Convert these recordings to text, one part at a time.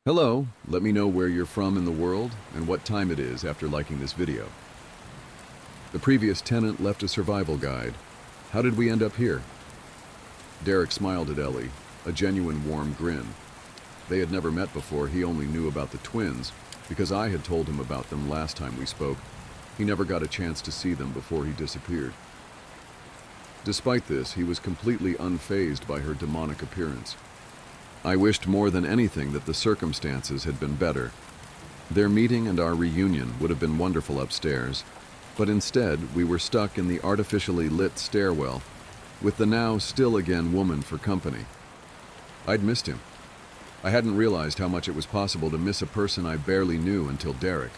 Hello, let me know where you're from in the world and what time it is after liking this video. The previous tenant left a survival guide. How did we end up here? Derek smiled at Ellie, a genuine warm grin. They had never met before. He only knew about the twins because I had told him about them last time we spoke. He never got a chance to see them before he disappeared. Despite this, he was completely unfazed by her demonic appearance. I wished more than anything that the circumstances had been better. Their meeting and our reunion would have been wonderful upstairs, but instead we were stuck in the artificially lit stairwell with the now still again woman for company. I'd missed him. I hadn't realized how much it was possible to miss a person I barely knew until Derek.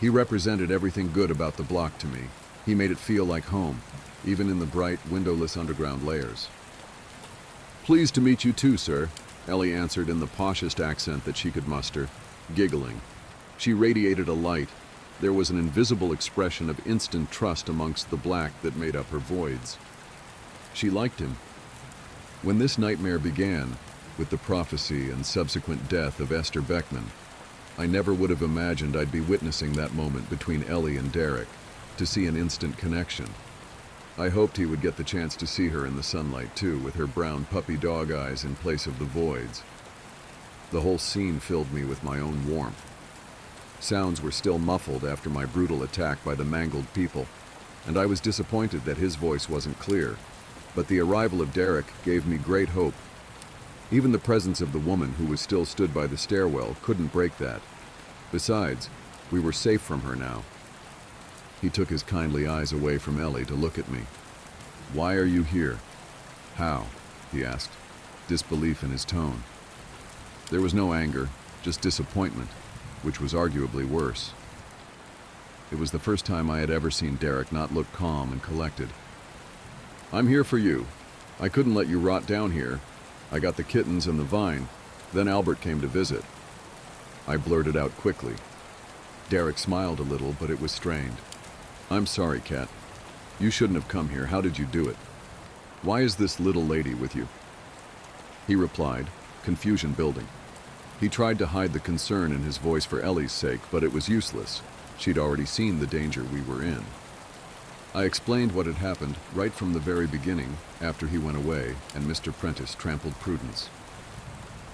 He represented everything good about the block to me. He made it feel like home, even in the bright, windowless underground layers. "Pleased to meet you too, sir," Ellie answered in the poshest accent that she could muster, giggling. She radiated a light. There was an invisible expression of instant trust amongst the black that made up her voids. She liked him. When this nightmare began, with the prophecy and subsequent death of Esther Beckman, I never would have imagined I'd be witnessing that moment between Ellie and Derek, to see an instant connection. I hoped he would get the chance to see her in the sunlight too, with her brown puppy dog eyes in place of the voids. The whole scene filled me with my own warmth. Sounds were still muffled after my brutal attack by the mangled people, and I was disappointed that his voice wasn't clear, but the arrival of Derek gave me great hope. Even the presence of the woman who was still stood by the stairwell couldn't break that. Besides, we were safe from her now. He took his kindly eyes away from Ellie to look at me. "Why are you here?" "How?" he asked, disbelief in his tone. There was no anger, just disappointment, which was arguably worse. It was the first time I had ever seen Derek not look calm and collected. "I'm here for you. I couldn't let you rot down here. I got the kittens and the vine. Then Albert came to visit." I blurted out quickly. Derek smiled a little, but it was strained. "I'm sorry, Kat. You shouldn't have come here. How did you do it? Why is this little lady with you?" He replied, confusion building. He tried to hide the concern in his voice for Ellie's sake, but it was useless. She'd already seen the danger we were in. I explained what had happened right from the very beginning, after he went away and Mr. Prentice trampled Prudence.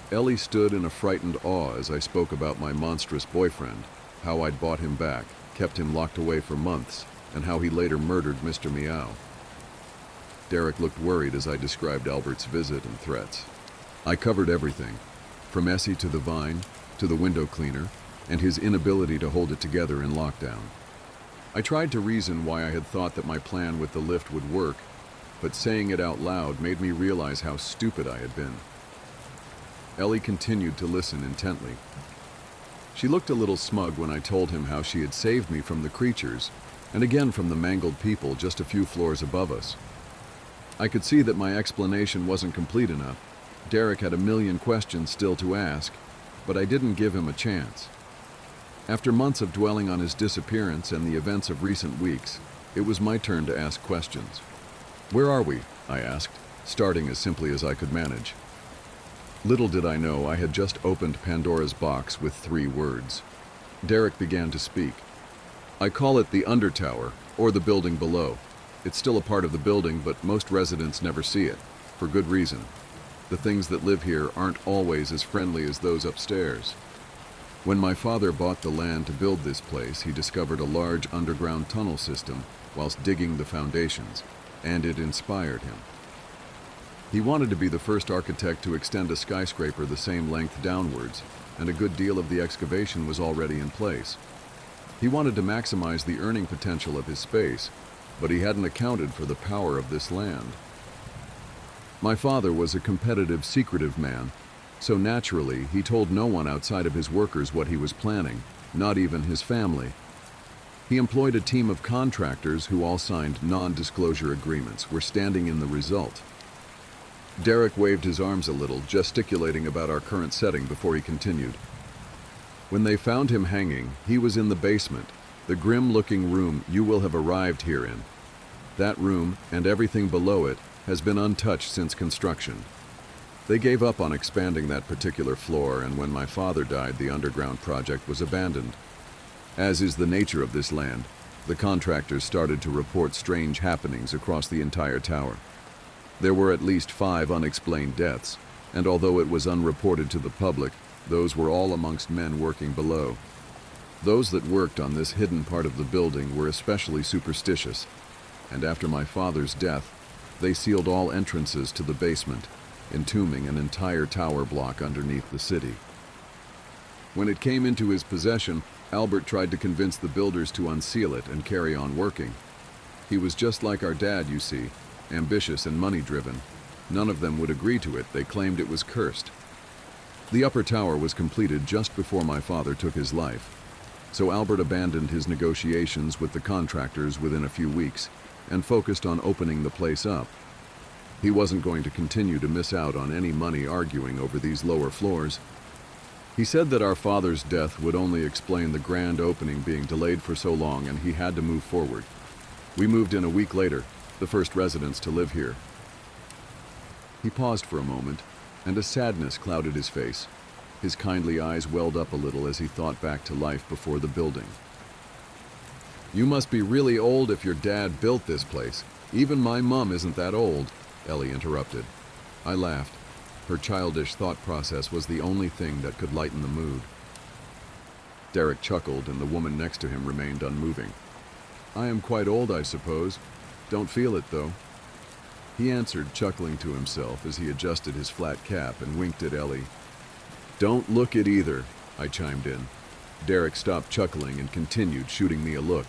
Ellie stood in a frightened awe as I spoke about my monstrous boyfriend, how I'd bought him back, kept him locked away for months, and how he later murdered Mr. Meow. Derek looked worried as I described Albert's visit and threats. I covered everything, from Essie to the vine, to the window cleaner, and his inability to hold it together in lockdown. I tried to reason why I had thought that my plan with the lift would work, but saying it out loud made me realize how stupid I had been. Ellie continued to listen intently. She looked a little smug when I told him how she had saved me from the creatures, and again from the mangled people just a few floors above us. I could see that my explanation wasn't complete enough. Derek had a million questions still to ask, but I didn't give him a chance. After months of dwelling on his disappearance and the events of recent weeks, it was my turn to ask questions. "Where are we?" I asked, starting as simply as I could manage. Little did I know I had just opened Pandora's box with 3 words. Derek began to speak. "I call it the Undertower, or the building below. It's still a part of the building, but most residents never see it, for good reason. The things that live here aren't always as friendly as those upstairs. When my father bought the land to build this place, he discovered a large underground tunnel system whilst digging the foundations, and it inspired him. He wanted to be the first architect to extend a skyscraper the same length downwards, and a good deal of the excavation was already in place. He wanted to maximize the earning potential of his space, but he hadn't accounted for the power of this land. My father was a competitive, secretive man, so naturally he told no one outside of his workers what he was planning, not even his family. He employed a team of contractors who all signed non-disclosure agreements, were standing in the result. Derek waved his arms a little, gesticulating about our current setting before he continued. When they found him hanging, he was in the basement, the grim-looking room you will have arrived here in. That room, and everything below it, has been untouched since construction. They gave up on expanding that particular floor, and when my father died, the underground project was abandoned. As is the nature of this land, the contractors started to report strange happenings across the entire tower. There were at least 5 unexplained deaths, and although it was unreported to the public, those were all amongst men working below. Those that worked on this hidden part of the building were especially superstitious, and after my father's death, they sealed all entrances to the basement, entombing an entire tower block underneath the city. When it came into his possession, Albert tried to convince the builders to unseal it and carry on working. He was just like our dad, you see, ambitious and money-driven. None of them would agree to it. They claimed it was cursed. The upper tower was completed just before my father took his life, so Albert abandoned his negotiations with the contractors within a few weeks and focused on opening the place up. He wasn't going to continue to miss out on any money arguing over these lower floors. He said that our father's death would only explain the grand opening being delayed for so long, and he had to move forward. We moved in a week later, the first residents to live here. He paused for a moment, and a sadness clouded his face. His kindly eyes welled up a little as he thought back to life before the building. "You must be really old if your dad built this place. Even my mom isn't that old," Ellie interrupted. I laughed. Her childish thought process was the only thing that could lighten the mood. Derek chuckled, and the woman next to him remained unmoving. "I am quite old, I suppose. Don't feel it, though," he answered, chuckling to himself as he adjusted his flat cap and winked at Ellie. "Don't look it either," I chimed in. Derek stopped chuckling and continued shooting me a look.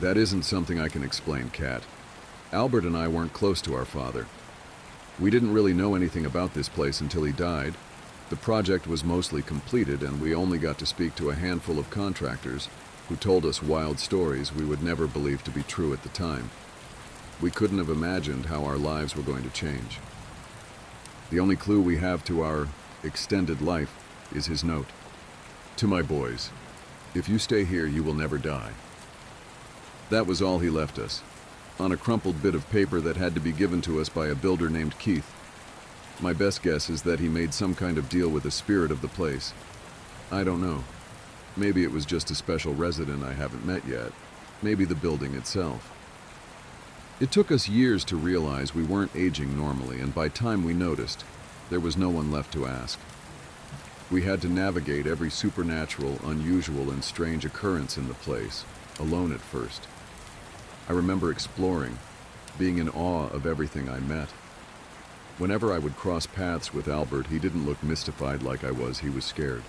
"That isn't something I can explain, Kat. Albert and I weren't close to our father. We didn't really know anything about this place until he died. The project was mostly completed, and we only got to speak to a handful of contractors who told us wild stories we would never believe to be true at the time. We couldn't have imagined how our lives were going to change. The only clue we have to our extended life is his note. To my boys, if you stay here, you will never die. That was all he left us, on a crumpled bit of paper that had to be given to us by a builder named Keith. My best guess is that he made some kind of deal with the spirit of the place. I don't know. Maybe it was just a special resident I haven't met yet. Maybe the building itself. It took us years to realize we weren't aging normally, and by time we noticed, there was no one left to ask. We had to navigate every supernatural, unusual, and strange occurrence in the place, alone at first. I remember exploring, being in awe of everything I met. Whenever I would cross paths with Albert, he didn't look mystified like I was. He was scared.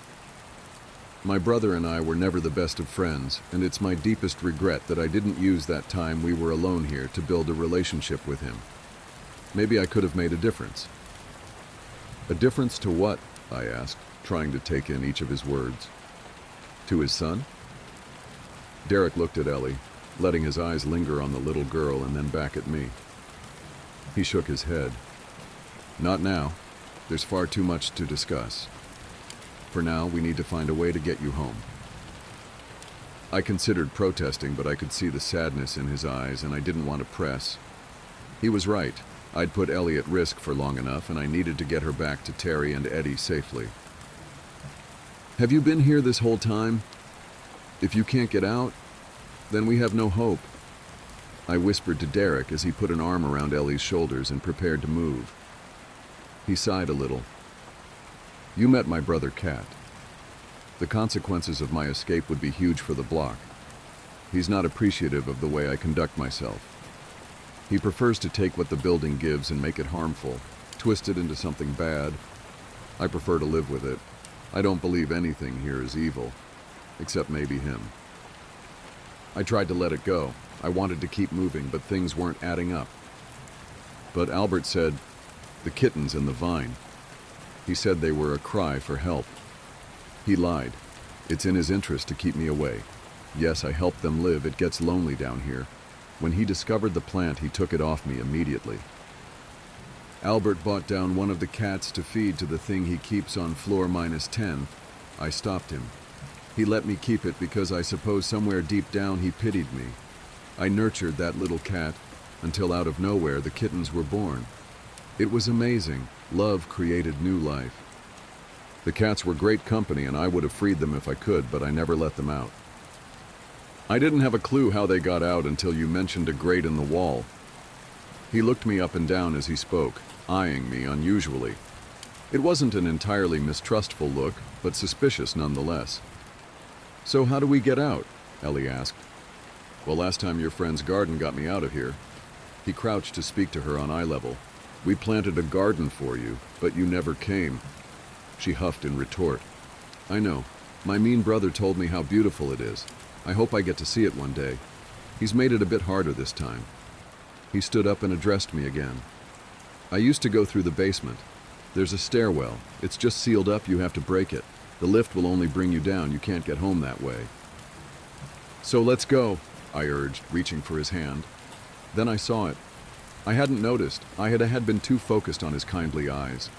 My brother and I were never the best of friends, and it's my deepest regret that I didn't use that time we were alone here to build a relationship with him. Maybe I could have made a difference. A difference to what? I asked, trying to take in each of his words. To his son? Derek looked at Ellie, letting his eyes linger on the little girl and then back at me. He shook his head. Not now. There's far too much to discuss. For now, we need to find a way to get you home. I considered protesting, but I could see the sadness in his eyes, and I didn't want to press. He was right. I'd put Ellie at risk for long enough, and I needed to get her back to Terry and Eddie safely. Have you been here this whole time? If you can't get out, then we have no hope. I whispered to Derek as he put an arm around Ellie's shoulders and prepared to move. He sighed a little. You met my brother, Kat. The consequences of my escape would be huge for the block. He's not appreciative of the way I conduct myself. He prefers to take what the building gives and make it harmful, twist it into something bad. I prefer to live with it. I don't believe anything here is evil, except maybe him. I tried to let it go. I wanted to keep moving, but things weren't adding up. But Albert said, the kittens and the vine. He said they were a cry for help. He lied. It's in his interest to keep me away. Yes, I helped them live. It gets lonely down here. When he discovered the plant, he took it off me immediately. Albert bought down one of the cats to feed to the thing he keeps on floor -10. I stopped him. He let me keep it because I suppose somewhere deep down he pitied me. I nurtured that little cat until out of nowhere the kittens were born. It was amazing. Love created new life. The cats were great company and I would have freed them if I could, but I never let them out. I didn't have a clue how they got out until you mentioned a grate in the wall. He looked me up and down as he spoke, eyeing me unusually. It wasn't an entirely mistrustful look, but suspicious nonetheless. "So how do we get out?" Ellie asked. "Well, last time your friend's garden got me out of here." He crouched to speak to her on eye level. "We planted a garden for you, but you never came." She huffed in retort. "I know. My mean brother told me how beautiful it is. I hope I get to see it one day. He's made it a bit harder this time." He stood up and addressed me again. "I used to go through the basement. There's a stairwell. It's just sealed up, you have to break it. The lift will only bring you down, you can't get home that way." "So let's go," I urged, reaching for his hand. Then I saw it. I hadn't noticed. I had been too focused on his kindly eyes.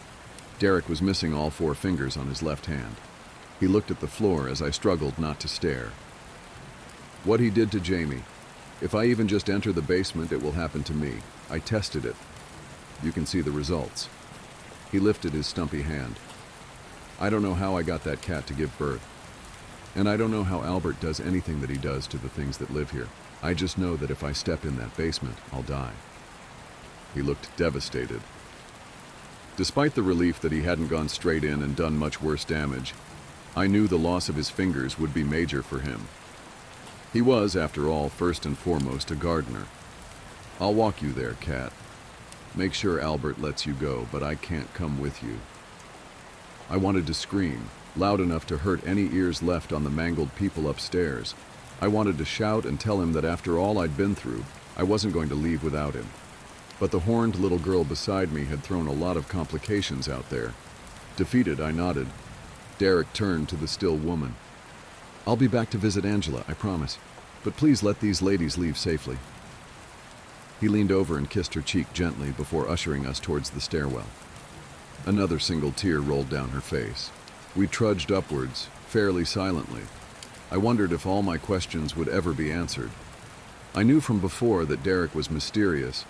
Derek was missing all 4 fingers on his left hand. He looked at the floor as I struggled not to stare. What he did to Jamie. If I even just enter the basement, it will happen to me. I tested it. You can see the results. He lifted his stumpy hand. I don't know how I got that cat to give birth. And I don't know how Albert does anything that he does to the things that live here. I just know that if I step in that basement, I'll die. He looked devastated. Despite the relief that he hadn't gone straight in and done much worse damage, I knew the loss of his fingers would be major for him. He was, after all, first and foremost a gardener. "I'll walk you there, Cat. Make sure Albert lets you go, but I can't come with you." I wanted to scream, loud enough to hurt any ears left on the mangled people upstairs. I wanted to shout and tell him that after all I'd been through, I wasn't going to leave without him. But the horned little girl beside me had thrown a lot of complications out there. Defeated, I nodded. Derek turned to the still woman. "I'll be back to visit Angela, I promise. But please let these ladies leave safely." He leaned over and kissed her cheek gently before ushering us towards the stairwell. Another single tear rolled down her face. We trudged upwards, fairly silently. I wondered if all my questions would ever be answered. I knew from before that Derek was mysterious,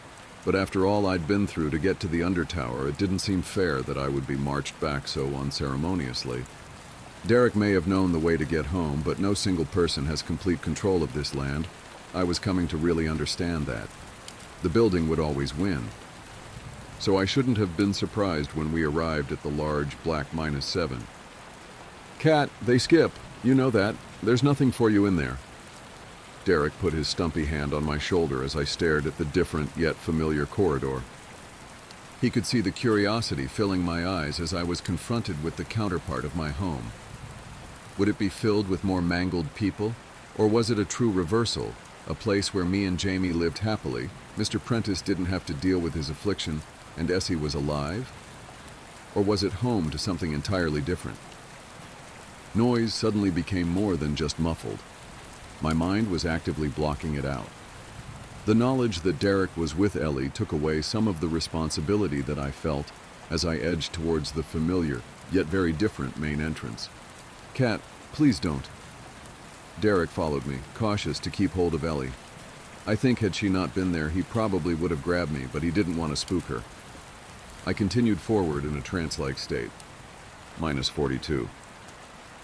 but after all I'd been through to get to the undertower, it didn't seem fair that I would be marched back so unceremoniously. Derek may have known the way to get home, but no single person has complete control of this land. I was coming to really understand that. The building would always win. So I shouldn't have been surprised when we arrived at the large black -7. "Cat, they skip. You know that. There's nothing for you in there." Derek put his stumpy hand on my shoulder as I stared at the different yet familiar corridor. He could see the curiosity filling my eyes as I was confronted with the counterpart of my home. Would it be filled with more mangled people? Or was it a true reversal, a place where me and Jamie lived happily, Mr. Prentice didn't have to deal with his affliction, and Essie was alive? Or was it home to something entirely different? Noise suddenly became more than just muffled. My mind was actively blocking it out. The knowledge that Derek was with Ellie took away some of the responsibility that I felt as I edged towards the familiar, yet very different main entrance. "Cat, please don't." Derek followed me, cautious to keep hold of Ellie. I think had she not been there, he probably would have grabbed me, but he didn't want to spook her. I continued forward in a trance-like state. -42.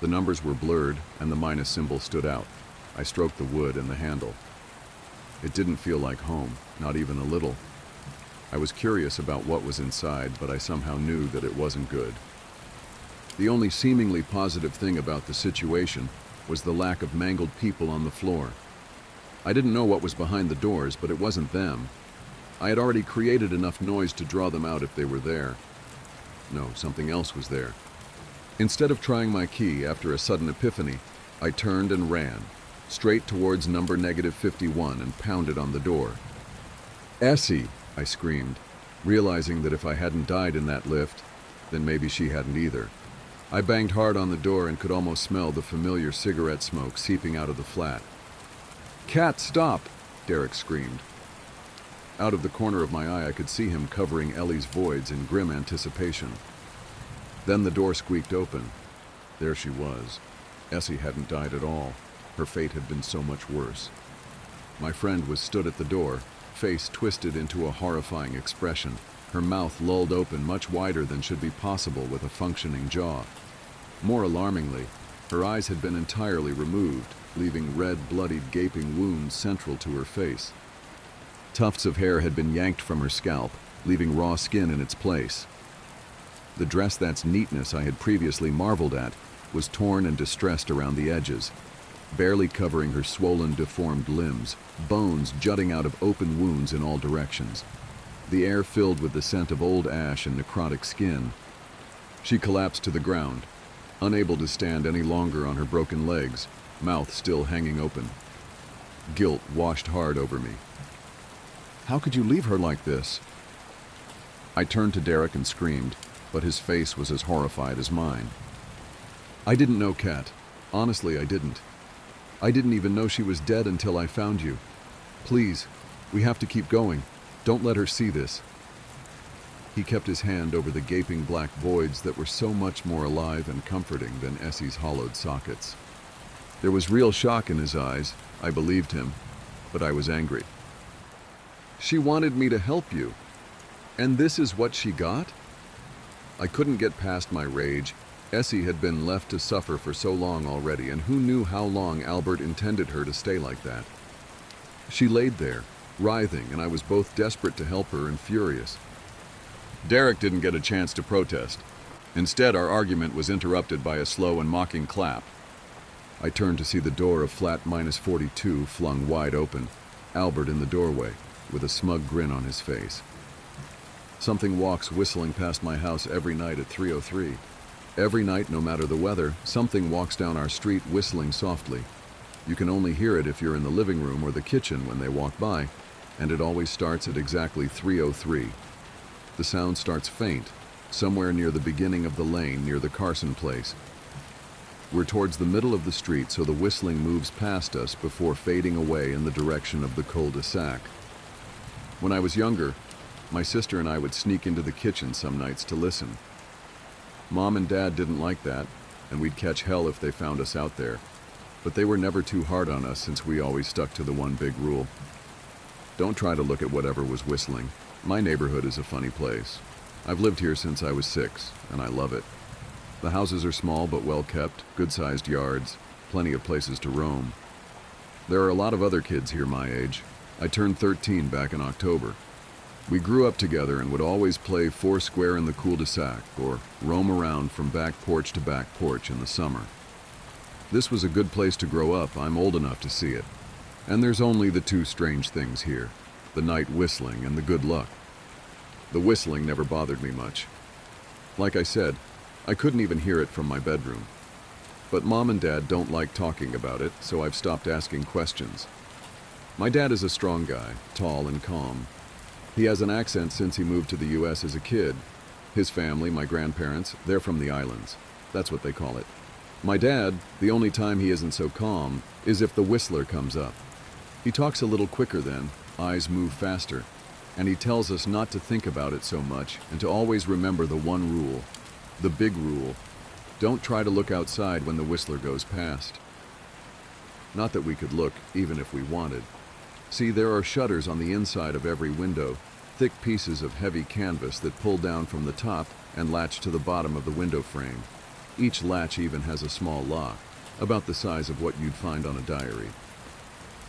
The numbers were blurred, and the minus symbol stood out. I stroked the wood and the handle. It didn't feel like home, not even a little. I was curious about what was inside, but I somehow knew that it wasn't good. The only seemingly positive thing about the situation was the lack of mangled people on the floor. I didn't know what was behind the doors, but it wasn't them. I had already created enough noise to draw them out if they were there. No, something else was there. Instead of trying my key after a sudden epiphany, I turned and ran, straight towards number -51 and pounded on the door. "Essie!" I screamed, realizing that if I hadn't died in that lift, then maybe she hadn't either. I banged hard on the door and could almost smell the familiar cigarette smoke seeping out of the flat. "Cat, stop!" Derek screamed. Out of the corner of my eye, I could see him covering Ellie's voids in grim anticipation. Then the door squeaked open. There she was. Essie hadn't died at all. Her fate had been so much worse. My friend was stood at the door, face twisted into a horrifying expression. her mouth lulled open much wider than should be possible with a functioning jaw. More alarmingly, her eyes had been entirely removed, leaving red, bloodied, gaping wounds central to her face. Tufts of hair had been yanked from her scalp, leaving raw skin in its place. The dress that's neatness I had previously marveled at was torn and distressed around the edges, barely covering her swollen, deformed limbs, bones jutting out of open wounds in all directions. The air filled with the scent of old ash and necrotic skin. She collapsed to the ground, unable to stand any longer on her broken legs, mouth still hanging open. Guilt washed hard over me. How could you leave her like this? I turned to Derek and screamed, but his face was as horrified as mine. I didn't know, Kat. Honestly, I didn't. I didn't even know she was dead until I found you. Please, we have to keep going. Don't let her see this. He kept his hand over the gaping black voids that were so much more alive and comforting than Essie's hollowed sockets. There was real shock in his eyes. I believed him, but I was angry. She wanted me to help you, and this is what she got? I couldn't get past my rage. Essie had been left to suffer for so long already, and who knew how long Albert intended her to stay like that? She laid there, writhing, and I was both desperate to help her and furious. Derek didn't get a chance to protest. Instead, our argument was interrupted by a slow and mocking clap. I turned to see the door of flat -42 flung wide open, Albert in the doorway, with a smug grin on his face. Something walks whistling past my house every night at 3:03. Every night, no matter the weather, something walks down our street whistling softly. You can only hear it if you're in the living room or the kitchen when they walk by, and it always starts at exactly 3:03. The sound starts faint, somewhere near the beginning of the lane near the Carson place. We're towards the middle of the street, so the whistling moves past us before fading away in the direction of the cul-de-sac. When I was younger, my sister and I would sneak into the kitchen some nights to listen. Mom and Dad didn't like that, and we'd catch hell if they found us out there. But they were never too hard on us since we always stuck to the one big rule. Don't try to look at whatever was whistling. My neighborhood is a funny place. I've lived here since I was 6, and I love it. The houses are small but well kept, good-sized yards, plenty of places to roam. There are a lot of other kids here my age. I turned 13 back in October. We grew up together and would always play foursquare in the cul-de-sac or roam around from back porch to back porch in the summer. This was a good place to grow up. I'm old enough to see it. And there's only the two strange things here, the night whistling and the good luck. The whistling never bothered me much. Like I said, I couldn't even hear it from my bedroom. But Mom and Dad don't like talking about it, so I've stopped asking questions. My dad is a strong guy, tall and calm. He has an accent since he moved to the U.S. as a kid. His family, my grandparents, they're from the islands. That's what they call it. My dad, the only time he isn't so calm is if the whistler comes up. He talks a little quicker then, eyes move faster, and he tells us not to think about it so much and to always remember the one rule, the big rule. Don't try to look outside when the whistler goes past. Not that we could look, even if we wanted. See, there are shutters on the inside of every window, thick pieces of heavy canvas that pull down from the top and latch to the bottom of the window frame. Each latch even has a small lock, about the size of what you'd find on a diary.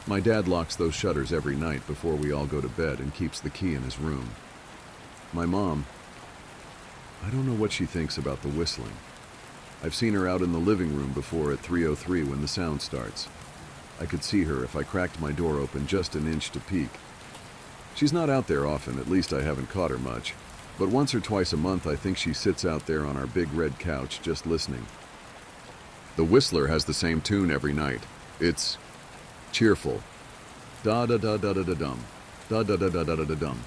My dad locks those shutters every night before we all go to bed and keeps the key in his room. My mom, I don't know what she thinks about the whistling. I've seen her out in the living room before at 3:03 when the sound starts. I could see her if I cracked my door open just an inch to peek. She's not out there often, at least I haven't caught her much. But once or twice a month I think she sits out there on our big red couch just listening. The whistler has the same tune every night. It's cheerful. Da-da-da-da-da-da-dum. Da-da-da-da-da-da-dum.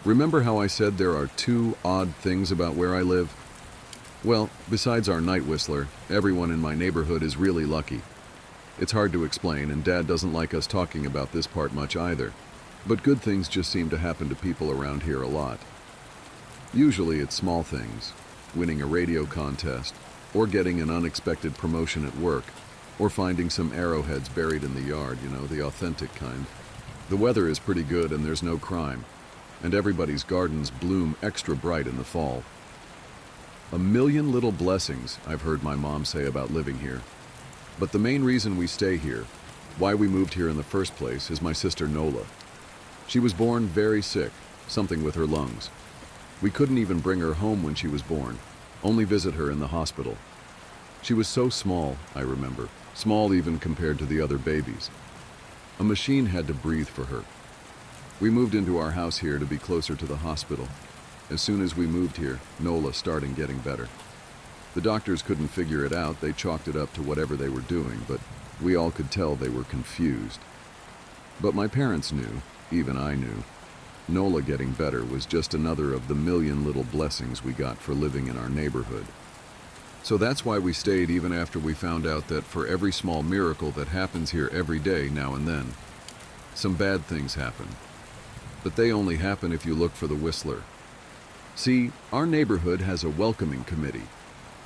Remember how I said there are two odd things about where I live? Well, besides our night whistler, everyone in my neighborhood is really lucky. It's hard to explain, and Dad doesn't like us talking about this part much either. But good things just seem to happen to people around here a lot. Usually it's small things, winning a radio contest, or getting an unexpected promotion at work, or finding some arrowheads buried in the yard, the authentic kind. The weather is pretty good and there's no crime. and everybody's gardens bloom extra bright in the fall. A million little blessings, I've heard my mom say about living here. But the main reason we stay here, why we moved here in the first place, is my sister Nola. She was born very sick, something with her lungs. We couldn't even bring her home when she was born, only visit her in the hospital. She was so small, I remember, small even compared to the other babies. A machine had to breathe for her. We moved into our house here to be closer to the hospital. As soon as we moved here, Nola started getting better. The doctors couldn't figure it out, they chalked it up to whatever they were doing, but we all could tell they were confused. But my parents knew, even I knew, Nola getting better was just another of the million little blessings we got for living in our neighborhood. So that's why we stayed even after we found out that for every small miracle that happens here every day now and then, some bad things happen. But they only happen if you look for the whistler. See, our neighborhood has a welcoming committee.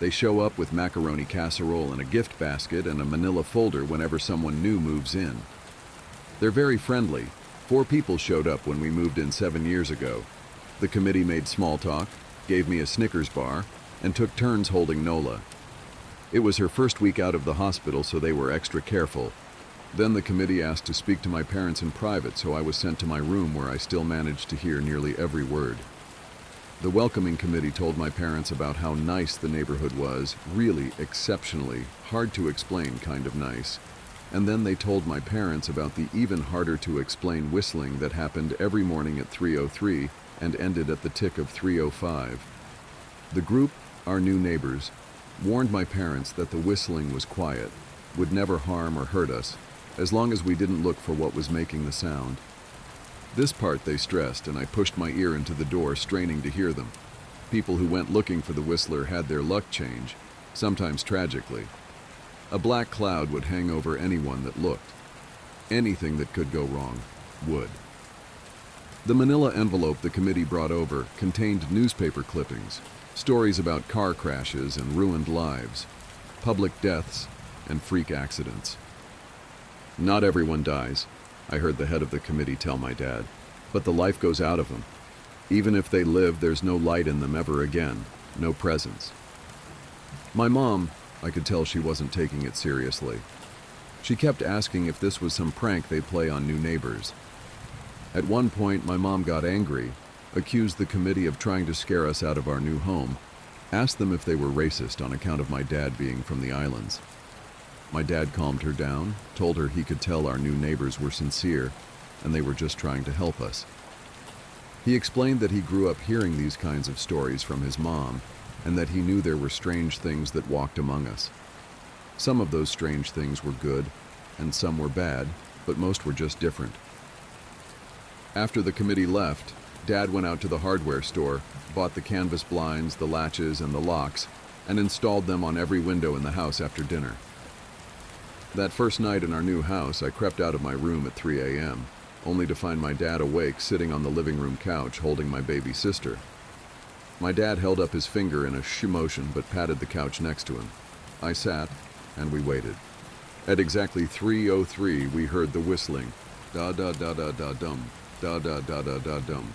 They show up with macaroni casserole and a gift basket and a manila folder whenever someone new moves in. They're very friendly. 4 people showed up when we moved in 7 years ago. The committee made small talk, gave me a Snickers bar, and took turns holding Nola. It was her first week out of the hospital, so they were extra careful. Then the committee asked to speak to my parents in private, so I was sent to my room where I still managed to hear nearly every word. The welcoming committee told my parents about how nice the neighborhood was, really exceptionally, hard to explain kind of nice. And then they told my parents about the even harder to explain whistling that happened every morning at 3:03 and ended at the tick of 3:05. The group, our new neighbors, warned my parents that the whistling was quiet, would never harm or hurt us, as long as we didn't look for what was making the sound. This part they stressed, and I pushed my ear into the door, straining to hear them. People who went looking for the whistler had their luck change, sometimes tragically. A black cloud would hang over anyone that looked. Anything that could go wrong would. The manila envelope the committee brought over contained newspaper clippings, stories about car crashes and ruined lives, public deaths, and freak accidents. Not everyone dies, I heard the head of the committee tell my dad, but the life goes out of them. Even if they live, there's no light in them ever again, no presence. My mom, I could tell she wasn't taking it seriously. She kept asking if this was some prank they'd play on new neighbors. At one point, my mom got angry, accused the committee of trying to scare us out of our new home, asked them if they were racist on account of my dad being from the islands. My dad calmed her down, told her he could tell our new neighbors were sincere, and they were just trying to help us. He explained that he grew up hearing these kinds of stories from his mom, and that he knew there were strange things that walked among us. Some of those strange things were good, and some were bad, but most were just different. After the committee left, Dad went out to the hardware store, bought the canvas blinds, the latches, and the locks, and installed them on every window in the house after dinner. That first night in our new house, I crept out of my room at 3 a.m., only to find my dad awake, sitting on the living room couch, holding my baby sister. My dad held up his finger in a shh motion, but patted the couch next to him. I sat, and we waited. At exactly 3:03, we heard the whistling. Da-da-da-da-da-dum, da-da-da-da-da-dum.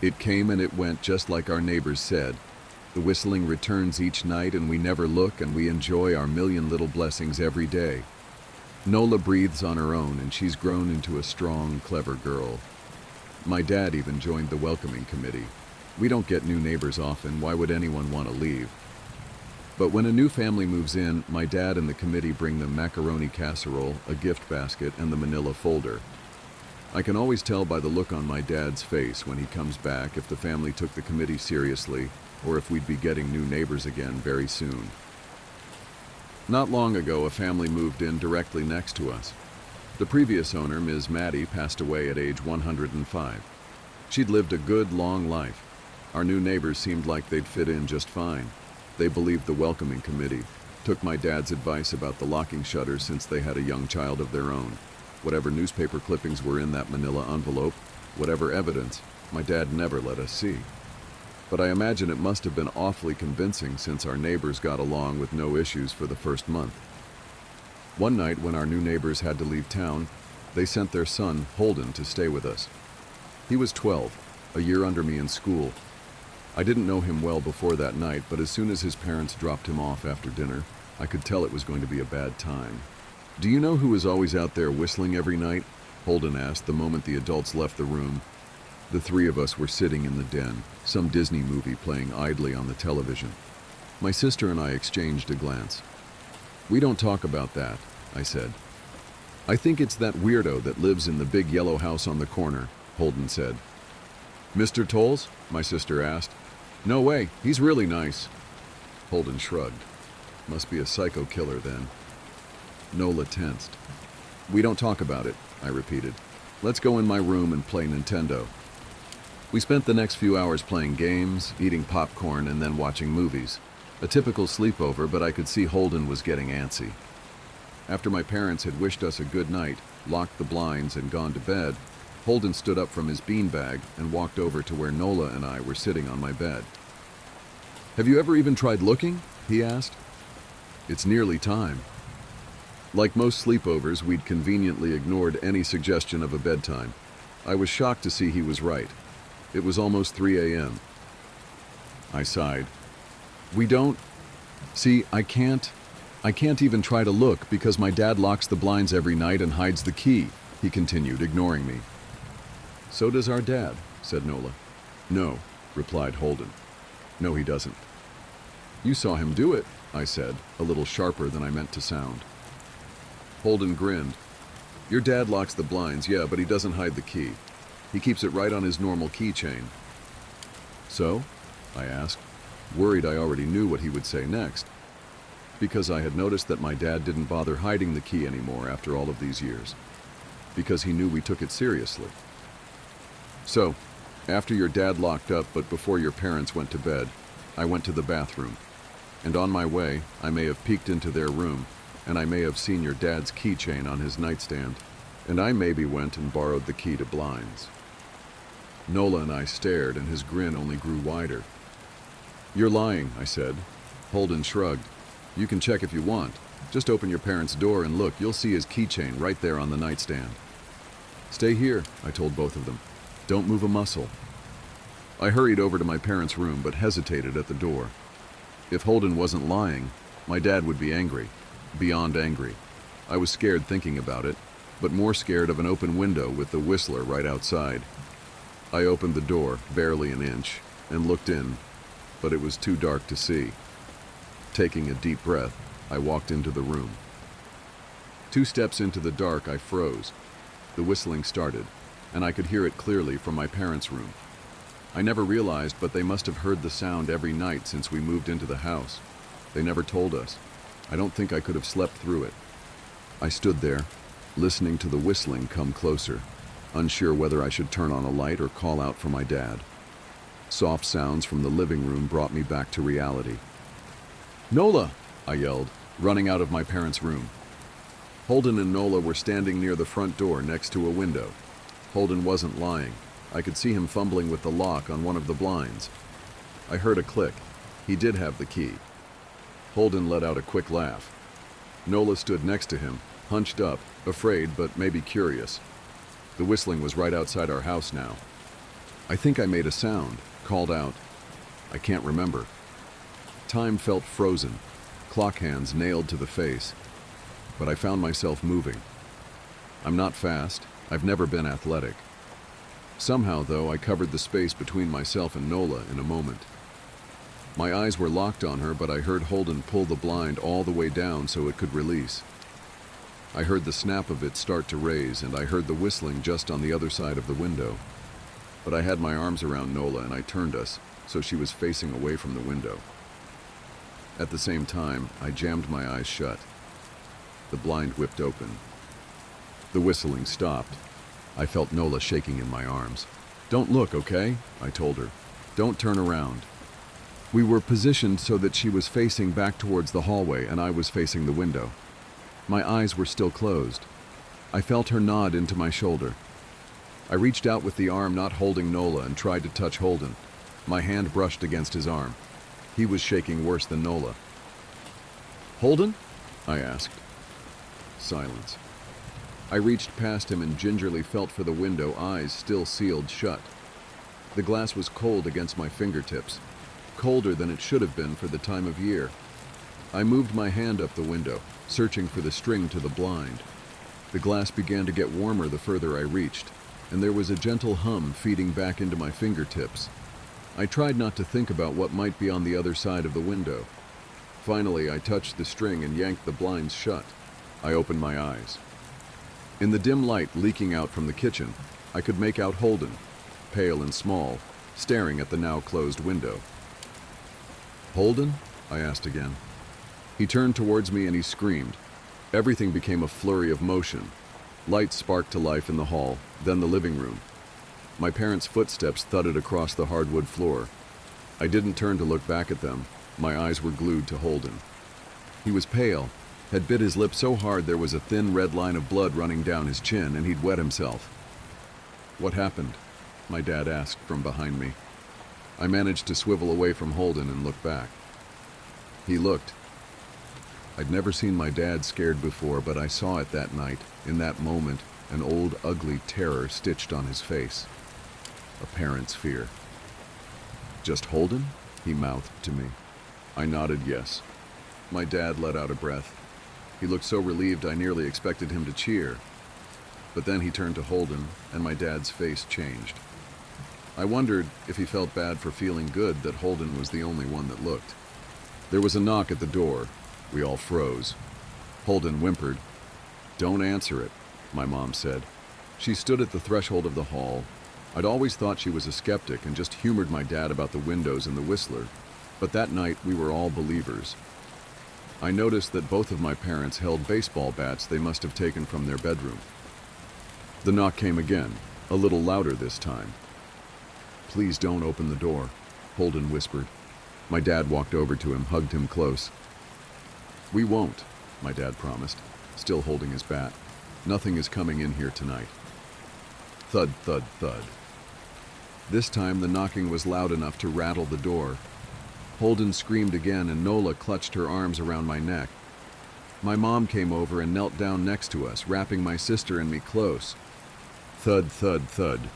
It came and it went just like our neighbors said. The whistling returns each night, and we never look, and we enjoy our million little blessings every day. Nola breathes on her own, and she's grown into a strong, clever girl. My dad even joined the welcoming committee. We don't get new neighbors often, why would anyone want to leave? But when a new family moves in, my dad and the committee bring them macaroni casserole, a gift basket, and the manila folder. I can always tell by the look on my dad's face when he comes back if the family took the committee seriously, or if we'd be getting new neighbors again very soon. Not long ago, a family moved in directly next to us. The previous owner, Ms. Maddie, passed away at age 105. She'd lived a good, long life. Our new neighbors seemed like they'd fit in just fine. They believed the welcoming committee, took my dad's advice about the locking shutters since they had a young child of their own. Whatever newspaper clippings were in that manila envelope, whatever evidence, my dad never let us see. But I imagine it must have been awfully convincing since our neighbors got along with no issues for the first month. One night when our new neighbors had to leave town, they sent their son, Holden, to stay with us. He was 12, a year under me in school. I didn't know him well before that night, but as soon as his parents dropped him off after dinner, I could tell it was going to be a bad time. "Do you know who is always out there whistling every night?" Holden asked the moment the adults left the room. The three of us were sitting in the den, some Disney movie playing idly on the television. My sister and I exchanged a glance. "We don't talk about that," I said. "I think it's that weirdo that lives in the big yellow house on the corner," Holden said. "Mr. Tolles?" my sister asked. "No way, he's really nice." Holden shrugged. "Must be a psycho killer then." Nola tensed. "We don't talk about it," I repeated. "Let's go in my room and play Nintendo." We spent the next few hours playing games, eating popcorn, and then watching movies. A typical sleepover, but I could see Holden was getting antsy. After my parents had wished us a good night, locked the blinds, and gone to bed, Holden stood up from his beanbag and walked over to where Nola and I were sitting on my bed. "Have you ever even tried looking?" he asked. "It's nearly time." Like most sleepovers, we'd conveniently ignored any suggestion of a bedtime. I was shocked to see he was right. It was almost 3 a.m. I sighed. "We don't... See, I can't even try to look because my dad locks the blinds every night and hides the key," he continued, ignoring me. "So does our dad," said Nola. "No," replied Holden. "No, he doesn't." "You saw him do it," I said, a little sharper than I meant to sound. Holden grinned. "Your dad locks the blinds, yeah, but he doesn't hide the key. He keeps it right on his normal keychain." "So?" I asked, worried I already knew what he would say next, because I had noticed that my dad didn't bother hiding the key anymore after all of these years, because he knew we took it seriously. "So, after your dad locked up but before your parents went to bed, I went to the bathroom, and on my way, I may have peeked into their room, and I may have seen your dad's keychain on his nightstand, and I maybe went and borrowed the key to blinds." Nola and I stared, and his grin only grew wider. "You're lying," I said. Holden shrugged. "You can check if you want. Just open your parents' door and look, you'll see his keychain right there on the nightstand." "Stay here," I told both of them. "Don't move a muscle." I hurried over to my parents' room but hesitated at the door. If Holden wasn't lying, my dad would be angry. Beyond angry. I was scared thinking about it, but more scared of an open window with the whistler right outside. I opened the door, barely an inch, and looked in, but it was too dark to see. Taking a deep breath, I walked into the room. 2 steps into the dark, I froze. The whistling started, and I could hear it clearly from my parents' room. I never realized, but they must have heard the sound every night since we moved into the house. They never told us. I don't think I could have slept through it. I stood there, listening to the whistling come closer, unsure whether I should turn on a light or call out for my dad. Soft sounds from the living room brought me back to reality. "Nola!" I yelled, running out of my parents' room. Holden and Nola were standing near the front door next to a window. Holden wasn't lying. I could see him fumbling with the lock on one of the blinds. I heard a click. He did have the key. Holden let out a quick laugh. Nola stood next to him, hunched up, afraid but maybe curious. The whistling was right outside our house now. I think I made a sound, called out. I can't remember. Time felt frozen, clock hands nailed to the face, but I found myself moving. I'm not fast. I've never been athletic. Somehow, though, I covered the space between myself and Nola in a moment. My eyes were locked on her, but I heard Holden pull the blind all the way down so it could release. I heard the snap of it start to raise, and I heard the whistling just on the other side of the window. But I had my arms around Nola and I turned us, so she was facing away from the window. At the same time, I jammed my eyes shut. The blind whipped open. The whistling stopped. I felt Nola shaking in my arms. "Don't look, okay?" I told her. "Don't turn around." We were positioned so that she was facing back towards the hallway and I was facing the window. My eyes were still closed. I felt her nod into my shoulder. I reached out with the arm not holding Nola and tried to touch Holden. My hand brushed against his arm. He was shaking worse than Nola. "Holden?" I asked. Silence. I reached past him and gingerly felt for the window, eyes still sealed shut. The glass was cold against my fingertips, colder than it should have been for the time of year. I moved my hand up the window, searching for the string to the blind. The glass began to get warmer the further I reached, and there was a gentle hum feeding back into my fingertips. I tried not to think about what might be on the other side of the window. Finally, I touched the string and yanked the blinds shut. I opened my eyes. In the dim light leaking out from the kitchen, I could make out Holden, pale and small, staring at the now closed window. "Holden?" I asked again. He turned towards me and he screamed. Everything became a flurry of motion. Lights sparked to life in the hall, then the living room. My parents' footsteps thudded across the hardwood floor. I didn't turn to look back at them. My eyes were glued to Holden. He was pale, had bit his lip so hard there was a thin red line of blood running down his chin, and he'd wet himself. "What happened?" my dad asked from behind me. I managed to swivel away from Holden and look back. He looked. I'd never seen my dad scared before, but I saw it that night, in that moment, an old, ugly terror stitched on his face. A parent's fear. "Just Holden?" he mouthed to me. I nodded yes. My dad let out a breath. He looked so relieved I nearly expected him to cheer. But then he turned to Holden, and my dad's face changed. I wondered if he felt bad for feeling good that Holden was the only one that looked. There was a knock at the door. We all froze. Holden whimpered. "Don't answer it," my mom said. She stood at the threshold of the hall. I'd always thought she was a skeptic and just humored my dad about the windows and the whistler, but that night we were all believers. I noticed that both of my parents held baseball bats they must have taken from their bedroom. The knock came again, a little louder this time. "Please don't open the door," Holden whispered. My dad walked over to him, hugged him close. "We won't," my dad promised, still holding his bat. "Nothing is coming in here tonight." Thud, thud, thud. This time the knocking was loud enough to rattle the door. Holden screamed again and Nola clutched her arms around my neck. My mom came over and knelt down next to us, wrapping my sister and me close. Thud, thud, thud.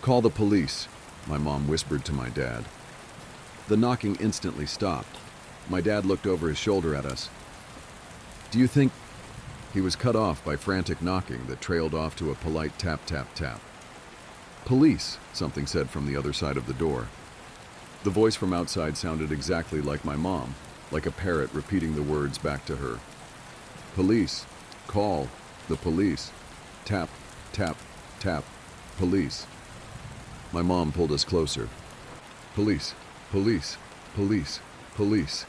"Call the police," my mom whispered to my dad. The knocking instantly stopped. My dad looked over his shoulder at us. "Do you think—" He was cut off by frantic knocking that trailed off to a polite tap, tap, tap. "Police," something said from the other side of the door. The voice from outside sounded exactly like my mom, like a parrot repeating the words back to her. "Police. Call. The police. Tap, tap, tap. Police." My mom pulled us closer. "Police. Police. Police. Police.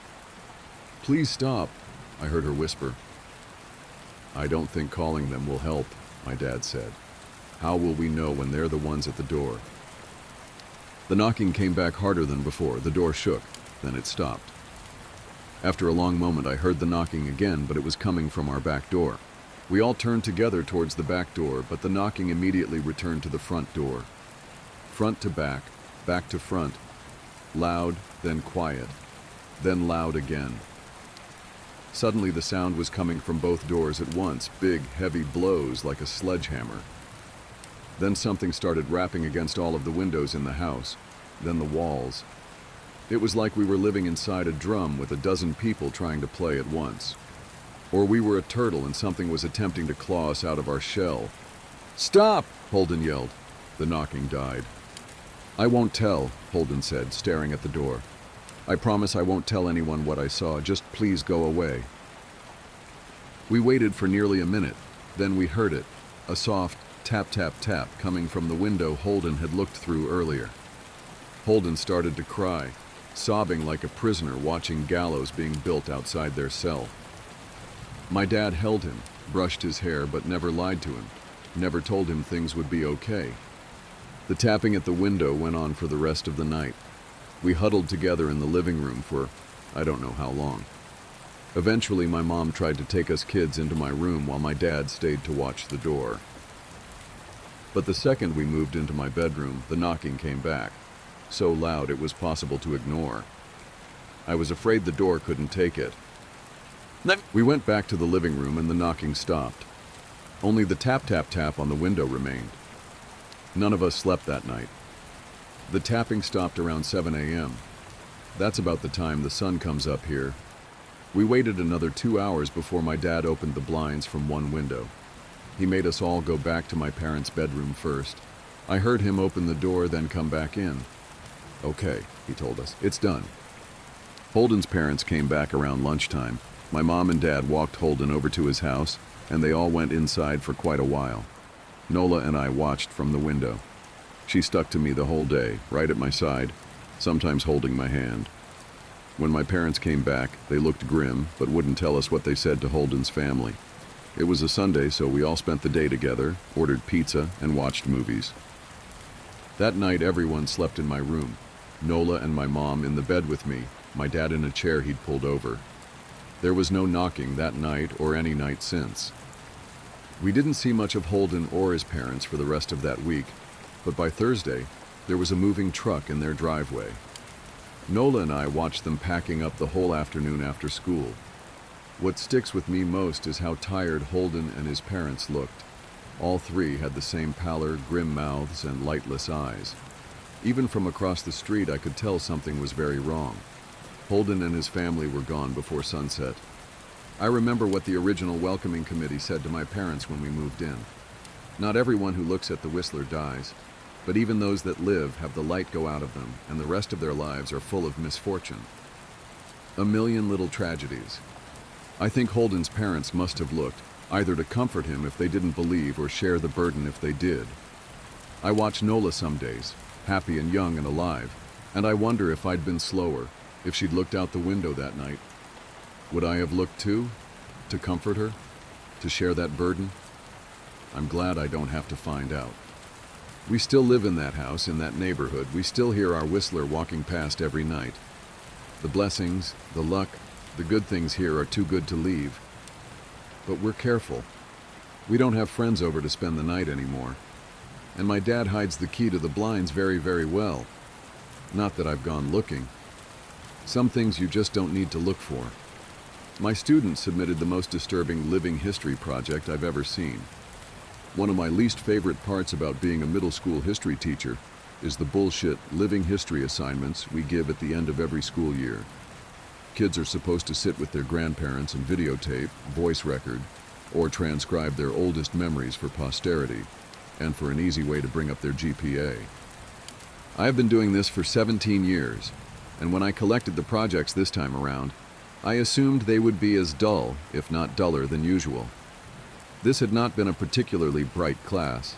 Please stop," I heard her whisper. "I don't think calling them will help," my dad said. "How will we know when they're the ones at the door?" The knocking came back harder than before. The door shook, then it stopped. After a long moment, I heard the knocking again, but it was coming from our back door. We all turned together towards the back door, but the knocking immediately returned to the front door. Front to back to front. Loud, then quiet, then loud again. Suddenly the sound was coming from both doors at once, big, heavy blows like a sledgehammer. Then something started rapping against all of the windows in the house, then the walls. It was like we were living inside a drum with a dozen people trying to play at once. Or we were a turtle and something was attempting to claw us out of our shell. "Stop!" Holden yelled. The knocking died. "I won't tell," Holden said, staring at the door. "I promise I won't tell anyone what I saw. Just please go away." We waited for nearly a minute. Then we heard it, a soft tap, tap, tap coming from the window Holden had looked through earlier. Holden started to cry, sobbing like a prisoner watching gallows being built outside their cell. My dad held him, brushed his hair, but never lied to him, never told him things would be okay. The tapping at the window went on for the rest of the night. We huddled together in the living room for I don't know how long. Eventually, my mom tried to take us kids into my room while my dad stayed to watch the door. But the second we moved into my bedroom, the knocking came back, so loud it was possible to ignore. I was afraid the door couldn't take it. We went back to the living room and the knocking stopped. Only the tap-tap-tap on the window remained. None of us slept that night. The tapping stopped around 7 a.m. That's about the time the sun comes up here. We waited another 2 hours before my dad opened the blinds from one window. He made us all go back to my parents' bedroom first. I heard him open the door, then come back in. "Okay," he told us, "it's done." Holden's parents came back around lunchtime. My mom and dad walked Holden over to his house, and they all went inside for quite a while. Nola and I watched from the window. She stuck to me the whole day, right at my side, sometimes holding my hand. When my parents came back, they looked grim, but wouldn't tell us what they said to Holden's family. It was a Sunday, so we all spent the day together, ordered pizza, and watched movies. That night, everyone slept in my room. Nola and my mom in the bed with me, my dad in a chair he'd pulled over. There was no knocking that night or any night since. We didn't see much of Holden or his parents for the rest of that week, but by Thursday, there was a moving truck in their driveway. Nola and I watched them packing up the whole afternoon after school. What sticks with me most is how tired Holden and his parents looked. All three had the same pallor, grim mouths, and lightless eyes. Even from across the street, I could tell something was very wrong. Holden and his family were gone before sunset. I remember what the original welcoming committee said to my parents when we moved in. Not everyone who looks at the Whistler dies, but even those that live have the light go out of them, and the rest of their lives are full of misfortune. A million little tragedies. I think Holden's parents must have looked, either to comfort him if they didn't believe or share the burden if they did. I watch Nola some days, happy and young and alive, and I wonder if I'd been slower, if she'd looked out the window that night. Would I have looked too? To comfort her? To share that burden? I'm glad I don't have to find out. We still live in that house, in that neighborhood. We still hear our Whistler walking past every night. The blessings, the luck, the good things here are too good to leave. But we're careful. We don't have friends over to spend the night anymore. And my dad hides the key to the blinds very, very well. Not that I've gone looking. Some things you just don't need to look for. My students submitted the most disturbing living history project I've ever seen. One of my least favorite parts about being a middle school history teacher is the bullshit living history assignments we give at the end of every school year. Kids are supposed to sit with their grandparents and videotape, voice record, or transcribe their oldest memories for posterity, and for an easy way to bring up their GPA. I have been doing this for 17 years, and when I collected the projects this time around, I assumed they would be as dull, if not duller, than usual. This had not been a particularly bright class.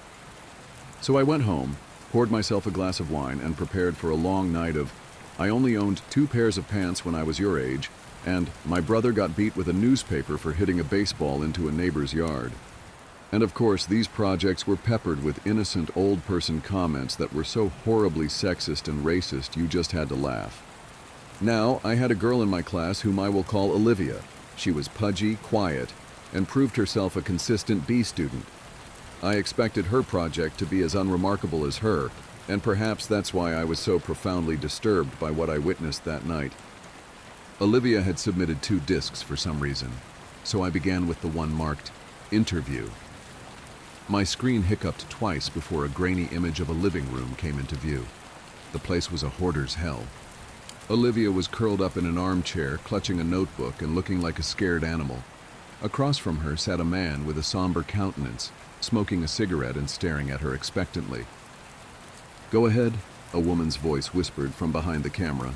So I went home, poured myself a glass of wine, and prepared for a long night of "I only owned 2 pairs of pants when I was your age," and "My brother got beat with a newspaper for hitting a baseball into a neighbor's yard." And of course, these projects were peppered with innocent old person comments that were so horribly sexist and racist you just had to laugh. Now, I had a girl in my class whom I will call Olivia. She was pudgy, quiet, and proved herself a consistent B student. I expected her project to be as unremarkable as her, and perhaps that's why I was so profoundly disturbed by what I witnessed that night. Olivia had submitted 2 discs for some reason, so I began with the one marked "Interview." My screen hiccuped twice before a grainy image of a living room came into view. The place was a hoarder's hell. Olivia was curled up in an armchair, clutching a notebook and looking like a scared animal. Across from her sat a man with a somber countenance, smoking a cigarette and staring at her expectantly. "Go ahead," a woman's voice whispered from behind the camera.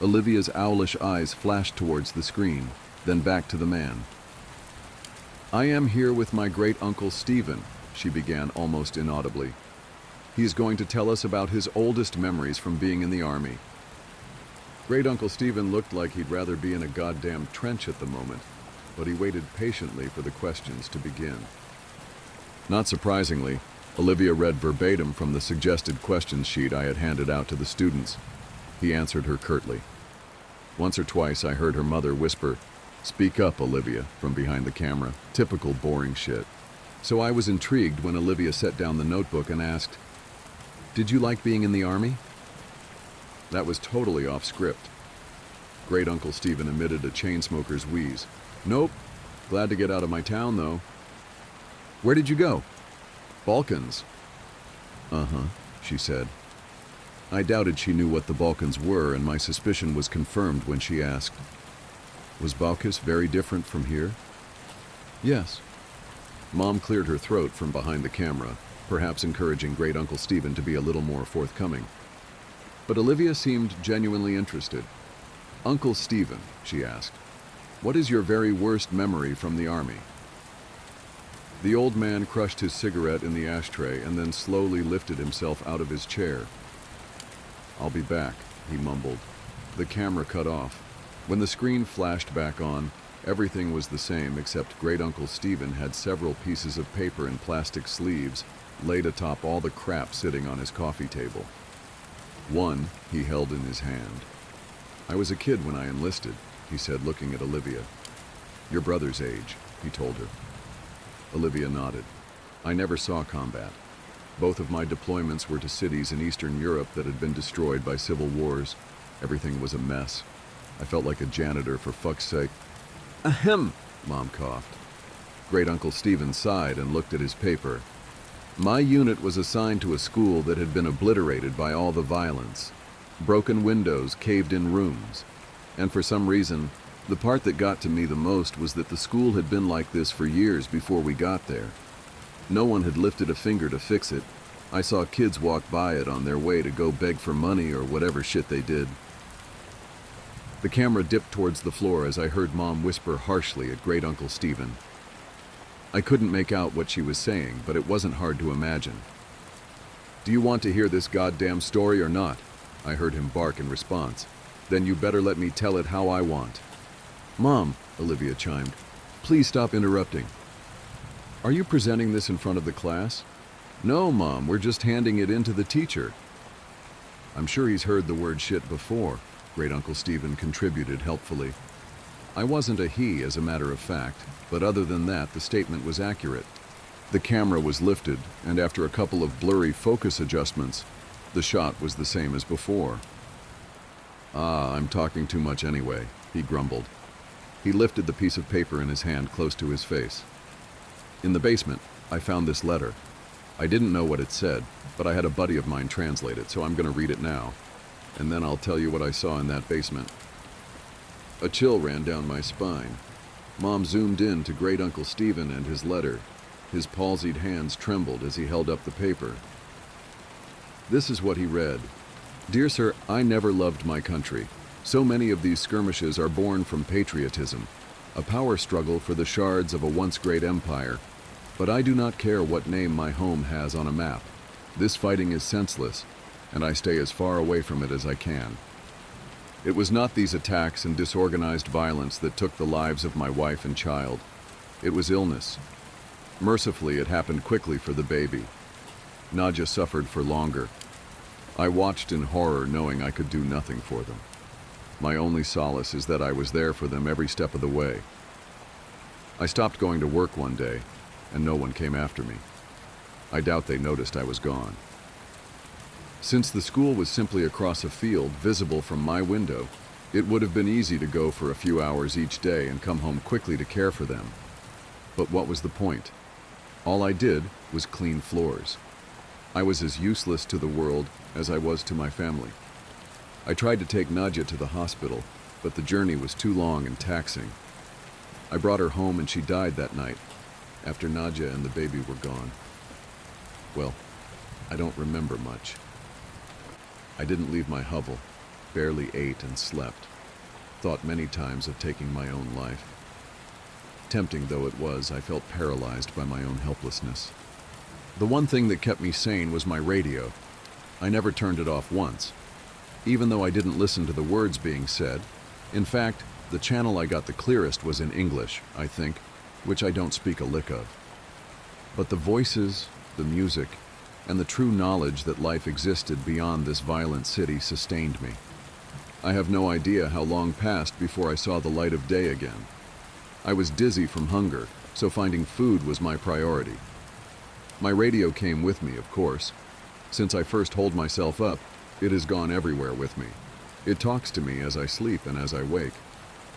Olivia's owlish eyes flashed towards the screen, then back to the man. "I am here with my great-uncle Stephen," she began almost inaudibly. "He is going to tell us about his oldest memories from being in the Army." Great-uncle Stephen looked like he'd rather be in a goddamn trench at the moment, but he waited patiently for the questions to begin. Not surprisingly, Olivia read verbatim from the suggested question sheet I had handed out to the students. He answered her curtly. Once or twice I heard her mother whisper, "Speak up, Olivia," from behind the camera. Typical boring shit. So I was intrigued when Olivia set down the notebook and asked, "Did you like being in the Army?" That was totally off script. Great-uncle Stephen emitted a chain smoker's wheeze. "Nope. Glad to get out of my town, though." Where did you go? Balkans. Uh-huh, she said. I doubted she knew what the Balkans were, and my suspicion was confirmed when she asked, "Was Balkans very different from here?" Yes. Mom cleared her throat from behind the camera, perhaps encouraging Great Uncle Stephen to be a little more forthcoming. But Olivia seemed genuinely interested. "Uncle Stephen," she asked, "what is your very worst memory from the army?" The old man crushed his cigarette in the ashtray and then slowly lifted himself out of his chair. "I'll be back," he mumbled. The camera cut off. When the screen flashed back on, everything was the same except Great Uncle Stephen had several pieces of paper in plastic sleeves laid atop all the crap sitting on his coffee table. One he held in his hand. "I was a kid when I enlisted," he said, looking at Olivia. "Your brother's age," he told her. Olivia nodded. "I never saw combat. Both of my deployments were to cities in Eastern Europe that had been destroyed by civil wars. Everything was a mess. I felt like a janitor, for fuck's sake." "Ahem," Mom coughed. Great Uncle Stephen sighed and looked at his paper. "My unit was assigned to a school that had been obliterated by all the violence. Broken windows, caved-in rooms. And for some reason, the part that got to me the most was that the school had been like this for years before we got there. No one had lifted a finger to fix it. I saw kids walk by it on their way to go beg for money or whatever shit they did." The camera dipped towards the floor as I heard Mom whisper harshly at Great Uncle Stephen. I couldn't make out what she was saying, but it wasn't hard to imagine. "Do you want to hear this goddamn story or not?" I heard him bark in response. "Then you better let me tell it how I want." "Mom," Olivia chimed, "please stop interrupting." "Are you presenting this in front of the class?" "No, Mom, we're just handing it in to the teacher." "I'm sure he's heard the word shit before," Great Uncle Stephen contributed helpfully. I wasn't a he, as a matter of fact, but other than that, the statement was accurate. The camera was lifted, and after a couple of blurry focus adjustments, the shot was the same as before. "I'm talking too much anyway," he grumbled. He lifted the piece of paper in his hand close to his face. "In the basement, I found this letter. I didn't know what it said, but I had a buddy of mine translate it, so I'm going to read it now. And then I'll tell you what I saw in that basement." A chill ran down my spine. Mom zoomed in to Great Uncle Stephen and his letter. His palsied hands trembled as he held up the paper. This is what he read. "Dear Sir, I never loved my country. So many of these skirmishes are born from patriotism, a power struggle for the shards of a once great empire. But I do not care what name my home has on a map. This fighting is senseless, and I stay as far away from it as I can. It was not these attacks and disorganized violence that took the lives of my wife and child. It was illness. Mercifully, it happened quickly for the baby. Nadja suffered for longer. I watched in horror, knowing I could do nothing for them. My only solace is that I was there for them every step of the way. I stopped going to work one day, and no one came after me. I doubt they noticed I was gone. Since the school was simply across a field visible from my window, it would have been easy to go for a few hours each day and come home quickly to care for them. But what was the point? All I did was clean floors. I was as useless to the world as I was to my family. I tried to take Nadja to the hospital, but the journey was too long and taxing. I brought her home and she died that night, after Nadja and the baby were gone. Well, I don't remember much. I didn't leave my hovel, barely ate and slept. Thought many times of taking my own life. Tempting though it was, I felt paralyzed by my own helplessness. The one thing that kept me sane was my radio. I never turned it off once, even though I didn't listen to the words being said. In fact, the channel I got the clearest was in English, I think, which I don't speak a lick of. But the voices, the music, and the true knowledge that life existed beyond this violent city sustained me. I have no idea how long passed before I saw the light of day again. I was dizzy from hunger, so finding food was my priority. My radio came with me, of course. Since I first holed myself up, it has gone everywhere with me. It talks to me as I sleep and as I wake.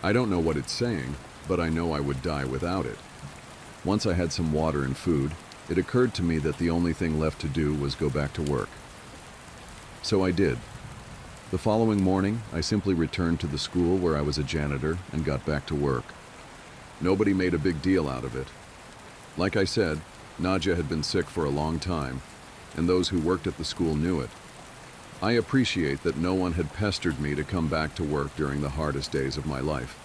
I don't know what it's saying, but I know I would die without it. Once I had some water and food, it occurred to me that the only thing left to do was go back to work. So I did. The following morning, I simply returned to the school where I was a janitor and got back to work. Nobody made a big deal out of it. Like I said, Nadia had been sick for a long time, and those who worked at the school knew it. I appreciate that no one had pestered me to come back to work during the hardest days of my life.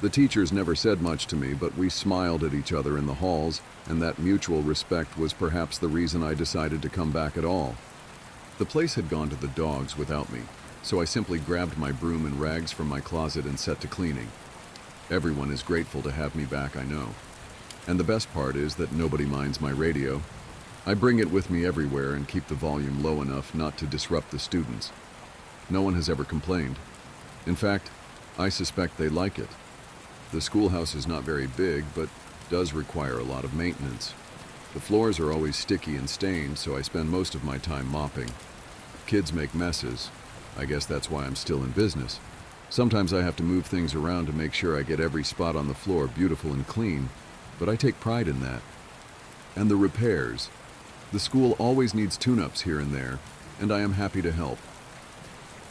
The teachers never said much to me, but we smiled at each other in the halls, and that mutual respect was perhaps the reason I decided to come back at all. The place had gone to the dogs without me, so I simply grabbed my broom and rags from my closet and set to cleaning. Everyone is grateful to have me back, I know. And the best part is that nobody minds my radio. I bring it with me everywhere and keep the volume low enough not to disrupt the students. No one has ever complained. In fact, I suspect they like it. The schoolhouse is not very big, but does require a lot of maintenance. The floors are always sticky and stained, so I spend most of my time mopping. Kids make messes. I guess that's why I'm still in business. Sometimes I have to move things around to make sure I get every spot on the floor beautiful and clean, but I take pride in that. And the repairs. The school always needs tune-ups here and there, and I am happy to help.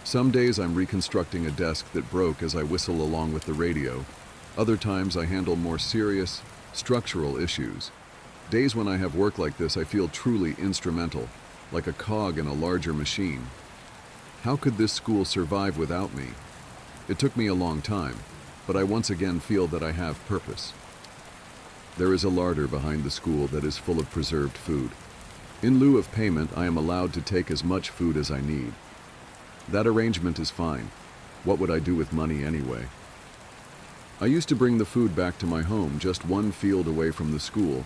Some days I'm reconstructing a desk that broke as I whistle along with the radio. Other times I handle more serious, structural issues. Days when I have work like this, I feel truly instrumental, like a cog in a larger machine. How could this school survive without me? It took me a long time, but I once again feel that I have purpose. There is a larder behind the school that is full of preserved food. In lieu of payment, I am allowed to take as much food as I need. That arrangement is fine. What would I do with money anyway? I used to bring the food back to my home just 1 field away from the school,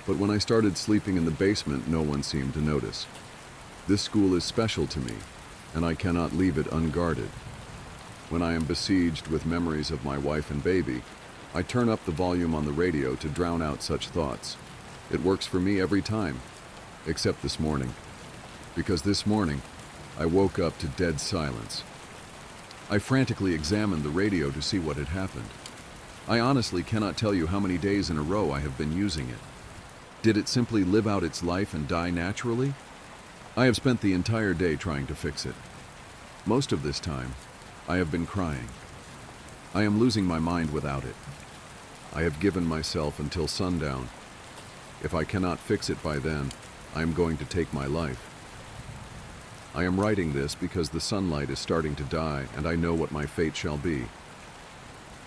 but when I started sleeping in the basement, no one seemed to notice. This school is special to me, and I cannot leave it unguarded. When I am besieged with memories of my wife and baby, I turn up the volume on the radio to drown out such thoughts. It works for me every time, except this morning, because this morning I woke up to dead silence. I frantically examined the radio to see what had happened. I honestly cannot tell you how many days in a row I have been using it. Did it simply live out its life and die naturally? I have spent the entire day trying to fix it. Most of this time, I have been crying. I am losing my mind without it. I have given myself until sundown. If I cannot fix it by then, I am going to take my life. I am writing this because the sunlight is starting to die and I know what my fate shall be.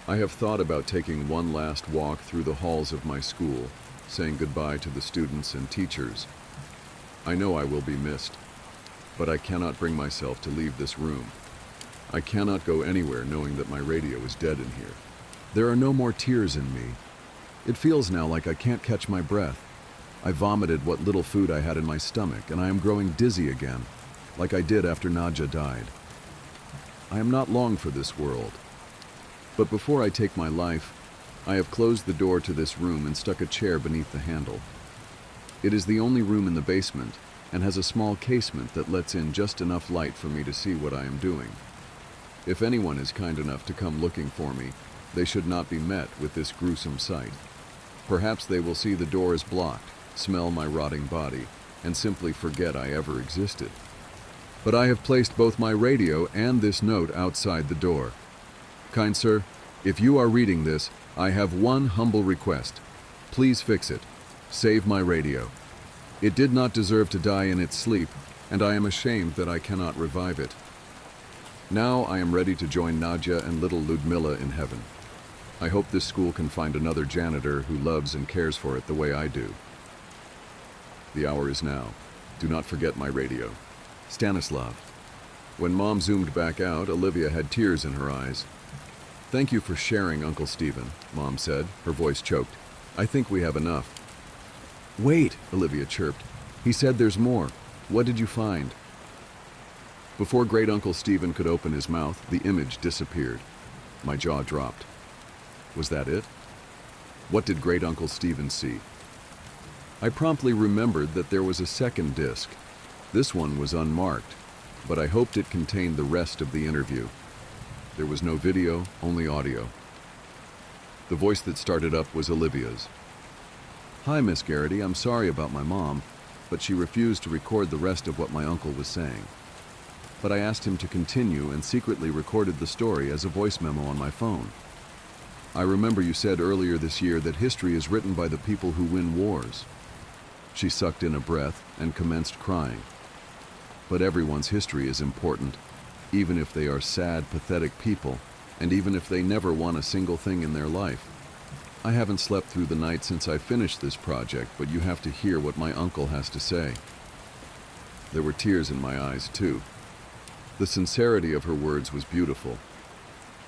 I have thought about taking one last walk through the halls of my school, saying goodbye to the students and teachers. I know I will be missed, but I cannot bring myself to leave this room. I cannot go anywhere knowing that my radio is dead in here. There are no more tears in me. It feels now like I can't catch my breath. I vomited what little food I had in my stomach, and I am growing dizzy again, like I did after Nadia died. I am not long for this world. But before I take my life, I have closed the door to this room and stuck a chair beneath the handle. It is the only room in the basement and has a small casement that lets in just enough light for me to see what I am doing. If anyone is kind enough to come looking for me, they should not be met with this gruesome sight. Perhaps they will see the door is blocked, smell my rotting body, and simply forget I ever existed. But I have placed both my radio and this note outside the door. Kind sir, if you are reading this, I have one humble request. Please fix it. Save my radio. It did not deserve to die in its sleep, and I am ashamed that I cannot revive it. Now I am ready to join Nadia and little Ludmilla in heaven. I hope this school can find another janitor who loves and cares for it the way I do. The hour is now. Do not forget my radio. Stanislav. When Mom zoomed back out, Olivia had tears in her eyes. Thank you for sharing, Uncle Stephen, Mom said, her voice choked. I think we have enough. Wait, Olivia chirped. He said there's more. What did you find? Before Great Uncle Stephen could open his mouth, the image disappeared. My jaw dropped. Was that it? What did Great Uncle Stephen see? I promptly remembered that there was a second disc. This one was unmarked, but I hoped it contained the rest of the interview. There was no video, only audio. The voice that started up was Olivia's. "Hi, Miss Garrity, I'm sorry about my mom, but she refused to record the rest of what my uncle was saying. But I asked him to continue and secretly recorded the story as a voice memo on my phone. I remember you said earlier this year that history is written by the people who win wars." She sucked in a breath and commenced crying. "But everyone's history is important, even if they are sad, pathetic people, and even if they never won a single thing in their life. I haven't slept through the night since I finished this project, but you have to hear what my uncle has to say." There were tears in my eyes, too. The sincerity of her words was beautiful.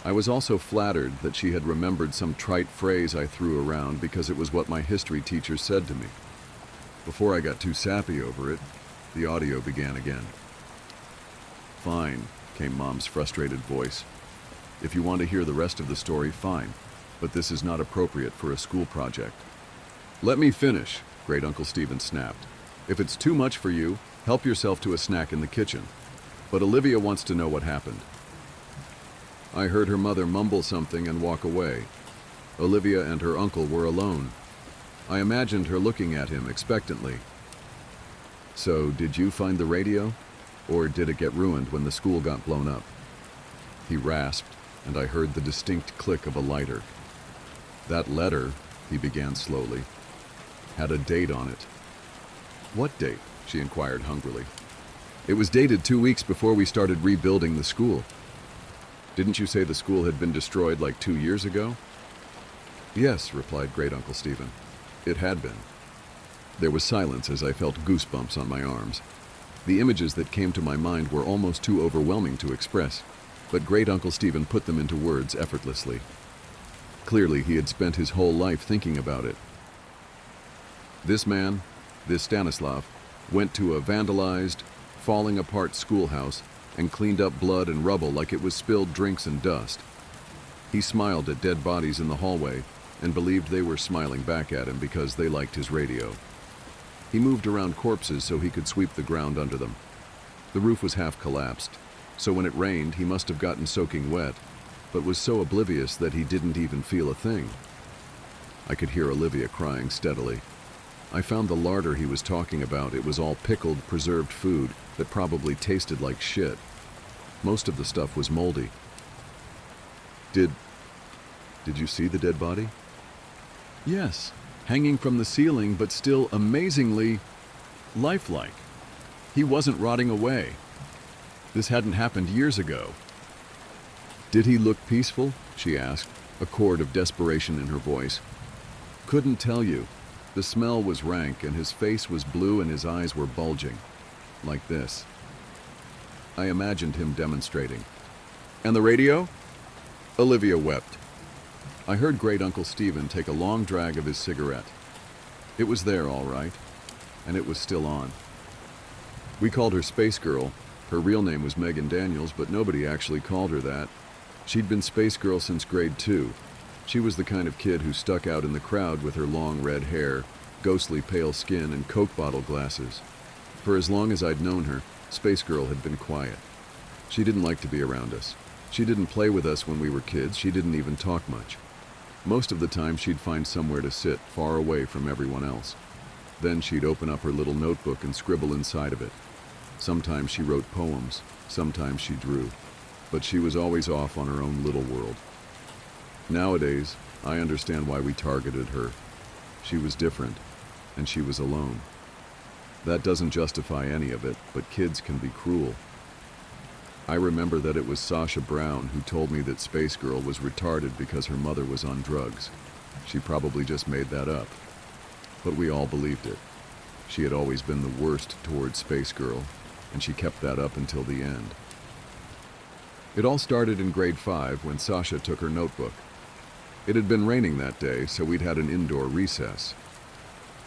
I was also flattered that she had remembered some trite phrase I threw around because it was what my history teacher said to me. Before I got too sappy over it, the audio began again. "Fine," came Mom's frustrated voice. "If you want to hear the rest of the story, fine, but this is not appropriate for a school project." "Let me finish," Great Uncle Stephen snapped. "If it's too much for you, help yourself to a snack in the kitchen. But Olivia wants to know what happened." I heard her mother mumble something and walk away. Olivia and her uncle were alone. I imagined her looking at him expectantly. "So, did you find the radio? Or did it get ruined when the school got blown up?" He rasped, and I heard the distinct click of a lighter. "That letter," he began slowly, "had a date on it." "What date?" she inquired hungrily. "It was dated 2 weeks before we started rebuilding the school." "Didn't you say the school had been destroyed like 2 years ago?" "Yes," replied Great Uncle Stephen. "It had been." There was silence as I felt goosebumps on my arms. The images that came to my mind were almost too overwhelming to express, but Great Uncle Stephen put them into words effortlessly. Clearly, he had spent his whole life thinking about it. "This man, this Stanislav, went to a vandalized, falling apart schoolhouse and cleaned up blood and rubble like it was spilled drinks and dust. He smiled at dead bodies in the hallway and believed they were smiling back at him because they liked his radio. He moved around corpses so he could sweep the ground under them. The roof was half collapsed, so when it rained he must have gotten soaking wet, but was so oblivious that he didn't even feel a thing." I could hear Olivia crying steadily. "I found the larder he was talking about. It was all pickled, preserved food that probably tasted like shit. Most of the stuff was moldy." Did you see the dead body?" "Yes, hanging from the ceiling, but still amazingly lifelike. He wasn't rotting away. This hadn't happened years ago." "Did he look peaceful?" she asked, a chord of desperation in her voice. "Couldn't tell you. The smell was rank, and his face was blue and his eyes were bulging. Like this." I imagined him demonstrating. "And the radio?" Olivia wept. I heard Great Uncle Stephen take a long drag of his cigarette. It was there, all right, and it was still on. "We called her Space Girl. Her real name was Megan Daniels, but nobody actually called her that. She'd been Space Girl since grade 2. She was the kind of kid who stuck out in the crowd with her long red hair, ghostly pale skin, and Coke bottle glasses. For as long as I'd known her, Space Girl had been quiet. She didn't like to be around us. She didn't play with us when we were kids. She didn't even talk much. Most of the time she'd find somewhere to sit, far away from everyone else. Then she'd open up her little notebook and scribble inside of it. Sometimes she wrote poems, sometimes she drew, but she was always off on her own little world. Nowadays, I understand why we targeted her. She was different, and she was alone. That doesn't justify any of it, but kids can be cruel. I remember that it was Sasha Brown who told me that Space Girl was retarded because her mother was on drugs. She probably just made that up. But we all believed it. She had always been the worst towards Space Girl, and she kept that up until the end. It all started in grade 5 when Sasha took her notebook. It had been raining that day, so we'd had an indoor recess.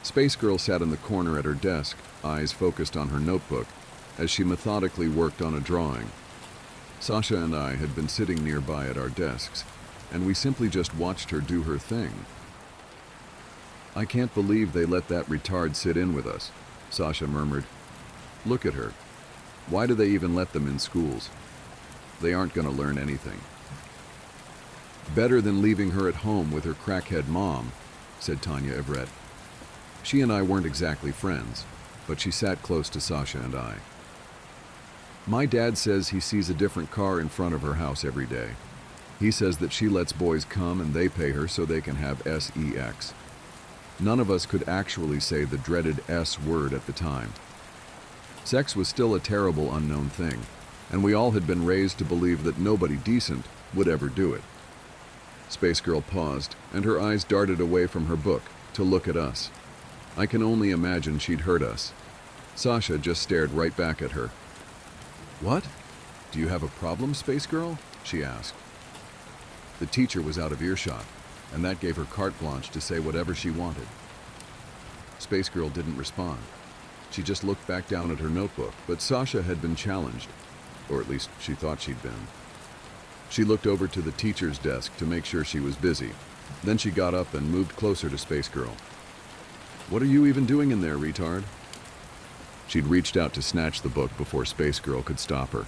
Space Girl sat in the corner at her desk, eyes focused on her notebook, as she methodically worked on a drawing. Sasha and I had been sitting nearby at our desks, and we simply just watched her do her thing. "I can't believe they let that retard sit in with us," Sasha murmured. "Look at her. Why do they even let them in schools? They aren't going to learn anything." Better than leaving her at home with her crackhead mom, said Tanya Everett. She and I weren't exactly friends, but she sat close to Sasha and I. My dad says he sees a different car in front of her house every day. He says that she lets boys come and they pay her so they can have sex. None of us could actually say the dreaded S word at the time. Sex was still a terrible unknown thing, and we all had been raised to believe that nobody decent would ever do it. Space Girl paused, and her eyes darted away from her book to look at us. I can only imagine she'd heard us. Sasha just stared right back at her. What? Do you have a problem, Space Girl? She asked. The teacher was out of earshot, and that gave her carte blanche to say whatever she wanted. Space Girl didn't respond. She just looked back down at her notebook, but Sasha had been challenged, or at least she thought she'd been. She looked over to the teacher's desk to make sure she was busy. Then she got up and moved closer to Space Girl. What are you even doing in there, retard? She'd reached out to snatch the book before Space Girl could stop her.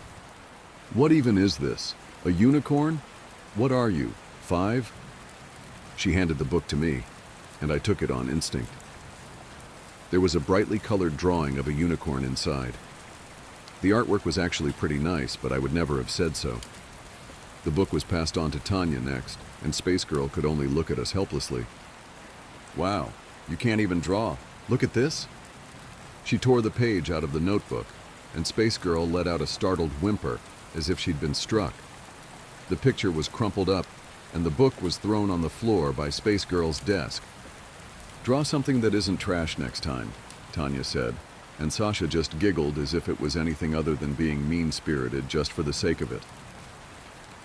What even is this? A unicorn? What are you, 5? She handed the book to me, and I took it on instinct. There was a brightly colored drawing of a unicorn inside. The artwork was actually pretty nice, but I would never have said so. The book was passed on to Tanya next, and Space Girl could only look at us helplessly. Wow, you can't even draw. Look at this. She tore the page out of the notebook, and Space Girl let out a startled whimper, as if she'd been struck. The picture was crumpled up, and the book was thrown on the floor by Space Girl's desk. Draw something that isn't trash next time, Tanya said, and Sasha just giggled as if it was anything other than being mean-spirited just for the sake of it.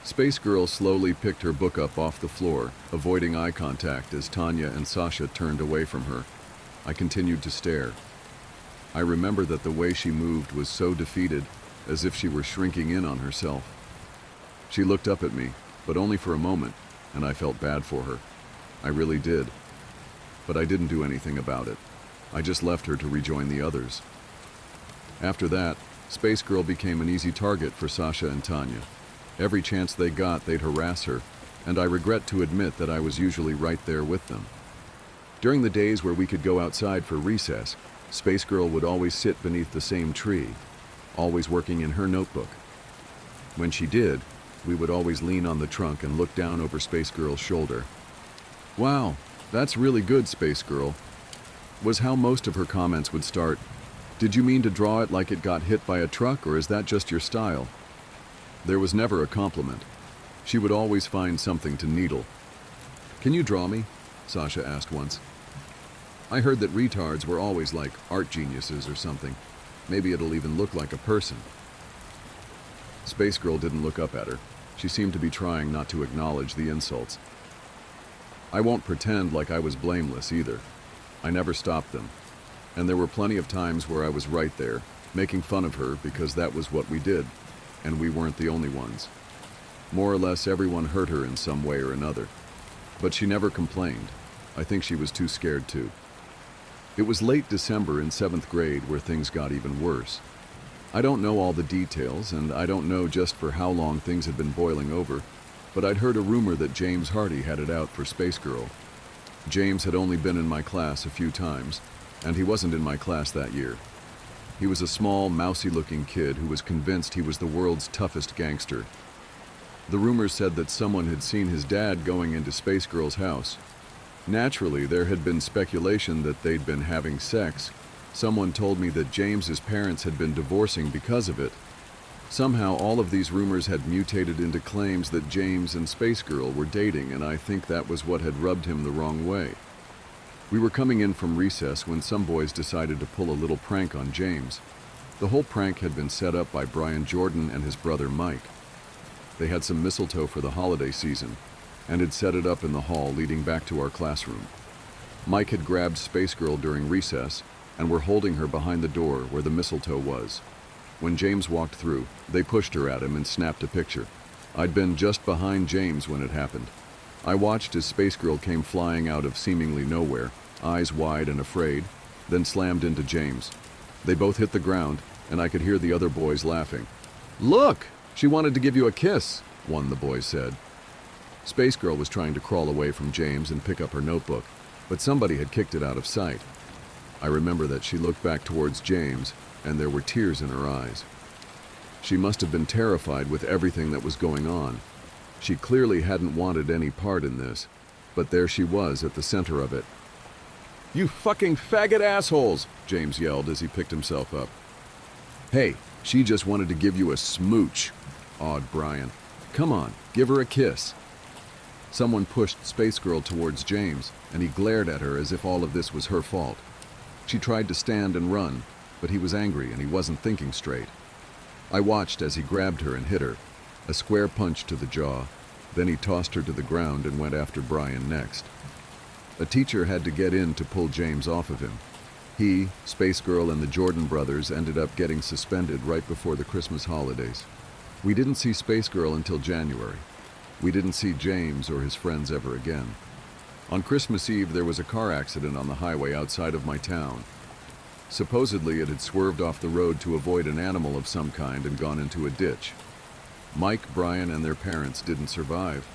Space Girl slowly picked her book up off the floor, avoiding eye contact as Tanya and Sasha turned away from her. I continued to stare. I remember that the way she moved was so defeated, as if she were shrinking in on herself. She looked up at me, but only for a moment, and I felt bad for her. I really did. But I didn't do anything about it. I just left her to rejoin the others. After that, Space Girl became an easy target for Sasha and Tanya. Every chance they got, they'd harass her, and I regret to admit that I was usually right there with them. During the days where we could go outside for recess, Space Girl would always sit beneath the same tree, always working in her notebook. When she did, we would always lean on the trunk and look down over Space Girl's shoulder. Wow, that's really good, Space Girl, was how most of her comments would start. Did you mean to draw it like it got hit by a truck, or is that just your style? There was never a compliment. She would always find something to needle. Can you draw me? Sasha asked once. I heard that retards were always like art geniuses or something. Maybe it'll even look like a person. Space Girl didn't look up at her. She seemed to be trying not to acknowledge the insults. I won't pretend like I was blameless either. I never stopped them. And there were plenty of times where I was right there, making fun of her because that was what we did. And we weren't the only ones. More or less everyone hurt her in some way or another. But she never complained. I think she was too scared to. It was late December in 7th grade where things got even worse. I don't know all the details, and I don't know just for how long things had been boiling over, but I'd heard a rumor that James Hardy had it out for Space Girl. James had only been in my class a few times, and he wasn't in my class that year. He was a small, mousy-looking kid who was convinced he was the world's toughest gangster. The rumors said that someone had seen his dad going into Space Girl's house. Naturally, there had been speculation that they'd been having sex. Someone told me that James's parents had been divorcing because of it. Somehow, all of these rumors had mutated into claims that James and Space Girl were dating, and I think that was what had rubbed him the wrong way. We were coming in from recess when some boys decided to pull a little prank on James. The whole prank had been set up by Brian Jordan and his brother Mike. They had some mistletoe for the holiday season, and had set it up in the hall leading back to our classroom. Mike had grabbed Space Girl during recess, and were holding her behind the door where the mistletoe was. When James walked through, they pushed her at him and snapped a picture. I'd been just behind James when it happened. I watched as Space Girl came flying out of seemingly nowhere, eyes wide and afraid, then slammed into James. They both hit the ground, and I could hear the other boys laughing. "Look! She wanted to give you a kiss," one of the boys said. Space Girl was trying to crawl away from James and pick up her notebook, but somebody had kicked it out of sight. I remember that she looked back towards James, and there were tears in her eyes. She must have been terrified with everything that was going on. She clearly hadn't wanted any part in this, but there she was at the center of it. "You fucking faggot assholes!" James yelled as he picked himself up. "Hey, she just wanted to give you a smooch," awed Brian. "Come on, give her a kiss." Someone pushed Space Girl towards James, and he glared at her as if all of this was her fault. She tried to stand and run, but he was angry and he wasn't thinking straight. I watched as he grabbed her and hit her, a square punch to the jaw. Then he tossed her to the ground and went after Brian next. A teacher had to get in to pull James off of him. He, Space Girl, and the Jordan brothers ended up getting suspended right before the Christmas holidays. We didn't see Space Girl until January. We didn't see James or his friends ever again. On Christmas Eve, there was a car accident on the highway outside of my town. Supposedly, it had swerved off the road to avoid an animal of some kind and gone into a ditch. Mike, Brian, and their parents didn't survive.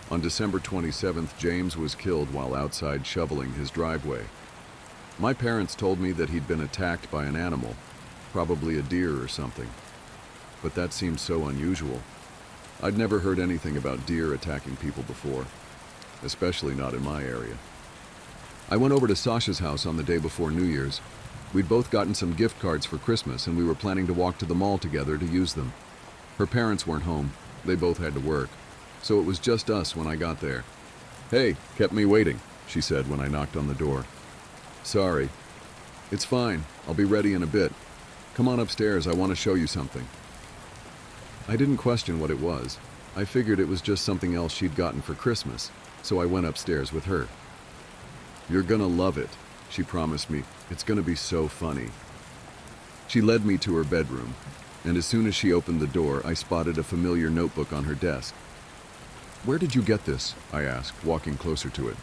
On December 27th, James was killed while outside shoveling his driveway. My parents told me that he'd been attacked by an animal, probably a deer or something. But that seemed so unusual. I'd never heard anything about deer attacking people before, especially not in my area. I went over to Sasha's house on the day before New Year's. We'd both gotten some gift cards for Christmas, and we were planning to walk to the mall together to use them. Her parents weren't home. They both had to work. So it was just us when I got there. "Hey, kept me waiting," she said when I knocked on the door. "Sorry." "It's fine. I'll be ready in a bit. Come on upstairs. I want to show you something." I didn't question what it was. I figured it was just something else she'd gotten for Christmas, so I went upstairs with her. "You're gonna love it," she promised me. "It's gonna be so funny." She led me to her bedroom, and as soon as she opened the door, I spotted a familiar notebook on her desk. "Where did you get this?" I asked, walking closer to it.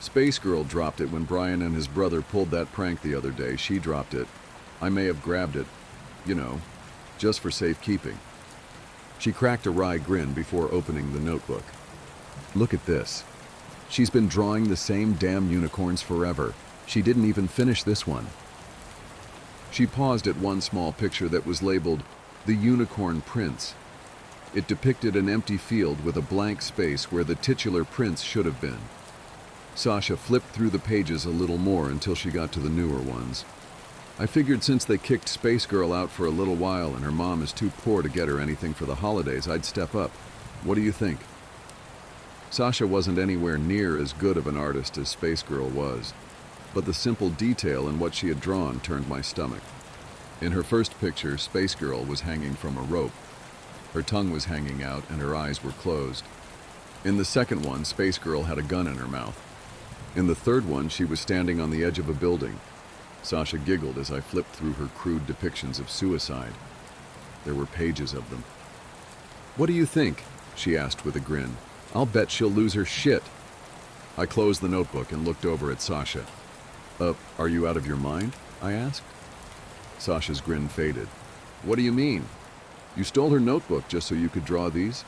"Space Girl dropped it when Brian and his brother pulled that prank the other day. She dropped it. I may have grabbed it, just for safekeeping." She cracked a wry grin before opening the notebook. "Look at this. She's been drawing the same damn unicorns forever. She didn't even finish this one." She paused at one small picture that was labeled "The Unicorn Prince." It depicted an empty field with a blank space where the titular prince should have been. Sasha flipped through the pages a little more until she got to the newer ones. I figured since they kicked Space Girl out for a little while and her mom is too poor to get her anything for the holidays, I'd step up. What do you think? Sasha wasn't anywhere near as good of an artist as Space Girl was, but the simple detail in what she had drawn turned my stomach. In her first picture, Space Girl was hanging from a rope. Her tongue was hanging out and her eyes were closed. In the second one, Space Girl had a gun in her mouth. In the third one, she was standing on the edge of a building. Sasha giggled as I flipped through her crude depictions of suicide. There were pages of them. "What do you think?" she asked with a grin. "I'll bet she'll lose her shit." I closed the notebook and looked over at Sasha. Are you out of your mind?" I asked. Sasha's grin faded. "What do you mean? You stole her notebook just so you could draw these?"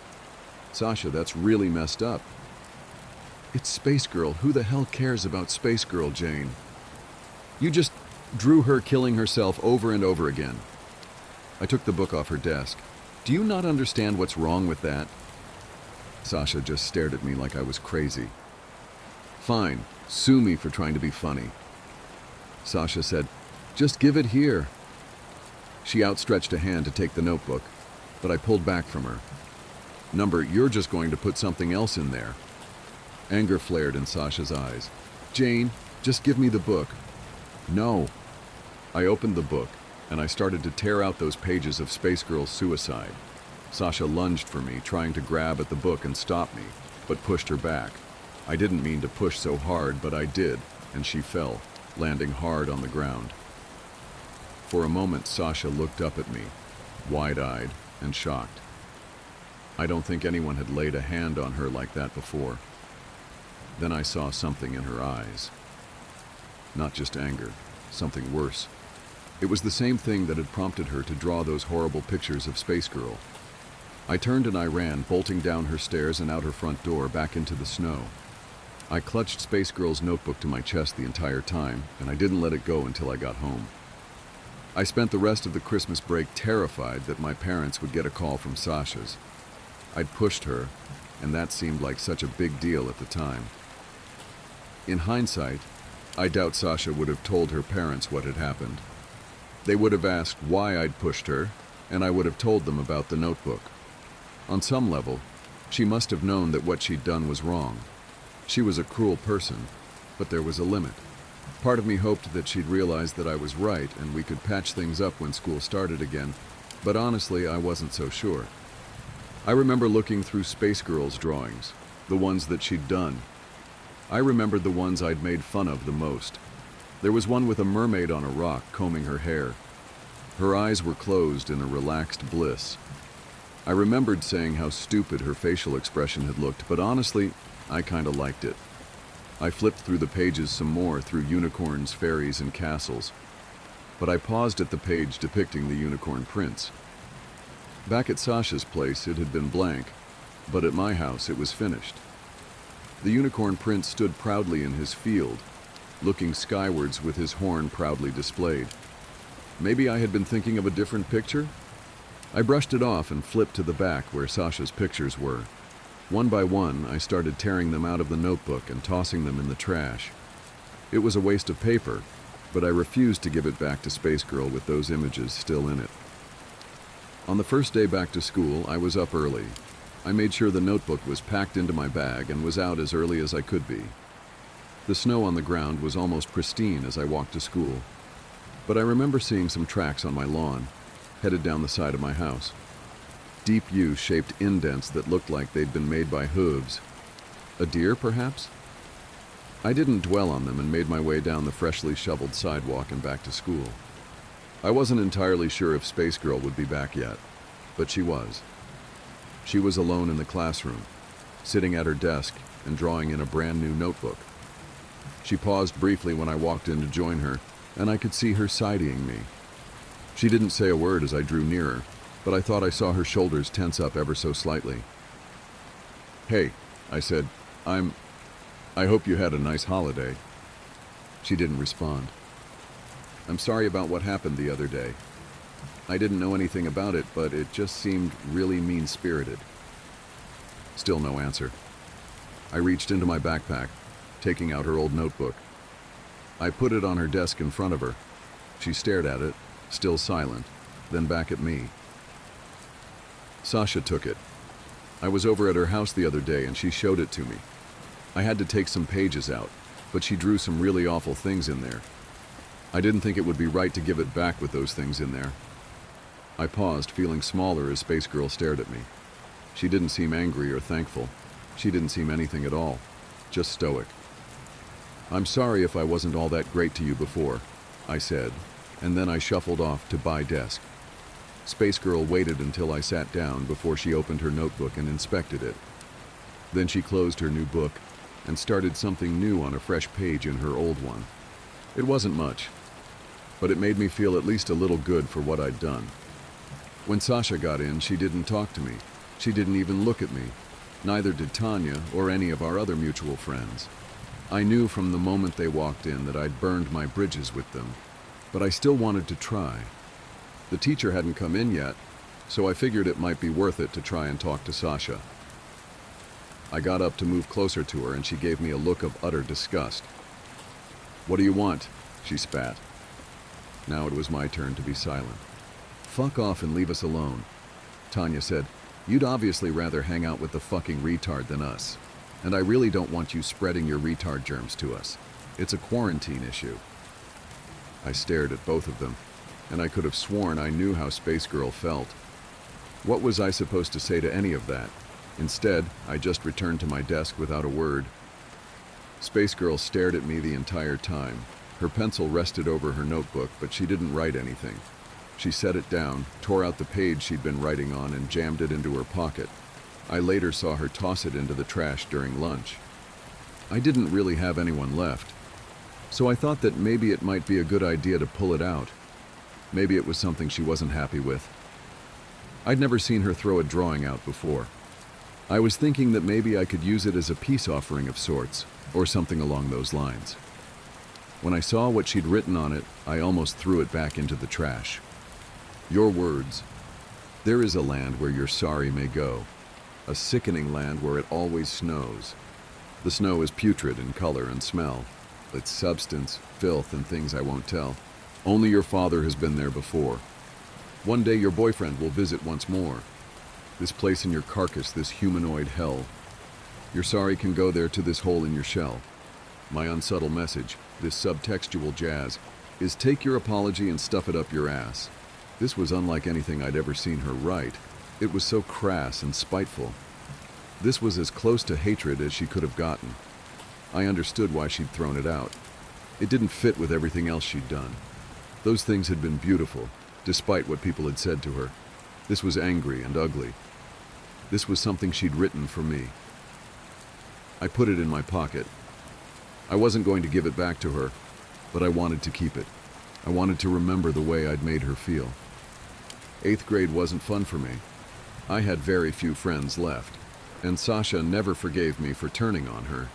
"Sasha, that's really messed up." "It's Space Girl. Who the hell cares about Space Girl, Jane? You just drew her killing herself over and over again." I took the book off her desk. "Do you not understand what's wrong with that?" Sasha just stared at me like I was crazy. "Fine, sue me for trying to be funny." Sasha said, "Just give it here." She outstretched a hand to take the notebook, but I pulled back from her. "Number, you're just going to put something else in there." Anger flared in Sasha's eyes. "Jane, just give me the book." "No." I opened the book, and I started to tear out those pages of Space Girl's suicide. Sasha lunged for me, trying to grab at the book and stop me, but pushed her back. I didn't mean to push so hard, but I did, and she fell, landing hard on the ground. For a moment, Sasha looked up at me, wide-eyed and shocked. I don't think anyone had laid a hand on her like that before. Then I saw something in her eyes. Not just anger, something worse. It was the same thing that had prompted her to draw those horrible pictures of Space Girl. I turned and I ran, bolting down her stairs and out her front door, back into the snow. I clutched Space Girl's notebook to my chest the entire time, and I didn't let it go until I got home. I spent the rest of the Christmas break terrified that my parents would get a call from Sasha's. I'd pushed her, and that seemed like such a big deal at the time. In hindsight, I doubt Sasha would have told her parents what had happened. They would have asked why I'd pushed her, and I would have told them about the notebook. On some level, she must have known that what she'd done was wrong. She was a cruel person, but there was a limit. Part of me hoped that she'd realize that I was right and we could patch things up when school started again, but honestly, I wasn't so sure. I remember looking through Space Girl's drawings, the ones that she'd done. I remembered the ones I'd made fun of the most. There was one with a mermaid on a rock combing her hair. Her eyes were closed in a relaxed bliss. I remembered saying how stupid her facial expression had looked, but honestly, I kinda liked it. I flipped through the pages some more, through unicorns, fairies, and castles. But I paused at the page depicting the unicorn prince. Back at Sasha's place, it had been blank, but at my house, it was finished. The unicorn prince stood proudly in his field, looking skywards with his horn proudly displayed. Maybe I had been thinking of a different picture? I brushed it off and flipped to the back where Sasha's pictures were. One by one, I started tearing them out of the notebook and tossing them in the trash. It was a waste of paper, but I refused to give it back to Space Girl with those images still in it. On the first day back to school, I was up early. I made sure the notebook was packed into my bag and was out as early as I could be. The snow on the ground was almost pristine as I walked to school, but I remember seeing some tracks on my lawn, headed down the side of my house. Deep U-shaped indents that looked like they'd been made by hooves. A deer, perhaps? I didn't dwell on them and made my way down the freshly shoveled sidewalk and back to school. I wasn't entirely sure if Space Girl would be back yet, but she was. She was alone in the classroom, sitting at her desk and drawing in a brand new notebook. She paused briefly when I walked in to join her, and I could see her side-eyeing me. She didn't say a word as I drew nearer, but I thought I saw her shoulders tense up ever so slightly. "Hey," I said, I hope you had a nice holiday." She didn't respond. "I'm sorry about what happened the other day. I didn't know anything about it, but it just seemed really mean-spirited." Still no answer. I reached into my backpack, taking out her old notebook. I put it on her desk in front of her. She stared at it, still silent, then back at me. Sasha took it. I was over at her house the other day and she showed it to me. I had to take some pages out, but she drew some really awful things in there. I didn't think it would be right to give it back with those things in there. I paused, feeling smaller as Space Girl stared at me. She didn't seem angry or thankful. She didn't seem anything at all, just stoic. "I'm sorry if I wasn't all that great to you before," I said, and then I shuffled off to my desk. Space Girl waited until I sat down before she opened her notebook and inspected it. Then she closed her new book and started something new on a fresh page in her old one. It wasn't much, but it made me feel at least a little good for what I'd done. When Sasha got in, she didn't talk to me. She didn't even look at me. Neither did Tanya or any of our other mutual friends. I knew from the moment they walked in that I'd burned my bridges with them, but I still wanted to try. The teacher hadn't come in yet, so I figured it might be worth it to try and talk to Sasha. I got up to move closer to her and she gave me a look of utter disgust. "What do you want?" she spat. Now it was my turn to be silent. "Fuck off and leave us alone," Tanya said. "You'd obviously rather hang out with the fucking retard than us. And I really don't want you spreading your retard germs to us. It's a quarantine issue." I stared at both of them, and I could have sworn I knew how Space Girl felt. What was I supposed to say to any of that? Instead, I just returned to my desk without a word. Space Girl stared at me the entire time. Her pencil rested over her notebook, but she didn't write anything. She set it down, tore out the page she'd been writing on, and jammed it into her pocket. I later saw her toss it into the trash during lunch. I didn't really have anyone left, so I thought that maybe it might be a good idea to pull it out. Maybe it was something she wasn't happy with. I'd never seen her throw a drawing out before. I was thinking that maybe I could use it as a peace offering of sorts, or something along those lines. When I saw what she'd written on it, I almost threw it back into the trash. Your words. There is a land where your sorry may go. A sickening land where it always snows. The snow is putrid in color and smell. Its substance, filth, and things I won't tell. Only your father has been there before. One day your boyfriend will visit once more. This place in your carcass, this humanoid hell. Your sorry can go there to this hole in your shell. My unsubtle message, this subtextual jazz, is take your apology and stuff it up your ass. This was unlike anything I'd ever seen her write. It was so crass and spiteful. This was as close to hatred as she could have gotten. I understood why she'd thrown it out. It didn't fit with everything else she'd done. Those things had been beautiful, despite what people had said to her. This was angry and ugly. This was something she'd written for me. I put it in my pocket. I wasn't going to give it back to her, but I wanted to keep it. I wanted to remember the way I'd made her feel. 8th grade wasn't fun for me. I had very few friends left, and Sasha never forgave me for turning on her.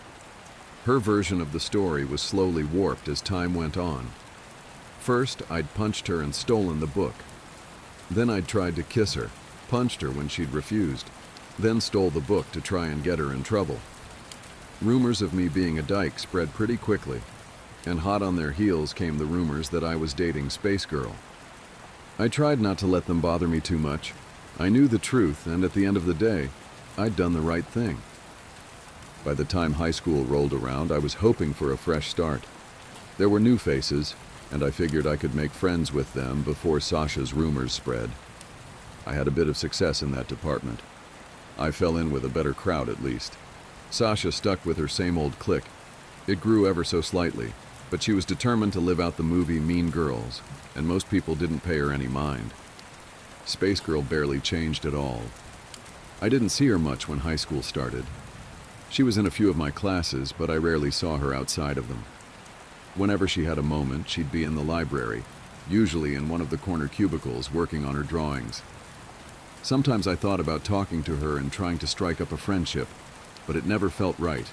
Her version of the story was slowly warped as time went on. First, I'd punched her and stolen the book. Then I'd tried to kiss her, punched her when she'd refused, then stole the book to try and get her in trouble. Rumors of me being a dyke spread pretty quickly, and hot on their heels came the rumors that I was dating Space Girl. I tried not to let them bother me too much. I knew the truth, and at the end of the day, I'd done the right thing. By the time high school rolled around, I was hoping for a fresh start. There were new faces, and I figured I could make friends with them before Sasha's rumors spread. I had a bit of success in that department. I fell in with a better crowd at least. Sasha stuck with her same old clique. It grew ever so slightly, but she was determined to live out the movie Mean Girls, and most people didn't pay her any mind. Space Girl barely changed at all. I didn't see her much when high school started. She was in a few of my classes, but I rarely saw her outside of them. Whenever she had a moment, she'd be in the library, usually in one of the corner cubicles working on her drawings. Sometimes I thought about talking to her and trying to strike up a friendship, but it never felt right.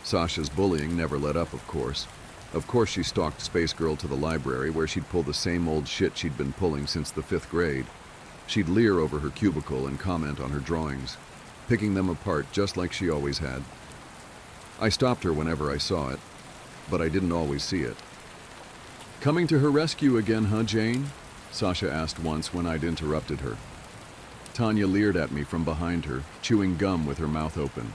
Sasha's bullying never let up, of course. Of course she stalked Space Girl to the library where she'd pull the same old shit she'd been pulling since the 5th grade. She'd leer over her cubicle and comment on her drawings, picking them apart just like she always had. I stopped her whenever I saw it, but I didn't always see it. "Coming to her rescue again, huh, Jane?" Sasha asked once when I'd interrupted her. Tanya leered at me from behind her, chewing gum with her mouth open.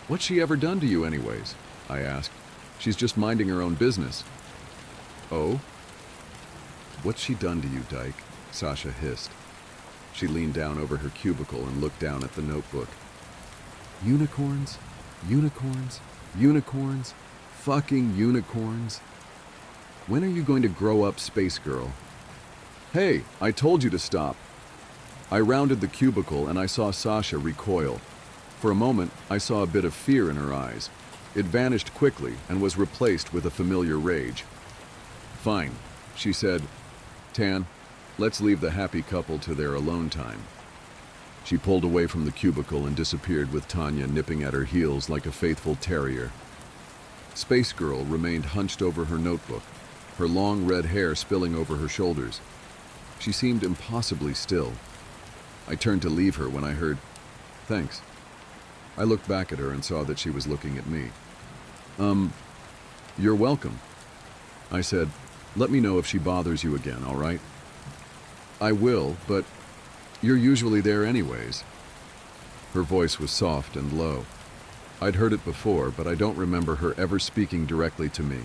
"What's she ever done to you anyways?" I asked. "She's just minding her own business." "Oh? What's she done to you, dyke?" Sasha hissed. She leaned down over her cubicle and looked down at the notebook. "Unicorns, unicorns, unicorns, fucking unicorns. When are you going to grow up, Space Girl?" "Hey, I told you to stop." I rounded the cubicle and I saw Sasha recoil. For a moment, I saw a bit of fear in her eyes. It vanished quickly and was replaced with a familiar rage. "Fine," she said. "Tan, let's leave the happy couple to their alone time." She pulled away from the cubicle and disappeared with Tanya nipping at her heels like a faithful terrier. Space Girl remained hunched over her notebook, her long red hair spilling over her shoulders. She seemed impossibly still. I turned to leave her when I heard, "Thanks." I looked back at her and saw that she was looking at me. You're welcome." I said, "Let me know if she bothers you again, all right?" "I will, but you're usually there anyways." Her voice was soft and low. I'd heard it before, but I don't remember her ever speaking directly to me.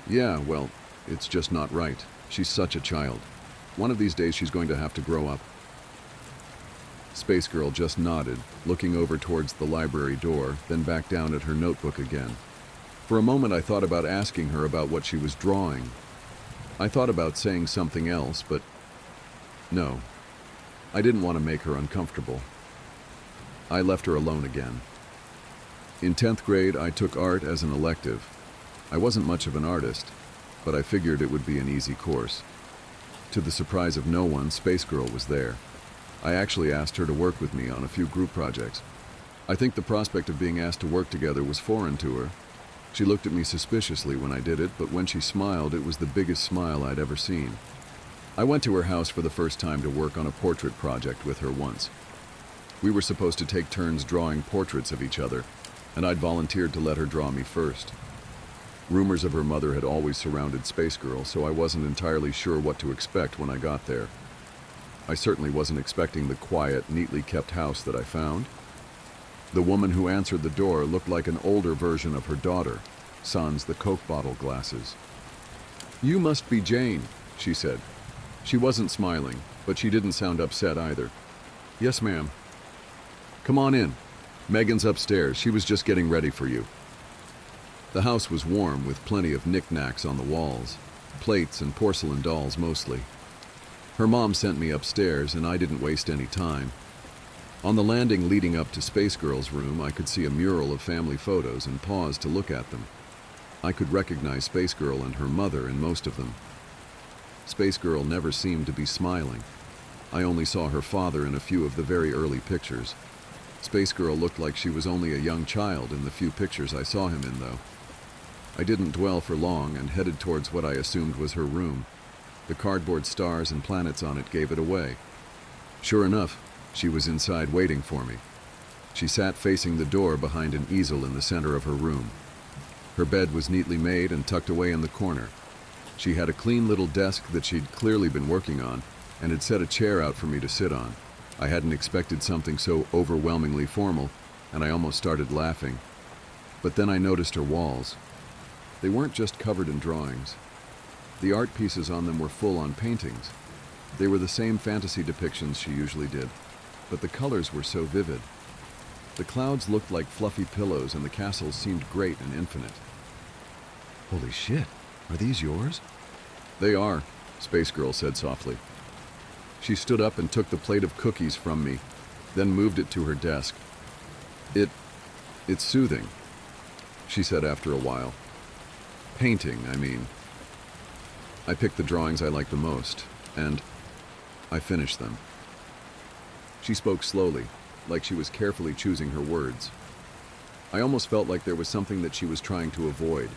"Yeah, well, it's just not right. She's such a child. One of these days she's going to have to grow up." Space Girl just nodded, looking over towards the library door, then back down at her notebook again. For a moment I thought about asking her about what she was drawing. I thought about saying something else, but no. I didn't want to make her uncomfortable. I left her alone again. In 10th grade, I took art as an elective. I wasn't much of an artist, but I figured it would be an easy course. To the surprise of no one, Space Girl was there. I actually asked her to work with me on a few group projects. I think the prospect of being asked to work together was foreign to her. She looked at me suspiciously when I did it, but when she smiled, it was the biggest smile I'd ever seen. I went to her house for the first time to work on a portrait project with her once. We were supposed to take turns drawing portraits of each other, and I'd volunteered to let her draw me first. Rumors of her mother had always surrounded Space Girl, so I wasn't entirely sure what to expect when I got there. I certainly wasn't expecting the quiet, neatly kept house that I found. The woman who answered the door looked like an older version of her daughter, sans the Coke bottle glasses. "You must be Jane," she said. She wasn't smiling, but she didn't sound upset either. "Yes, ma'am." "Come on in. Megan's upstairs. She was just getting ready for you." The house was warm with plenty of knickknacks on the walls, plates and porcelain dolls mostly. Her mom sent me upstairs, and I didn't waste any time. On the landing leading up to Space Girl's room, I could see a mural of family photos and paused to look at them. I could recognize Space Girl and her mother in most of them. Space Girl never seemed to be smiling. I only saw her father in a few of the very early pictures. Space Girl looked like she was only a young child in the few pictures I saw him in, though. I didn't dwell for long and headed towards what I assumed was her room. The cardboard stars and planets on it gave it away. Sure enough, she was inside waiting for me. She sat facing the door behind an easel in the center of her room. Her bed was neatly made and tucked away in the corner. She had a clean little desk that she'd clearly been working on, and had set a chair out for me to sit on. I hadn't expected something so overwhelmingly formal, and I almost started laughing. But then I noticed her walls. They weren't just covered in drawings. The art pieces on them were full-on paintings. They were the same fantasy depictions she usually did, but the colors were so vivid. The clouds looked like fluffy pillows, and the castles seemed great and infinite. "Holy shit, are these yours?" "They are," Space Girl said softly. She stood up and took the plate of cookies from me, then moved it to her desk. It's soothing," she said after a while. "Painting, I mean. I picked the drawings I liked the most, and I finished them." She spoke slowly, like she was carefully choosing her words. I almost felt like there was something that she was trying to avoid.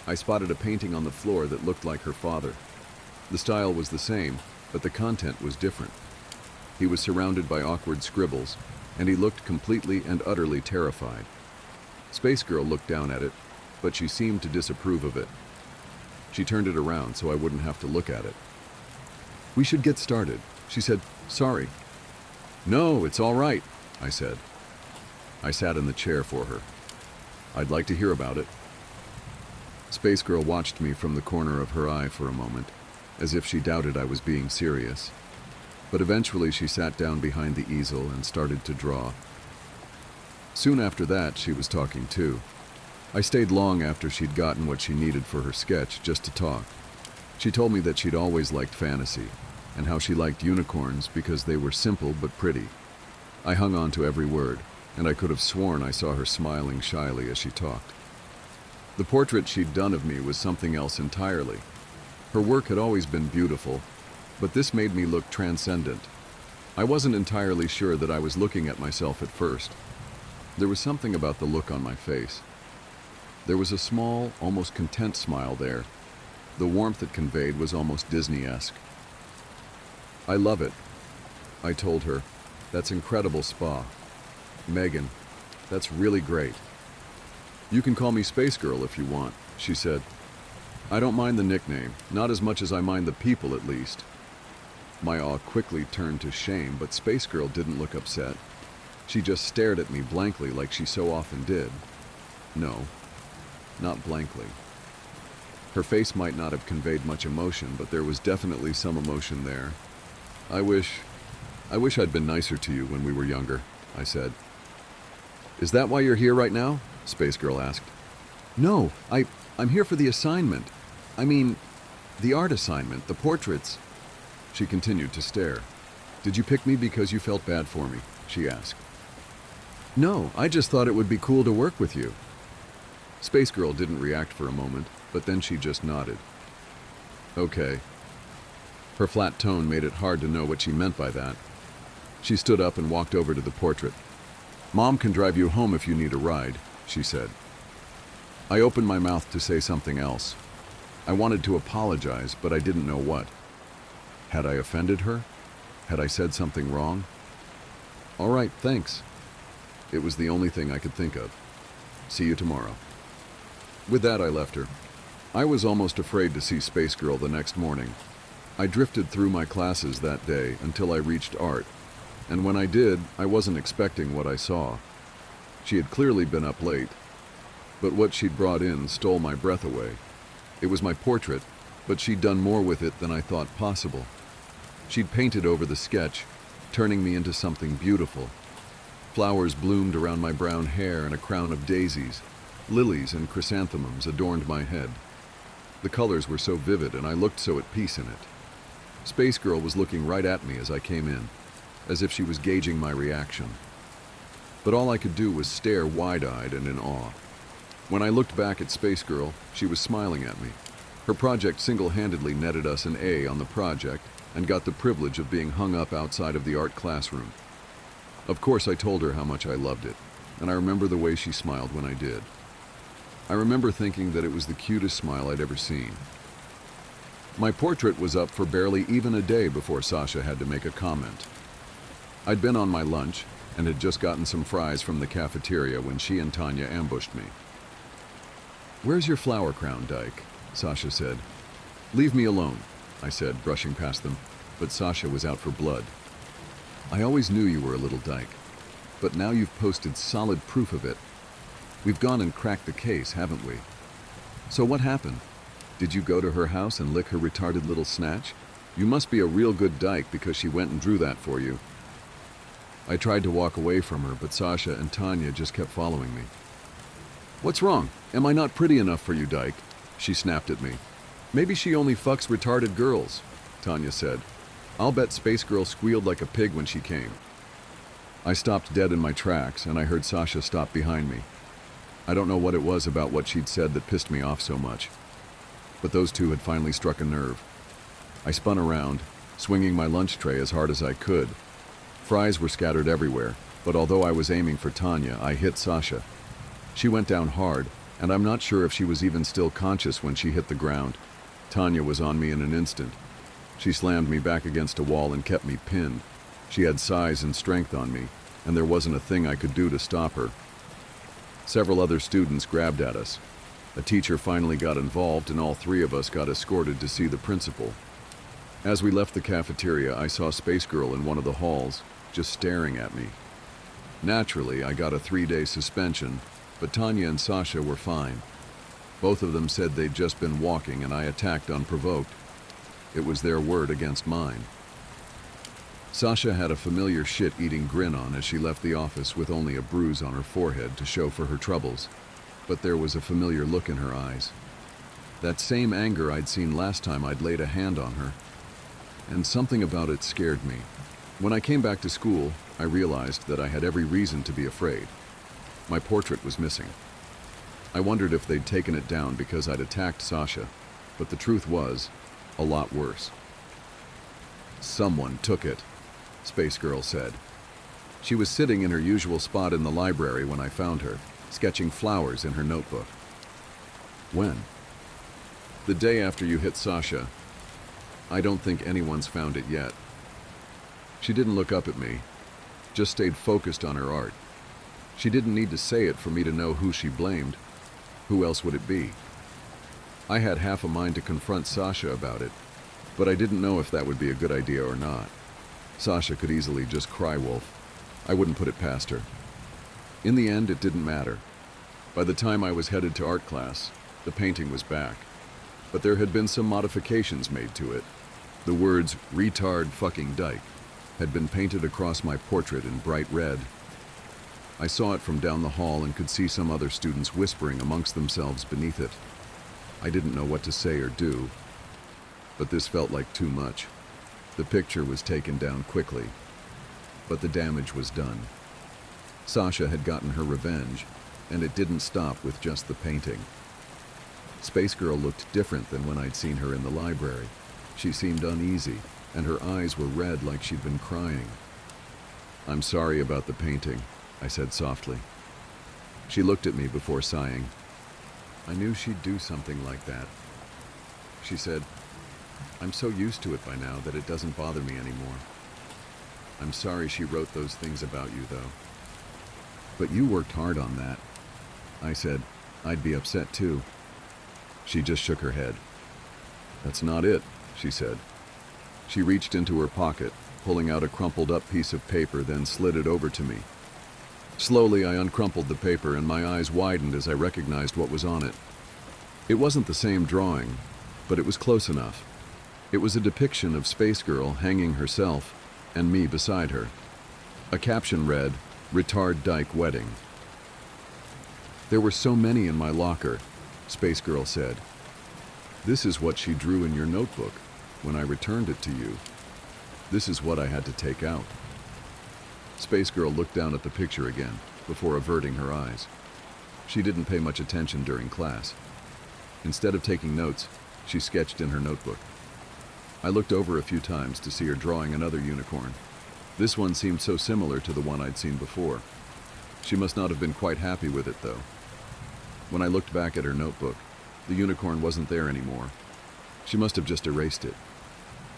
I spotted a painting on the floor that looked like her father. The style was the same, but the content was different. He was surrounded by awkward scribbles, and he looked completely and utterly terrified. Space Girl looked down at it, but she seemed to disapprove of it. She turned it around so I wouldn't have to look at it. "We should get started," she said. "Sorry." "No, it's all right," I said. I sat in the chair for her. "I'd like to hear about it." Space Girl watched me from the corner of her eye for a moment, as if she doubted I was being serious. But eventually she sat down behind the easel and started to draw. Soon after that, she was talking too. I stayed long after she'd gotten what she needed for her sketch, just to talk. She told me that she'd always liked fantasy, and how she liked unicorns because they were simple but pretty. I hung on to every word, and I could have sworn I saw her smiling shyly as she talked. The portrait she'd done of me was something else entirely. Her work had always been beautiful, but this made me look transcendent. I wasn't entirely sure that I was looking at myself at first. There was something about the look on my face. There was a small, almost content smile there. The warmth it conveyed was almost Disney-esque. "I love it," I told her. "That's incredible, Spa. Megan, that's really great." "You can call me Space Girl if you want," she said. "I don't mind the nickname, not as much as I mind the people, at least." My awe quickly turned to shame, but Space Girl didn't look upset. She just stared at me blankly like she so often did. No, not blankly. Her face might not have conveyed much emotion, but there was definitely some emotion there. I wish I'd been nicer to you when we were younger," I said. "Is that why you're here right now?" Space Girl asked. "No, I'm here for the assignment. I mean, the art assignment, the portraits." She continued to stare. "Did you pick me because you felt bad for me?" she asked. "No, I just thought it would be cool to work with you." Space Girl didn't react for a moment, but then she just nodded. "Okay." Her flat tone made it hard to know what she meant by that. She stood up and walked over to the portrait. "Mom can drive you home if you need a ride," she said. I opened my mouth to say something else. I wanted to apologize, but I didn't know what. Had I offended her? Had I said something wrong? "All right, thanks." It was the only thing I could think of. "See you tomorrow." With that, I left her. I was almost afraid to see Space Girl the next morning. I drifted through my classes that day until I reached art, and when I did, I wasn't expecting what I saw. She had clearly been up late, but what she'd brought in stole my breath away. It was my portrait, but she'd done more with it than I thought possible. She'd painted over the sketch, turning me into something beautiful. Flowers bloomed around my brown hair, and a crown of daisies, lilies and chrysanthemums adorned my head. The colors were so vivid, and I looked so at peace in it. Space Girl was looking right at me as I came in, as if she was gauging my reaction. But all I could do was stare wide-eyed and in awe. When I looked back at Space Girl, she was smiling at me. Her project single-handedly netted us an A on the project and got the privilege of being hung up outside of the art classroom. Of course, I told her how much I loved it, and I remember the way she smiled when I did. I remember thinking that it was the cutest smile I'd ever seen. My portrait was up for barely even a day before Sasha had to make a comment. I'd been on my lunch and had just gotten some fries from the cafeteria when she and Tanya ambushed me. "Where's your flower crown, Dyke?" Sasha said. "Leave me alone," I said, brushing past them, but Sasha was out for blood. "I always knew you were a little dyke, but now you've posted solid proof of it. We've gone and cracked the case, haven't we? So what happened? Did you go to her house and lick her retarded little snatch? You must be a real good dyke because she went and drew that for you." I tried to walk away from her, but Sasha and Tanya just kept following me. "What's wrong? Am I not pretty enough for you, Dyke?" She snapped at me. "Maybe she only fucks retarded girls," Tanya said. "I'll bet Space Girl squealed like a pig when she came." I stopped dead in my tracks, and I heard Sasha stop behind me. I don't know what it was about what she'd said that pissed me off so much, but those two had finally struck a nerve. I spun around, swinging my lunch tray as hard as I could. Fries were scattered everywhere, but although I was aiming for Tanya, I hit Sasha. She went down hard, and I'm not sure if she was even still conscious when she hit the ground. Tanya was on me in an instant. She slammed me back against a wall and kept me pinned. She had size and strength on me, and there wasn't a thing I could do to stop her. Several other students grabbed at us. A teacher finally got involved, and all three of us got escorted to see the principal. As we left the cafeteria, I saw Space Girl in one of the halls, just staring at me. Naturally, I got a 3-day suspension, but Tanya and Sasha were fine. Both of them said they'd just been walking, and I attacked unprovoked. It was their word against mine. Sasha had a familiar shit-eating grin on as she left the office with only a bruise on her forehead to show for her troubles, but there was a familiar look in her eyes. That same anger I'd seen last time I'd laid a hand on her, and something about it scared me. When I came back to school, I realized that I had every reason to be afraid. My portrait was missing. I wondered if they'd taken it down because I'd attacked Sasha, but the truth was, a lot worse. "Someone took it," Space Girl said. She was sitting in her usual spot in the library when I found her, sketching flowers in her notebook. "When?" "The day after you hit Sasha. I don't think anyone's found it yet." She didn't look up at me, just stayed focused on her art. She didn't need to say it for me to know who she blamed. Who else would it be? I had half a mind to confront Sasha about it, but I didn't know if that would be a good idea or not. Sasha could easily just cry wolf. I wouldn't put it past her. In the end, it didn't matter. By the time I was headed to art class, the painting was back, but there had been some modifications made to it. The words "retard fucking dyke" had been painted across my portrait in bright red. I saw it from down the hall and could see some other students whispering amongst themselves beneath it. I didn't know what to say or do, but this felt like too much. The picture was taken down quickly, but the damage was done. Sasha had gotten her revenge, and it didn't stop with just the painting. Space Girl looked different than when I'd seen her in the library. She seemed uneasy, and her eyes were red like she'd been crying. "I'm sorry about the painting," I said softly. She looked at me before sighing. "I knew she'd do something like that." She said, "I'm so used to it by now that it doesn't bother me anymore. I'm sorry she wrote those things about you, though." "But you worked hard on that." I said, "I'd be upset too." She just shook her head. "That's not it," she said. She reached into her pocket, pulling out a crumpled up piece of paper, then slid it over to me. Slowly, I uncrumpled the paper and my eyes widened as I recognized what was on it. It wasn't the same drawing, but it was close enough. It was a depiction of Space Girl hanging herself and me beside her. A caption read, "Retard Dyke Wedding." "There were so many in my locker," Space Girl said. "This is what she drew in your notebook when I returned it to you. This is what I had to take out." Space Girl looked down at the picture again before averting her eyes. She didn't pay much attention during class. Instead of taking notes, she sketched in her notebook. I looked over a few times to see her drawing another unicorn. This one seemed so similar to the one I'd seen before. She must not have been quite happy with it, though. When I looked back at her notebook, the unicorn wasn't there anymore. She must have just erased it.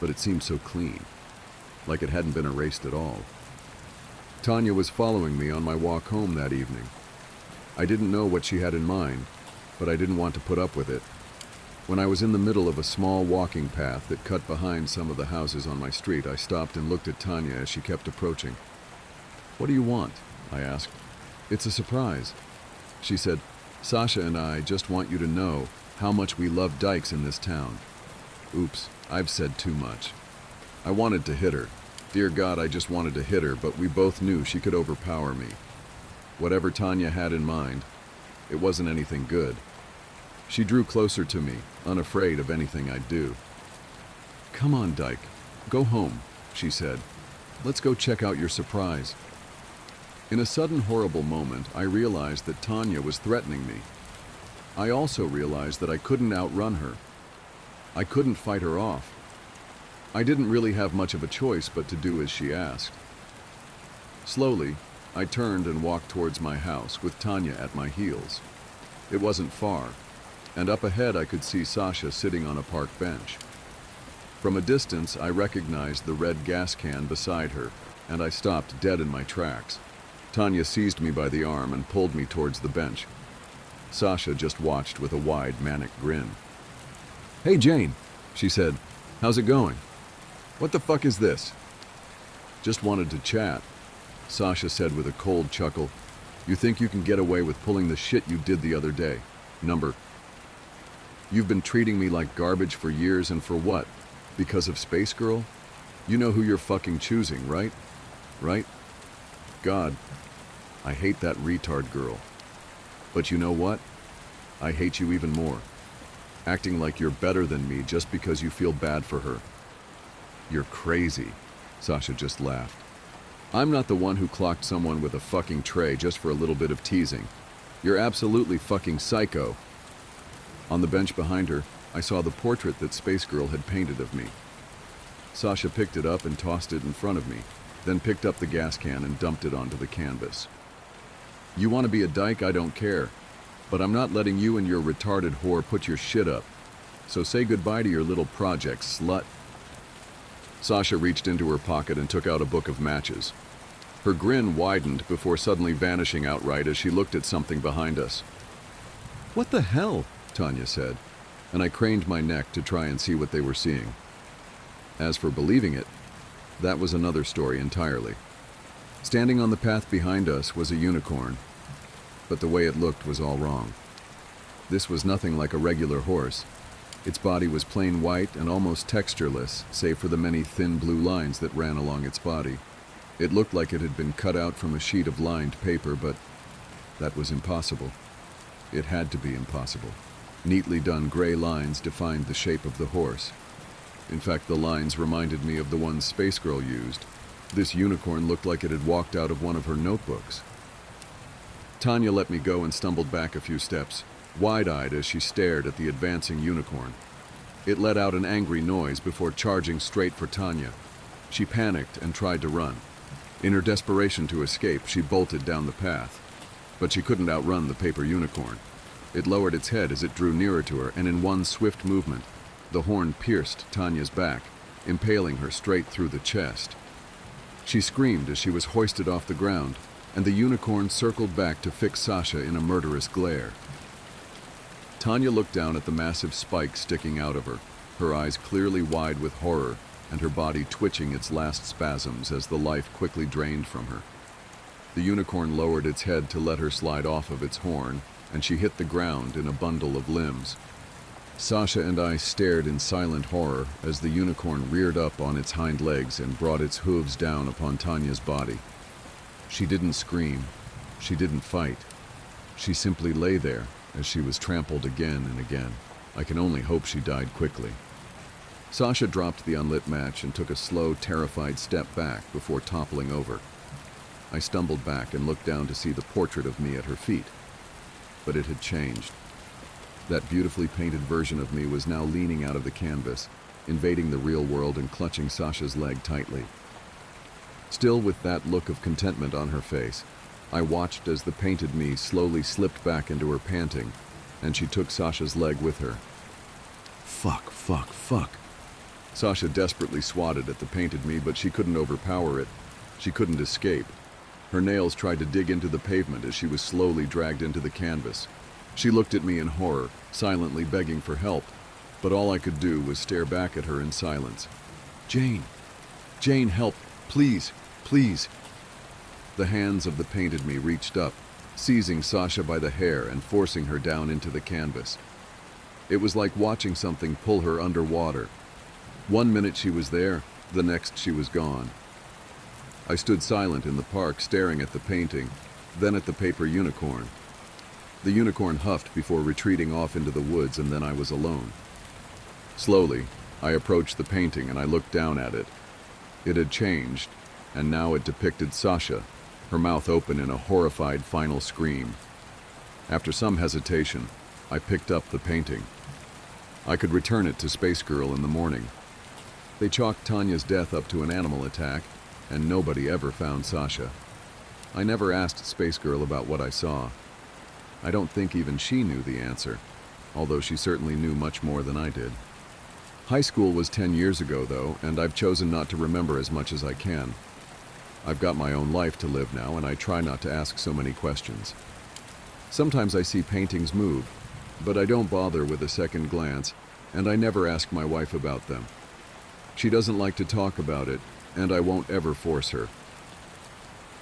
But it seemed so clean, like it hadn't been erased at all. Tanya was following me on my walk home that evening. I didn't know what she had in mind, but I didn't want to put up with it. When I was in the middle of a small walking path that cut behind some of the houses on my street, I stopped and looked at Tanya as she kept approaching. "What do you want?" I asked. "It's a surprise." She said, "Sasha and I just want you to know how much we love dykes in this town." Oops, I've said too much. I wanted to hit her. Dear God, I just wanted to hit her, but we both knew she could overpower me. Whatever Tanya had in mind, it wasn't anything good. She drew closer to me, unafraid of anything I'd do. "Come on, Dyke. Go home," she said. "Let's go check out your surprise." In a sudden horrible moment, I realized that Tanya was threatening me. I also realized that I couldn't outrun her. I couldn't fight her off. I didn't really have much of a choice but to do as she asked. Slowly, I turned and walked towards my house with Tanya at my heels. It wasn't far, and up ahead I could see Sasha sitting on a park bench. From a distance, I recognized the red gas can beside her, and I stopped dead in my tracks. Tanya seized me by the arm and pulled me towards the bench. Sasha just watched with a wide, manic grin. "Hey, Jane," she said. "How's it going?" "What the fuck is this?" "Just wanted to chat," Sasha said with a cold chuckle. "You think you can get away with pulling the shit you did the other day? Number. You've been treating me like garbage for years, and for what? Because of Space Girl? You know who you're fucking choosing, right? Right? God, I hate that retard girl. But you know what? I hate you even more. Acting like you're better than me just because you feel bad for her. You're crazy," Sasha just laughed. "I'm not the one who clocked someone with a fucking tray just for a little bit of teasing. You're absolutely fucking psycho." On the bench behind her, I saw the portrait that Space Girl had painted of me. Sasha picked it up and tossed it in front of me, then picked up the gas can and dumped it onto the canvas. "You want to be a dyke? I don't care. But I'm not letting you and your retarded whore put your shit up. So say goodbye to your little project, slut." Sasha reached into her pocket and took out a book of matches. Her grin widened before suddenly vanishing outright as she looked at something behind us. "What the hell?" Tanya said, and I craned my neck to try and see what they were seeing. As for believing it, that was another story entirely. Standing on the path behind us was a unicorn, but the way it looked was all wrong. This was nothing like a regular horse. Its body was plain white and almost textureless, save for the many thin blue lines that ran along its body. It looked like it had been cut out from a sheet of lined paper, but that was impossible. It had to be impossible. Neatly done gray lines defined the shape of the horse. In fact, the lines reminded me of the ones Space Girl used. This unicorn looked like it had walked out of one of her notebooks. Tanya let me go and stumbled back a few steps, wide-eyed as she stared at the advancing unicorn. It let out an angry noise before charging straight for Tanya. She panicked and tried to run. In her desperation to escape, she bolted down the path. But she couldn't outrun the paper unicorn. It lowered its head as it drew nearer to her, and in one swift movement, the horn pierced Tanya's back, impaling her straight through the chest. She screamed as she was hoisted off the ground, and the unicorn circled back to fix Sasha in a murderous glare. Tanya looked down at the massive spike sticking out of her eyes clearly wide with horror, and her body twitching its last spasms as the life quickly drained from her. The unicorn lowered its head to let her slide off of its horn, and she hit the ground in a bundle of limbs. Sasha and I stared in silent horror as the unicorn reared up on its hind legs and brought its hooves down upon Tanya's body. She didn't scream. She didn't fight. She simply lay there as she was trampled again and again. I can only hope she died quickly. Sasha dropped the unlit match and took a slow, terrified step back before toppling over. I stumbled back and looked down to see the portrait of me at her feet. But it had changed. That beautifully painted version of me was now leaning out of the canvas, invading the real world and clutching Sasha's leg tightly. Still with that look of contentment on her face, I watched as the painted me slowly slipped back into her panting, and she took Sasha's leg with her. Fuck, fuck, fuck. Sasha desperately swatted at the painted me, but she couldn't overpower it. She couldn't escape. Her nails tried to dig into the pavement as she was slowly dragged into the canvas. She looked at me in horror, silently begging for help, but all I could do was stare back at her in silence. Jane! Jane, help! Please! Please! The hands of the painted me reached up, seizing Sasha by the hair and forcing her down into the canvas. It was like watching something pull her underwater. 1 minute she was there, the next she was gone. I stood silent in the park, staring at the painting, then at the paper unicorn. The unicorn huffed before retreating off into the woods, and then I was alone. Slowly, I approached the painting and I looked down at it. It had changed, and now it depicted Sasha, her mouth open in a horrified final scream. After some hesitation, I picked up the painting. I could return it to Space Girl in the morning. They chalked Tanya's death up to an animal attack, and nobody ever found Sasha. I never asked Space Girl about what I saw. I don't think even she knew the answer, although she certainly knew much more than I did. High school was 10 years ago, though, and I've chosen not to remember as much as I can. I've got my own life to live now, and I try not to ask so many questions. Sometimes I see paintings move, but I don't bother with a second glance, and I never ask my wife about them. She doesn't like to talk about it, and I won't ever force her.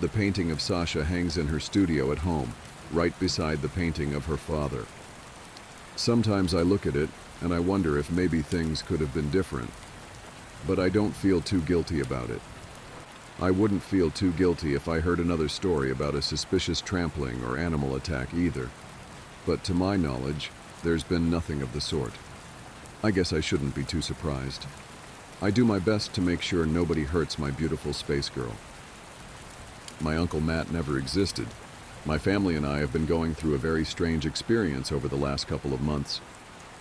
The painting of Sasha hangs in her studio at home, right beside the painting of her father. Sometimes I look at it, and I wonder if maybe things could have been different. But I don't feel too guilty about it. I wouldn't feel too guilty if I heard another story about a suspicious trampling or animal attack either. But to my knowledge, there's been nothing of the sort. I guess I shouldn't be too surprised. I do my best to make sure nobody hurts my beautiful space girl. My Uncle Matt never existed. My family and I have been going through a very strange experience over the last couple of months.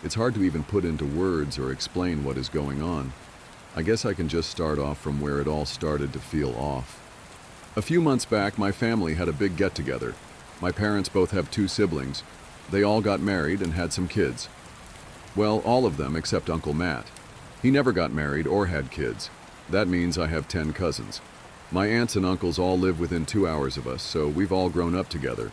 It's hard to even put into words or explain what is going on. I guess I can just start off from where it all started to feel off. A few months back, my family had a big get-together. My parents both have 2 siblings. They all got married and had some kids. Well, all of them except Uncle Matt. He never got married or had kids. That means I have 10 cousins. My aunts and uncles all live within 2 hours of us, so we've all grown up together.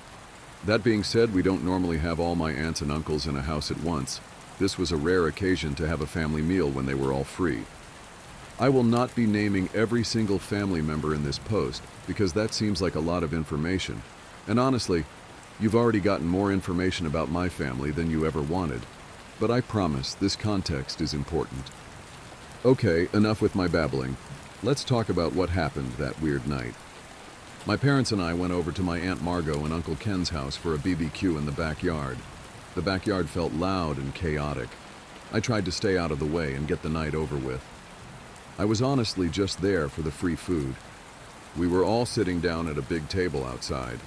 That being said, we don't normally have all my aunts and uncles in a house at once. This was a rare occasion to have a family meal when they were all free. I will not be naming every single family member in this post, because that seems like a lot of information. And honestly, you've already gotten more information about my family than you ever wanted. But I promise this context is important. Okay, enough with my babbling. Let's talk about what happened that weird night. My parents and I went over to my Aunt Margot and Uncle Ken's house for a BBQ in the backyard. The backyard felt loud and chaotic. I tried to stay out of the way and get the night over with. I was honestly just there for the free food. We were all sitting down at a big table outside.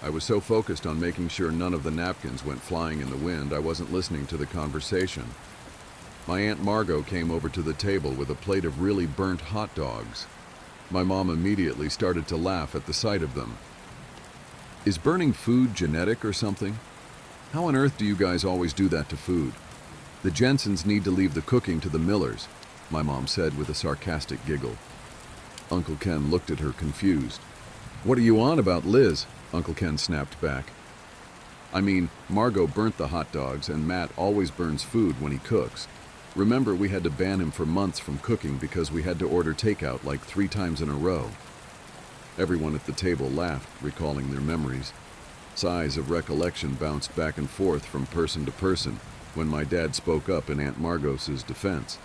I was so focused on making sure none of the napkins went flying in the wind, I wasn't listening to the conversation. My Aunt Margot came over to the table with a plate of really burnt hot dogs. My mom immediately started to laugh at the sight of them. Is burning food genetic or something? How on earth do you guys always do that to food? The Jensens need to leave the cooking to the Millers, my mom said with a sarcastic giggle. Uncle Ken looked at her confused. What are you on about, Liz? Uncle Ken snapped back. I mean, Margot burnt the hot dogs and Matt always burns food when he cooks. Remember, we had to ban him for months from cooking because we had to order takeout like 3 times in a row. Everyone at the table laughed, recalling their memories. Sighs of recollection bounced back and forth from person to person when my dad spoke up in Aunt Margot's defense.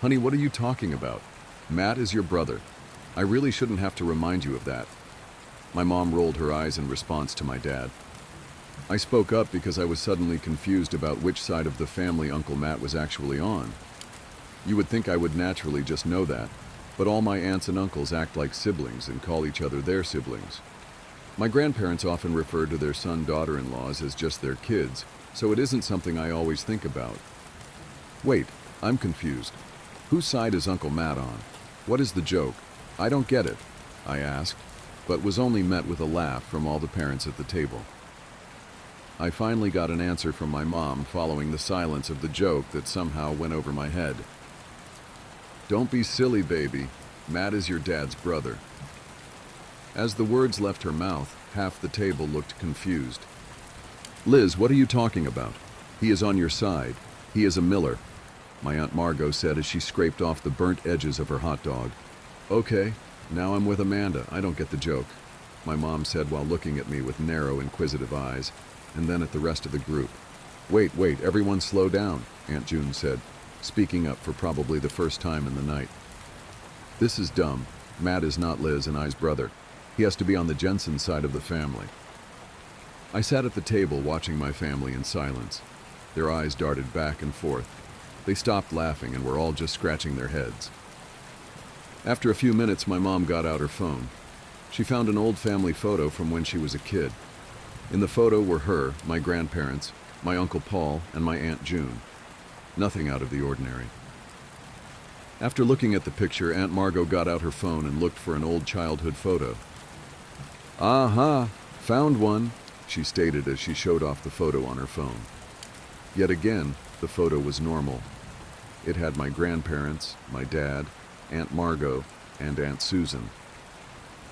Honey, what are you talking about? Matt is your brother. I really shouldn't have to remind you of that. My mom rolled her eyes in response to my dad. I spoke up because I was suddenly confused about which side of the family Uncle Matt was actually on. You would think I would naturally just know that, but all my aunts and uncles act like siblings and call each other their siblings. My grandparents often refer to their son-daughter-in-laws as just their kids, so it isn't something I always think about. Wait, I'm confused. Whose side is Uncle Matt on? What is the joke? I don't get it, I asked, but was only met with a laugh from all the parents at the table. I finally got an answer from my mom following the silence of the joke that somehow went over my head. Don't be silly, baby. Matt is your dad's brother. As the words left her mouth, half the table looked confused. Liz, what are you talking about? He is on your side. He is a Miller, my Aunt Margot said as she scraped off the burnt edges of her hot dog. Okay, now I'm with Amanda. I don't get the joke, my mom said while looking at me with narrow, inquisitive eyes, and then at the rest of the group. Wait, everyone slow down, Aunt June said, speaking up for probably the first time in the night. This is dumb. Matt is not Liz and I's brother. He has to be on the Jensen side of the family. I sat at the table watching my family in silence. Their eyes darted back and forth. They stopped laughing and were all just scratching their heads. After a few minutes, my mom got out her phone. She found an old family photo from when she was a kid. In the photo were her, my grandparents, my Uncle Paul, and my Aunt June. Nothing out of the ordinary. After looking at the picture, Aunt Margot got out her phone and looked for an old childhood photo. Aha, found one, she stated as she showed off the photo on her phone. Yet again, the photo was normal. It had my grandparents, my dad, Aunt Margot, and Aunt Susan.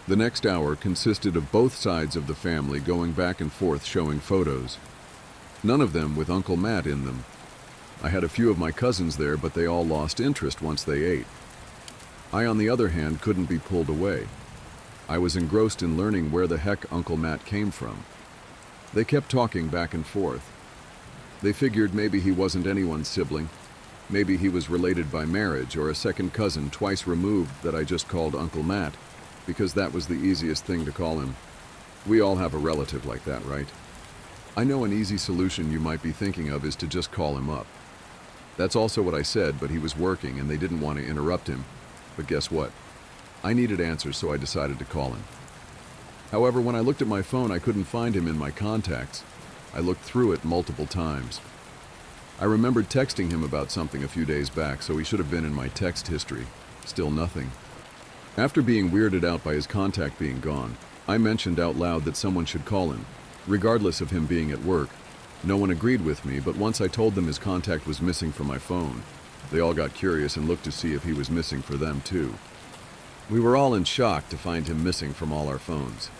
The next hour consisted of both sides of the family going back and forth showing photos. None of them with Uncle Matt in them. I had a few of my cousins there, but they all lost interest once they ate. I, on the other hand, couldn't be pulled away. I was engrossed in learning where the heck Uncle Matt came from. They kept talking back and forth. They figured maybe he wasn't anyone's sibling. Maybe he was related by marriage or a second cousin twice removed that I just called Uncle Matt, because that was the easiest thing to call him. We all have a relative like that, right? I know an easy solution you might be thinking of is to just call him up. That's also what I said, but he was working and they didn't want to interrupt him. But guess what? I needed answers, so I decided to call him. However, when I looked at my phone, I couldn't find him in my contacts. I looked through it multiple times. I remembered texting him about something a few days back, so he should have been in my text history. Still nothing. After being weirded out by his contact being gone, I mentioned out loud that someone should call him, regardless of him being at work. No one agreed with me, but once I told them his contact was missing from my phone, they all got curious and looked to see if he was missing for them too. We were all in shock to find him missing from all our phones.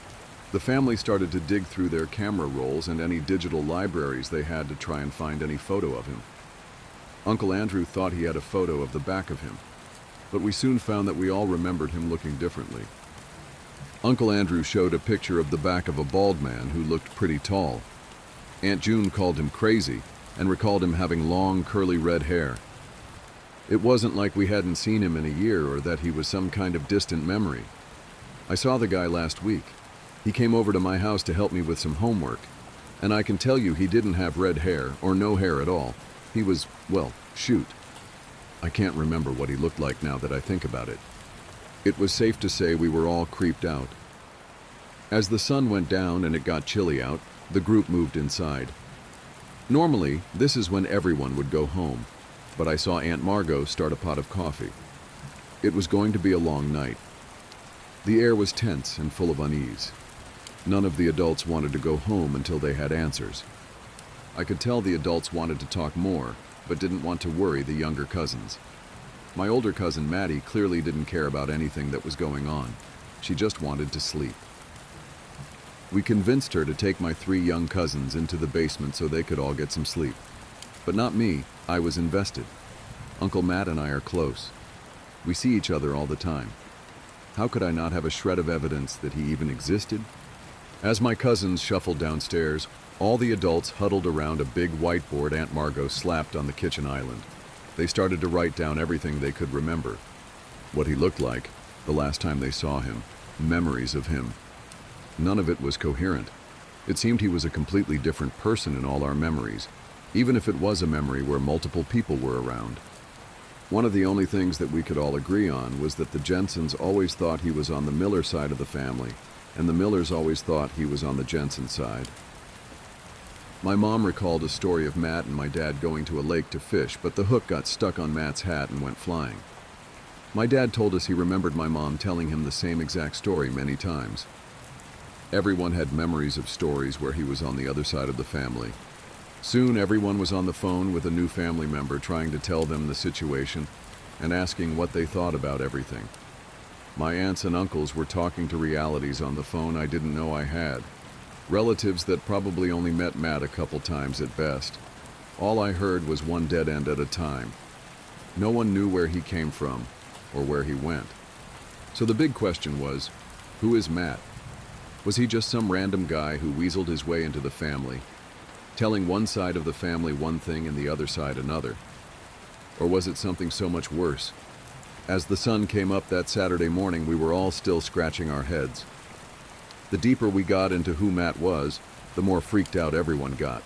The family started to dig through their camera rolls and any digital libraries they had to try and find any photo of him. Uncle Andrew thought he had a photo of the back of him, but we soon found that we all remembered him looking differently. Uncle Andrew showed a picture of the back of a bald man who looked pretty tall. Aunt June called him crazy and recalled him having long, curly red hair. It wasn't like we hadn't seen him in a year or that he was some kind of distant memory. I saw the guy last week. He came over to my house to help me with some homework, and I can tell you he didn't have red hair or no hair at all. He was, well, shoot. I can't remember what he looked like now that I think about it. It was safe to say we were all creeped out. As the sun went down and it got chilly out, the group moved inside. Normally, this is when everyone would go home. but I saw Aunt Margot start a pot of coffee. It was going to be a long night. The air was tense and full of unease. None of the adults wanted to go home until they had answers. I could tell the adults wanted to talk more, but didn't want to worry the younger cousins. My older cousin Maddie clearly didn't care about anything that was going on. She just wanted to sleep. We convinced her to take my 3 young cousins into the basement so they could all get some sleep. But not me. I was invested. Uncle Matt and I are close. We see each other all the time. How could I not have a shred of evidence that he even existed? As my cousins shuffled downstairs, all the adults huddled around a big whiteboard Aunt Margot slapped on the kitchen island. They started to write down everything they could remember. What he looked like, the last time they saw him, memories of him. None of it was coherent. It seemed he was a completely different person in all our memories, even if it was a memory where multiple people were around. One of the only things that we could all agree on was that the Jensens always thought he was on the Miller side of the family, and the Millers always thought he was on the Jensen side. My mom recalled a story of Matt and my dad going to a lake to fish, but the hook got stuck on Matt's hat and went flying. My dad told us he remembered my mom telling him the same exact story many times. Everyone had memories of stories where he was on the other side of the family. Soon everyone was on the phone with a new family member trying to tell them the situation and asking what they thought about everything. My aunts and uncles were talking to realities on the phone I didn't know I had. Relatives that probably only met Matt a couple times at best. All I heard was one dead end at a time. No one knew where he came from or where he went. So the big question was, who is Matt? Was he just some random guy who weaseled his way into the family, telling one side of the family one thing and the other side another? Or was it something so much worse? As the sun came up that Saturday morning, we were all still scratching our heads. The deeper we got into who Matt was, the more freaked out everyone got.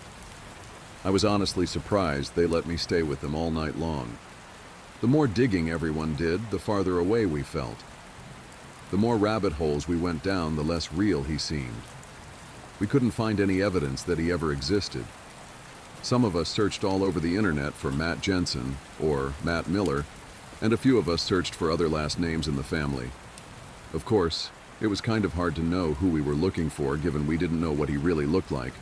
I was honestly surprised they let me stay with them all night long. The more digging everyone did, the farther away we felt. The more rabbit holes we went down, the less real he seemed. We couldn't find any evidence that he ever existed. Some of us searched all over the internet for Matt Jensen or Matt Miller, and a few of us searched for other last names in the family. Of course, it was kind of hard to know who we were looking for given we didn't know what he really looked like.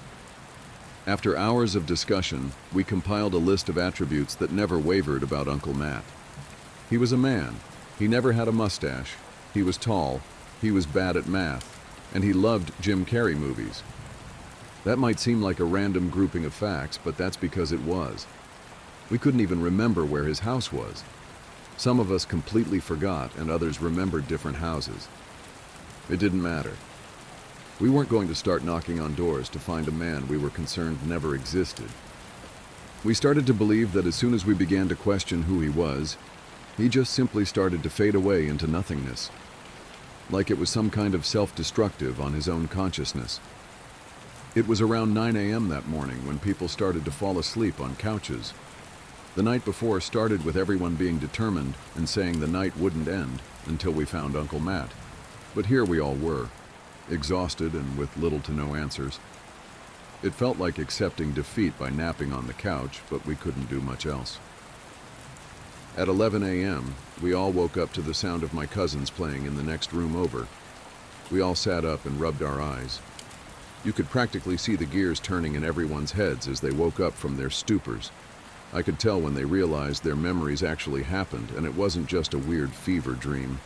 After hours of discussion, we compiled a list of attributes that never wavered about Uncle Matt. He was a man. He never had a mustache. He was tall. He was bad at math. And he loved Jim Carrey movies. That might seem like a random grouping of facts, but that's because it was. We couldn't even remember where his house was. Some of us completely forgot, and others remembered different houses. It didn't matter. We weren't going to start knocking on doors to find a man we were concerned never existed. We started to believe that as soon as we began to question who he was, he just simply started to fade away into nothingness. Like it was some kind of self-destructive on his own consciousness. It was around 9 a.m. that morning when people started to fall asleep on couches. The night before started with everyone being determined and saying the night wouldn't end until we found Uncle Matt. But here we all were, exhausted and with little to no answers. It felt like accepting defeat by napping on the couch, but we couldn't do much else. At 11 a.m., we all woke up to the sound of my cousins playing in the next room over. We all sat up and rubbed our eyes. You could practically see the gears turning in everyone's heads as they woke up from their stupors. I could tell when they realized their memories actually happened, and it wasn't just a weird fever dream.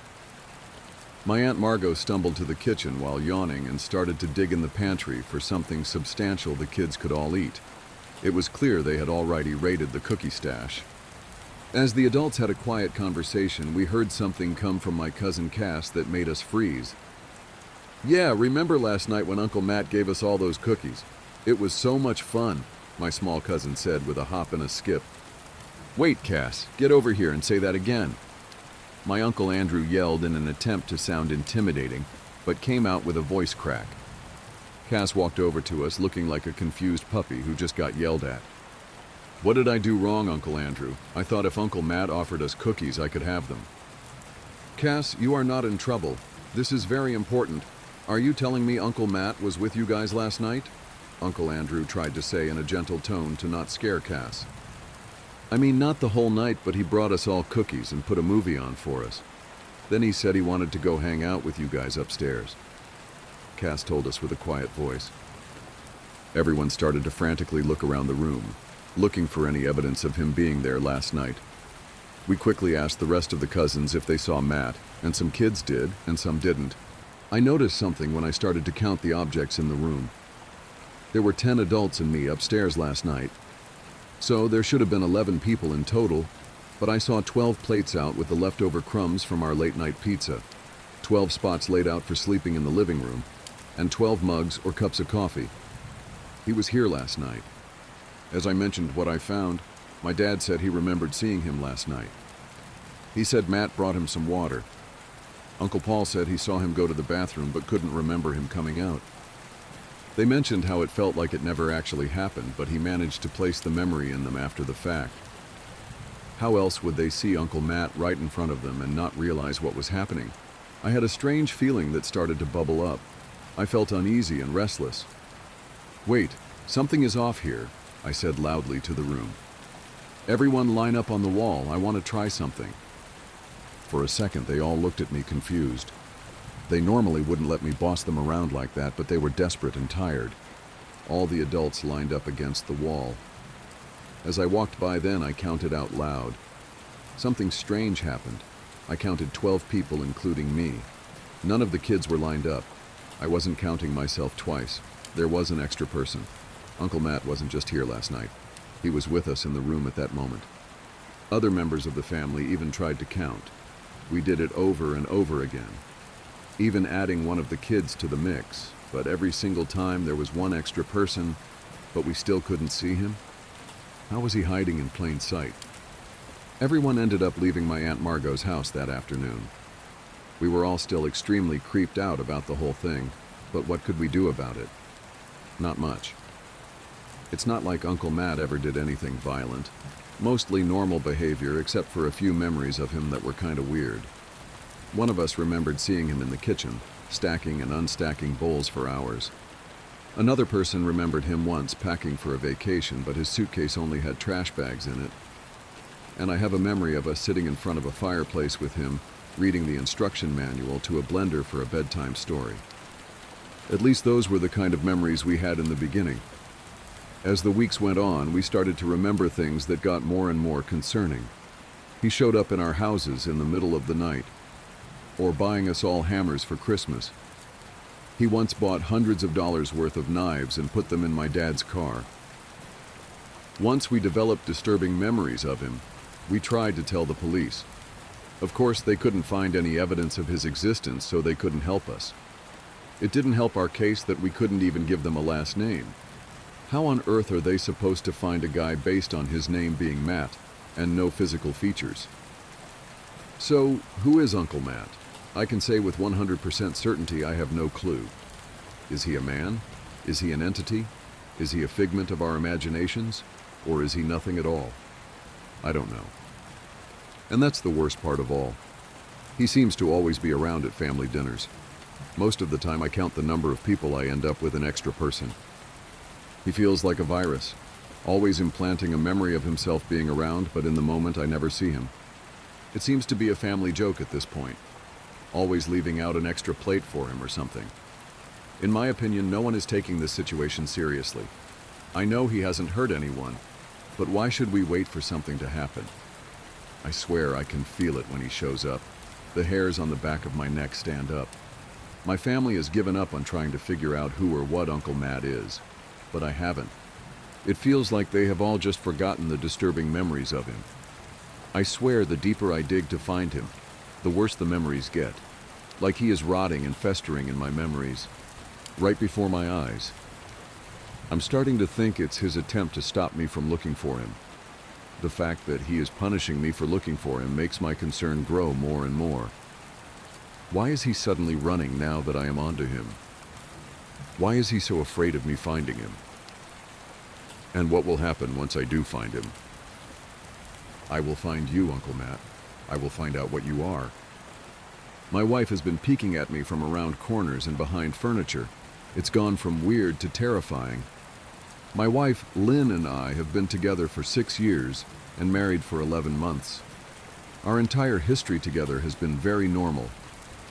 My Aunt Margot stumbled to the kitchen while yawning and started to dig in the pantry for something substantial the kids could all eat. It was clear they had already raided the cookie stash. As the adults had a quiet conversation, we heard something come from my cousin Cass that made us freeze. "Yeah, remember last night when Uncle Matt gave us all those cookies? It was so much fun," my small cousin said with a hop and a skip. "Wait, Cass, get over here and say that again." My Uncle Andrew yelled in an attempt to sound intimidating, but came out with a voice crack. Cass walked over to us looking like a confused puppy who just got yelled at. "What did I do wrong, Uncle Andrew? I thought if Uncle Matt offered us cookies, I could have them." "Cass, you are not in trouble. This is very important. Are you telling me Uncle Matt was with you guys last night?" Uncle Andrew tried to say in a gentle tone to not scare Cass. I mean, not the whole night, but he brought us all cookies and put a movie on for us. Then he said he wanted to go hang out with you guys upstairs. Cass told us with a quiet voice. Everyone started to frantically look around the room, looking for any evidence of him being there last night. We quickly asked the rest of the cousins if they saw Matt, and some kids did, and some didn't. I noticed something when I started to count the objects in the room. There were 10 adults and me upstairs last night, so there should have been 11 people in total, but I saw 12 plates out with the leftover crumbs from our late-night pizza, 12 spots laid out for sleeping in the living room, and 12 mugs or cups of coffee. He was here last night. As I mentioned what I found, my dad said he remembered seeing him last night. He said Matt brought him some water. Uncle Paul said he saw him go to the bathroom but couldn't remember him coming out. They mentioned how it felt like it never actually happened, but he managed to place the memory in them after the fact. How else would they see Uncle Matt right in front of them and not realize what was happening? I had a strange feeling that started to bubble up. I felt uneasy and restless. "Wait, something is off here," I said loudly to the room. "Everyone line up on the wall, I want to try something." For a second, they all looked at me confused. They normally wouldn't let me boss them around like that, but they were desperate and tired. All the adults lined up against the wall. As I walked by then, I counted out loud. Something strange happened. I counted 12 people, including me. None of the kids were lined up. I wasn't counting myself twice. There was an extra person. Uncle Matt wasn't just here last night. He was with us in the room at that moment. Other members of the family even tried to count. We did it over and over again, even adding one of the kids to the mix, but every single time there was one extra person, but we still couldn't see him. How was he hiding in plain sight? Everyone ended up leaving my Aunt Margot's house that afternoon. We were all still extremely creeped out about the whole thing, but what could we do about it? Not much. It's not like Uncle Matt ever did anything violent. Mostly normal behavior, except for a few memories of him that were kind of weird. One of us remembered seeing him in the kitchen, stacking and unstacking bowls for hours. Another person remembered him once packing for a vacation, but his suitcase only had trash bags in it. And I have a memory of us sitting in front of a fireplace with him, reading the instruction manual to a blender for a bedtime story. At least those were the kind of memories we had in the beginning. As the weeks went on, we started to remember things that got more and more concerning. He showed up in our houses in the middle of the night, or buying us all hammers for Christmas. He once bought hundreds of dollars worth of knives and put them in my dad's car. Once we developed disturbing memories of him. We tried to tell the police. Of course, they couldn't find any evidence of his existence, so they couldn't help us. It didn't help our case that we couldn't even give them a last name. How on earth are they supposed to find a guy based on his name being Matt and no physical features? So, who is Uncle Matt? I can say with 100% certainty I have no clue. Is he a man? Is he an entity? Is he a figment of our imaginations? Or is he nothing at all? I don't know. And that's the worst part of all. He seems to always be around at family dinners. Most of the time I count the number of people I end up with an extra person. He feels like a virus, always implanting a memory of himself being around, but in the moment I never see him. It seems to be a family joke at this point, always leaving out an extra plate for him or something. In my opinion, no one is taking this situation seriously. I know he hasn't hurt anyone, but why should we wait for something to happen? I swear I can feel it when he shows up. The hairs on the back of my neck stand up. My family has given up on trying to figure out who or what Uncle Matt is. But I haven't. It feels like they have all just forgotten the disturbing memories of him. I swear the deeper I dig to find him, the worse the memories get. Like he is rotting and festering in my memories, right before my eyes. I'm starting to think it's his attempt to stop me from looking for him. The fact that he is punishing me for looking for him makes my concern grow more and more. Why is he suddenly running now that I am onto him? Why is he so afraid of me finding him? And what will happen once I do find him? I will find you, Uncle Matt. I will find out what you are. My wife has been peeking at me from around corners and behind furniture. It's gone from weird to terrifying. My wife, Lynn, and I have been together for 6 years and married for 11 months. Our entire history together has been very normal,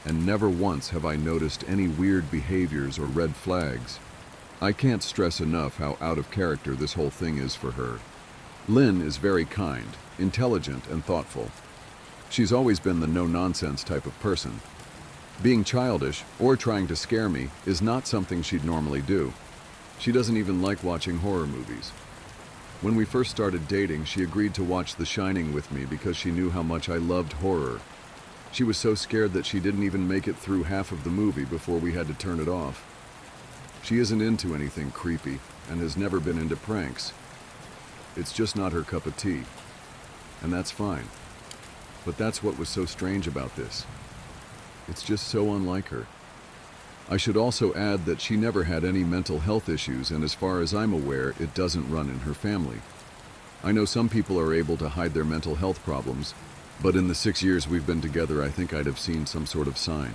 and never once have I noticed any weird behaviors or red flags. I can't stress enough how out of character this whole thing is for her. Lynn is very kind, intelligent, and thoughtful. She's always been the no-nonsense type of person. Being childish or trying to scare me is not something she'd normally do. She doesn't even like watching horror movies. When we first started dating, she agreed to watch The Shining with me because she knew how much I loved horror. She was so scared that she didn't even make it through half of the movie before we had to turn it off. She isn't into anything creepy and has never been into pranks. It's just not her cup of tea. And that's fine. But that's what was so strange about this. It's just so unlike her. I should also add that she never had any mental health issues, and as far as I'm aware, it doesn't run in her family. I know some people are able to hide their mental health problems, but in the 6 years we've been together, I think I'd have seen some sort of sign.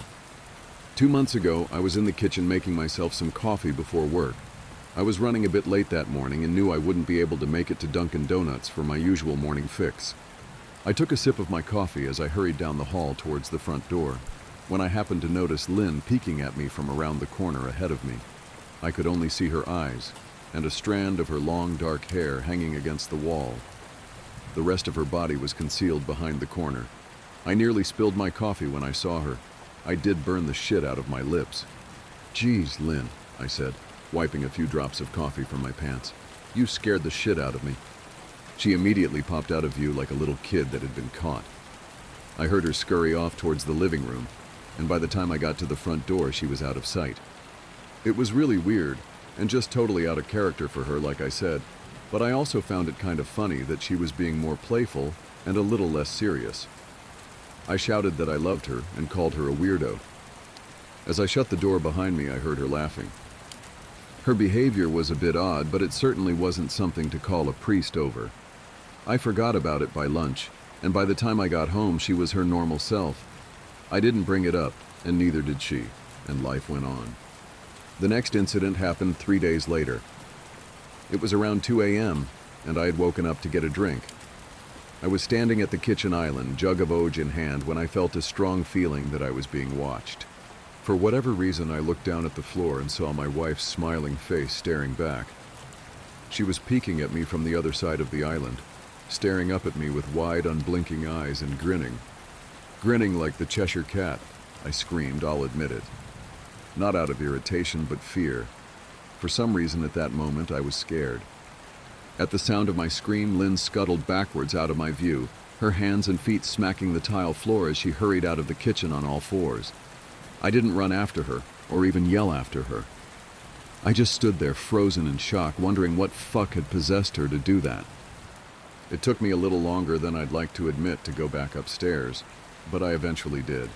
2 months ago, I was in the kitchen making myself some coffee before work. I was running a bit late that morning and knew I wouldn't be able to make it to Dunkin' Donuts for my usual morning fix. I took a sip of my coffee as I hurried down the hall towards the front door, when I happened to notice Lynn peeking at me from around the corner ahead of me. I could only see her eyes, and a strand of her long dark hair hanging against the wall. The rest of her body was concealed behind the corner. I nearly spilled my coffee when I saw her. I did burn the shit out of my lips. "Geez, Lynn," I said, wiping a few drops of coffee from my pants. "You scared the shit out of me." She immediately popped out of view like a little kid that had been caught. I heard her scurry off towards the living room, and by the time I got to the front door, she was out of sight. It was really weird, and just totally out of character for her, like I said, but I also found it kind of funny that she was being more playful and a little less serious. I shouted that I loved her and called her a weirdo. As I shut the door behind me, I heard her laughing. Her behavior was a bit odd, but it certainly wasn't something to call a priest over. I forgot about it by lunch, and by the time I got home, she was her normal self. I didn't bring it up, and neither did she, and life went on. The next incident happened 3 days later. It was around 2 a.m., and I had woken up to get a drink. I was standing at the kitchen island, jug of Oj in hand, when I felt a strong feeling that I was being watched. For whatever reason, I looked down at the floor and saw my wife's smiling face staring back. She was peeking at me from the other side of the island, staring up at me with wide, unblinking eyes and grinning. Grinning like the Cheshire Cat, I screamed, I'll admit it. Not out of irritation, but fear. For some reason at that moment, I was scared. At the sound of my scream, Lynn scuttled backwards out of my view, her hands and feet smacking the tile floor as she hurried out of the kitchen on all fours. I didn't run after her, or even yell after her. I just stood there frozen in shock, wondering what fuck had possessed her to do that. It took me a little longer than I'd like to admit to go back upstairs, but I eventually did.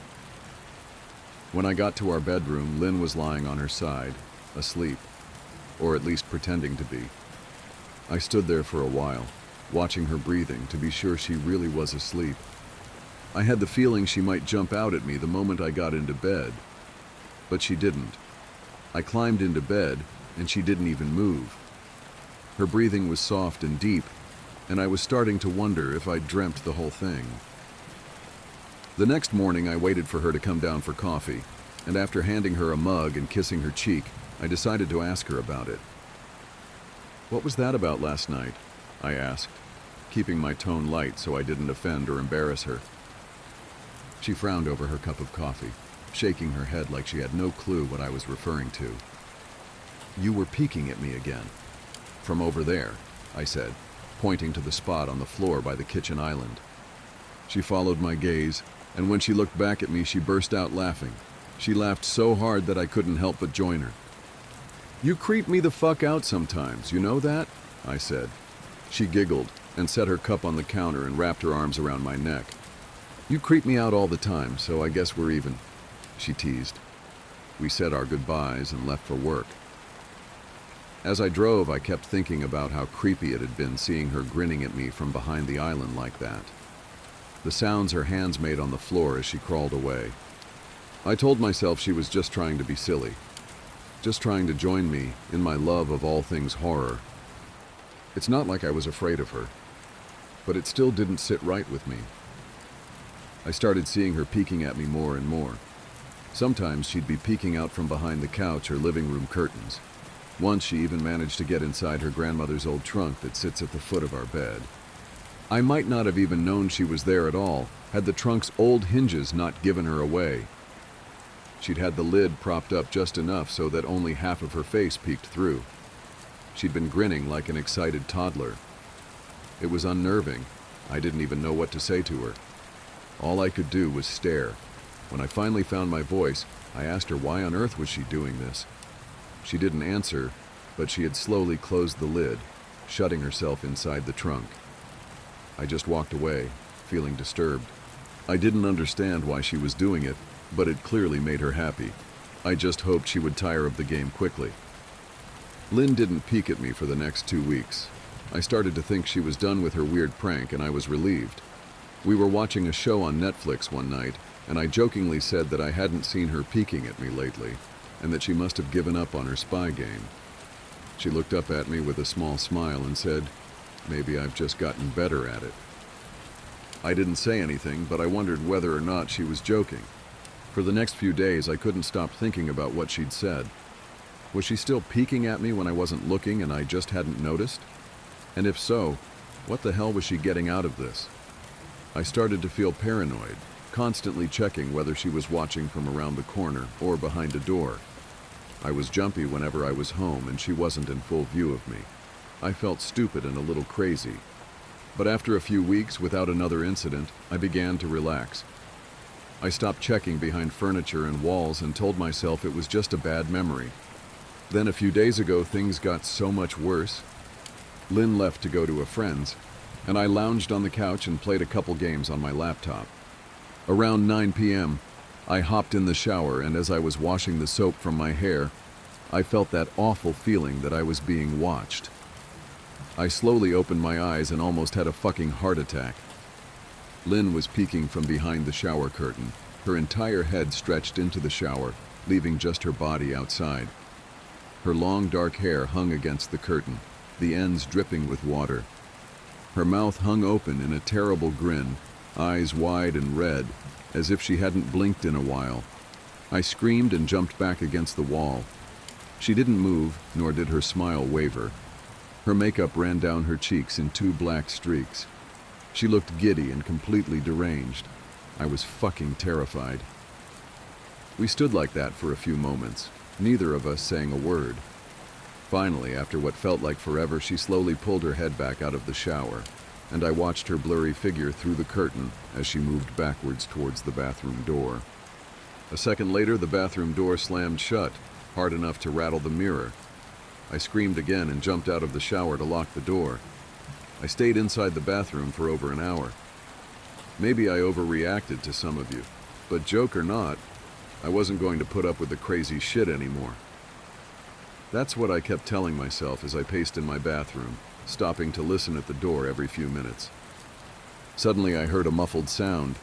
When I got to our bedroom, Lynn was lying on her side, asleep, or at least pretending to be. I stood there for a while, watching her breathing to be sure she really was asleep. I had the feeling she might jump out at me the moment I got into bed, but she didn't. I climbed into bed, and she didn't even move. Her breathing was soft and deep, and I was starting to wonder if I'd dreamt the whole thing. The next morning, I waited for her to come down for coffee, and after handing her a mug and kissing her cheek, I decided to ask her about it. "What was that about last night?" I asked, keeping my tone light so I didn't offend or embarrass her. She frowned over her cup of coffee, shaking her head like she had no clue what I was referring to. "You were peeking at me again. From over there," I said, pointing to the spot on the floor by the kitchen island. She followed my gaze, and when she looked back at me, she burst out laughing. She laughed so hard that I couldn't help but join her. "You creep me the fuck out sometimes, you know that?" I said. She giggled and set her cup on the counter and wrapped her arms around my neck. "You creep me out all the time, so I guess we're even," she teased. We said our goodbyes and left for work. As I drove, I kept thinking about how creepy it had been seeing her grinning at me from behind the island like that. The sounds her hands made on the floor as she crawled away. I told myself she was just trying to be silly, just trying to join me in my love of all things horror. It's not like I was afraid of her, but it still didn't sit right with me. I started seeing her peeking at me more and more. Sometimes she'd be peeking out from behind the couch or living room curtains. Once she even managed to get inside her grandmother's old trunk that sits at the foot of our bed. I might not have even known she was there at all, had the trunk's old hinges not given her away. She'd had the lid propped up just enough so that only half of her face peeked through. She'd been grinning like an excited toddler. It was unnerving. I didn't even know what to say to her. All I could do was stare. When I finally found my voice, I asked her why on earth was she doing this. She didn't answer, but she had slowly closed the lid, shutting herself inside the trunk. I just walked away, feeling disturbed. I didn't understand why she was doing it, but it clearly made her happy. I just hoped she would tire of the game quickly. Lynn didn't peek at me for the next 2 weeks. I started to think she was done with her weird prank, and I was relieved. We were watching a show on Netflix one night, and I jokingly said that I hadn't seen her peeking at me lately, and that she must have given up on her spy game. She looked up at me with a small smile and said, "Maybe I've just gotten better at it." I didn't say anything, but I wondered whether or not she was joking. For the next few days, I couldn't stop thinking about what she'd said. Was she still peeking at me when I wasn't looking and I just hadn't noticed? And if so, what the hell was she getting out of this? I started to feel paranoid, constantly checking whether she was watching from around the corner or behind a door. I was jumpy whenever I was home and she wasn't in full view of me. I felt stupid and a little crazy. But after a few weeks without another incident, I began to relax. I stopped checking behind furniture and walls and told myself it was just a bad memory. Then a few days ago, things got so much worse. Lynn left to go to a friend's, and I lounged on the couch and played a couple games on my laptop. Around 9 p.m., I hopped in the shower, and as I was washing the soap from my hair, I felt that awful feeling that I was being watched. I slowly opened my eyes and almost had a fucking heart attack. Lynn was peeking from behind the shower curtain, her entire head stretched into the shower, leaving just her body outside. Her long dark hair hung against the curtain, the ends dripping with water. Her mouth hung open in a terrible grin, eyes wide and red, as if she hadn't blinked in a while. I screamed and jumped back against the wall. She didn't move, nor did her smile waver. Her makeup ran down her cheeks in 2 black streaks. She looked giddy and completely deranged. I was fucking terrified. We stood like that for a few moments, neither of us saying a word. Finally, after what felt like forever, she slowly pulled her head back out of the shower, and I watched her blurry figure through the curtain as she moved backwards towards the bathroom door. A second later, the bathroom door slammed shut, hard enough to rattle the mirror. I screamed again and jumped out of the shower to lock the door. I stayed inside the bathroom for over an hour. Maybe I overreacted to some of you, but joke or not, I wasn't going to put up with the crazy shit anymore. That's what I kept telling myself as I paced in my bathroom, stopping to listen at the door every few minutes. Suddenly I heard a muffled sound,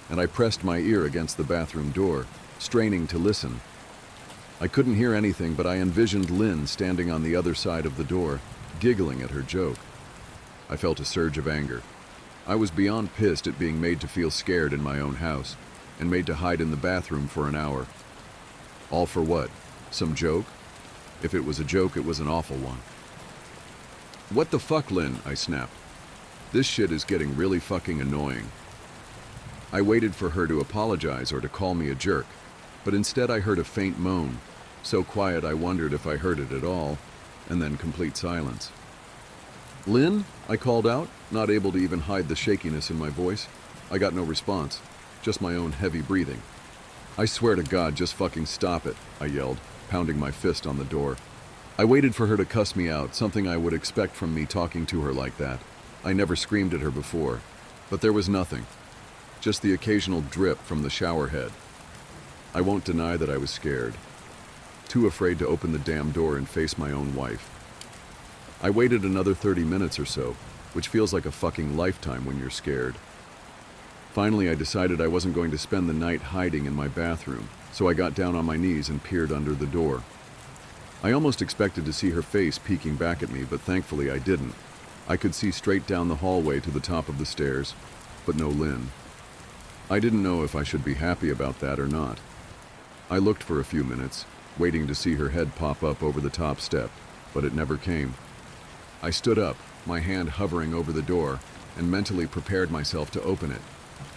and I pressed my ear against the bathroom door, straining to listen. I couldn't hear anything, but I envisioned Lynn standing on the other side of the door, giggling at her joke. I felt a surge of anger. I was beyond pissed at being made to feel scared in my own house, and made to hide in the bathroom for an hour. All for what? Some joke? If it was a joke, it was an awful one. "What the fuck, Lynn?" I snapped. "This shit is getting really fucking annoying." I waited for her to apologize or to call me a jerk, but instead I heard a faint moan, so quiet I wondered if I heard it at all, and then complete silence. "Lynn?" I called out, not able to even hide the shakiness in my voice. I got no response, just my own heavy breathing. "I swear to God, just fucking stop it," I yelled, pounding my fist on the door. I waited for her to cuss me out, something I would expect from me talking to her like that. I never screamed at her before, but there was nothing, just the occasional drip from the shower head. I won't deny that I was scared, too afraid to open the damn door and face my own wife. I waited another 30 minutes or so, which feels like a fucking lifetime when you're scared. Finally, I decided I wasn't going to spend the night hiding in my bathroom, so I got down on my knees and peered under the door. I almost expected to see her face peeking back at me, but thankfully I didn't. I could see straight down the hallway to the top of the stairs, but no Lynn. I didn't know if I should be happy about that or not. I looked for a few minutes, waiting to see her head pop up over the top step, but it never came. I stood up, my hand hovering over the door, and mentally prepared myself to open it.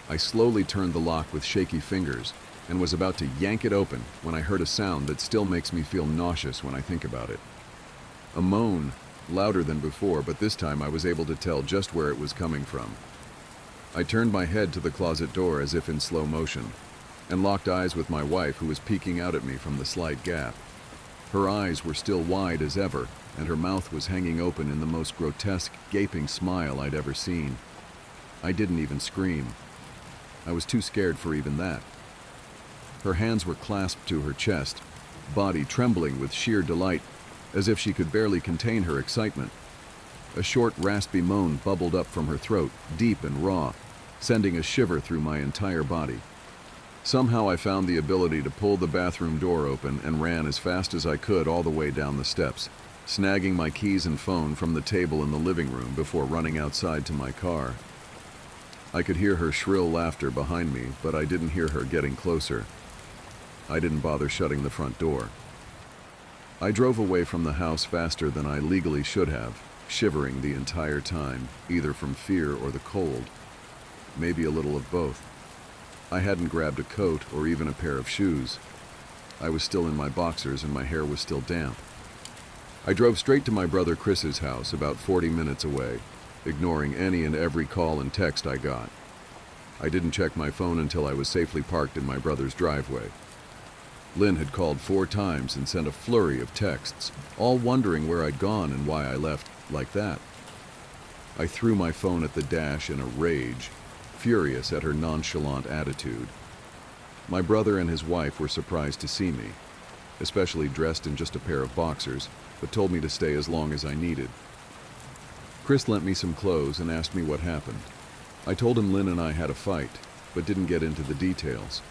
I slowly turned the lock with shaky fingers and was about to yank it open when I heard a sound that still makes me feel nauseous when I think about it. A moan, louder than before, but this time I was able to tell just where it was coming from. I turned my head to the closet door as if in slow motion, and locked eyes with my wife, who was peeking out at me from the slight gap. Her eyes were still wide as ever, and her mouth was hanging open in the most grotesque, gaping smile I'd ever seen. I didn't even scream. I was too scared for even that. Her hands were clasped to her chest, body trembling with sheer delight, as if she could barely contain her excitement. A short, raspy moan bubbled up from her throat, deep and raw, sending a shiver through my entire body. Somehow I found the ability to pull the bathroom door open and ran as fast as I could all the way down the steps, snagging my keys and phone from the table in the living room before running outside to my car. I could hear her shrill laughter behind me, but I didn't hear her getting closer. I didn't bother shutting the front door. I drove away from the house faster than I legally should have, shivering the entire time, either from fear or the cold. Maybe a little of both. I hadn't grabbed a coat or even a pair of shoes. I was still in my boxers and my hair was still damp. I drove straight to my brother Chris's house, about 40 minutes away, ignoring any and every call and text I got. I didn't check my phone until I was safely parked in my brother's driveway. Lynn had called 4 times and sent a flurry of texts, all wondering where I'd gone and why I left like that. I threw my phone at the dash in a rage, furious at her nonchalant attitude. My brother and his wife were surprised to see me, especially dressed in just a pair of boxers, but told me to stay as long as I needed. Chris lent me some clothes and asked me what happened. I told him Lynn and I had a fight, but didn't get into the details.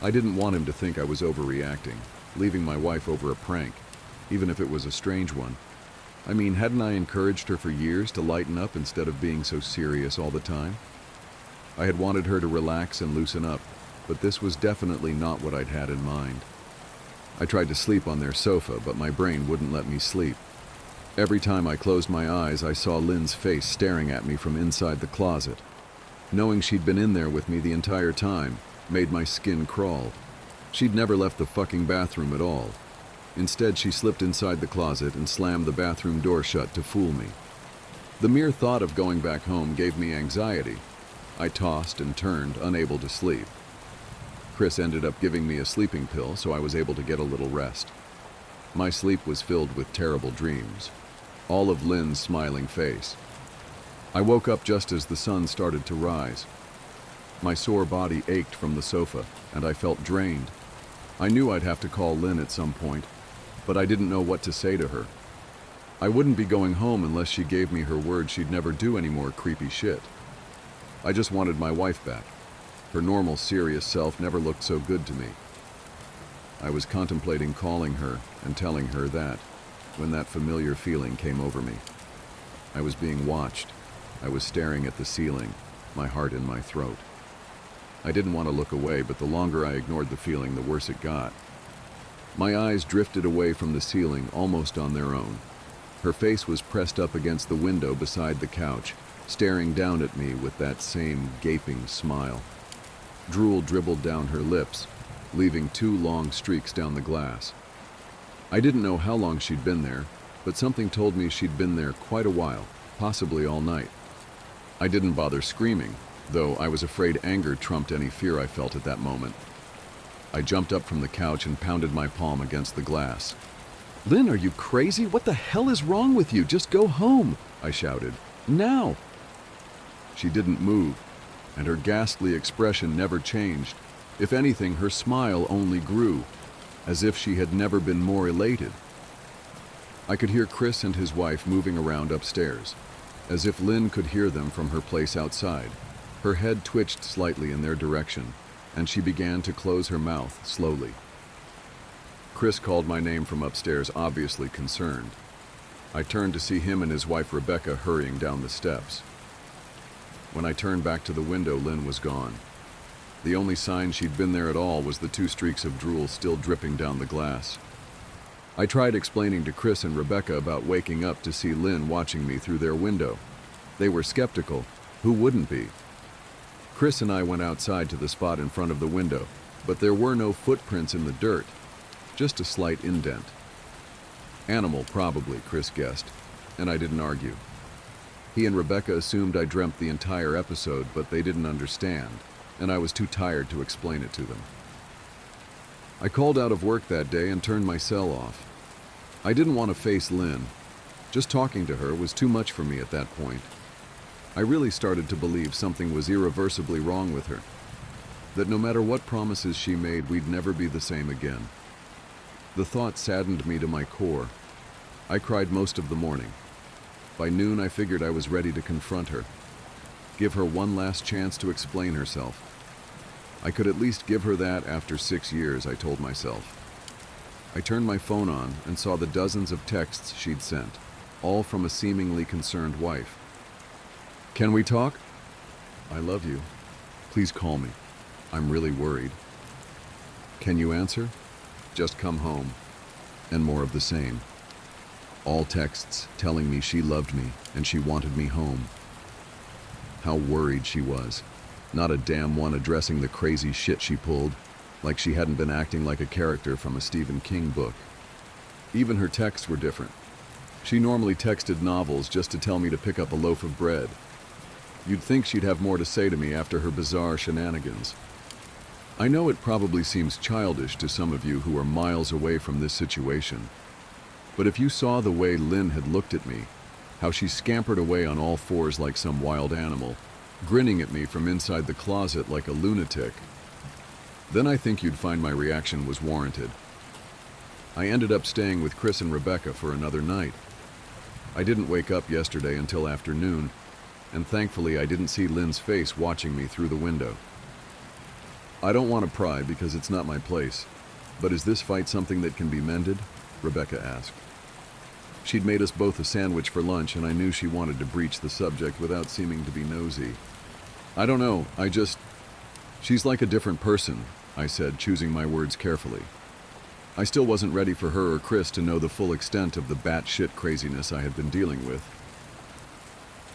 I didn't want him to think I was overreacting, leaving my wife over a prank, even if it was a strange one. I mean, hadn't I encouraged her for years to lighten up instead of being so serious all the time? I had wanted her to relax and loosen up, but this was definitely not what I'd had in mind. I tried to sleep on their sofa, but my brain wouldn't let me sleep. Every time I closed my eyes, I saw Lynn's face staring at me from inside the closet. Knowing she'd been in there with me the entire time made my skin crawl. She'd never left the fucking bathroom at all. Instead, she slipped inside the closet and slammed the bathroom door shut to fool me. The mere thought of going back home gave me anxiety. I tossed and turned, unable to sleep. Chris ended up giving me a sleeping pill, so I was able to get a little rest. My sleep was filled with terrible dreams, all of Lynn's smiling face. I woke up just as the sun started to rise. My sore body ached from the sofa, and I felt drained. I knew I'd have to call Lynn at some point, but I didn't know what to say to her. I wouldn't be going home unless she gave me her word she'd never do any more creepy shit. I just wanted my wife back. Her normal, serious self never looked so good to me. I was contemplating calling her and telling her that, when that familiar feeling came over me. I was being watched. I was staring at the ceiling, my heart in my throat. I didn't want to look away, but the longer I ignored the feeling, the worse it got. My eyes drifted away from the ceiling almost on their own. Her face was pressed up against the window beside the couch, staring down at me with that same gaping smile. Drool dribbled down her lips, leaving 2 long streaks down the glass. I didn't know how long she'd been there, but something told me she'd been there quite a while, possibly all night. I didn't bother screaming, though I was afraid anger trumped any fear I felt at that moment. I jumped up from the couch and pounded my palm against the glass. "Lynn, are you crazy? What the hell is wrong with you? Just go home," I shouted. "Now!" She didn't move, and her ghastly expression never changed. If anything, her smile only grew, as if she had never been more elated. I could hear Chris and his wife moving around upstairs, as if Lynn could hear them from her place outside. Her head twitched slightly in their direction, and she began to close her mouth slowly. Chris called my name from upstairs, obviously concerned. I turned to see him and his wife Rebecca hurrying down the steps. When I turned back to the window, Lynn was gone. The only sign she'd been there at all was the 2 streaks of drool still dripping down the glass. I tried explaining to Chris and Rebecca about waking up to see Lynn watching me through their window. They were skeptical. Who wouldn't be? Chris and I went outside to the spot in front of the window, but there were no footprints in the dirt, just a slight indent. Animal, probably, Chris guessed, and I didn't argue. He and Rebecca assumed I dreamt the entire episode, but they didn't understand, and I was too tired to explain it to them. I called out of work that day and turned my cell off. I didn't want to face Lynn. Just talking to her was too much for me at that point. I really started to believe something was irreversibly wrong with her, that no matter what promises she made, we'd never be the same again. The thought saddened me to my core. I cried most of the morning. By noon, I figured I was ready to confront her, give her one last chance to explain herself. I could at least give her that after 6 years, I told myself. I turned my phone on and saw the dozens of texts she'd sent, all from a seemingly concerned wife. "Can we talk? I love you. Please call me. I'm really worried. Can you answer? Just come home." And more of the same. All texts telling me she loved me and she wanted me home. How worried she was. Not a damn one addressing the crazy shit she pulled, like she hadn't been acting like a character from a Stephen King book. Even her texts were different. She normally texted novels just to tell me to pick up a loaf of bread. You'd think she'd have more to say to me after her bizarre shenanigans. I know it probably seems childish to some of you who are miles away from this situation, but if you saw the way Lynn had looked at me, how she scampered away on all fours like some wild animal, grinning at me from inside the closet like a lunatic, then I think you'd find my reaction was warranted. I ended up staying with Chris and Rebecca for another night. I didn't wake up yesterday until afternoon, and thankfully I didn't see Lynn's face watching me through the window. I don't want to pry because it's not my place, but is this fight something that can be mended? Rebecca asked. She'd made us both a sandwich for lunch, and I knew she wanted to breach the subject without seeming to be nosy. I don't know, she's like a different person, I said, choosing my words carefully. I still wasn't ready for her or Chris to know the full extent of the batshit craziness I had been dealing with.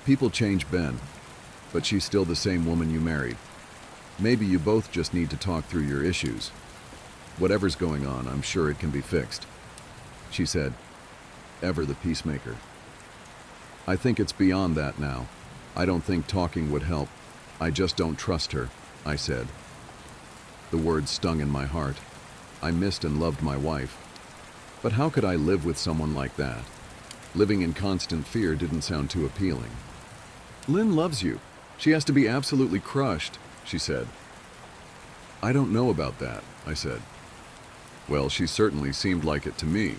People change, Ben, but she's still the same woman you married. Maybe you both just need to talk through your issues. Whatever's going on, I'm sure it can be fixed, she said, ever the peacemaker. I think it's beyond that now. I don't think talking would help. I just don't trust her, I said. The words stung in my heart. I missed and loved my wife. But how could I live with someone like that? Living in constant fear didn't sound too appealing. Lynn loves you. She has to be absolutely crushed, she said. I don't know about that, I said. Well, she certainly seemed like it to me.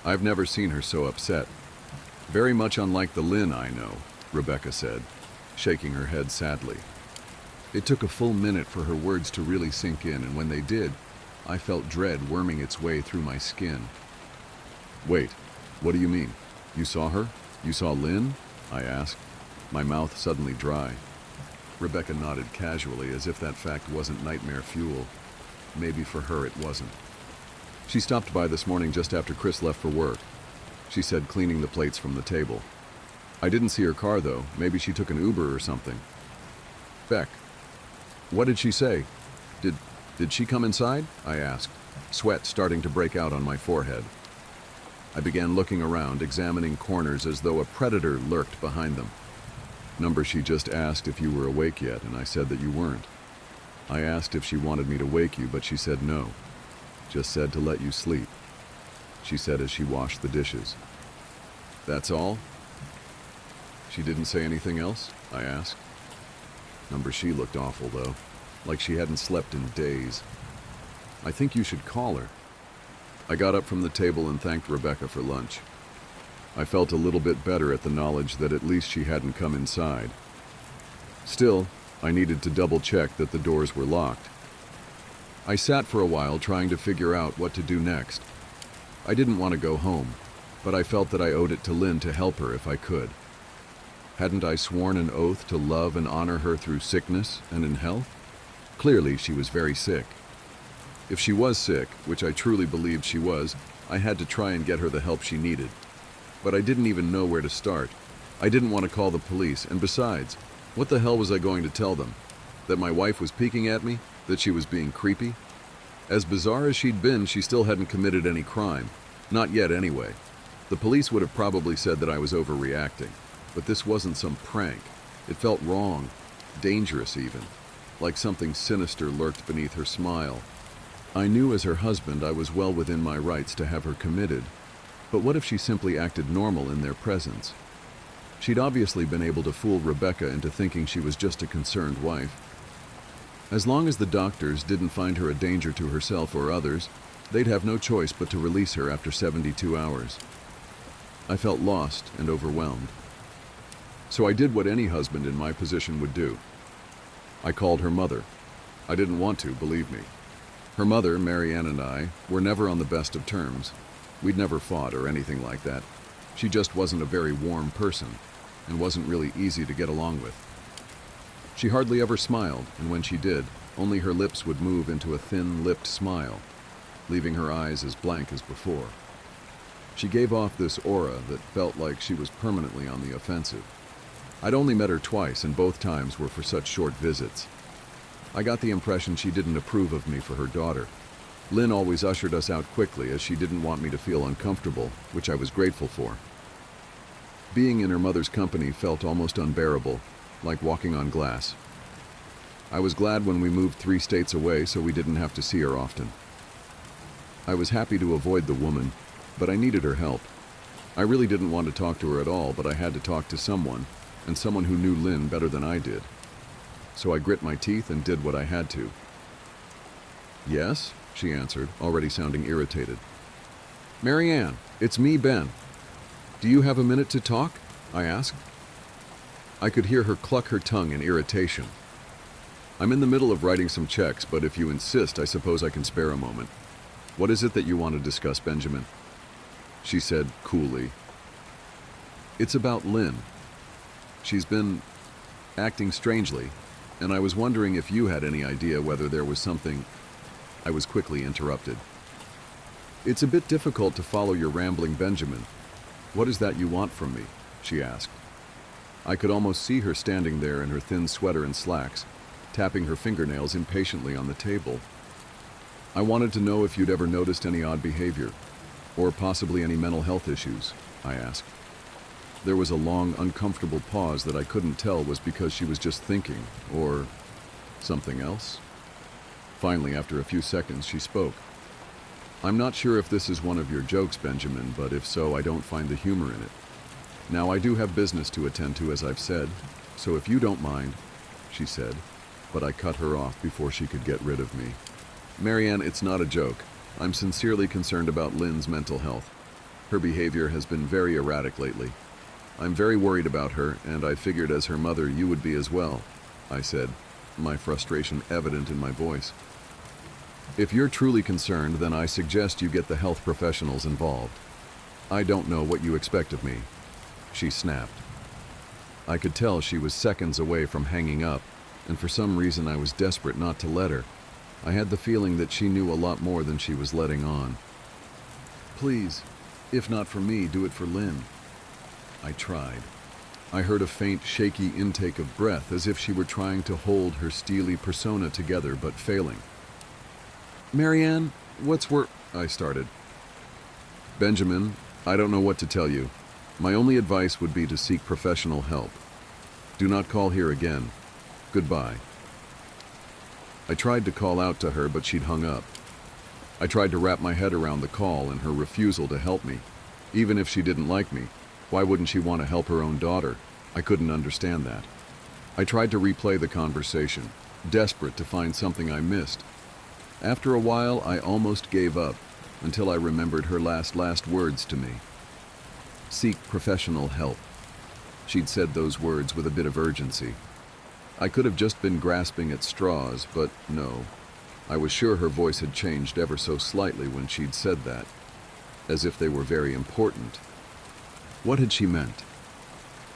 I've never seen her so upset. Very much unlike the Lynn I know, Rebecca said, shaking her head sadly. It took a full minute for her words to really sink in, and when they did, I felt dread worming its way through my skin. Wait, what do you mean? You saw her? You saw Lynn? I asked, my mouth suddenly dry. Rebecca nodded casually, as if that fact wasn't nightmare fuel. Maybe for her it wasn't. She stopped by this morning just after Chris left for work, she said, cleaning the plates from the table. I didn't see her car, though. Maybe she took an Uber or something. Beck, what did she say? Did she come inside? I asked, sweat starting to break out on my forehead. I began looking around, examining corners as though a predator lurked behind them. Number, she just asked if you were awake yet, and I said that you weren't. I asked if she wanted me to wake you, but she said no. Just said to let you sleep, she said as she washed the dishes. That's all? She didn't say anything else? I asked. Number, she looked awful, though, like she hadn't slept in days. I think you should call her. I got up from the table and thanked Rebecca for lunch. I felt a little bit better at the knowledge that at least she hadn't come inside. Still, I needed to double-check that the doors were locked. I sat for a while trying to figure out what to do next. I didn't want to go home. but I felt that I owed it to Lynn to help her if I could. Hadn't I sworn an oath to love and honor her through sickness and in health? Clearly, she was very sick. If she was sick, which I truly believed she was, I had to try and get her the help she needed. But I didn't even know where to start. I didn't want to call the police, and besides, what the hell was I going to tell them? That my wife was peeking at me? That she was being creepy? As bizarre as she'd been, she still hadn't committed any crime. Not yet, anyway. The police would have probably said that I was overreacting. But this wasn't some prank. It felt wrong, dangerous even, like something sinister lurked beneath her smile. I knew as her husband I was well within my rights to have her committed, but what if she simply acted normal in their presence? She'd obviously been able to fool Rebecca into thinking she was just a concerned wife. As long as the doctors didn't find her a danger to herself or others, they'd have no choice but to release her after 72 hours. I felt lost and overwhelmed. So I did what any husband in my position would do. I called her mother. I didn't want to, believe me. Her mother, Marianne, and I were never on the best of terms. We'd never fought or anything like that. She just wasn't a very warm person and wasn't really easy to get along with. She hardly ever smiled, and when she did, only her lips would move into a thin-lipped smile, leaving her eyes as blank as before. She gave off this aura that felt like she was permanently on the offensive. I'd only met her twice, and both times were for such short visits. I got the impression she didn't approve of me for her daughter. Lynn always ushered us out quickly as she didn't want me to feel uncomfortable, which I was grateful for. Being in her mother's company felt almost unbearable, like walking on glass. I was glad when we moved 3 states away so we didn't have to see her often. I was happy to avoid the woman, but I needed her help. I really didn't want to talk to her at all, but I had to talk to someone, and someone who knew Lynn better than I did. So I grit my teeth and did what I had to. "Yes?" she answered, already sounding irritated. "Marianne, it's me, Ben. Do you have a minute to talk?" I asked. I could hear her cluck her tongue in irritation. "I'm in the middle of writing some checks, but if you insist, I suppose I can spare a moment. What is it that you want to discuss, Benjamin?" She said coolly. "It's about Lynn. She's been acting strangely, and I was wondering if you had any idea whether there was something—" I was quickly interrupted. "It's a bit difficult to follow your rambling, Benjamin. What is that you want from me?" she asked. I could almost see her standing there in her thin sweater and slacks, tapping her fingernails impatiently on the table. "I wanted to know if you'd ever noticed any odd behavior, or possibly any mental health issues," I asked. There was a long, uncomfortable pause that I couldn't tell was because she was just thinking, or something else. Finally, after a few seconds, she spoke. "I'm not sure if this is one of your jokes, Benjamin, but if so, I don't find the humor in it. Now, I do have business to attend to, as I've said, so if you don't mind," she said, but I cut her off before she could get rid of me. "Marianne, it's not a joke. I'm sincerely concerned about Lynn's mental health. Her behavior has been very erratic lately. I'm very worried about her, and I figured as her mother you would be as well," I said, my frustration evident in my voice. "If you're truly concerned, then I suggest you get the health professionals involved. I don't know what you expect of me," she snapped. I could tell she was seconds away from hanging up, and for some reason I was desperate not to let her. I had the feeling that she knew a lot more than she was letting on. "Please, if not for me, do it for Lynn." I tried. I heard a faint, shaky intake of breath, as if she were trying to hold her steely persona together, but failing. "Marianne, I started. "Benjamin, I don't know what to tell you. My only advice would be to seek professional help. Do not call here again. Goodbye." I tried to call out to her, but she'd hung up. I tried to wrap my head around the call and her refusal to help me. Even if she didn't like me, why wouldn't she want to help her own daughter? I couldn't understand that. I tried to replay the conversation, desperate to find something I missed. After a while, I almost gave up, until I remembered her last words to me. "Seek professional help." She'd said those words with a bit of urgency. I could have just been grasping at straws, but no. I was sure her voice had changed ever so slightly when she'd said that. as if they were very important. What had she meant?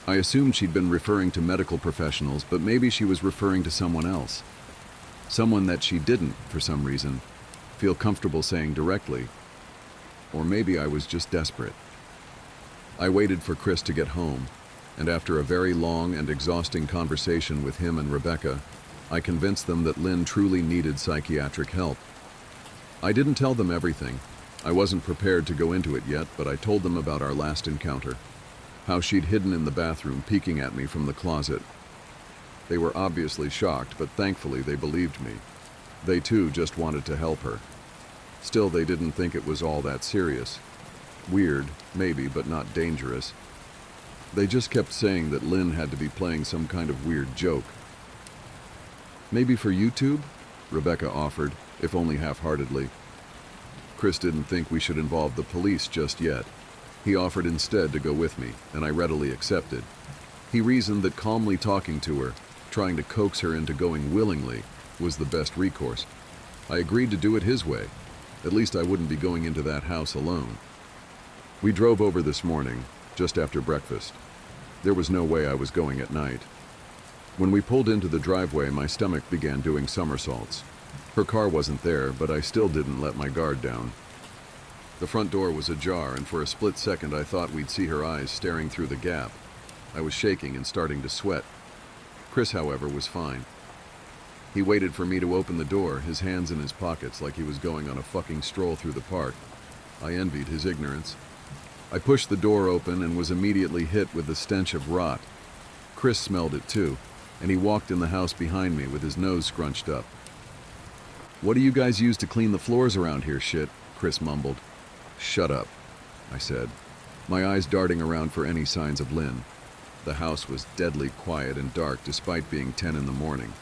I assumed she'd been referring to medical professionals, but maybe she was referring to someone else. Someone that she didn't, for some reason, feel comfortable saying directly. Or maybe I was just desperate. I waited for Chris to get home, and after a very long and exhausting conversation with him and Rebecca, I convinced them that Lynn truly needed psychiatric help. I didn't tell them everything. I wasn't prepared to go into it yet, but I told them about our last encounter, how she'd hidden in the bathroom peeking at me from the closet. They were obviously shocked, but thankfully they believed me. They too just wanted to help her. Still, they didn't think it was all that serious. Weird, maybe, but not dangerous. They just kept saying that Lynn had to be playing some kind of weird joke. Maybe for YouTube? Rebecca offered, if only half-heartedly. Chris didn't think we should involve the police just yet. He offered instead to go with me, and I readily accepted. He reasoned that calmly talking to her, trying to coax her into going willingly, was the best recourse. I agreed to do it his way. At least I wouldn't be going into that house alone. We drove over this morning, just after breakfast. There was no way I was going at night. When we pulled into the driveway, my stomach began doing somersaults. Her car wasn't there, but I still didn't let my guard down. The front door was ajar, and for a split second I thought we'd see her eyes staring through the gap. I was shaking and starting to sweat. Chris, however, was fine. He waited for me to open the door, his hands in his pockets like he was going on a fucking stroll through the park. I envied his ignorance. I pushed the door open and was immediately hit with the stench of rot. Chris smelled it too, and he walked in the house behind me with his nose scrunched up. "What do you guys use to clean the floors around here, shit?" Chris mumbled. "Shut up," I said, my eyes darting around for any signs of Lynn. The house was deadly quiet and dark despite being 10 in the morning.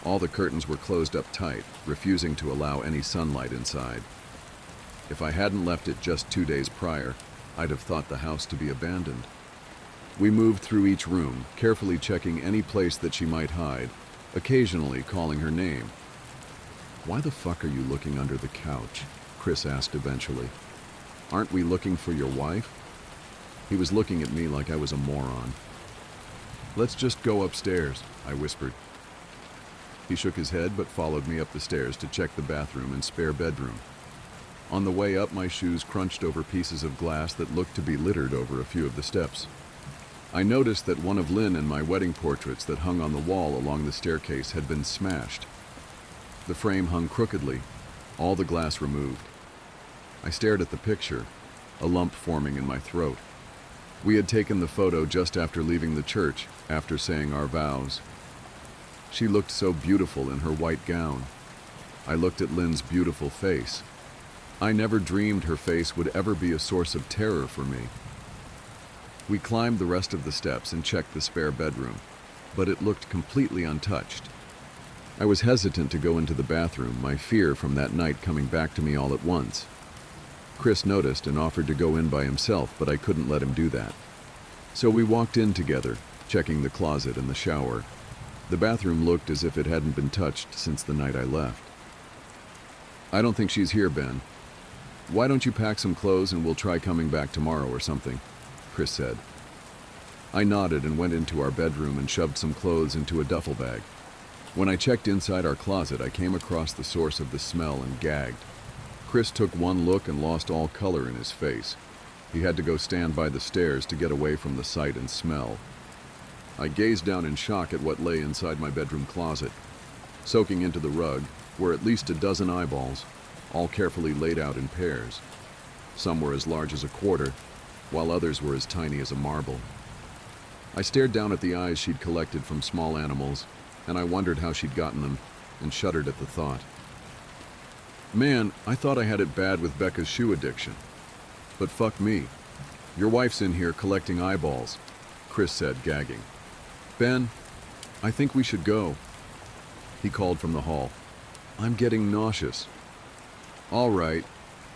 All the curtains were closed up tight, refusing to allow any sunlight inside. If I hadn't left it just 2 days prior, I'd have thought the house to be abandoned. We moved through each room, carefully checking any place that she might hide, occasionally calling her name. "Why the fuck are you looking under the couch?" Chris asked eventually. "Aren't we looking for your wife?" He was looking at me like I was a moron. "Let's just go upstairs," I whispered. He shook his head but followed me up the stairs to check the bathroom and spare bedroom. On the way up, my shoes crunched over pieces of glass that looked to be littered over a few of the steps. I noticed that one of Lynn and my wedding portraits that hung on the wall along the staircase had been smashed. The frame hung crookedly, all the glass removed. I stared at the picture, a lump forming in my throat. We had taken the photo just after leaving the church, after saying our vows. She looked so beautiful in her white gown. I looked at Lynn's beautiful face. I never dreamed her face would ever be a source of terror for me. We climbed the rest of the steps and checked the spare bedroom, but it looked completely untouched. I was hesitant to go into the bathroom, my fear from that night coming back to me all at once. Chris noticed and offered to go in by himself, but I couldn't let him do that. So we walked in together, checking the closet and the shower. The bathroom looked as if it hadn't been touched since the night I left. "I don't think she's here, Ben. Why don't you pack some clothes and we'll try coming back tomorrow or something?" Chris said. I nodded and went into our bedroom and shoved some clothes into a duffel bag. When I checked inside our closet, I came across the source of the smell and gagged. Chris took one look and lost all color in his face. He had to go stand by the stairs to get away from the sight and smell. I gazed down in shock at what lay inside my bedroom closet. Soaking into the rug were at least a dozen eyeballs, all carefully laid out in pairs. Some were as large as a quarter, while others were as tiny as a marble. I stared down at the eyes she'd collected from small animals, and I wondered how she'd gotten them, and shuddered at the thought. "Man, I thought I had it bad with Becca's shoe addiction. But fuck me. Your wife's in here collecting eyeballs," Chris said, gagging. "Ben, I think we should go," he called from the hall. "I'm getting nauseous." "All right."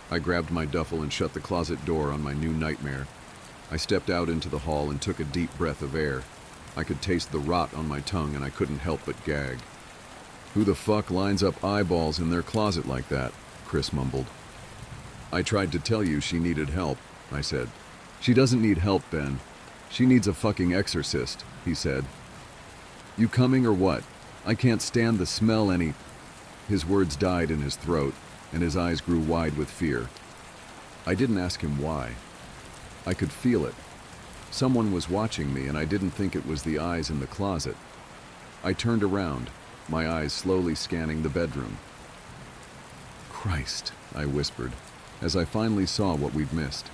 I grabbed my duffel and shut the closet door on my new nightmare. I stepped out into the hall and took a deep breath of air. I could taste the rot on my tongue and I couldn't help but gag. "Who the fuck lines up eyeballs in their closet like that?" Chris mumbled. I tried to tell you she needed help, I said. She doesn't need help, Ben. She needs a fucking exorcist, he said. You coming or what? I can't stand the smell any... His words died in his throat, and his eyes grew wide with fear. I didn't ask him why. I could feel it. Someone was watching me, and I didn't think it was the eyes in the closet. I turned around, my eyes slowly scanning the bedroom. Christ, I whispered, as I finally saw what we'd missed.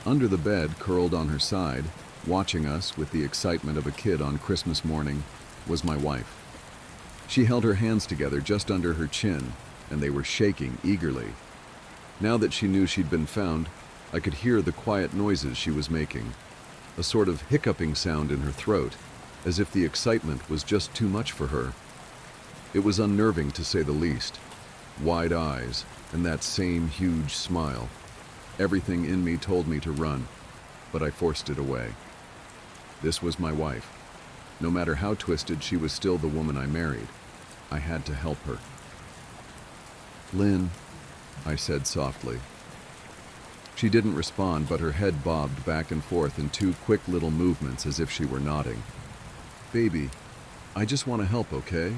Under the bed, curled on her side, watching us with the excitement of a kid on Christmas morning, was my wife. She held her hands together just under her chin, and they were shaking eagerly. Now that she knew she'd been found, I could hear the quiet noises she was making, a sort of hiccuping sound in her throat, as if the excitement was just too much for her. It was unnerving, to say the least. Wide eyes, and that same huge smile. Everything in me told me to run, but I forced it away. This was my wife. No matter how twisted, she was still the woman I married. I had to help her. Lynn, I said softly. She didn't respond, but her head bobbed back and forth in two quick little movements as if she were nodding. Baby, I just want to help, okay?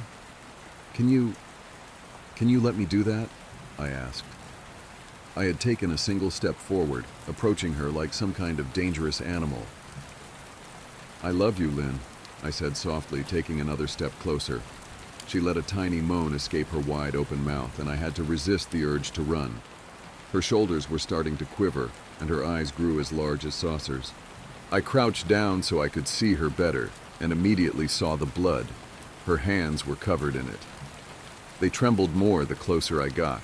Can you let me do that? I asked. I had taken a single step forward, approaching her like some kind of dangerous animal. I love you, Lynn, I said softly, taking another step closer. She let a tiny moan escape her wide-open mouth, and I had to resist the urge to run. Her shoulders were starting to quiver, and her eyes grew as large as saucers. I crouched down so I could see her better, and immediately saw the blood. Her hands were covered in it. They trembled more the closer I got,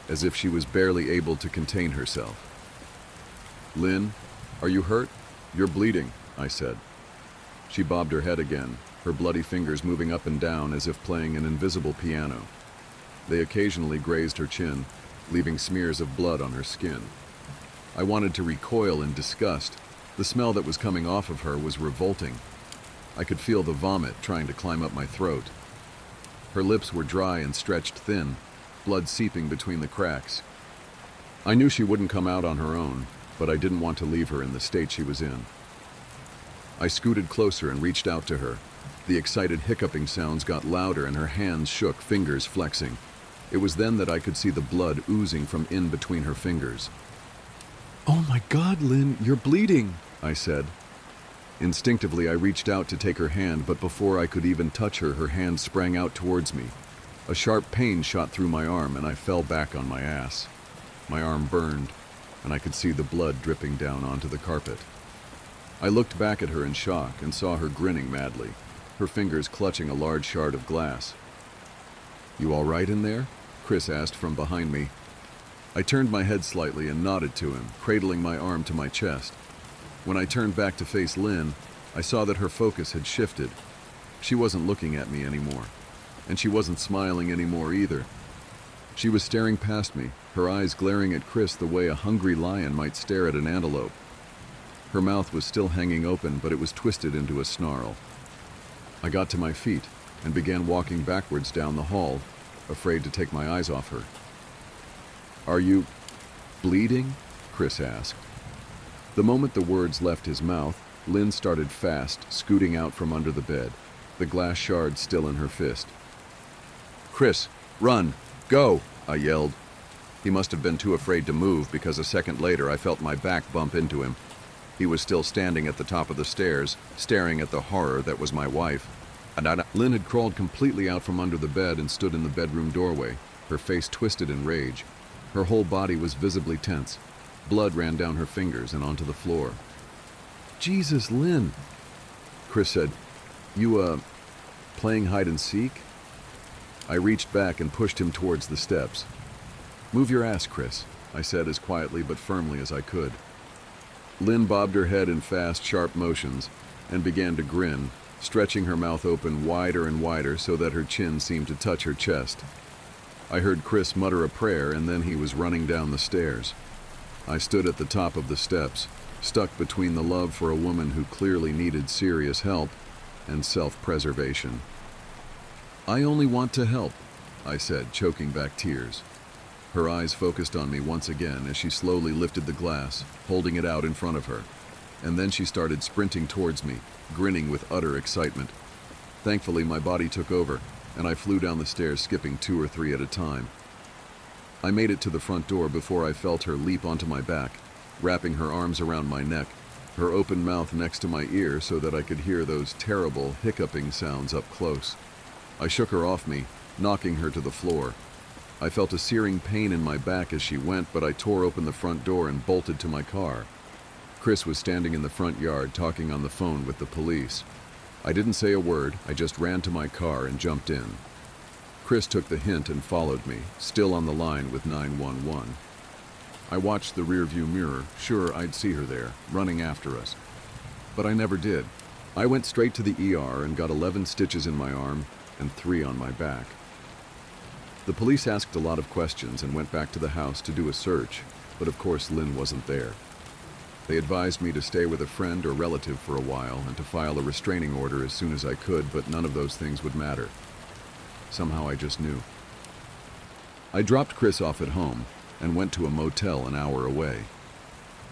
as if she was barely able to contain herself. Lynn, are you hurt? You're bleeding, I said. She bobbed her head again, her bloody fingers moving up and down as if playing an invisible piano. They occasionally grazed her chin, leaving smears of blood on her skin. I wanted to recoil in disgust. The smell that was coming off of her was revolting. I could feel the vomit trying to climb up my throat. Her lips were dry and stretched thin, blood seeping between the cracks. I knew she wouldn't come out on her own, but I didn't want to leave her in the state she was in. I scooted closer and reached out to her. The excited hiccuping sounds got louder and her hands shook, fingers flexing. It was then that I could see the blood oozing from in between her fingers. Oh my God, Lynn, you're bleeding, I said. Instinctively, I reached out to take her hand, but before I could even touch her, her hand sprang out towards me. A sharp pain shot through my arm, and I fell back on my ass. My arm burned, and I could see the blood dripping down onto the carpet. I looked back at her in shock and saw her grinning madly, her fingers clutching a large shard of glass. You all right in there? Chris asked from behind me. I turned my head slightly and nodded to him, cradling my arm to my chest. When I turned back to face Lynn, I saw that her focus had shifted. She wasn't looking at me anymore, and she wasn't smiling anymore either. She was staring past me, her eyes glaring at Chris the way a hungry lion might stare at an antelope. Her mouth was still hanging open, but it was twisted into a snarl. I got to my feet and began walking backwards down the hall, afraid to take my eyes off her. Are you bleeding? Chris asked. The moment the words left his mouth, Lynn started fast, scooting out from under the bed, the glass shard still in her fist. Chris, run! Go! I yelled. He must have been too afraid to move, because a second later I felt my back bump into him. He was still standing at the top of the stairs, staring at the horror that was my wife. Lynn had crawled completely out from under the bed and stood in the bedroom doorway, her face twisted in rage. Her whole body was visibly tense. Blood ran down her fingers and onto the floor. Jesus, Lynn, Chris said. You, playing hide and seek? I reached back and pushed him towards the steps. Move your ass, Chris, I said as quietly but firmly as I could. Lynn bobbed her head in fast, sharp motions and began to grin, stretching her mouth open wider and wider so that her chin seemed to touch her chest. I heard Chris mutter a prayer, and then he was running down the stairs. I stood at the top of the steps, stuck between the love for a woman who clearly needed serious help and self-preservation. I only want to help, I said, choking back tears. Her eyes focused on me once again as she slowly lifted the glass, holding it out in front of her. And then she started sprinting towards me, grinning with utter excitement. Thankfully, my body took over, and I flew down the stairs, skipping 2 or 3 at a time. I made it to the front door before I felt her leap onto my back, wrapping her arms around my neck, her open mouth next to my ear so that I could hear those terrible hiccuping sounds up close. I shook her off me, knocking her to the floor. I felt a searing pain in my back as she went, but I tore open the front door and bolted to my car. Chris was standing in the front yard talking on the phone with the police. I didn't say a word, I just ran to my car and jumped in. Chris took the hint and followed me, still on the line with 911. I watched the rearview mirror, sure I'd see her there, running after us. But I never did. I went straight to the ER and got 11 stitches in my arm and 3 on my back. The police asked a lot of questions and went back to the house to do a search, but of course Lynn wasn't there. They advised me to stay with a friend or relative for a while and to file a restraining order as soon as I could, but none of those things would matter. Somehow I just knew. I dropped Chris off at home and went to a motel an hour away.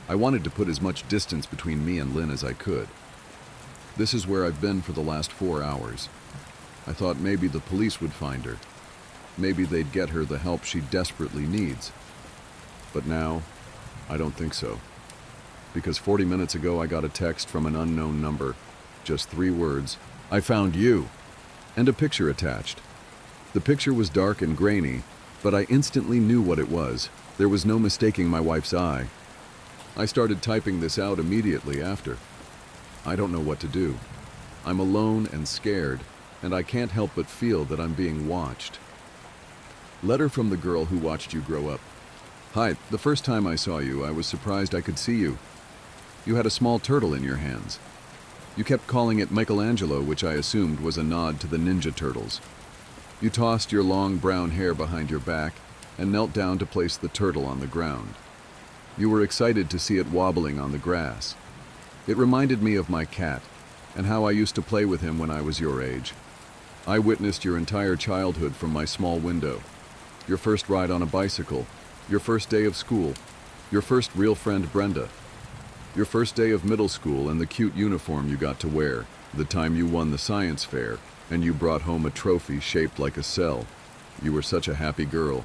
I wanted to put as much distance between me and Lynn as I could. This is where I've been for the last 4 hours. I thought maybe the police would find her. Maybe they'd get her the help she desperately needs. But now, I don't think so. Because 40 minutes ago I got a text from an unknown number. Just 3 words, "I found you," and a picture attached. The picture was dark and grainy, but I instantly knew what it was. There was no mistaking my wife's eye. I started typing this out immediately after. I don't know what to do. I'm alone and scared, and I can't help but feel that I'm being watched. Letter from the girl who watched you grow up. Hi, the first time I saw you, I was surprised I could see you. You had a small turtle in your hands. You kept calling it Michelangelo, which I assumed was a nod to the Ninja Turtles. You tossed your long brown hair behind your back and knelt down to place the turtle on the ground. You were excited to see it wobbling on the grass. It reminded me of my cat and how I used to play with him when I was your age. I witnessed your entire childhood from my small window. Your first ride on a bicycle, your first day of school, your first real friend Brenda, your first day of middle school and the cute uniform you got to wear, the time you won the science fair and you brought home a trophy shaped like a cell. You were such a happy girl.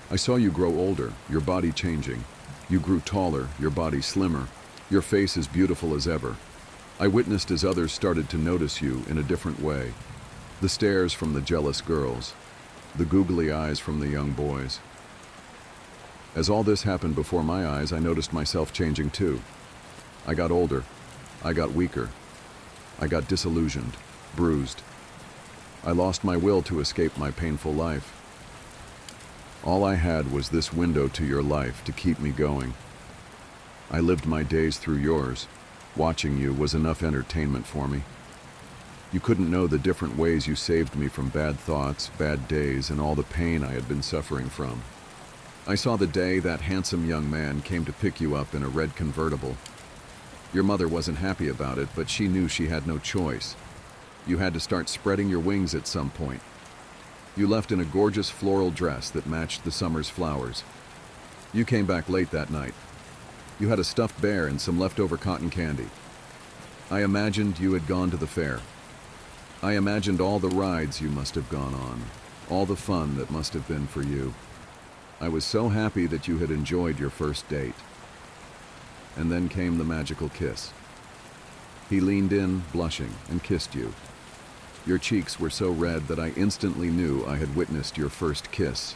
I saw you grow older, your body changing. You grew taller, your body slimmer, your face as beautiful as ever. I witnessed as others started to notice you in a different way. The stares from the jealous girls, the googly eyes from the young boys. As all this happened before my eyes, I noticed myself changing too. I got older. I got weaker. I got disillusioned, bruised. I lost my will to escape my painful life. All I had was this window to your life to keep me going. I lived my days through yours. Watching you was enough entertainment for me. You couldn't know the different ways you saved me from bad thoughts, bad days, and all the pain I had been suffering from. I saw the day that handsome young man came to pick you up in a red convertible. Your mother wasn't happy about it, but she knew she had no choice. You had to start spreading your wings at some point. You left in a gorgeous floral dress that matched the summer's flowers. You came back late that night. You had a stuffed bear and some leftover cotton candy. I imagined you had gone to the fair. I imagined all the rides you must have gone on, all the fun that must have been for you. I was so happy that you had enjoyed your first date. And then came the magical kiss. He leaned in, blushing, and kissed you. Your cheeks were so red that I instantly knew I had witnessed your first kiss.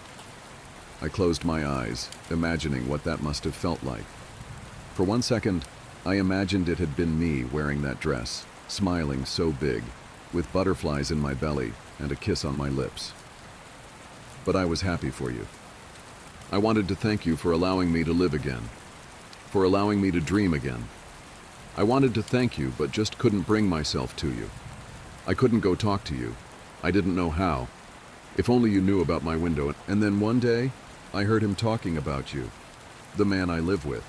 I closed my eyes, imagining what that must have felt like. For 1 second, I imagined it had been me wearing that dress, smiling so big, with butterflies in my belly and a kiss on my lips. But I was happy for you. I wanted to thank you for allowing me to live again, for allowing me to dream again. I wanted to thank you, but just couldn't bring myself to you. I couldn't go talk to you. I didn't know how. If only you knew about my window. And then one day, I heard him talking about you, the man I live with.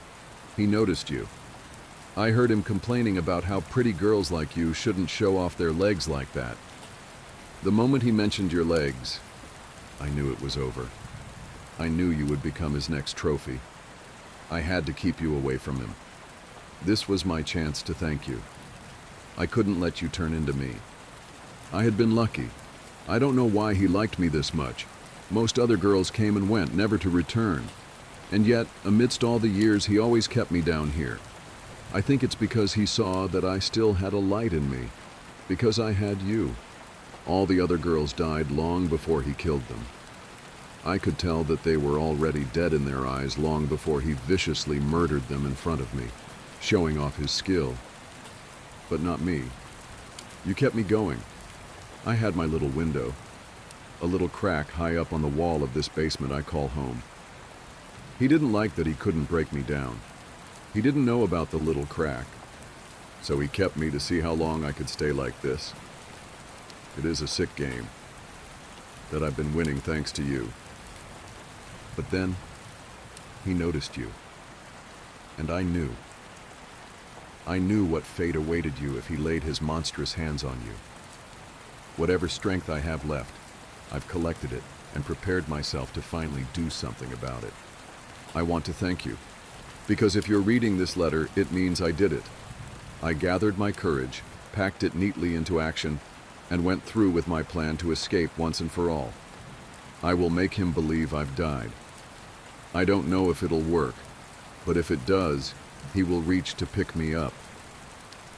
He noticed you. I heard him complaining about how pretty girls like you shouldn't show off their legs like that. The moment he mentioned your legs, I knew it was over. I knew you would become his next trophy. I had to keep you away from him. This was my chance to thank you. I couldn't let you turn into me. I had been lucky. I don't know why he liked me this much. Most other girls came and went, never to return. And yet, amidst all the years, he always kept me down here. I think it's because he saw that I still had a light in me. Because I had you. All the other girls died long before he killed them. I could tell that they were already dead in their eyes long before he viciously murdered them in front of me, showing off his skill. But not me. You kept me going. I had my little window, a little crack high up on the wall of this basement I call home. He didn't like that he couldn't break me down. He didn't know about the little crack, so he kept me to see how long I could stay like this. It is a sick game that I've been winning thanks to you. But then, he noticed you, and I knew. I knew what fate awaited you if he laid his monstrous hands on you. Whatever strength I have left, I've collected it and prepared myself to finally do something about it. I want to thank you, because if you're reading this letter, it means I did it. I gathered my courage, packed it neatly into action, and went through with my plan to escape once and for all. I will make him believe I've died. I don't know if it'll work, but if it does, he will reach to pick me up.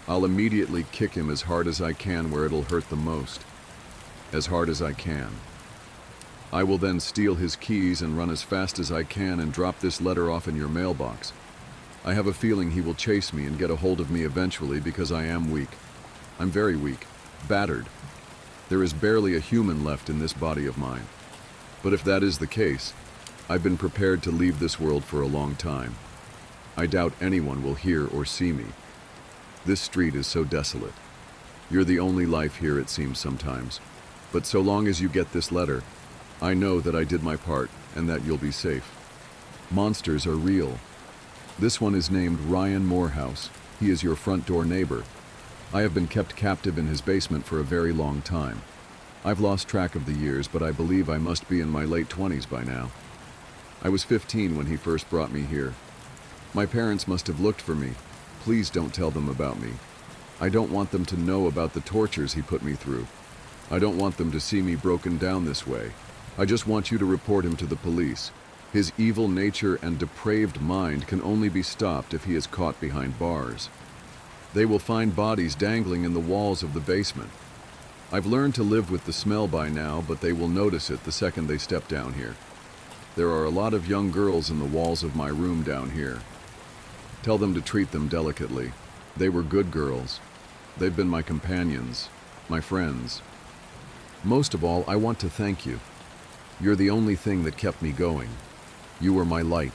I'll immediately kick him as hard as I can where it'll hurt the most. As hard as I can. I will then steal his keys and run as fast as I can and drop this letter off in your mailbox. I have a feeling he will chase me and get a hold of me eventually because I am weak. I'm very weak, battered. There is barely a human left in this body of mine. But if that is the case, I've been prepared to leave this world for a long time. I doubt anyone will hear or see me. This street is so desolate. You're the only life here, it seems sometimes. But so long as you get this letter, I know that I did my part and that you'll be safe. Monsters are real. This one is named Ryan Morehouse. He is your front door neighbor. I have been kept captive in his basement for a very long time. I've lost track of the years, but I believe I must be in my late 20s by now. I was 15 when he first brought me here. My parents must have looked for me. Please don't tell them about me. I don't want them to know about the tortures he put me through. I don't want them to see me broken down this way. I just want you to report him to the police. His evil nature and depraved mind can only be stopped if he is caught behind bars. They will find bodies dangling in the walls of the basement. I've learned to live with the smell by now, but they will notice it the second they step down here. There are a lot of young girls in the walls of my room down here. Tell them to treat them delicately. They were good girls. They've been my companions, my friends. Most of all, I want to thank you. You're the only thing that kept me going. You were my light.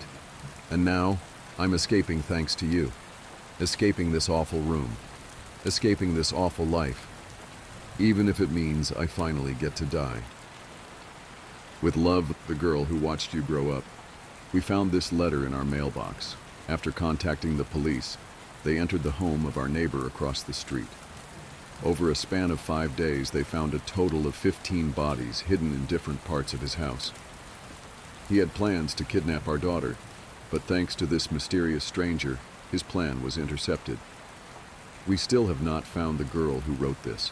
And now, I'm escaping thanks to you. Escaping this awful room. Escaping this awful life. Even if it means I finally get to die. With love, the girl who watched you grow up. We found this letter in our mailbox. After contacting the police, they entered the home of our neighbor across the street. Over a span of 5 days, they found a total of 15 bodies hidden in different parts of his house. He had plans to kidnap our daughter, but thanks to this mysterious stranger, his plan was intercepted. We still have not found the girl who wrote this.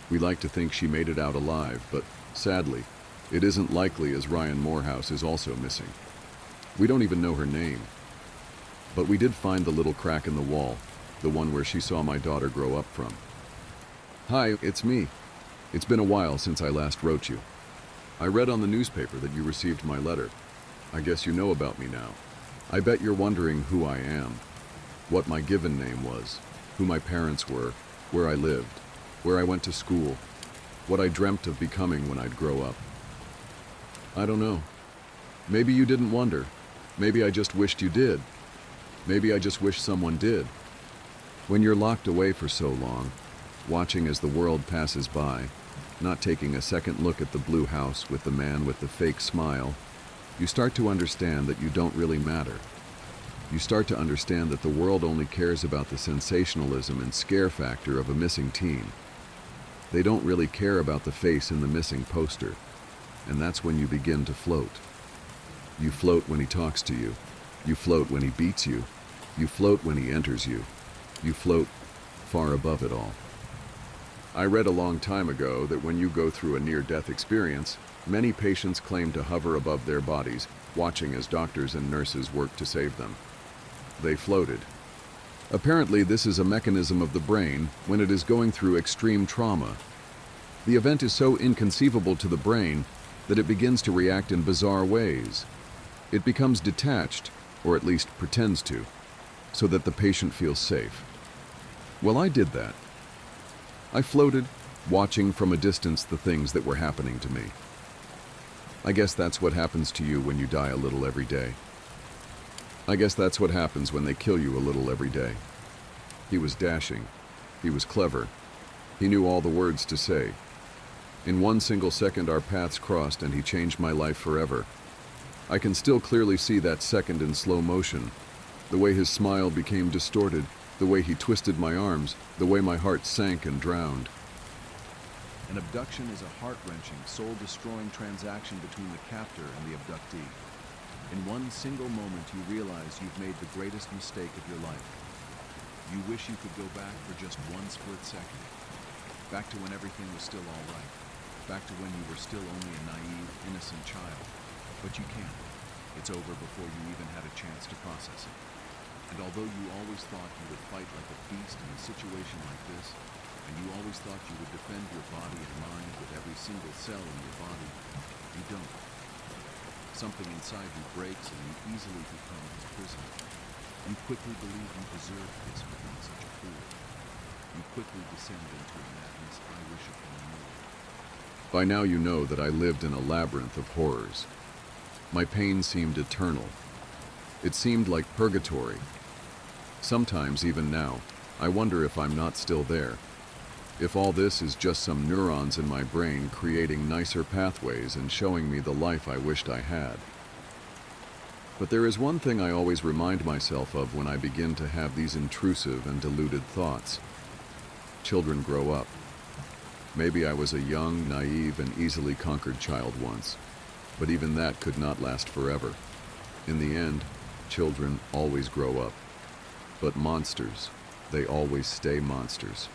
We like to think she made it out alive, but sadly, it isn't likely as Ryan Morehouse is also missing. We don't even know her name. But we did find the little crack in the wall, the one where she saw my daughter grow up from. Hi, it's me. It's been a while since I last wrote you. I read on the newspaper that you received my letter. I guess you know about me now. I bet you're wondering who I am, what my given name was, who my parents were, where I lived, where I went to school, what I dreamt of becoming when I'd grow up. I don't know. Maybe you didn't wonder. Maybe I just wished you did. Maybe I just wish someone did. When you're locked away for so long, watching as the world passes by, not taking a second look at the blue house with the man with the fake smile, you start to understand that you don't really matter. You start to understand that the world only cares about the sensationalism and scare factor of a missing teen. They don't really care about the face in the missing poster, and that's when you begin to float. You float when he talks to you. You float when he beats you. You float when he enters you. You float far above it all. I read a long time ago that when you go through a near-death experience, many patients claim to hover above their bodies, watching as doctors and nurses work to save them. They floated. Apparently, this is a mechanism of the brain when it is going through extreme trauma. The event is so inconceivable to the brain that it begins to react in bizarre ways. It becomes detached, or at least pretends to, so that the patient feels safe. Well, I did that. I floated, watching from a distance the things that were happening to me. I guess that's what happens to you when you die a little every day. I guess that's what happens when they kill you a little every day. He was dashing. He was clever. He knew all the words to say. In one single second our paths crossed and he changed my life forever. I can still clearly see that second in slow motion. The way his smile became distorted, the way he twisted my arms, the way my heart sank and drowned. An abduction is a heart-wrenching, soul-destroying transaction between the captor and the abductee. In one single moment you realize you've made the greatest mistake of your life. You wish you could go back for just one split second. Back to when everything was still all right. Back to when you were still only a naive, innocent child. But you can't. It's over before you even had a chance to process it. And although you always thought you would fight like a beast in a situation like this, and you always thought you would defend your body and mind with every single cell in your body, you don't. Something inside you breaks and you easily become his prisoner. You quickly believe you deserve this for being such a fool. You quickly descend into a madness I wish upon more. By now you know that I lived in a labyrinth of horrors. My pain seemed eternal. It seemed like purgatory. Sometimes, even now, I wonder if I'm not still there. If all this is just some neurons in my brain creating nicer pathways and showing me the life I wished I had. But there is one thing I always remind myself of when I begin to have these intrusive and deluded thoughts. Children grow up. Maybe I was a young, naive, and easily conquered child once, but even that could not last forever. In the end, children always grow up. But monsters, they always stay monsters.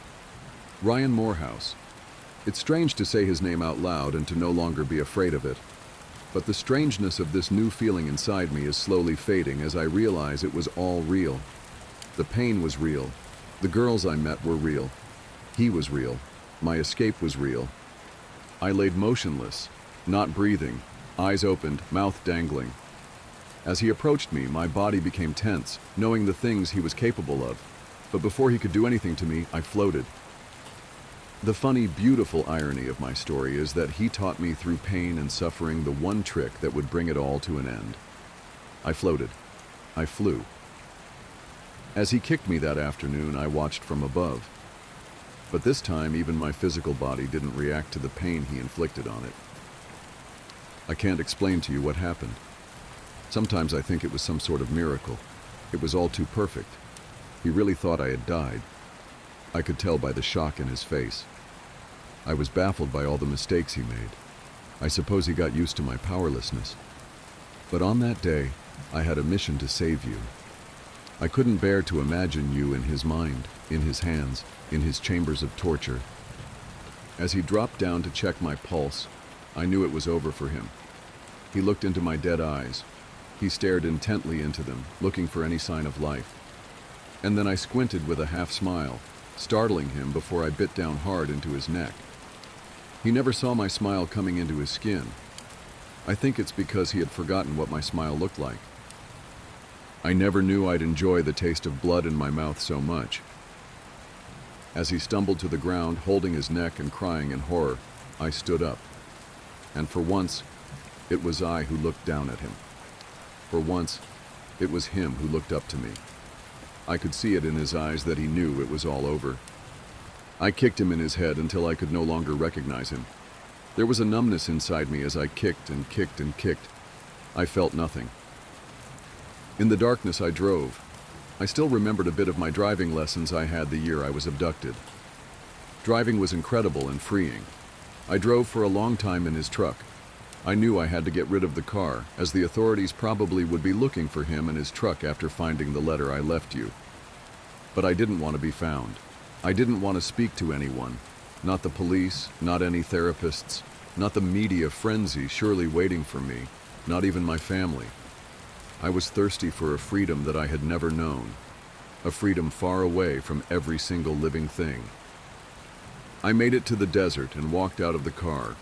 Ryan Morehouse. It's strange to say his name out loud and to no longer be afraid of it. But the strangeness of this new feeling inside me is slowly fading as I realize it was all real. The pain was real. The girls I met were real. He was real. My escape was real. I laid motionless, not breathing, eyes opened, mouth dangling. As he approached me, my body became tense, knowing the things he was capable of. But before he could do anything to me, I floated. The funny, beautiful irony of my story is that he taught me through pain and suffering the one trick that would bring it all to an end. I floated. I flew. As he kicked me that afternoon, I watched from above. But this time, even my physical body didn't react to the pain he inflicted on it. I can't explain to you what happened. Sometimes I think it was some sort of miracle. It was all too perfect. He really thought I had died. I could tell by the shock in his face. I was baffled by all the mistakes he made. I suppose he got used to my powerlessness. But on that day, I had a mission to save you. I couldn't bear to imagine you in his mind, in his hands, in his chambers of torture. As he dropped down to check my pulse, I knew it was over for him. He looked into my dead eyes. He stared intently into them, looking for any sign of life. And then I squinted with a half smile, startling him before I bit down hard into his neck. He never saw my smile coming into his skin. I think it's because he had forgotten what my smile looked like. I never knew I'd enjoy the taste of blood in my mouth so much. As he stumbled to the ground, holding his neck and crying in horror, I stood up. And for once, it was I who looked down at him. For once, it was him who looked up to me. I could see it in his eyes that he knew it was all over. I kicked him in his head until I could no longer recognize him. There was a numbness inside me as I kicked and kicked and kicked. I felt nothing. In the darkness I drove. I still remembered a bit of my driving lessons I had the year I was abducted. Driving was incredible and freeing. I drove for a long time in his truck. I knew I had to get rid of the car, as the authorities probably would be looking for him and his truck after finding the letter I left you. But I didn't want to be found. I didn't want to speak to anyone. Not the police, not any therapists, not the media frenzy surely waiting for me, not even my family. I was thirsty for a freedom that I had never known, a freedom far away from every single living thing. I made it to the desert and walked out of the car,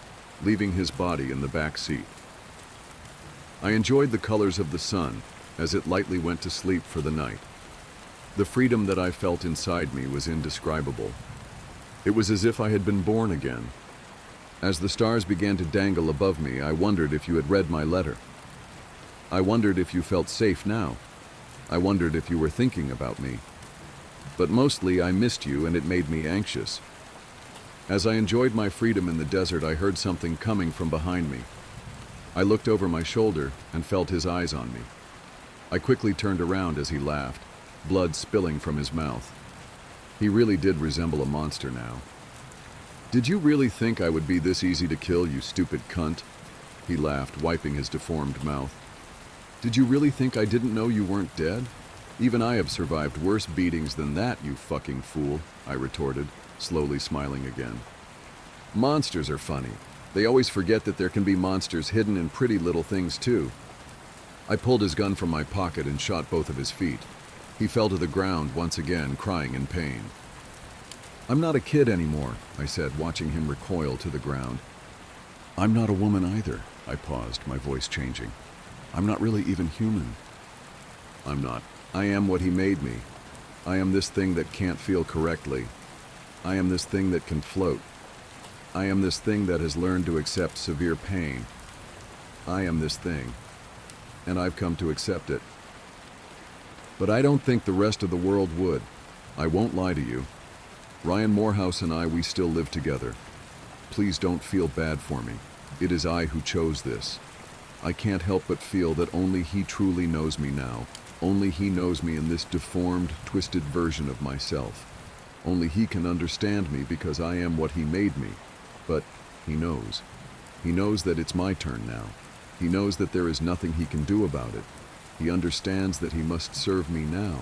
leaving his body in the back seat. I enjoyed the colors of the sun as it lightly went to sleep for the night. The freedom that I felt inside me was indescribable. It was as if I had been born again. As the stars began to dangle above me, I wondered if you had read my letter. I wondered if you felt safe now. I wondered if you were thinking about me. But mostly I missed you, and it made me anxious. As I enjoyed my freedom in the desert, I heard something coming from behind me. I looked over my shoulder and felt his eyes on me. I quickly turned around as he laughed, blood spilling from his mouth. He really did resemble a monster now. "Did you really think I would be this easy to kill, you stupid cunt?" He laughed, wiping his deformed mouth. "Did you really think I didn't know you weren't dead? Even I have survived worse beatings than that, you fucking fool," I retorted, slowly smiling again. "Monsters are funny. They always forget that there can be monsters hidden in pretty little things too." I pulled his gun from my pocket and shot both of his feet. He fell to the ground once again, crying in pain. "I'm not a kid anymore," I said, watching him recoil to the ground. "I'm not a woman either," I paused, my voice changing. "I'm not really even human." "I'm not. I am what he made me. I am this thing that can't feel correctly. I am this thing that can float. I am this thing that has learned to accept severe pain. I am this thing, and I've come to accept it. But I don't think the rest of the world would. I won't lie to you. Ryan Morehouse and I, we still live together. Please don't feel bad for me. It is I who chose this. I can't help but feel that only he truly knows me now. Only he knows me in this deformed, twisted version of myself. Only he can understand me because I am what he made me. But he knows. He knows that it's my turn now. He knows that there is nothing he can do about it. He understands that he must serve me now,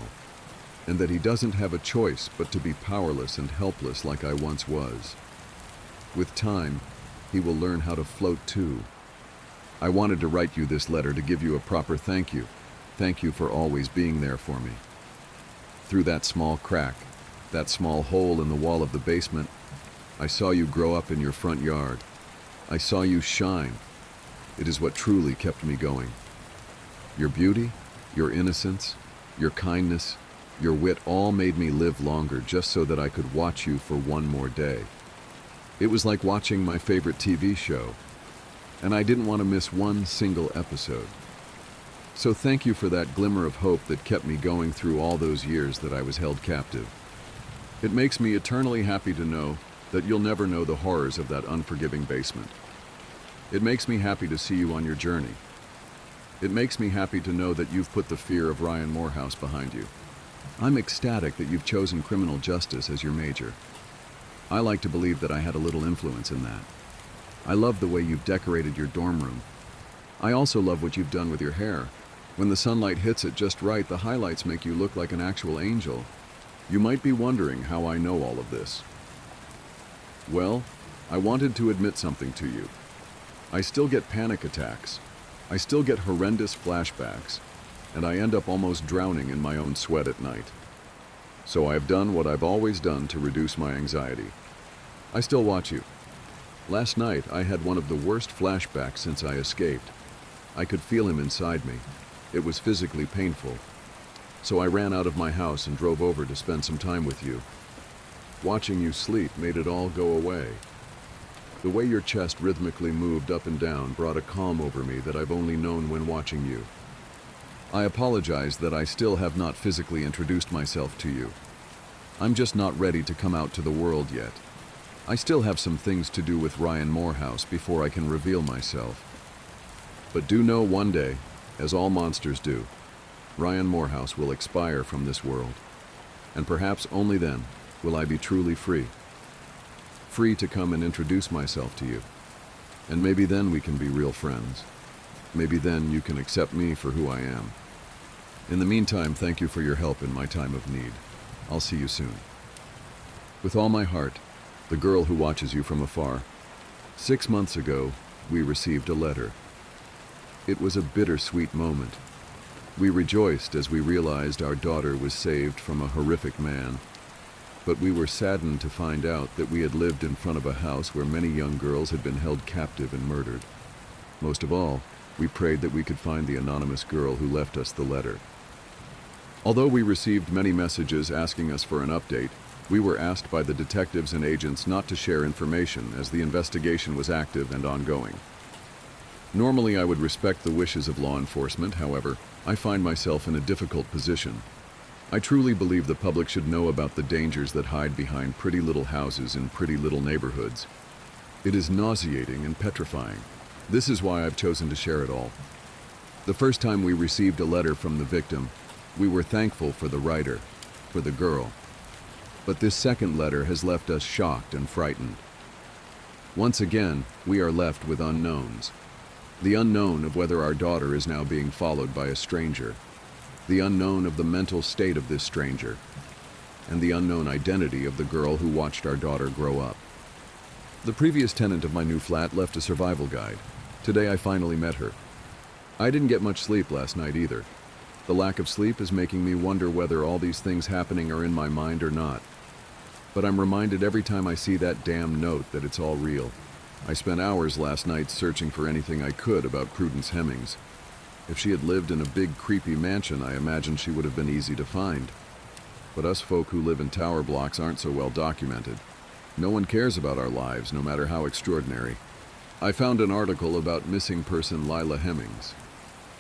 and that he doesn't have a choice but to be powerless and helpless like I once was. With time, he will learn how to float too. I wanted to write you this letter to give you a proper thank you. Thank you for always being there for me. Through that small crack, that small hole in the wall of the basement, I saw you grow up in your front yard. I saw you shine. It is what truly kept me going. Your beauty, your innocence, your kindness, your wit all made me live longer just so that I could watch you for one more day. It was like watching my favorite TV show, and I didn't want to miss one single episode. So thank you for that glimmer of hope that kept me going through all those years that I was held captive. It makes me eternally happy to know that you'll never know the horrors of that unforgiving basement. It makes me happy to see you on your journey. It makes me happy to know that you've put the fear of Ryan Morehouse behind you. I'm ecstatic that you've chosen criminal justice as your major. I like to believe that I had a little influence in that. I love the way you've decorated your dorm room. I also love what you've done with your hair. When the sunlight hits it just right, the highlights make you look like an actual angel. You might be wondering how I know all of this. Well, I wanted to admit something to you. I still get panic attacks. I still get horrendous flashbacks, and I end up almost drowning in my own sweat at night. So I've done what I've always done to reduce my anxiety. I still watch you. Last night, I had one of the worst flashbacks since I escaped. I could feel him inside me. It was physically painful. So I ran out of my house and drove over to spend some time with you. Watching you sleep made it all go away. The way your chest rhythmically moved up and down brought a calm over me that I've only known when watching you. I apologize that I still have not physically introduced myself to you. I'm just not ready to come out to the world yet. I still have some things to do with Ryan Morehouse before I can reveal myself. But do know one day, as all monsters do, Ryan Morehouse will expire from this world. And perhaps only then will I be truly free. Free to come and introduce myself to you. And maybe then we can be real friends. Maybe then you can accept me for who I am. In the meantime, thank you for your help in my time of need. I'll see you soon. With all my heart, the girl who watches you from afar. 6 months ago, we received a letter. It was a bittersweet moment. We rejoiced as we realized our daughter was saved from a horrific man. But we were saddened to find out that we had lived in front of a house where many young girls had been held captive and murdered. Most of all, we prayed that we could find the anonymous girl who left us the letter. Although we received many messages asking us for an update, we were asked by the detectives and agents not to share information as the investigation was active and ongoing. Normally, I would respect the wishes of law enforcement. However, I find myself in a difficult position. I truly believe the public should know about the dangers that hide behind pretty little houses in pretty little neighborhoods. It is nauseating and petrifying. This is why I've chosen to share it all. The first time we received a letter from the victim, we were thankful for the writer, for the girl. But this second letter has left us shocked and frightened. Once again, we are left with unknowns. The unknown of whether our daughter is now being followed by a stranger, the unknown of the mental state of this stranger, and the unknown identity of the girl who watched our daughter grow up. The previous tenant of my new flat left a survival guide. Today I finally met her. I didn't get much sleep last night either. The lack of sleep is making me wonder whether all these things happening are in my mind or not. But I'm reminded every time I see that damn note that it's all real. I spent hours last night searching for anything I could about Prudence Hemmings. If she had lived in a big, creepy mansion, I imagine she would have been easy to find. But us folk who live in tower blocks aren't so well documented. No one cares about our lives, no matter how extraordinary. I found an article about missing person Lila Hemmings.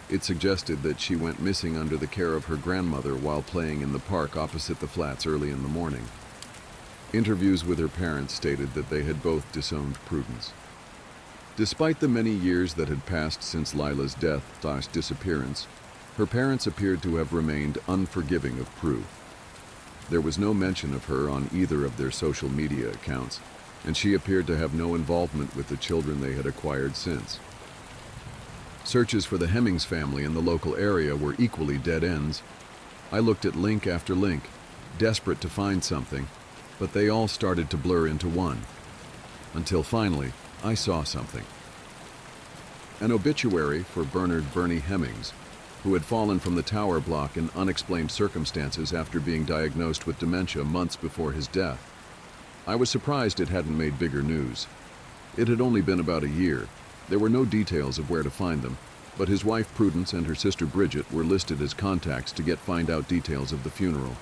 It suggested that she went missing under the care of her grandmother while playing in the park opposite the flats early in the morning. Interviews with her parents stated that they had both disowned Prudence. Despite the many years that had passed since Lila's death/disappearance, her parents appeared to have remained unforgiving of Prue. There was no mention of her on either of their social media accounts, and she appeared to have no involvement with the children they had acquired since. Searches for the Hemmings family in the local area were equally dead ends. I looked at link after link, desperate to find something, but they all started to blur into one. Until finally, I saw something. An obituary for Bernard Bernie Hemmings, who had fallen from the tower block in unexplained circumstances after being diagnosed with dementia months before his death. I was surprised it hadn't made bigger news. It had only been about a year. There were no details of where to find them, but his wife Prudence and her sister Bridget were listed as contacts to find out details of the funeral.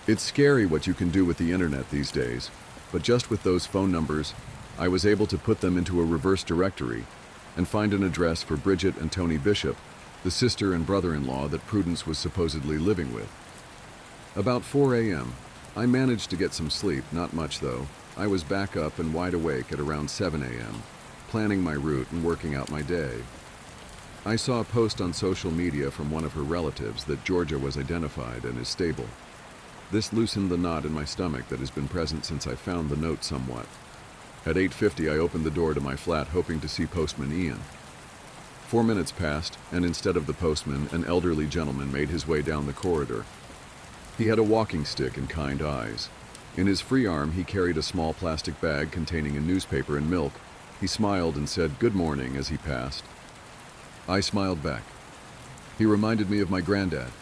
It's scary what you can do with the internet these days, but just with those phone numbers, I was able to put them into a reverse directory and find an address for Bridget and Tony Bishop, the sister and brother-in-law that Prudence was supposedly living with. About 4 a.m., I managed to get some sleep, not much though. I was back up and wide awake at around 7 a.m., planning my route and working out my day. I saw a post on social media from one of her relatives that Georgia was identified and is stable. This loosened the knot in my stomach that has been present since I found the note somewhat. At 8:50, I opened the door to my flat hoping to see Postman Ian. 4 minutes passed, and instead of the postman, an elderly gentleman made his way down the corridor. He had a walking stick and kind eyes. In his free arm, he carried a small plastic bag containing a newspaper and milk. He smiled and said, "Good morning," as he passed. I smiled back. He reminded me of my granddad.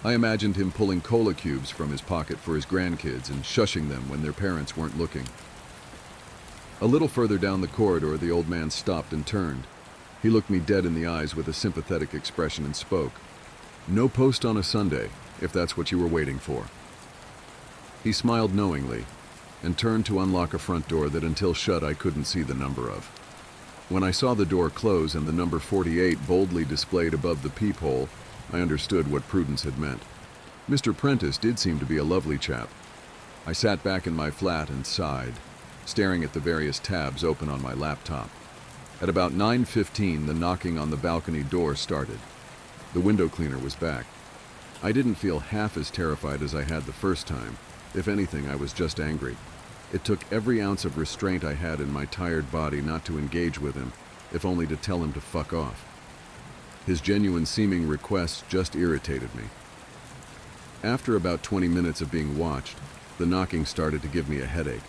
I imagined him pulling cola cubes from his pocket for his grandkids and shushing them when their parents weren't looking. A little further down the corridor, the old man stopped and turned. He looked me dead in the eyes with a sympathetic expression and spoke. "No post on a Sunday, if that's what you were waiting for." He smiled knowingly and turned to unlock a front door that until shut I couldn't see the number of. When I saw the door close and the number 48 boldly displayed above the peephole, I understood what Prudence had meant. Mr. Prentice did seem to be a lovely chap. I sat back in my flat and sighed, staring at the various tabs open on my laptop. At about 9:15, the knocking on the balcony door started. The window cleaner was back. I didn't feel half as terrified as I had the first time. If anything, I was just angry. It took every ounce of restraint I had in my tired body not to engage with him, if only to tell him to fuck off. His genuine seeming requests just irritated me. After about 20 minutes of being watched, the knocking started to give me a headache,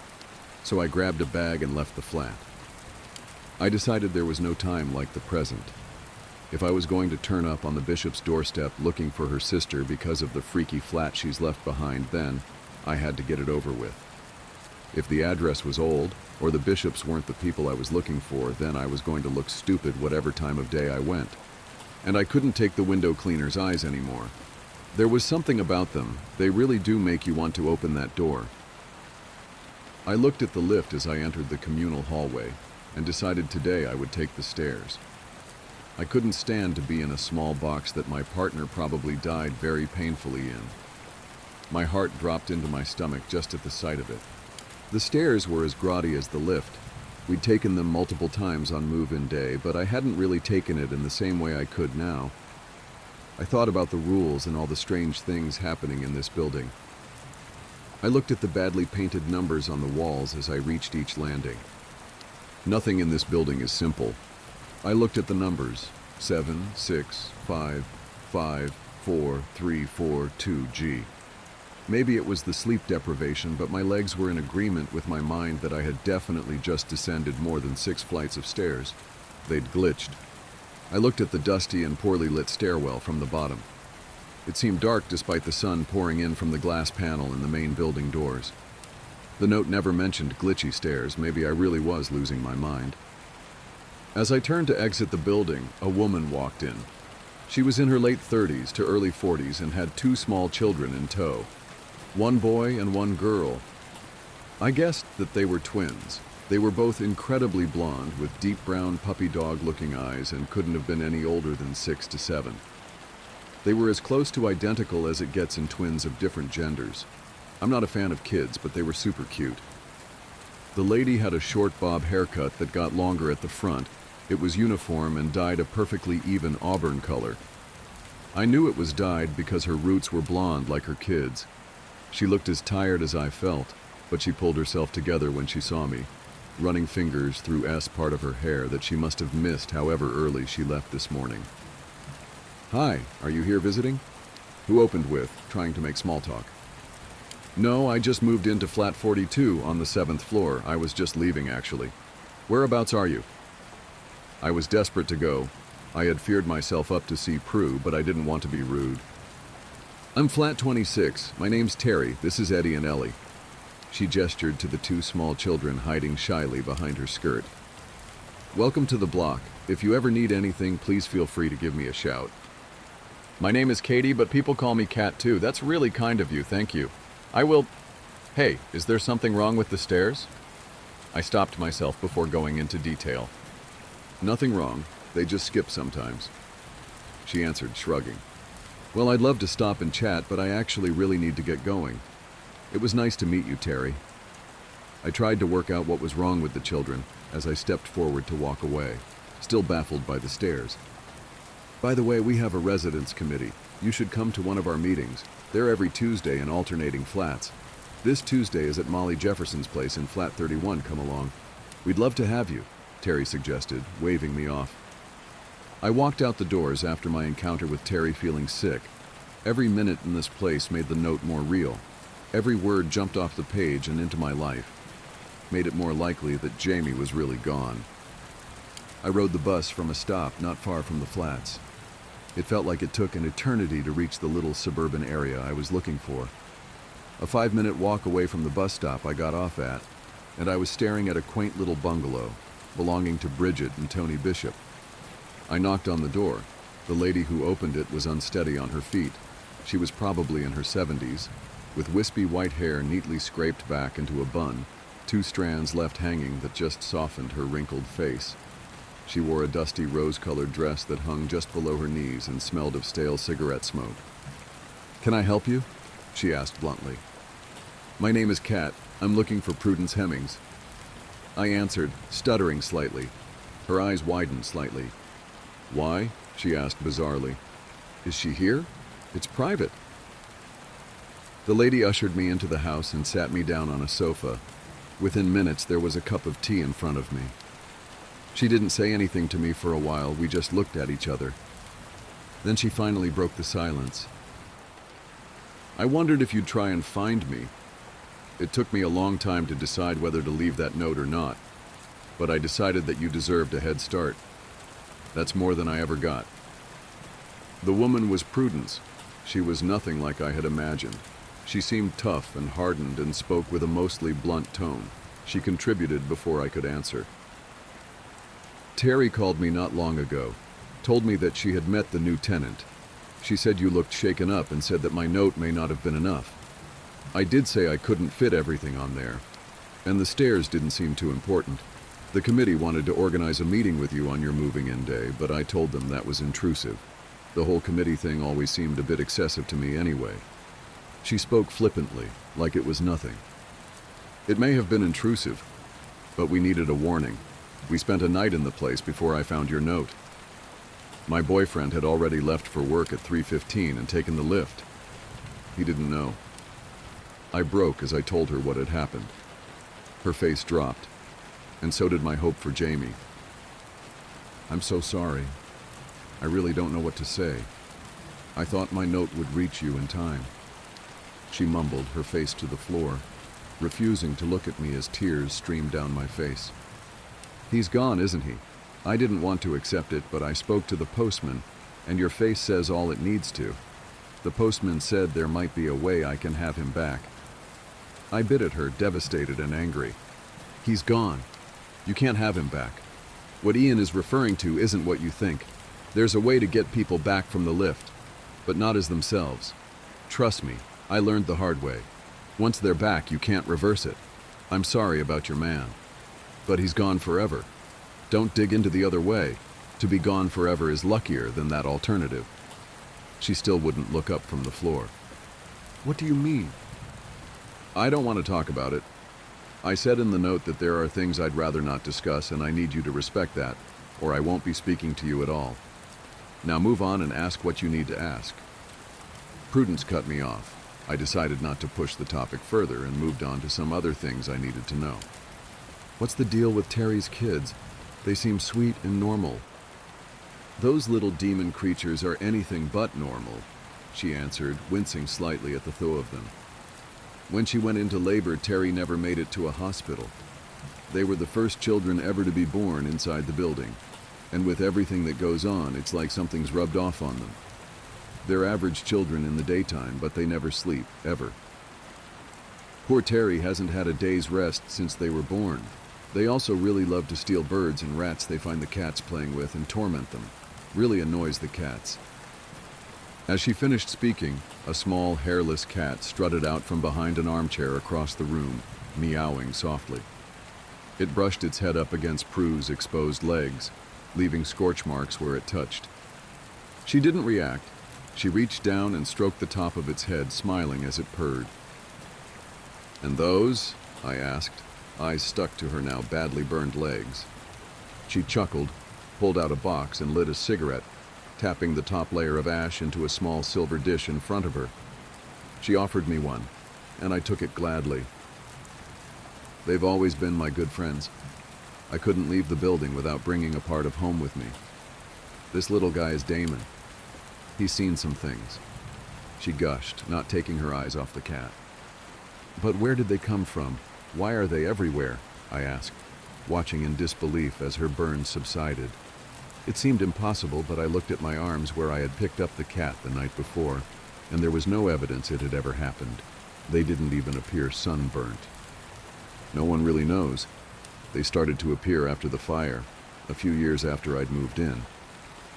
so I grabbed a bag and left the flat. I decided there was no time like the present. If I was going to turn up on the bishop's doorstep looking for her sister because of the freaky flat she's left behind, then I had to get it over with. If the address was old, or the bishops weren't the people I was looking for, then I was going to look stupid whatever time of day I went. And I couldn't take the window cleaner's eyes anymore. There was something about them. They really do make you want to open that door. I looked at the lift as I entered the communal hallway and decided today I would take the stairs. I couldn't stand to be in a small box that my partner probably died very painfully in. My heart dropped into my stomach just at the sight of it. The stairs were as grotty as the lift. We'd taken them multiple times on move-in day, but I hadn't really taken it in the same way I could now. I thought about the rules and all the strange things happening in this building. I looked at the badly painted numbers on the walls as I reached each landing. Nothing in this building is simple. I looked at the numbers: 7, 6, 5, 5, 4, 3, 4, 2, G. Maybe it was the sleep deprivation, but my legs were in agreement with my mind that I had definitely just descended more than 6 flights of stairs. They'd glitched. I looked at the dusty and poorly lit stairwell from the bottom. It seemed dark despite the sun pouring in from the glass panel in the main building doors. The note never mentioned glitchy stairs. Maybe I really was losing my mind. As I turned to exit the building, a woman walked in. She was in her late 30s to early 40s and had 2 small children in tow. 1 boy and 1 girl. I guessed that they were twins. They were both incredibly blonde with deep brown puppy dog looking eyes and couldn't have been any older than 6 to 7. They were as close to identical as it gets in twins of different genders. I'm not a fan of kids, but they were super cute. The lady had a short bob haircut that got longer at the front. It was uniform and dyed a perfectly even auburn color. I knew it was dyed because her roots were blonde like her kids. She looked as tired as I felt, but she pulled herself together when she saw me, running fingers through S part of her hair that she must have missed however early she left this morning. "Hi, are you here visiting?" "Who opened with?" Trying to make small talk. "No, I just moved into flat 42 on the 7th floor. I was just leaving, actually." "Whereabouts are you?" I was desperate to go. I had feared myself up to see Prue, but I didn't want to be rude. "I'm flat 26. My name's Terry. This is Eddie and Ellie." She gestured to the 2 small children hiding shyly behind her skirt. "Welcome to the block. If you ever need anything, please feel free to give me a shout." "My name is Katie, but people call me Kat too. That's really kind of you, thank you. I will..." "Hey, is there something wrong with the stairs?" I stopped myself before going into detail. "Nothing wrong. They just skip sometimes," she answered, shrugging. "Well, I'd love to stop and chat, but I actually really need to get going. It was nice to meet you, Terry." I tried to work out what was wrong with the children as I stepped forward to walk away, still baffled by the stairs. "By the way, we have a residence committee. You should come to one of our meetings. They're every Tuesday in alternating flats. This Tuesday is at Molly Jefferson's place in flat 31. Come along. We'd love to have you," Terry suggested, waving me off. I walked out the doors after my encounter with Terry feeling sick. Every minute in this place made the note more real. Every word jumped off the page and into my life. Made it more likely that Jamie was really gone. I rode the bus from a stop not far from the flats. It felt like it took an eternity to reach the little suburban area I was looking for. A 5-minute walk away from the bus stop I got off at, and I was staring at a quaint little bungalow belonging to Bridget and Tony Bishop. I knocked on the door. The lady who opened it was unsteady on her feet. She was probably in her 70s, with wispy white hair neatly scraped back into a bun, 2 strands left hanging that just softened her wrinkled face. She wore a dusty rose-colored dress that hung just below her knees and smelled of stale cigarette smoke. "Can I help you?" she asked bluntly. "My name is Kat. I'm looking for Prudence Hemmings." I answered, stuttering slightly. Her eyes widened slightly. "Why?" she asked bizarrely. "Is she here? It's private." The lady ushered me into the house and sat me down on a sofa. Within minutes, there was a cup of tea in front of me. She didn't say anything to me for a while. We just looked at each other. Then she finally broke the silence. "I wondered if you'd try and find me. It took me a long time to decide whether to leave that note or not, but I decided that you deserved a head start. That's more than I ever got." The woman was Prudence. She was nothing like I had imagined. She seemed tough and hardened and spoke with a mostly blunt tone. She contributed before I could answer. "Terry called me not long ago, told me that she had met the new tenant. She said you looked shaken up and said that my note may not have been enough. I did say I couldn't fit everything on there, and the stairs didn't seem too important. The committee wanted to organize a meeting with you on your moving-in day, but I told them that was intrusive. The whole committee thing always seemed a bit excessive to me anyway." She spoke flippantly, like it was nothing. "It may have been intrusive, but we needed a warning. We spent a night in the place before I found your note. My boyfriend had already left for work at 3:15 and taken the lift. He didn't know." I broke as I told her what had happened. Her face dropped, and so did my hope for Jamie. "I'm so sorry. I really don't know what to say. I thought my note would reach you in time." She mumbled, her face to the floor, refusing to look at me as tears streamed down my face. "He's gone, isn't he? I didn't want to accept it, but I spoke to the postman, and your face says all it needs to. The postman said there might be a way I can have him back." I bit at her, devastated and angry. "He's gone. You can't have him back. What Ian is referring to isn't what you think. There's a way to get people back from the lift, but not as themselves. Trust me, I learned the hard way. Once they're back, you can't reverse it. I'm sorry about your man, but he's gone forever. Don't dig into the other way. To be gone forever is luckier than that alternative." She still wouldn't look up from the floor. "What do you mean?" "I don't want to talk about it. I said in the note that there are things I'd rather not discuss, and I need you to respect that, or I won't be speaking to you at all. Now move on and ask what you need to ask." Prudence cut me off. I decided not to push the topic further and moved on to some other things I needed to know. "What's the deal with Terry's kids? They seem sweet and normal." "Those little demon creatures are anything but normal," she answered, wincing slightly at the thought of them. "When she went into labor, Terry never made it to a hospital. They were the first children ever to be born inside the building, and with everything that goes on, it's like something's rubbed off on them. They're average children in the daytime, but they never sleep, ever. Poor Terry hasn't had a day's rest since they were born. They also really love to steal birds and rats they find the cats playing with and torment them. Really annoys the cats." As she finished speaking, a small, hairless cat strutted out from behind an armchair across the room, meowing softly. It brushed its head up against Prue's exposed legs, leaving scorch marks where it touched. She didn't react. She reached down and stroked the top of its head, smiling as it purred. "And those?" I asked, eyes stuck to her now badly burned legs. She chuckled, pulled out a box and lit a cigarette, tapping the top layer of ash into a small silver dish in front of her. She offered me one, and I took it gladly. "They've always been my good friends. I couldn't leave the building without bringing a part of home with me. This little guy is Damon. He's seen some things." She gushed, not taking her eyes off the cat. "But where did they come from? Why are they everywhere?" I asked, watching in disbelief as her burns subsided. It seemed impossible, but I looked at my arms where I had picked up the cat the night before, and there was no evidence it had ever happened. They didn't even appear sunburnt. "No one really knows. They started to appear after the fire, a few years after I'd moved in.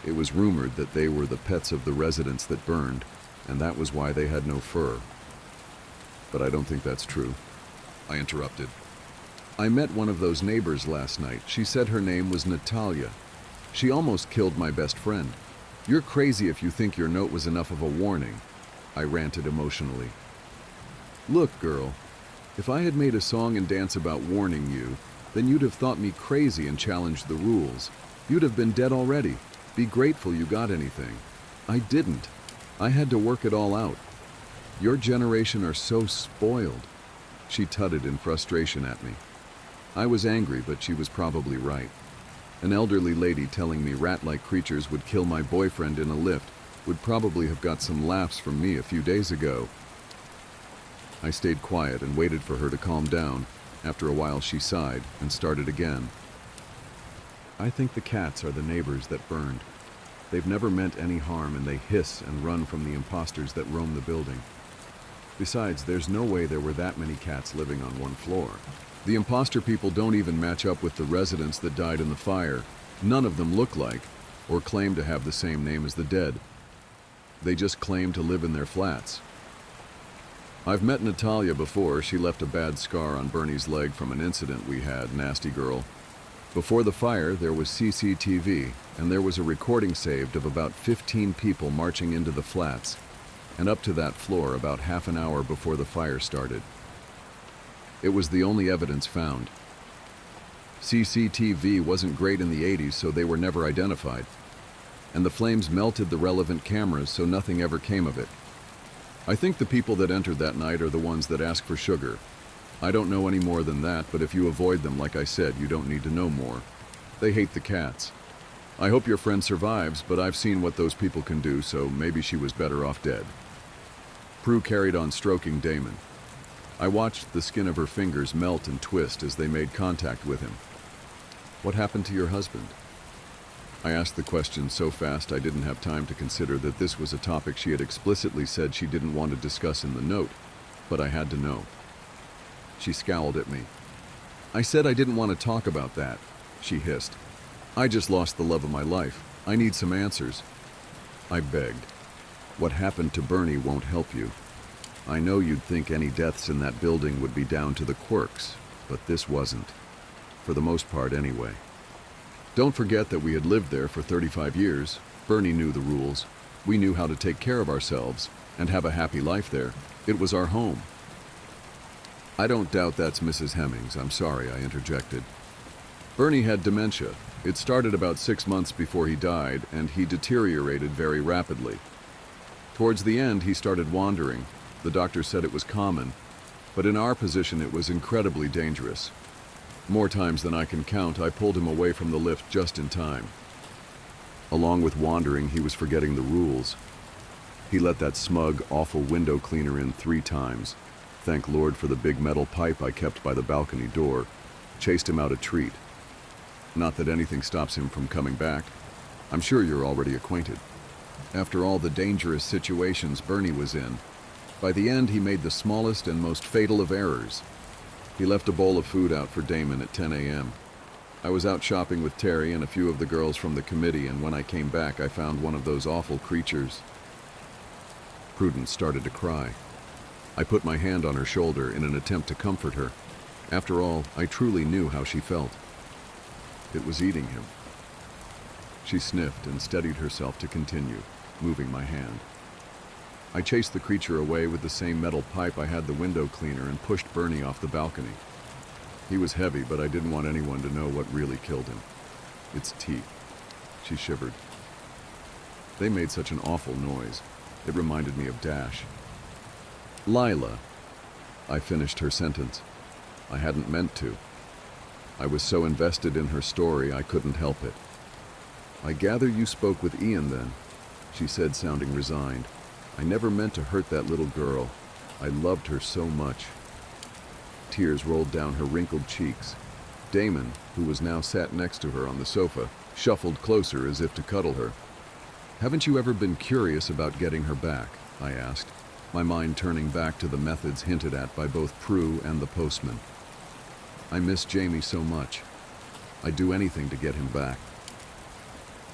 It was rumored that they were the pets of the residents that burned, and that was why they had no fur. But I don't think that's true." I interrupted. "I met one of those neighbors last night. She said her name was Natalia. She almost killed my best friend. You're crazy if you think your note was enough of a warning," I ranted emotionally. "Look, girl, if I had made a song and dance about warning you, then you'd have thought me crazy and challenged the rules. You'd have been dead already. Be grateful you got anything. I didn't. I had to work it all out. Your generation are so spoiled." She tutted in frustration at me. I was angry, but she was probably right. An elderly lady telling me rat-like creatures would kill my boyfriend in a lift would probably have got some laughs from me a few days ago. I stayed quiet and waited for her to calm down. After a while she sighed and started again. I think the cats are the neighbors that burned. They've never meant any harm and they hiss and run from the imposters that roam the building. Besides, there's no way there were that many cats living on one floor. The imposter people don't even match up with the residents that died in the fire. None of them look like or claim to have the same name as the dead. They just claim to live in their flats. I've met Natalia before. She left a bad scar on Bernie's leg from an incident we had, nasty girl. Before the fire, there was CCTV, and there was a recording saved of about 15 people marching into the flats, and up to that floor about half an hour before the fire started. It was the only evidence found. CCTV wasn't great in the 80s, so they were never identified. And the flames melted the relevant cameras, so nothing ever came of it. I think the people that entered that night are the ones that ask for sugar. I don't know any more than that, but if you avoid them, like I said, you don't need to know more. They hate the cats. I hope your friend survives, but I've seen what those people can do, so maybe she was better off dead. Prue carried on stroking Damon. I watched the skin of her fingers melt and twist as they made contact with him. What happened to your husband? I asked the question so fast I didn't have time to consider that this was a topic she had explicitly said she didn't want to discuss in the note, but I had to know. She scowled at me. I said I didn't want to talk about that, she hissed. I just lost the love of my life. I need some answers. I begged. What happened to Bernie won't help you. I know you'd think any deaths in that building would be down to the quirks, but this wasn't. For the most part, anyway. Don't forget that we had lived there for 35 years. Bernie knew the rules. We knew how to take care of ourselves and have a happy life there. It was our home. I don't doubt that's Mrs. Hemmings. I'm sorry, I interjected. Bernie had dementia. It started about 6 months before he died, and he deteriorated very rapidly. Towards the end, he started wandering. The doctor said it was common, but in our position it was incredibly dangerous. More times than I can count, I pulled him away from the lift just in time. Along with wandering, he was forgetting the rules. He let that smug, awful window cleaner in 3 times. Thank Lord for the big metal pipe I kept by the balcony door. Chased him out a treat. Not that anything stops him from coming back. I'm sure you're already acquainted. After all the dangerous situations Bernie was in, by the end he made the smallest and most fatal of errors. He left a bowl of food out for Damon at 10 a.m. I was out shopping with Terry and a few of the girls from the committee, and when I came back I found one of those awful creatures. Prudence started to cry. I put my hand on her shoulder in an attempt to comfort her. After all, I truly knew how she felt. It was eating him. She sniffed and steadied herself to continue, moving my hand. I chased the creature away with the same metal pipe I had the window cleaner and pushed Bernie off the balcony. He was heavy, but I didn't want anyone to know what really killed him. Its teeth. She shivered. They made such an awful noise. It reminded me of Dash. Lila. I finished her sentence. I hadn't meant to. I was so invested in her story I couldn't help it. I gather you spoke with Ian then, she said, sounding resigned. I never meant to hurt that little girl. I loved her so much. Tears rolled down her wrinkled cheeks. Damon, who was now sat next to her on the sofa, shuffled closer as if to cuddle her. Haven't you ever been curious about getting her back? I asked, my mind turning back to the methods hinted at by both Prue and the postman. I miss Jamie so much. I'd do anything to get him back.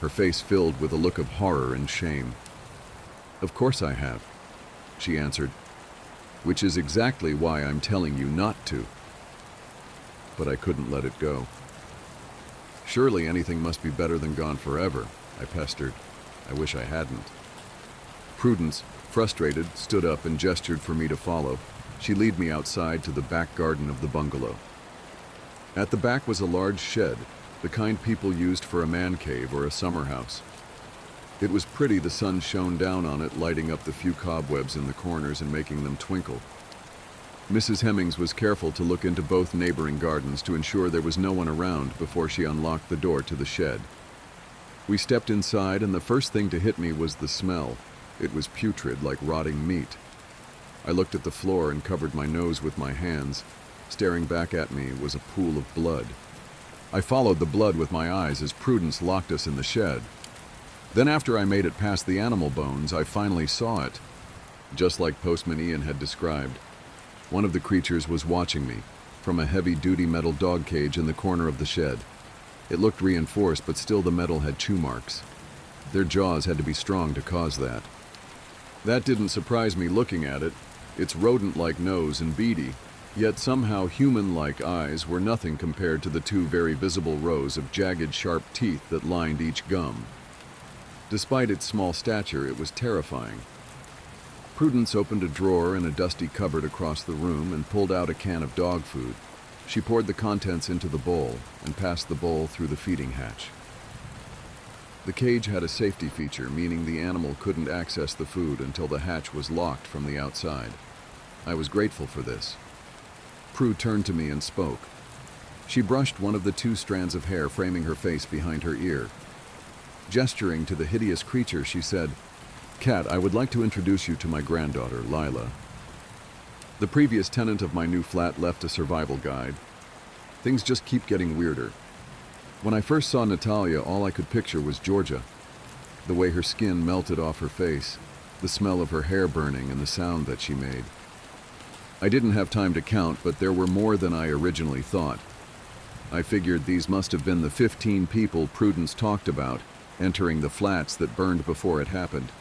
Her face filled with a look of horror and shame. Of course I have, she answered, which is exactly why I'm telling you not to. But I couldn't let it go. Surely anything must be better than gone forever, I pestered. I wish I hadn't. Prudence, frustrated, stood up and gestured for me to follow. She led me outside to the back garden of the bungalow. At the back was a large shed, the kind people used for a man cave or a summer house. It was pretty. The sun shone down on it, lighting up the few cobwebs in the corners and making them twinkle. Mrs. Hemmings was careful to look into both neighboring gardens to ensure there was no one around before she unlocked the door to the shed. We stepped inside, and the first thing to hit me was the smell. It was putrid, like rotting meat. I looked at the floor and covered my nose with my hands. Staring back at me was a pool of blood. I followed the blood with my eyes as Prudence locked us in the shed. Then after I made it past the animal bones, I finally saw it. Just like Postman Ian had described, one of the creatures was watching me from a heavy-duty metal dog cage in the corner of the shed. It looked reinforced, but still the metal had chew marks. Their jaws had to be strong to cause that. That didn't surprise me looking at it. Its rodent-like nose and beady, yet somehow human-like eyes were nothing compared to the two very visible rows of jagged, sharp teeth that lined each gum. Despite its small stature, it was terrifying. Prudence opened a drawer in a dusty cupboard across the room and pulled out a can of dog food. She poured the contents into the bowl and passed the bowl through the feeding hatch. The cage had a safety feature, meaning the animal couldn't access the food until the hatch was locked from the outside. I was grateful for this. Prue turned to me and spoke. She brushed one of the two strands of hair framing her face behind her ear. Gesturing to the hideous creature, she said, "Cat, I would like to introduce you to my granddaughter, Lila." The previous tenant of my new flat left a survival guide. Things just keep getting weirder. When I first saw Natalia, all I could picture was Georgia. The way her skin melted off her face, the smell of her hair burning, and the sound that she made. I didn't have time to count, but there were more than I originally thought. I figured these must have been the 15 people Prudence talked about entering the flats that burned before it happened.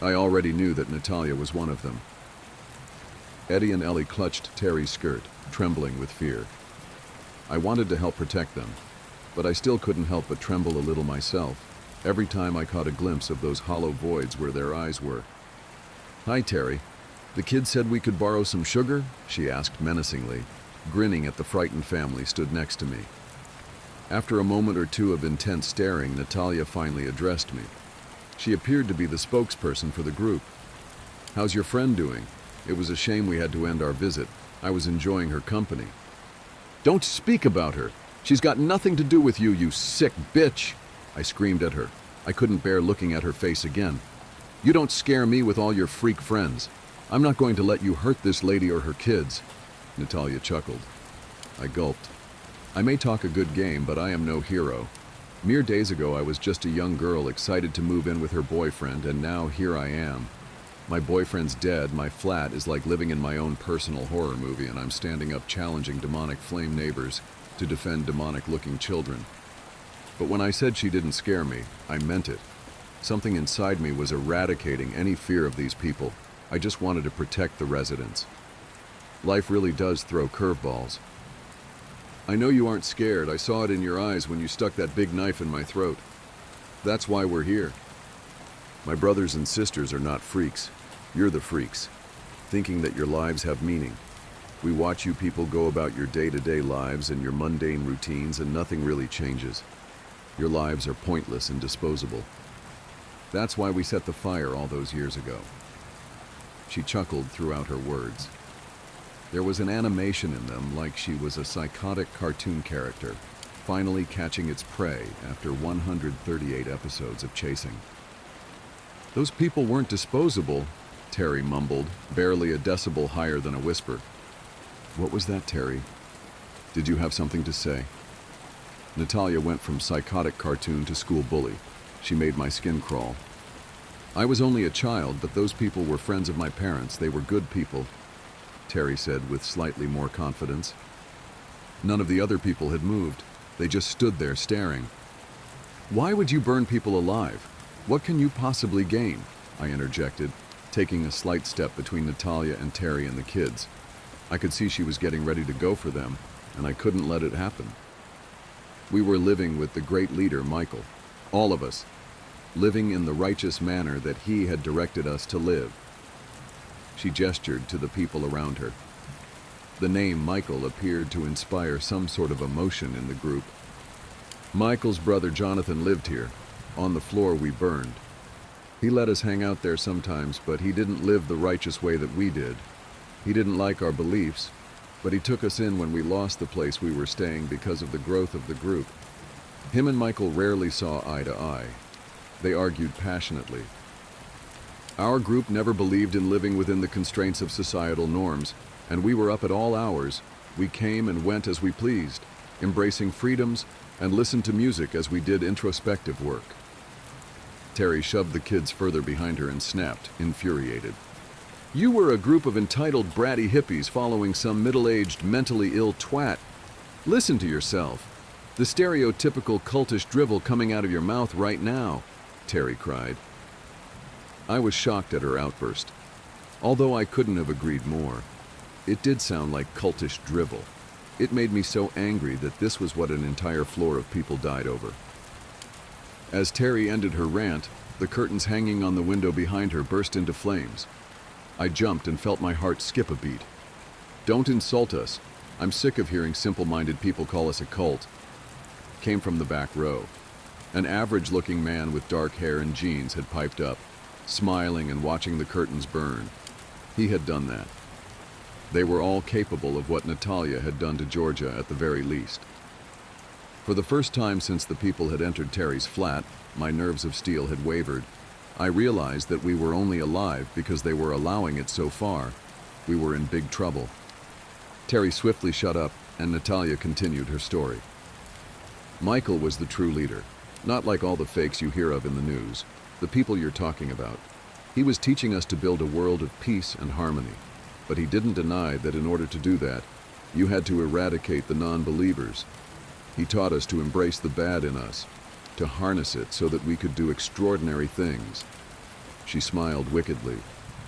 I already knew that Natalia was one of them. Eddie and Ellie clutched Terry's skirt, trembling with fear. I wanted to help protect them, but I still couldn't help but tremble a little myself, every time I caught a glimpse of those hollow voids where their eyes were. "Hi, Terry. The kid said we could borrow some sugar?" she asked menacingly, grinning at the frightened family stood next to me. After a moment or two of intense staring, Natalia finally addressed me. She appeared to be the spokesperson for the group. "How's your friend doing? It was a shame we had to end our visit. I was enjoying her company." "Don't speak about her. She's got nothing to do with you, you sick bitch!" I screamed at her. I couldn't bear looking at her face again. "You don't scare me with all your freak friends. I'm not going to let you hurt this lady or her kids." Natalia chuckled. I gulped. I may talk a good game, but I am no hero. Mere days ago, I was just a young girl excited to move in with her boyfriend, and now here I am. My boyfriend's dead, my flat is like living in my own personal horror movie, and I'm standing up challenging demonic flame neighbors to defend demonic-looking children. But when I said she didn't scare me, I meant it. Something inside me was eradicating any fear of these people. I just wanted to protect the residents. Life really does throw curveballs. "I know you aren't scared. I saw it in your eyes when you stuck that big knife in my throat. That's why we're here. My brothers and sisters are not freaks. You're the freaks, thinking that your lives have meaning. We watch you people go about your day-to-day lives and your mundane routines, and nothing really changes. Your lives are pointless and disposable. That's why we set the fire all those years ago." She chuckled throughout her words. There was an animation in them, like she was a psychotic cartoon character, finally catching its prey after 138 episodes of chasing. "Those people weren't disposable," Terry mumbled, barely a decibel higher than a whisper. "What was that, Terry? Did you have something to say?" Natalia went from psychotic cartoon to school bully. She made my skin crawl. "I was only a child, but those people were friends of my parents. They were good people," Terry said with slightly more confidence. None of the other people had moved. They just stood there staring. "Why would you burn people alive? What can you possibly gain?" I interjected, taking a slight step between Natalia and Terry and the kids. I could see she was getting ready to go for them, and I couldn't let it happen. We were living with the great leader, Michael. All of us. Living in the righteous manner that he had directed us to live. She gestured to the people around her. The name Michael appeared to inspire some sort of emotion in the group. "Michael's brother Jonathan lived here. On the floor we burned. He let us hang out there sometimes, but he didn't live the righteous way that we did. He didn't like our beliefs, but he took us in when we lost the place we were staying because of the growth of the group. Him and Michael rarely saw eye to eye. They argued passionately. Our group never believed in living within the constraints of societal norms, and we were up at all hours. We came and went as we pleased, embracing freedoms and listened to music as we did introspective work. Terry shoved the kids further behind her and snapped, infuriated. You were a group of entitled bratty hippies following some middle-aged, mentally ill twat. Listen to yourself. The stereotypical cultish drivel coming out of your mouth right now, Terry cried. I was shocked at her outburst. Although I couldn't have agreed more. It did sound like cultish drivel. It made me so angry that this was what an entire floor of people died over. As Terry ended her rant, the curtains hanging on the window behind her burst into flames. I jumped and felt my heart skip a beat. Don't insult us. I'm sick of hearing simple-minded people call us a cult. Came from the back row. An average-looking man with dark hair and jeans had piped up, smiling and watching the curtains burn. He had done that. They were all capable of what Natalia had done to Georgia at the very least. For the first time since the people had entered Terry's flat, my nerves of steel had wavered. I realized that we were only alive because they were allowing it so far. We were in big trouble. Terry swiftly shut up, and Natalia continued her story. Michael was the true leader, not like all the fakes you hear of in the news, the people you're talking about. He was teaching us to build a world of peace and harmony, but he didn't deny that in order to do that, you had to eradicate the non-believers. He taught us to embrace the bad in us, to harness it so that we could do extraordinary things. She smiled wickedly,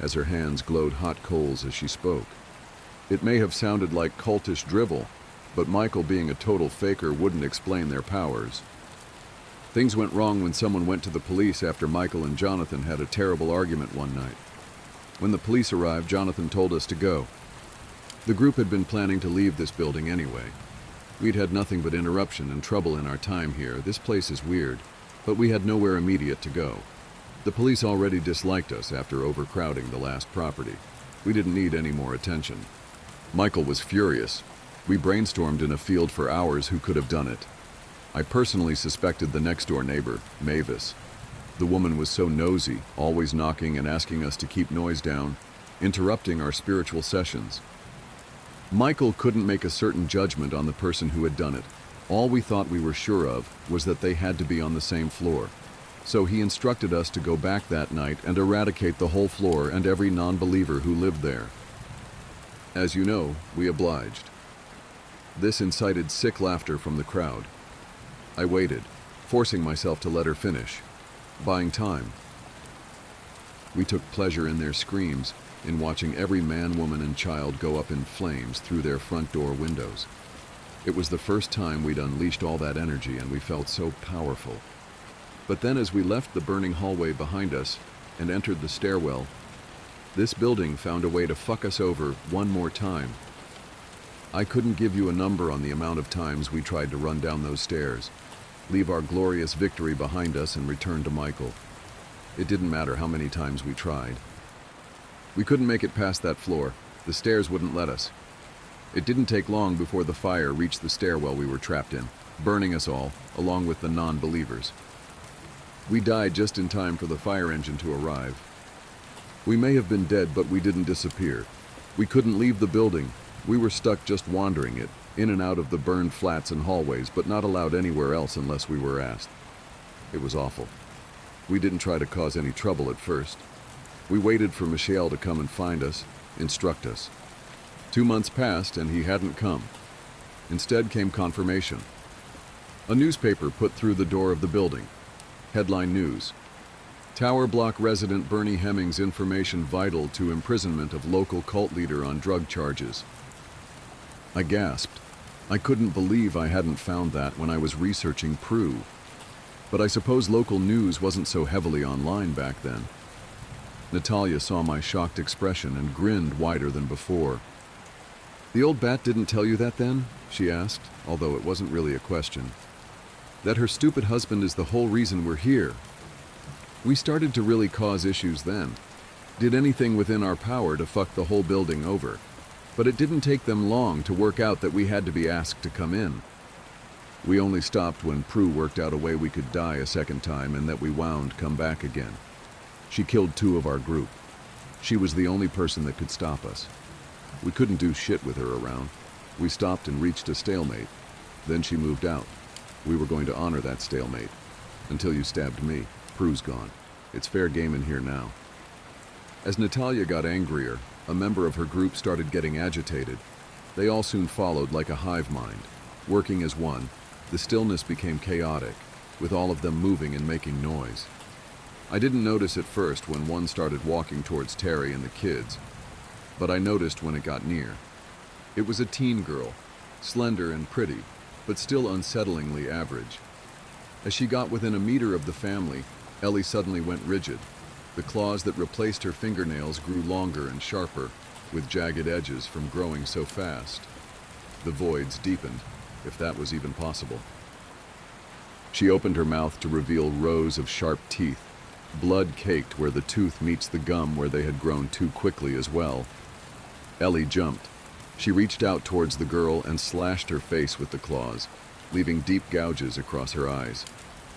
as her hands glowed hot coals as she spoke. It may have sounded like cultish drivel, but Michael being a total faker wouldn't explain their powers. Things went wrong when someone went to the police after Michael and Jonathan had a terrible argument one night. When the police arrived, Jonathan told us to go. The group had been planning to leave this building anyway. We'd had nothing but interruption and trouble in our time here. This place is weird, but we had nowhere immediate to go. The police already disliked us after overcrowding the last property. We didn't need any more attention. Michael was furious. We brainstormed in a field for hours who could have done it. I personally suspected the next-door neighbor, Mavis. The woman was so nosy, always knocking and asking us to keep noise down, interrupting our spiritual sessions. Michael couldn't make a certain judgment on the person who had done it. All we thought we were sure of was that they had to be on the same floor. So he instructed us to go back that night and eradicate the whole floor and every non-believer who lived there. As you know, we obliged. This incited sick laughter from the crowd. I waited, forcing myself to let her finish, buying time. We took pleasure in their screams, in watching every man, woman, and child go up in flames through their front door windows. It was the first time we'd unleashed all that energy, and we felt so powerful. But then as we left the burning hallway behind us and entered the stairwell, this building found a way to fuck us over one more time. I couldn't give you a number on the amount of times we tried to run down those stairs, leave our glorious victory behind us and return to Michael. It didn't matter how many times we tried. We couldn't make it past that floor. The stairs wouldn't let us. It didn't take long before the fire reached the stairwell we were trapped in, burning us all, along with the non-believers. We died just in time for the fire engine to arrive. We may have been dead, but we didn't disappear. We couldn't leave the building. We were stuck just wandering it, in and out of the burned flats and hallways, but not allowed anywhere else unless we were asked. It was awful. We didn't try to cause any trouble at first. We waited for Michel to come and find us, instruct us. 2 months passed and he hadn't come. Instead came confirmation. A newspaper put through the door of the building. Headline news: Tower Block resident Bernie Hemmings information vital to imprisonment of local cult leader on drug charges. I gasped. I couldn't believe I hadn't found that when I was researching Prue. But I suppose local news wasn't so heavily online back then. Natalia saw my shocked expression and grinned wider than before. The old bat didn't tell you that then? She asked, although it wasn't really a question. That her stupid husband is the whole reason we're here. We started to really cause issues then. did anything within our power to fuck the whole building over. But it didn't take them long to work out that we had to be asked to come in. We only stopped when Prue worked out a way we could die a second time and that we wound come back again. She killed 2 of our group. She was the only person that could stop us. We couldn't do shit with her around. We stopped and reached a stalemate. Then she moved out. We were going to honor that stalemate. Until you stabbed me. Prue's gone. It's fair game in here now. As Natalia got angrier, a member of her group started getting agitated. They all soon followed like a hive mind. Working as one, the stillness became chaotic, with all of them moving and making noise. I didn't notice at first when one started walking towards Terry and the kids, but I noticed when it got near. It was a teen girl, slender and pretty, but still unsettlingly average. As she got within a meter of the family, Ellie suddenly went rigid. The claws that replaced her fingernails grew longer and sharper, with jagged edges from growing so fast. The voids deepened, if that was even possible. She opened her mouth to reveal rows of sharp teeth. Blood caked where the tooth meets the gum where they had grown too quickly as well. Ellie jumped. She reached out towards the girl and slashed her face with the claws, leaving deep gouges across her eyes.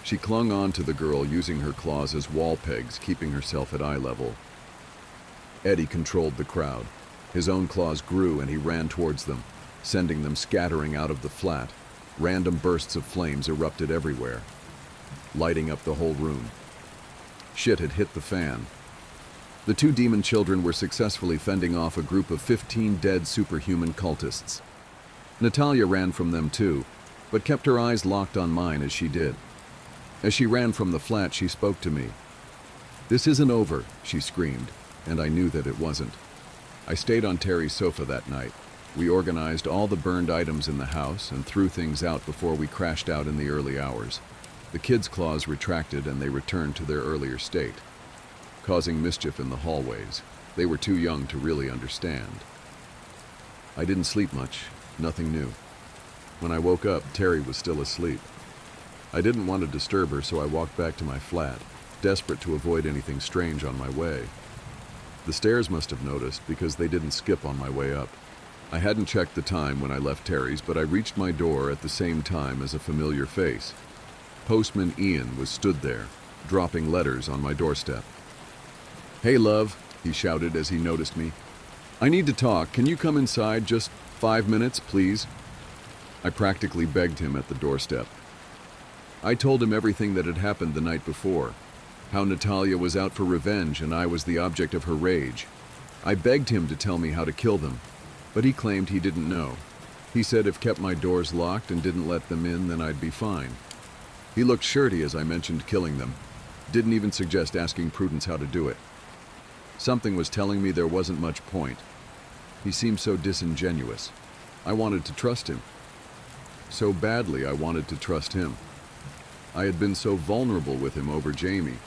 She clung on to the girl using her claws as wall pegs, keeping herself at eye level. Eddie controlled the crowd. His own claws grew and he ran towards them, sending them scattering out of the flat. Random bursts of flames erupted everywhere, lighting up the whole room. Shit had hit the fan. The 2 demon children were successfully fending off a group of 15 dead superhuman cultists. Natalia ran from them too, but kept her eyes locked on mine as she did. As she ran from the flat, she spoke to me. "This isn't over," she screamed, and I knew that it wasn't. I stayed on Terry's sofa that night. We organized all the burned items in the house and threw things out before we crashed out in the early hours. The kids' claws retracted and they returned to their earlier state, causing mischief in the hallways. They were too young to really understand. I didn't sleep much, nothing new. When I woke up, Terry was still asleep. I didn't want to disturb her, so I walked back to my flat, desperate to avoid anything strange on my way. The stairs must have noticed because they didn't skip on my way up. I hadn't checked the time when I left Terry's, but I reached my door at the same time as a familiar face. Postman Ian was stood there, dropping letters on my doorstep. "Hey, love," he shouted as he noticed me. "I need to talk. Can you come inside just 5 minutes, please?" I practically begged him at the doorstep. I told him everything that had happened the night before, how Natalia was out for revenge and I was the object of her rage. I begged him to tell me how to kill them, but he claimed he didn't know. He said if kept my doors locked and didn't let them in, then I'd be fine. He looked shirty as I mentioned killing them. Didn't even suggest asking Prudence how to do it. Something was telling me there wasn't much point. He seemed so disingenuous. I wanted to trust him. So badly I wanted to trust him. I had been so vulnerable with him over Jamie.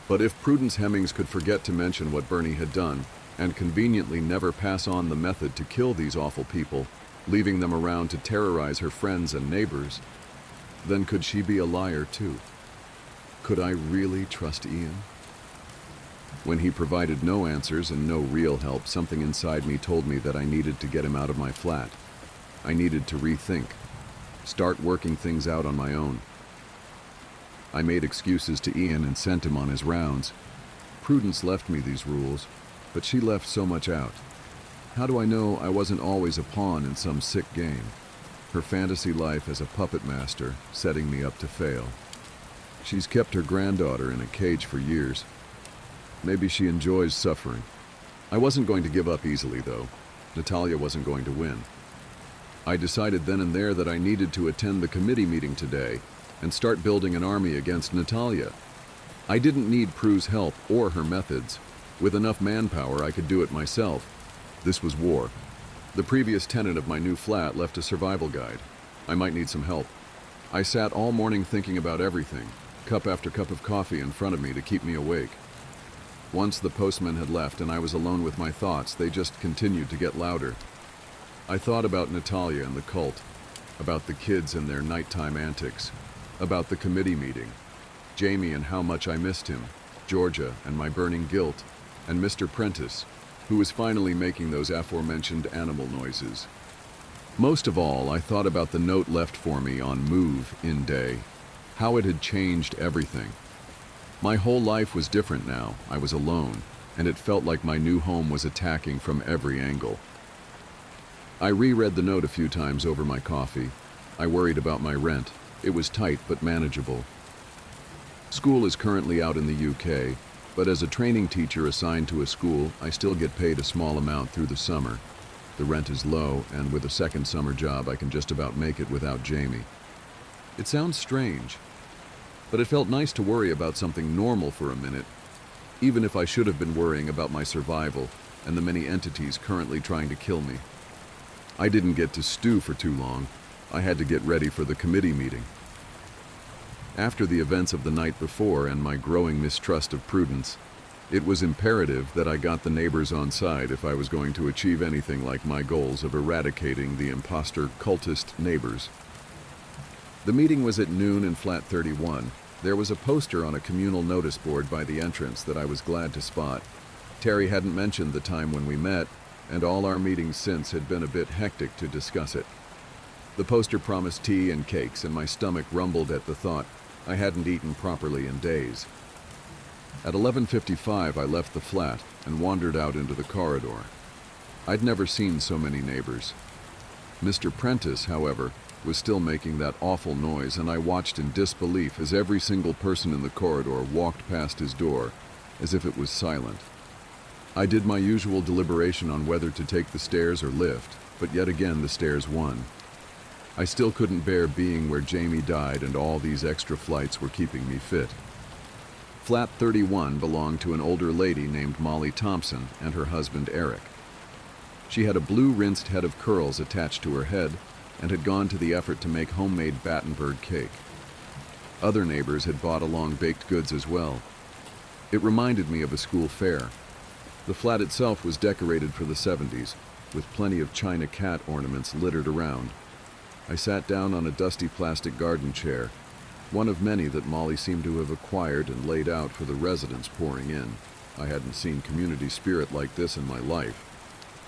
But if Prudence Hemmings could forget to mention what Bernie had done, and conveniently never pass on the method to kill these awful people, leaving them around to terrorize her friends and neighbors, then could she be a liar too? Could I really trust Ian? When he provided no answers and no real help, something inside me told me that I needed to get him out of my flat. I needed to rethink, start working things out on my own. I made excuses to Ian and sent him on his rounds. Prudence left me these rules, but she left so much out. How do I know I wasn't always a pawn in some sick game? Her fantasy life as a puppet master, setting me up to fail. She's kept her granddaughter in a cage for years. Maybe she enjoys suffering. I wasn't going to give up easily, though. Natalia wasn't going to win. I decided then and there that I needed to attend the committee meeting today and start building an army against Natalia. I didn't need Prue's help or her methods. With enough manpower, I could do it myself. This was war. The previous tenant of my new flat left a survival guide. I might need some help. I sat all morning thinking about everything, cup after cup of coffee in front of me to keep me awake. Once the postman had left and I was alone with my thoughts, they just continued to get louder. I thought about Natalia and the cult, about the kids and their nighttime antics, about the committee meeting, Jamie and how much I missed him, Georgia and my burning guilt. and Mr. Prentice, who was finally making those aforementioned animal noises. Most of all, I thought about the note left for me on move-in day, how it had changed everything. My whole life was different now. I was alone, and it felt like my new home was attacking from every angle. I reread the note a few times over my coffee. I worried about my rent. It was tight but manageable. School is currently out in the UK, but as a training teacher assigned to a school, I still get paid a small amount through the summer. The rent is low, and with a second summer job, I can just about make it without Jamie. It sounds strange, but it felt nice to worry about something normal for a minute, even if I should have been worrying about my survival and the many entities currently trying to kill me. I didn't get to stew for too long. I had to get ready for the committee meeting. After the events of the night before and my growing mistrust of Prudence, it was imperative that I got the neighbors on side if I was going to achieve anything like my goals of eradicating the imposter cultist neighbors. The meeting was at noon in flat 31. There was a poster on a communal notice board by the entrance that I was glad to spot. Terry hadn't mentioned the time when we met, and all our meetings since had been a bit hectic to discuss it. The poster promised tea and cakes, and my stomach rumbled at the thought I hadn't eaten properly in days. At 11:55, I left the flat and wandered out into the corridor. I'd never seen so many neighbors. Mr. Prentice, however, was still making that awful noise, and I watched in disbelief as every single person in the corridor walked past his door, as if it was silent. I did my usual deliberation on whether to take the stairs or lift, but yet again the stairs won. I still couldn't bear being where Jamie died, and all these extra flights were keeping me fit. Flat 31 belonged to an older lady named Molly Thompson and her husband Eric. She had a blue rinsed head of curls attached to her head and had gone to the effort to make homemade Battenberg cake. Other neighbors had bought along baked goods as well. It reminded me of a school fair. The flat itself was decorated for the 70s, with plenty of china cat ornaments littered around. I sat down on a dusty plastic garden chair, one of many that Molly seemed to have acquired and laid out for the residents pouring in. I hadn't seen community spirit like this in my life.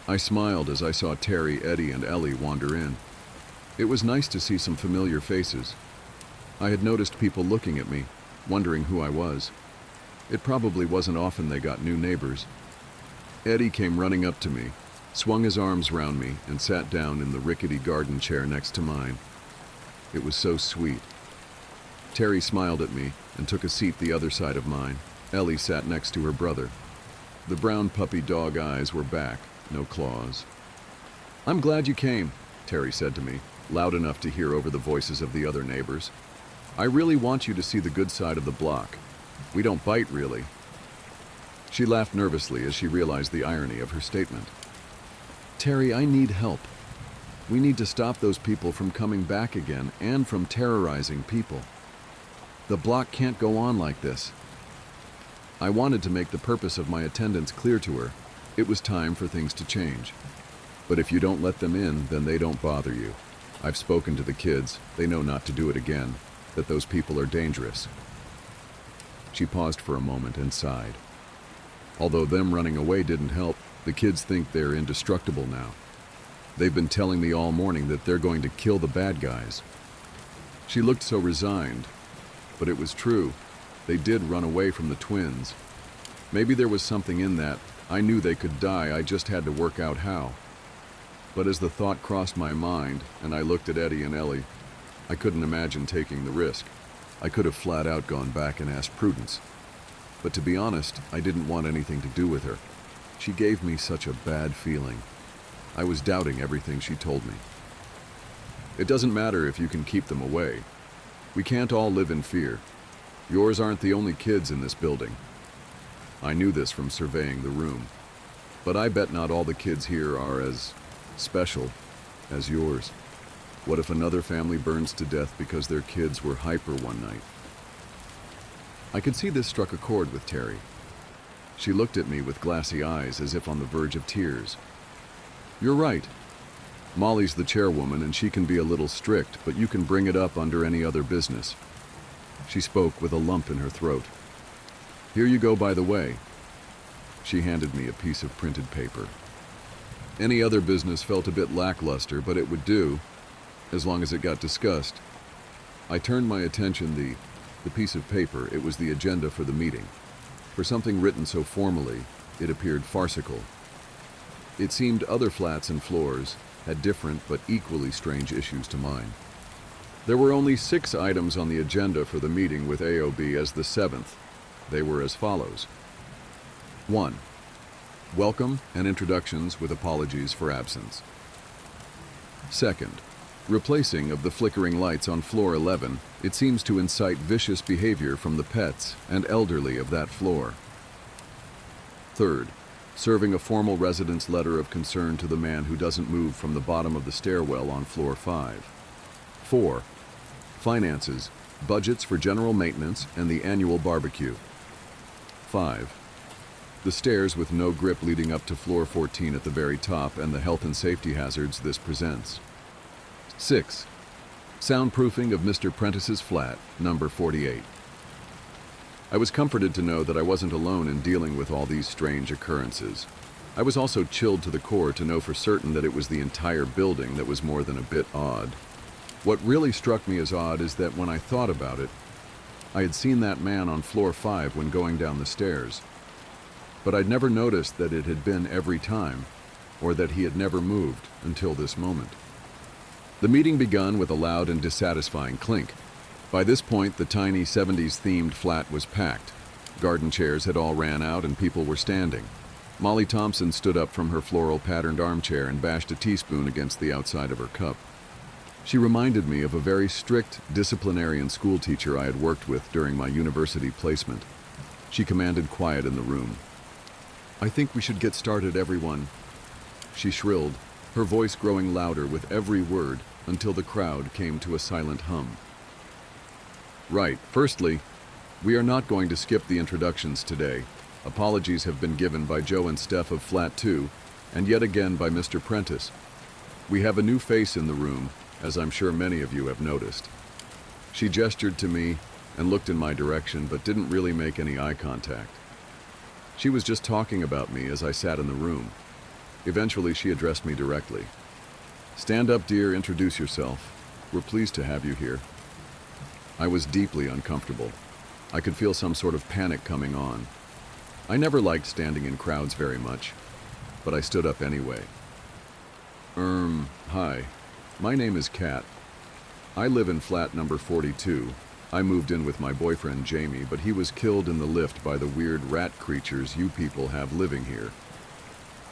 I smiled as I saw Terry, Eddie, and Ellie wander in. It was nice to see some familiar faces. I had noticed people looking at me, wondering who I was. It probably wasn't often they got new neighbors. Eddie came running up to me, swung his arms round me, and sat down in the rickety garden chair next to mine. It was so sweet. Terry smiled at me and took a seat the other side of mine. Ellie sat next to her brother. The brown puppy dog eyes were back, no claws. "I'm glad you came," Terry said to me, loud enough to hear over the voices of the other neighbors. "I really want you to see the good side of the block. We don't bite, really." She laughed nervously as she realized the irony of her statement. "Terry, I need help. We need to stop those people from coming back again and from terrorizing people. The block can't go on like this." I wanted to make the purpose of my attendance clear to her. It was time for things to change. But if you don't let them in, then they don't bother you. I've spoken to the kids. They know not to do it again, that those people are dangerous. She paused for a moment and sighed. Although them running away didn't help, the kids think they're indestructible now. They've been telling me all morning that they're going to kill the bad guys. She looked so resigned, but it was true. They did run away from the twins. Maybe there was something in that. I knew they could die, I just had to work out how. But as the thought crossed my mind, and I looked at Eddie and Ellie, I couldn't imagine taking the risk. I could have flat out gone back and asked Prudence. But to be honest, I didn't want anything to do with her. She gave me such a bad feeling. I was doubting everything she told me. It doesn't matter if you can keep them away. We can't all live in fear. Yours aren't the only kids in this building. I knew this from surveying the room. But I bet not all the kids here are as special as yours. What if another family burns to death because their kids were hyper one night? I could see this struck a chord with Terry. She looked at me with glassy eyes as if on the verge of tears. "You're right. Molly's the chairwoman and she can be a little strict, but you can bring it up under any other business." She spoke with a lump in her throat. "Here you go, by the way." She handed me a piece of printed paper. Any other business felt a bit lackluster, but it would do, as long as it got discussed. I turned my attention the piece of paper. It was the agenda for the meeting. For something written so formally, it appeared farcical. It seemed other flats and floors had different but equally strange issues to mine. There were only 6 items on the agenda for the meeting, with AOB as the 7th. They were as follows. 1. Welcome and introductions with apologies for absence. 2nd. Replacing of the flickering lights on floor 11. It seems to incite vicious behavior from the pets and elderly of that floor. 3rd. Serving a formal residence letter of concern to the man who doesn't move from the bottom of the stairwell on floor 5. 4. Finances, budgets for general maintenance and the annual barbecue. 5. The stairs with no grip leading up to floor 14 at the very top and the health and safety hazards this presents. 6. Soundproofing of Mr. Prentice's flat, number 48. I was comforted to know that I wasn't alone in dealing with all these strange occurrences. I was also chilled to the core to know for certain that it was the entire building that was more than a bit odd. What really struck me as odd is that when I thought about it, I had seen that man on floor 5 when going down the stairs. But I'd never noticed that it had been every time, or that he had never moved until this moment. The meeting begun with a loud and dissatisfying clink. By this point, the tiny 70s-themed flat was packed. Garden chairs had all ran out and people were standing. Molly Thompson stood up from her floral-patterned armchair and bashed a teaspoon against the outside of her cup. She reminded me of a very strict disciplinarian school teacher I had worked with during my university placement. She commanded quiet in the room. "I think we should get started, everyone," she shrilled, her voice growing louder with every word until the crowd came to a silent hum. "Right. Firstly, we are not going to skip the introductions today. Apologies have been given by Joe and Steph of Flat 2, and yet again by Mr. Prentice. We have a new face in the room, as I'm sure many of you have noticed." She gestured to me and looked in my direction, but didn't really make any eye contact. She was just talking about me as I sat in the room. Eventually, she addressed me directly. "Stand up, dear, introduce yourself. We're pleased to have you here." I was deeply uncomfortable. I could feel some sort of panic coming on. I never liked standing in crowds very much, but I stood up anyway. Hi. My name is Kat. I live in flat number 42. I moved in with my boyfriend Jamie, but he was killed in the lift by the weird rat creatures you people have living here.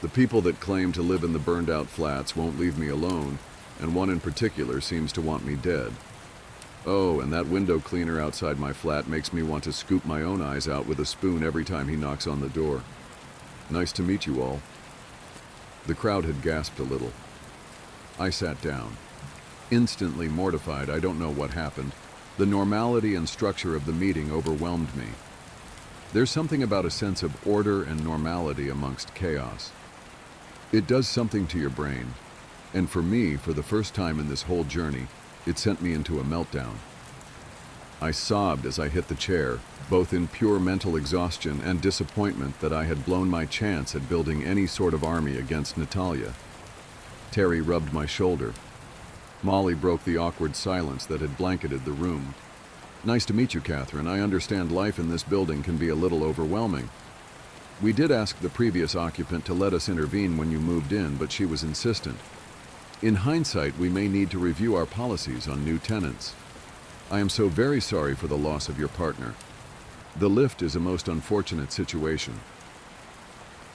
The people that claim to live in the burned-out flats won't leave me alone, and one in particular seems to want me dead. Oh, and that window cleaner outside my flat makes me want to scoop my own eyes out with a spoon every time he knocks on the door. Nice to meet you all. The crowd had gasped a little. I sat down. Instantly mortified, I don't know what happened. The normality and structure of the meeting overwhelmed me. There's something about a sense of order and normality amongst chaos. It does something to your brain. And for me, for the first time in this whole journey, it sent me into a meltdown. I sobbed as I hit the chair, both in pure mental exhaustion and disappointment that I had blown my chance at building any sort of army against Natalia. Terry rubbed my shoulder. Molly broke the awkward silence that had blanketed the room. "Nice to meet you, Catherine. I understand life in this building can be a little overwhelming. We did ask the previous occupant to let us intervene when you moved in, but she was insistent. In hindsight, we may need to review our policies on new tenants. I am so very sorry for the loss of your partner. The lift is a most unfortunate situation."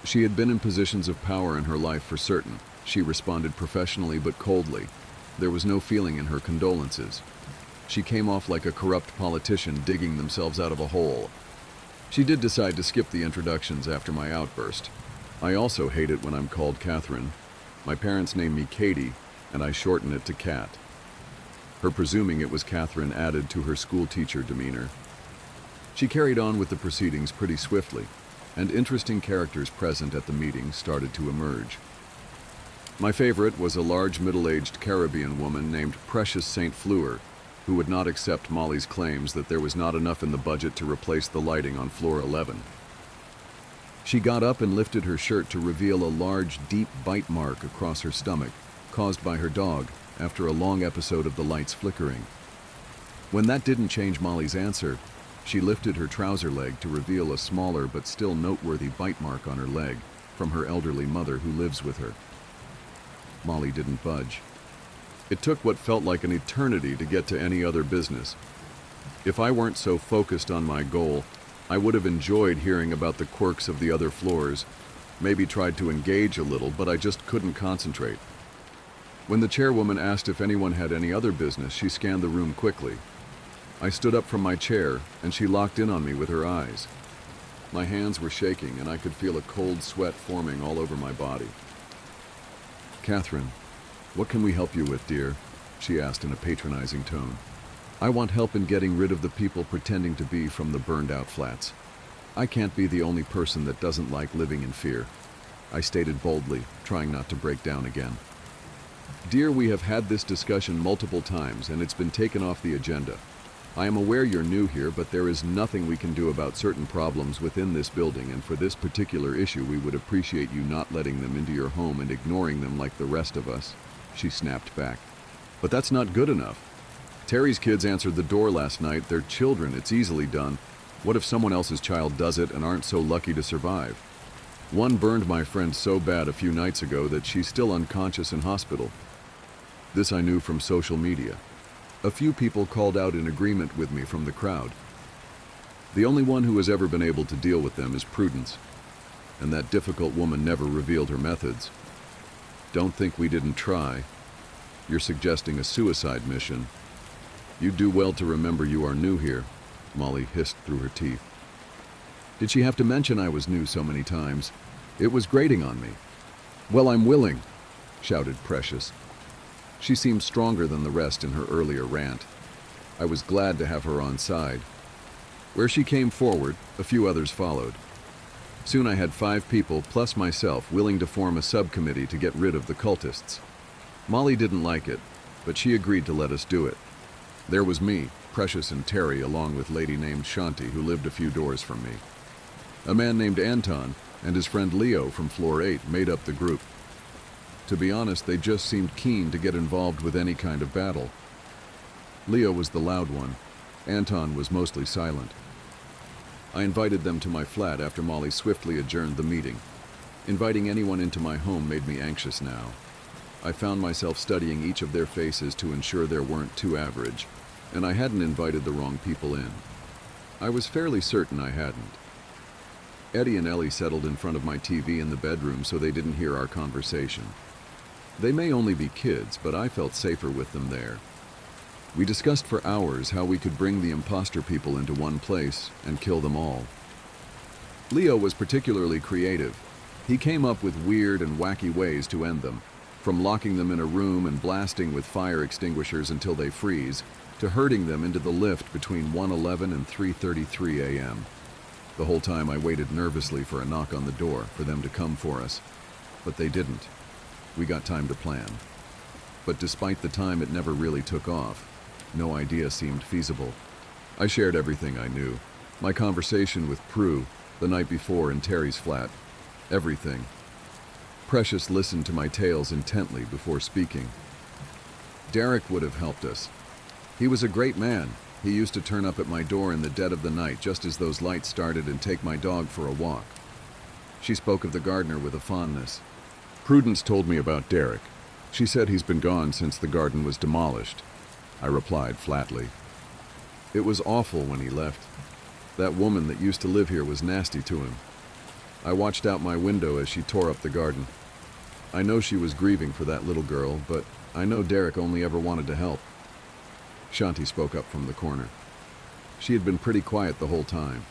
She had been in positions of power in her life for certain. She responded professionally but coldly. There was no feeling in her condolences. She came off like a corrupt politician digging themselves out of a hole. She did decide to skip the introductions after my outburst. I also hate it when I'm called Catherine. My parents named me Katie, and I shorten it to Kat. Her presuming it was Catherine added to her school teacher demeanor. She carried on with the proceedings pretty swiftly, and interesting characters present at the meeting started to emerge. My favorite was a large middle-aged Caribbean woman named Precious St. Fleur, who would not accept Molly's claims that there was not enough in the budget to replace the lighting on floor 11. She got up and lifted her shirt to reveal a large, deep bite mark across her stomach, caused by her dog after a long episode of the lights flickering. When that didn't change Molly's answer, she lifted her trouser leg to reveal a smaller but still noteworthy bite mark on her leg from her elderly mother who lives with her. Molly didn't budge. It took what felt like an eternity to get to any other business. If I weren't so focused on my goal, I would have enjoyed hearing about the quirks of the other floors, maybe tried to engage a little, but I just couldn't concentrate. When the chairwoman asked if anyone had any other business, she scanned the room quickly. I stood up from my chair, and she locked in on me with her eyes. My hands were shaking, and I could feel a cold sweat forming all over my body. "Catherine, what can we help you with, dear?" she asked in a patronizing tone. "I want help in getting rid of the people pretending to be from the burned-out flats. I can't be the only person that doesn't like living in fear," I stated boldly, trying not to break down again. "Dear, we have had this discussion multiple times, and it's been taken off the agenda. I am aware you're new here, but there is nothing we can do about certain problems within this building, and for this particular issue, we would appreciate you not letting them into your home and ignoring them like the rest of us," she snapped back. "But that's not good enough. Terry's kids answered the door last night. They're children. It's easily done. What if someone else's child does it and aren't so lucky to survive? One burned my friend so bad a few nights ago that she's still unconscious in hospital." This I knew from social media. A few people called out in agreement with me from the crowd. The only one who has ever been able to deal with them is Prudence, and that difficult woman never revealed her methods. "Don't think we didn't try. You're suggesting a suicide mission. You do well to remember you are new here," Molly hissed through her teeth. Did she have to mention I was new so many times? It was grating on me. "Well, I'm willing," shouted Precious. She seemed stronger than the rest in her earlier rant. I was glad to have her on side. Where she came forward, a few others followed. Soon I had 5 people, plus myself, willing to form a subcommittee to get rid of the cultists. Molly didn't like it, but she agreed to let us do it. There was me, Precious, and Terry, along with a lady named Shanti, who lived a few doors from me. A man named Anton and his friend Leo from floor 8 made up the group. To be honest, they just seemed keen to get involved with any kind of battle. Leo was the loud one. Anton was mostly silent. I invited them to my flat after Molly swiftly adjourned the meeting. Inviting anyone into my home made me anxious now. I found myself studying each of their faces to ensure there weren't too average, and I hadn't invited the wrong people in. I was fairly certain I hadn't. Eddie and Ellie settled in front of my TV in the bedroom so they didn't hear our conversation. They may only be kids, but I felt safer with them there. We discussed for hours how we could bring the imposter people into one place and kill them all. Leo was particularly creative. He came up with weird and wacky ways to end them, from locking them in a room and blasting with fire extinguishers until they freeze, to herding them into the lift between 1:11 and 3:33 a.m. The whole time I waited nervously for a knock on the door for them to come for us, but they didn't. We got time to plan. But despite the time, it never really took off. No idea seemed feasible. I shared everything I knew. My conversation with Prue the night before in Terry's flat. Everything. Precious listened to my tales intently before speaking. Derek would have helped us. He was a great man. He used to turn up at my door in the dead of the night just as those lights started and take my dog for a walk. She spoke of the gardener with a fondness. Prudence told me about Derek. She said he's been gone since the garden was demolished. I replied flatly. It was awful when he left. That woman that used to live here was nasty to him. I watched out my window as she tore up the garden. I know she was grieving for that little girl, but I know Derek only ever wanted to help. Shanti spoke up from the corner. She had been pretty quiet the whole time.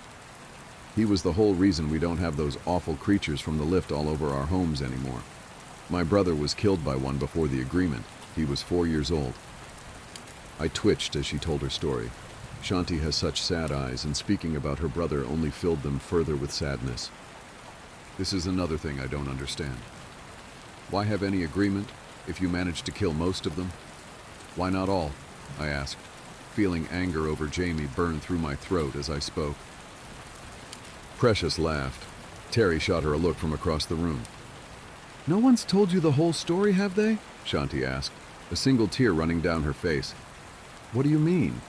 He was the whole reason we don't have those awful creatures from the lift all over our homes anymore. My brother was killed by one before the agreement. He was 4 years old. I twitched as she told her story. Shanti has such sad eyes, and speaking about her brother only filled them further with sadness. This is another thing I don't understand. Why have any agreement if you manage to kill most of them? Why not all? I asked, feeling anger over Jamie burn through my throat as I spoke. Precious laughed. Terry shot her a look from across the room. No one's told you the whole story, have they? Shanti asked, a single tear running down her face. What do you mean?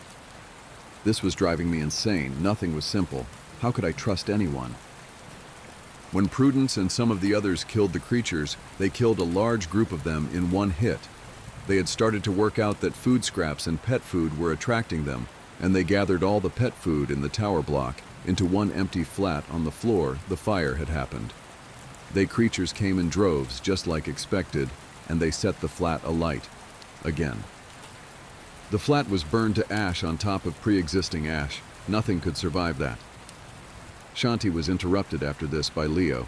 This was driving me insane. Nothing was simple. How could I trust anyone? When Prudence and some of the others killed the creatures, they killed a large group of them in one hit. They had started to work out that food scraps and pet food were attracting them, and they gathered all the pet food in the tower block into one empty flat on the floor. The fire had happened. They creatures came in droves, just like expected, and they set the flat alight. Again. The flat was burned to ash on top of pre-existing ash. Nothing could survive that. Shanti was interrupted after this by Leo.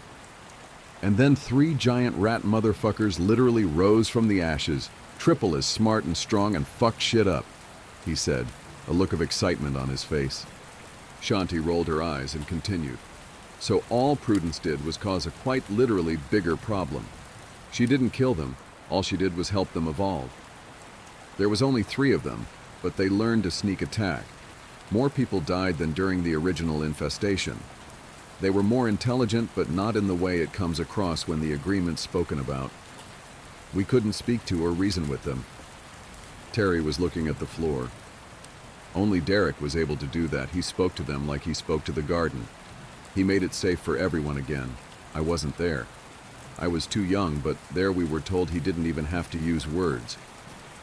And then 3 giant rat motherfuckers literally rose from the ashes, triple as smart and strong, and fucked shit up, he said, a look of excitement on his face. Shanti rolled her eyes and continued. So all Prudence did was cause a quite literally bigger problem. She didn't kill them. All she did was help them evolve. There was only 3 of them, but they learned to sneak attack. More people died than during the original infestation. They were more intelligent, but not in the way it comes across when the agreement's spoken about. We couldn't speak to or reason with them. Terry was looking at the floor. Only Derek was able to do that. He spoke to them like he spoke to the garden. He made it safe for everyone again. I wasn't there. I was too young, but there we were told he didn't even have to use words.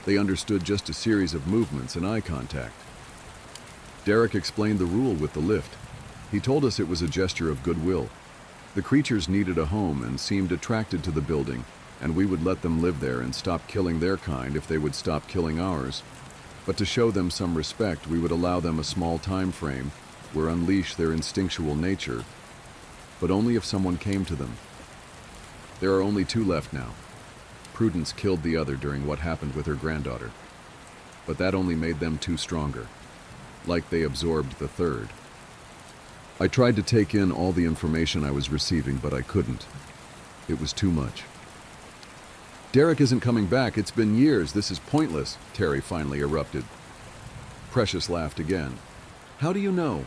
They understood just a series of movements and eye contact. Derek explained the rule with the lift. He told us it was a gesture of goodwill. The creatures needed a home and seemed attracted to the building, and we would let them live there and stop killing their kind if they would stop killing ours. But to show them some respect, we would allow them a small time frame where unleash their instinctual nature, but only if someone came to them. There are only 2 left now. Prudence killed the other during what happened with her granddaughter, but that only made them 2 stronger, like they absorbed the 3rd. I tried to take in all the information I was receiving, but I couldn't. It was too much. Derek isn't coming back. It's been years. This is pointless, Terry finally erupted. Precious laughed again. How do you know?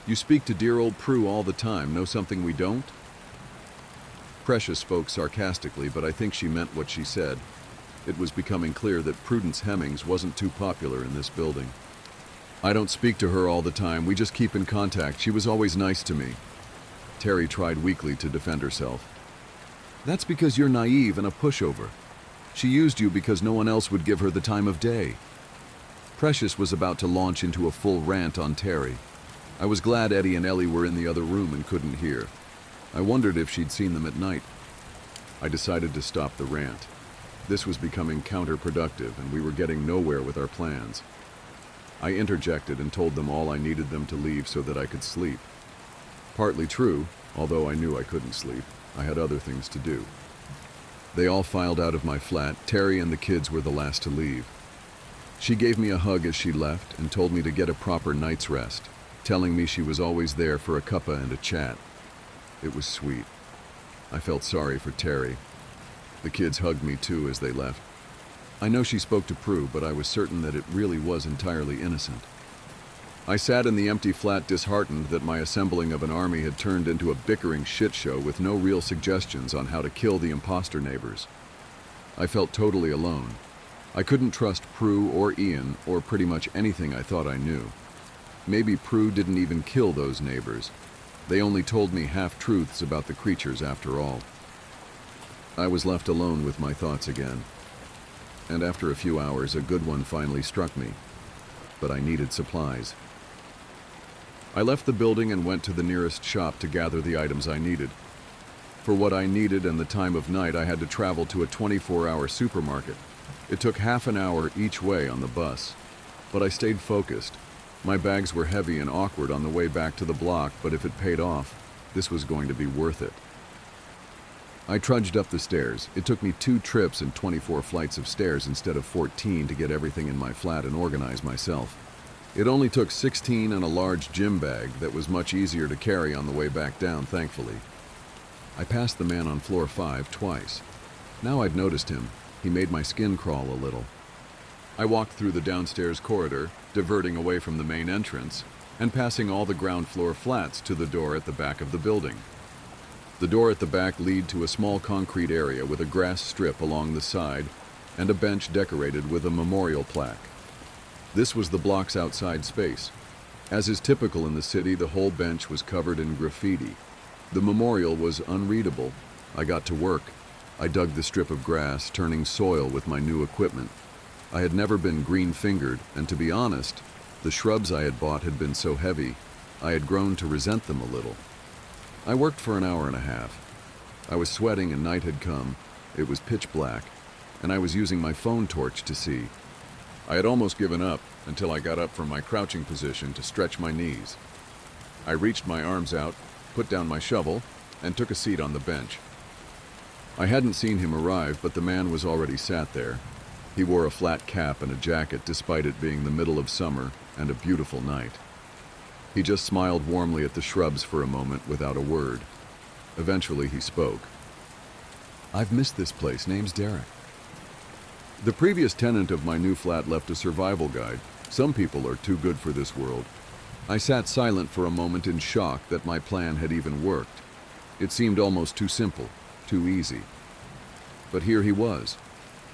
You speak to dear old Prue all the time. Know something we don't? Precious spoke sarcastically, but I think she meant what she said. It was becoming clear that Prudence Hemmings wasn't too popular in this building. I don't speak to her all the time. We just keep in contact. She was always nice to me. Terry tried weakly to defend herself. That's because you're naive and a pushover. She used you because no one else would give her the time of day. Precious was about to launch into a full rant on Terry. I was glad Eddie and Ellie were in the other room and couldn't hear. I wondered if she'd seen them at night. I decided to stop the rant. This was becoming counterproductive, and we were getting nowhere with our plans. I interjected and told them all I needed them to leave so that I could sleep. Partly true, although I knew I couldn't sleep. I had other things to do. They all filed out of my flat. Terry and the kids were the last to leave. She gave me a hug as she left and told me to get a proper night's rest, telling me she was always there for a cuppa and a chat. It was sweet. I felt sorry for Terry. The kids hugged me too as they left. I know she spoke to Prue, but I was certain that it really was entirely innocent. I sat in the empty flat disheartened that my assembling of an army had turned into a bickering shit show with no real suggestions on how to kill the imposter neighbors. I felt totally alone. I couldn't trust Prue or Ian or pretty much anything I thought I knew. Maybe Prue didn't even kill those neighbors. They only told me half-truths about the creatures after all. I was left alone with my thoughts again. And after a few hours, a good one finally struck me. But I needed supplies. I left the building and went to the nearest shop to gather the items I needed. For what I needed and the time of night, I had to travel to a 24-hour supermarket. It took half an hour each way on the bus. But I stayed focused. My bags were heavy and awkward on the way back to the block, but if it paid off, this was going to be worth it. I trudged up the stairs. It took me 2 trips and 24 flights of stairs instead of 14 to get everything in my flat and organize myself. It only took 16 and a large gym bag that was much easier to carry on the way back down, thankfully. I passed the man on floor 5 twice. Now I'd noticed him. He made my skin crawl a little. I walked through the downstairs corridor, diverting away from the main entrance, and passing all the ground floor flats to the door at the back of the building. The door at the back led to a small concrete area with a grass strip along the side and a bench decorated with a memorial plaque. This was the block's outside space. As is typical in the city, the whole bench was covered in graffiti. The memorial was unreadable. I got to work. I dug the strip of grass, turning soil with my new equipment. I had never been green-fingered, and to be honest, the shrubs I had bought had been so heavy, I had grown to resent them a little. I worked for an hour and a half. I was sweating and night had come. It was pitch black, and I was using my phone torch to see. I had almost given up until I got up from my crouching position to stretch my knees. I reached my arms out, put down my shovel, and took a seat on the bench. I hadn't seen him arrive, but the man was already sat there. He wore a flat cap and a jacket despite it being the middle of summer and a beautiful night. He just smiled warmly at the shrubs for a moment without a word. Eventually he spoke. "I've missed this place. Name's Derek." The previous tenant of my new flat left a survival guide. Some people are too good for this world. I sat silent for a moment in shock that my plan had even worked. It seemed almost too simple, too easy. But here he was.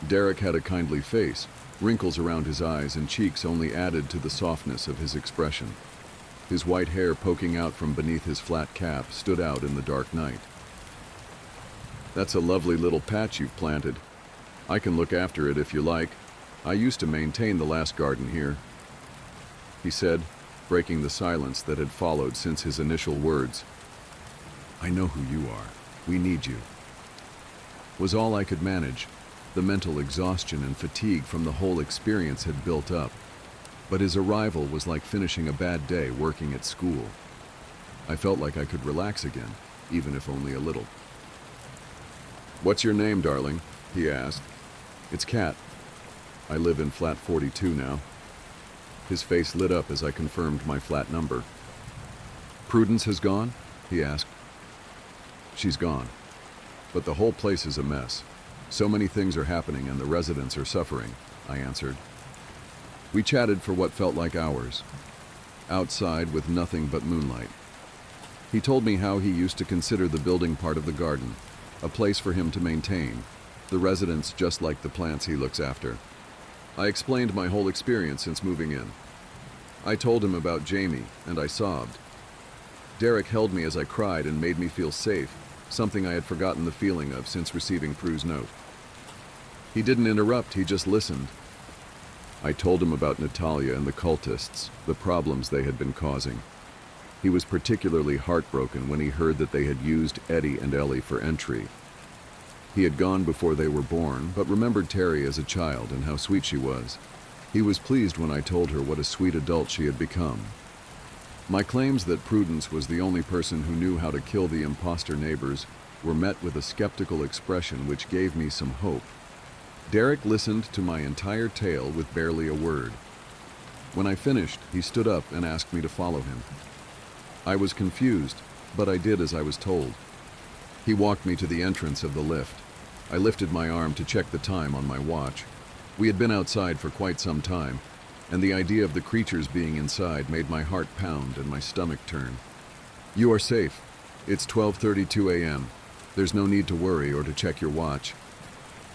Derek had a kindly face. Wrinkles around his eyes and cheeks only added to the softness of his expression. His white hair poking out from beneath his flat cap stood out in the dark night. "That's a lovely little patch you've planted. I can look after it if you like. I used to maintain the last garden here," he said, breaking the silence that had followed since his initial words. "I know who you are. We need you," was all I could manage. The mental exhaustion and fatigue from the whole experience had built up, but his arrival was like finishing a bad day working at school. I felt like I could relax again, even if only a little. "What's your name, darling?" he asked. "It's Kat. I live in flat 42 now." His face lit up as I confirmed my flat number. "Prudence has gone?" he asked. "She's gone. But the whole place is a mess. So many things are happening and the residents are suffering," I answered. We chatted for what felt like hours, outside with nothing but moonlight. He told me how he used to consider the building part of the garden, a place for him to maintain, the residents just like the plants he looks after. I explained my whole experience since moving in. I told him about Jamie, and I sobbed. Derek held me as I cried and made me feel safe, something I had forgotten the feeling of since receiving Prue's note. He didn't interrupt, he just listened. I told him about Natalia and the cultists, the problems they had been causing. He was particularly heartbroken when he heard that they had used Eddie and Ellie for entry. He had gone before they were born, but remembered Terry as a child and how sweet she was. He was pleased when I told her what a sweet adult she had become. My claims that Prudence was the only person who knew how to kill the imposter neighbors were met with a skeptical expression which gave me some hope. Derek listened to my entire tale with barely a word. When I finished, he stood up and asked me to follow him. I was confused, but I did as I was told. He walked me to the entrance of the lift. I lifted my arm to check the time on my watch. We had been outside for quite some time, and the idea of the creatures being inside made my heart pound and my stomach turn. "You are safe. It's 12:32 a.m. There's no need to worry or to check your watch."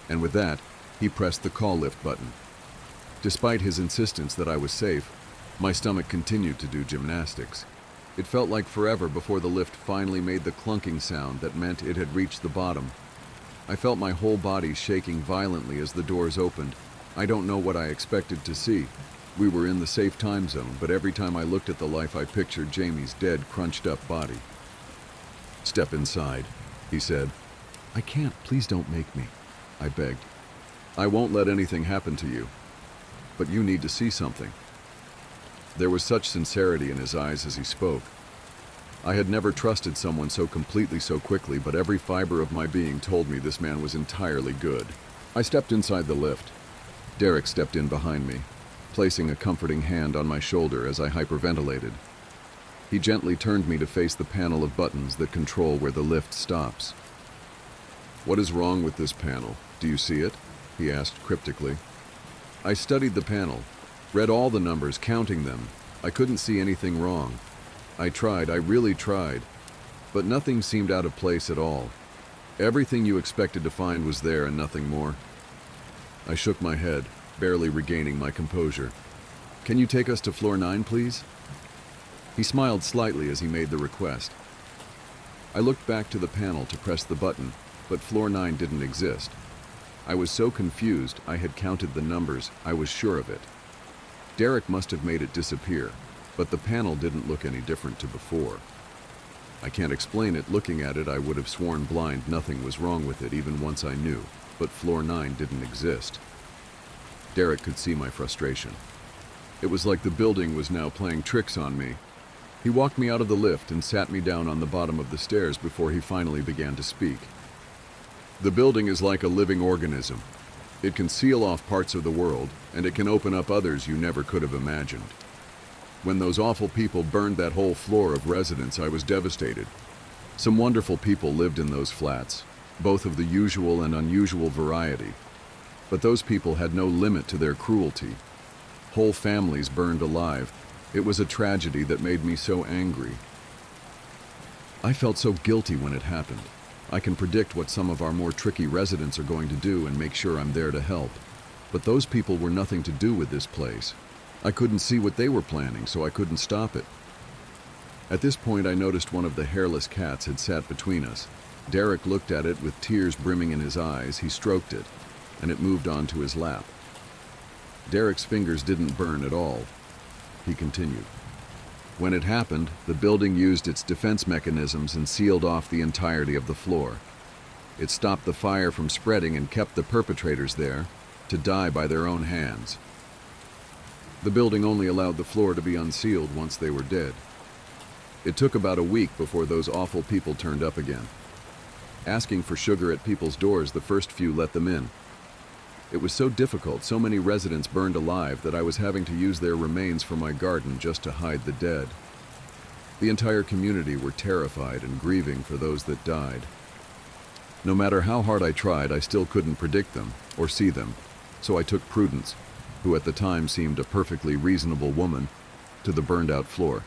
And with that, he pressed the call lift button. Despite his insistence that I was safe, my stomach continued to do gymnastics. It felt like forever before the lift finally made the clunking sound that meant it had reached the bottom. I felt my whole body shaking violently as the doors opened. I don't know what I expected to see. We were in the safe time zone, but every time I looked at the life I pictured Jamie's dead, crunched-up body. "Step inside," he said. "I can't. Please don't make me," I begged. "I won't let anything happen to you. But you need to see something." There was such sincerity in his eyes as he spoke. I had never trusted someone so completely so quickly, but every fiber of my being told me this man was entirely good. I stepped inside the lift. Derek stepped in behind me, placing a comforting hand on my shoulder as I hyperventilated. He gently turned me to face the panel of buttons that control where the lift stops. "What is wrong with this panel? Do you see it?" he asked cryptically. I studied the panel, read all the numbers, counting them. I couldn't see anything wrong. I really tried, But nothing seemed out of place at all. Everything you expected to find was there and nothing more. I shook my head, barely regaining my composure. "Can you take us to floor 9, please?" He smiled slightly as he made the request. I looked back to the panel to press the button, but floor 9 didn't exist. I was so confused I had counted the numbers, I was sure of it. Derek must have made it disappear, but the panel didn't look any different to before. I can't explain it. Looking at it, I would have sworn blind nothing was wrong with it even once I knew, but floor 9 didn't exist. Derek could see my frustration. It was like the building was now playing tricks on me. He walked me out of the lift and sat me down on the bottom of the stairs before he finally began to speak. "The building is like a living organism. It can seal off parts of the world, and it can open up others you never could have imagined. When those awful people burned that whole floor of residence, I was devastated. Some wonderful people lived in those flats, both of the usual and unusual variety. But those people had no limit to their cruelty. Whole families burned alive. It was a tragedy that made me so angry. I felt so guilty when it happened. I can predict what some of our more tricky residents are going to do and make sure I'm there to help. But those people were nothing to do with this place. I couldn't see what they were planning, so I couldn't stop it." At this point, I noticed one of the hairless cats had sat between us. Derek looked at it with tears brimming in his eyes. He stroked it, and it moved onto his lap. Derek's fingers didn't burn at all. He continued. "When it happened, the building used its defense mechanisms and sealed off the entirety of the floor. It stopped the fire from spreading and kept the perpetrators there to die by their own hands. The building only allowed the floor to be unsealed once they were dead. It took about a week before those awful people turned up again. Asking for sugar at people's doors, the first few let them in. It was so difficult, so many residents burned alive, that I was having to use their remains for my garden just to hide the dead. The entire community were terrified and grieving for those that died. No matter how hard I tried, I still couldn't predict them or see them, so I took Prudence, who at the time seemed a perfectly reasonable woman, to the burned-out floor.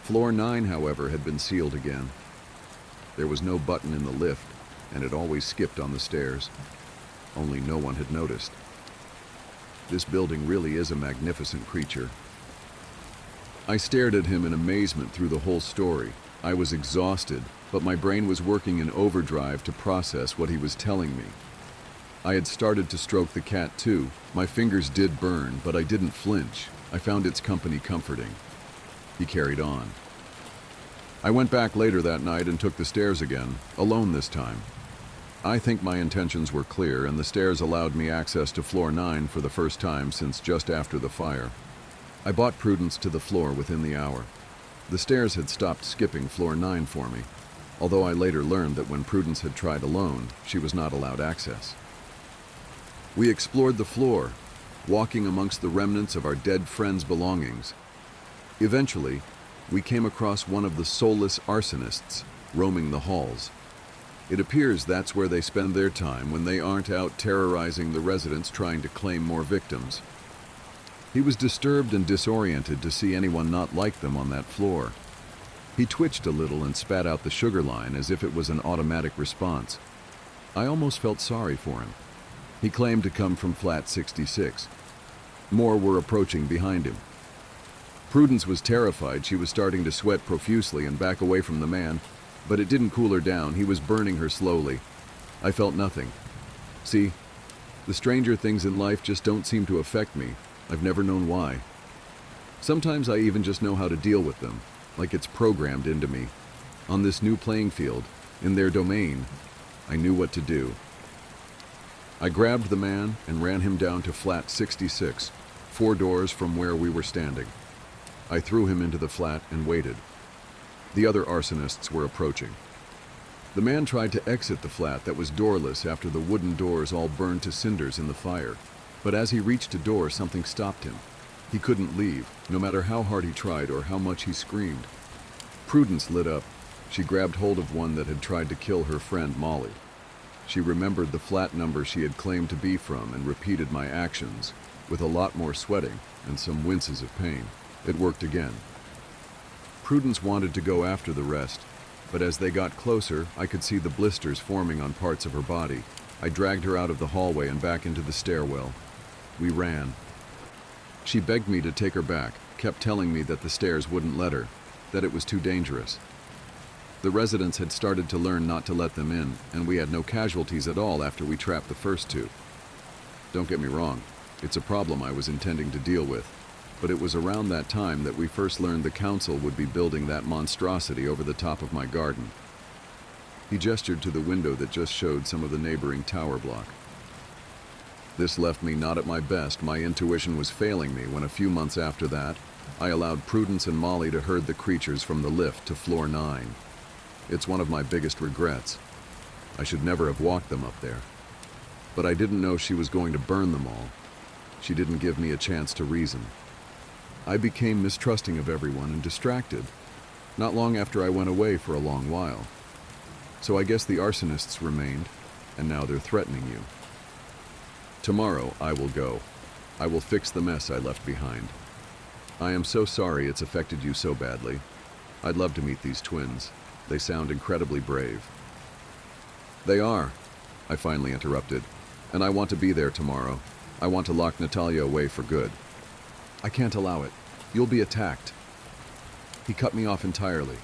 Floor 9, however, had been sealed again. There was no button in the lift, and it always skipped on the stairs. Only no one had noticed. This building really is a magnificent creature." I stared at him in amazement through the whole story. I was exhausted, but my brain was working in overdrive to process what he was telling me. I had started to stroke the cat too. My fingers did burn, but I didn't flinch. I found its company comforting. He carried on. "I went back later that night and took the stairs again, alone this time. I think my intentions were clear, and the stairs allowed me access to floor 9 for the first time since just after the fire. I brought Prudence to the floor within the hour. The stairs had stopped skipping floor 9 for me, although I later learned that when Prudence had tried alone, she was not allowed access. We explored the floor, walking amongst the remnants of our dead friends' belongings. Eventually, we came across one of the soulless arsonists roaming the halls. It appears that's where they spend their time when they aren't out terrorizing the residents trying to claim more victims. He was disturbed and disoriented to see anyone not like them on that floor. He twitched a little and spat out the sugar line as if it was an automatic response. I almost felt sorry for him. He claimed to come from flat 66. More were approaching behind him. Prudence was terrified. She was starting to sweat profusely and back away from the man, but it didn't cool her down. He was burning her slowly. I felt nothing. See, the stranger things in life just don't seem to affect me. I've never known why. Sometimes I even just know how to deal with them, like it's programmed into me. On this new playing field, in their domain, I knew what to do. I grabbed the man and ran him down to flat 66, 4 doors from where we were standing. I threw him into the flat and waited. The other arsonists were approaching. The man tried to exit the flat that was doorless after the wooden doors all burned to cinders in the fire. But as he reached a door, something stopped him. He couldn't leave, no matter how hard he tried or how much he screamed. Prudence lit up. She grabbed hold of one that had tried to kill her friend Molly. She remembered the flat number she had claimed to be from and repeated my actions, with a lot more sweating and some winces of pain. It worked again. Prudence wanted to go after the rest, but as they got closer, I could see the blisters forming on parts of her body. I dragged her out of the hallway and back into the stairwell. We ran. She begged me to take her back, kept telling me that the stairs wouldn't let her, that it was too dangerous. The residents had started to learn not to let them in, and we had no casualties at all after we trapped the first two. Don't get me wrong, it's a problem I was intending to deal with, but it was around that time that we first learned the council would be building that monstrosity over the top of my garden. He gestured to the window that just showed some of the neighboring tower block. This left me not at my best. My intuition was failing me when a few months after that, I allowed Prudence and Molly to herd the creatures from the lift to floor 9. It's one of my biggest regrets. I should never have walked them up there. But I didn't know she was going to burn them all. She didn't give me a chance to reason. I became mistrusting of everyone and distracted, not long after I went away for a long while. So I guess the arsonists remained, and now they're threatening you. Tomorrow I will go. I will fix the mess I left behind. I am so sorry it's affected you so badly. I'd love to meet these twins. They sound incredibly brave. They are, I finally interrupted, and I want to be there tomorrow. I want to lock Natalia away for good. I can't allow it. You'll be attacked. He cut me off entirely.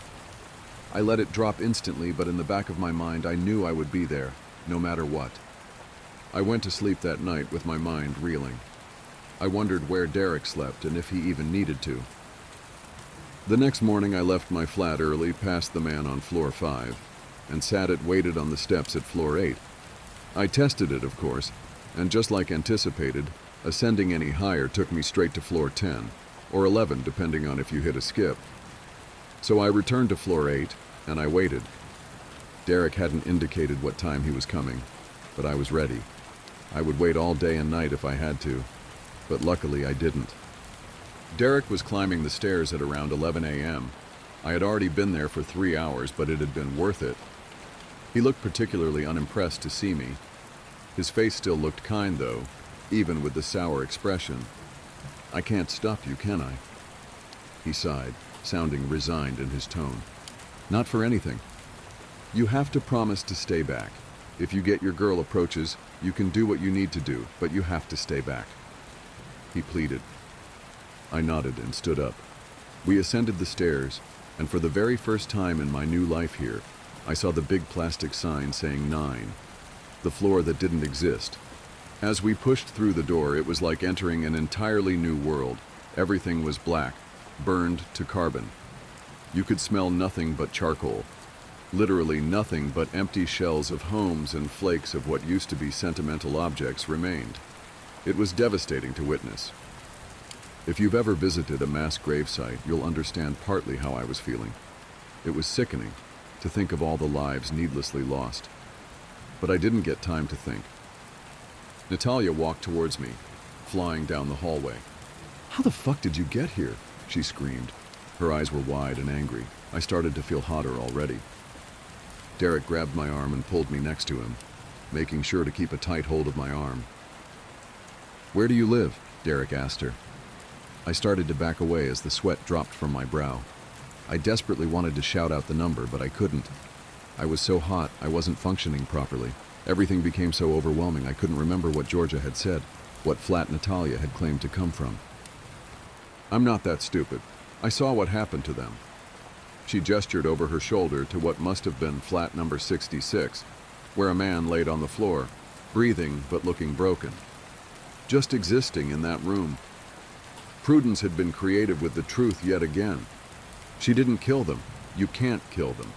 I let it drop instantly, but in the back of my mind I knew I would be there, no matter what. I went to sleep that night with my mind reeling. I wondered where Derek slept and if he even needed to. The next morning I left my flat early, past the man on floor 5, and waited on the steps at floor 8. I tested it, of course, and just like anticipated, ascending any higher took me straight to floor 10, or 11 depending on if you hit a skip. So I returned to floor 8, and I waited. Derek hadn't indicated what time he was coming, but I was ready. I would wait all day and night if I had to, but luckily I didn't. Derek was climbing the stairs at around 11 a.m. I had already been there for 3 hours, but it had been worth it. He looked particularly unimpressed to see me. His face still looked kind, though, even with the sour expression. "I can't stop you, can I?" He sighed, sounding resigned in his tone. "Not for anything. You have to promise to stay back. If you get your girl approaches, you can do what you need to do, but you have to stay back," he pleaded. I nodded and stood up. We ascended the stairs, and for the very first time in my new life here, I saw the big plastic sign saying 9, the floor that didn't exist. As we pushed through the door, it was like entering an entirely new world. Everything was black, burned to carbon. You could smell nothing but charcoal. Literally nothing but empty shells of homes and flakes of what used to be sentimental objects remained. It was devastating to witness. If you've ever visited a mass gravesite, you'll understand partly how I was feeling. It was sickening to think of all the lives needlessly lost. But I didn't get time to think. Natalia walked towards me, flying down the hallway. "How the fuck did you get here?" she screamed. Her eyes were wide and angry. I started to feel hotter already. Derek grabbed my arm and pulled me next to him, making sure to keep a tight hold of my arm. "Where do you live?" Derek asked her. I started to back away as the sweat dropped from my brow. I desperately wanted to shout out the number, but I couldn't. I was so hot, I wasn't functioning properly. Everything became so overwhelming I couldn't remember what Georgia had said, what flat Natalia had claimed to come from. "I'm not that stupid. I saw what happened to them." She gestured over her shoulder to what must have been flat number 66, where a man laid on the floor, breathing but looking broken. Just existing in that room. Prudence had been creative with the truth yet again. She didn't kill them. You can't kill them.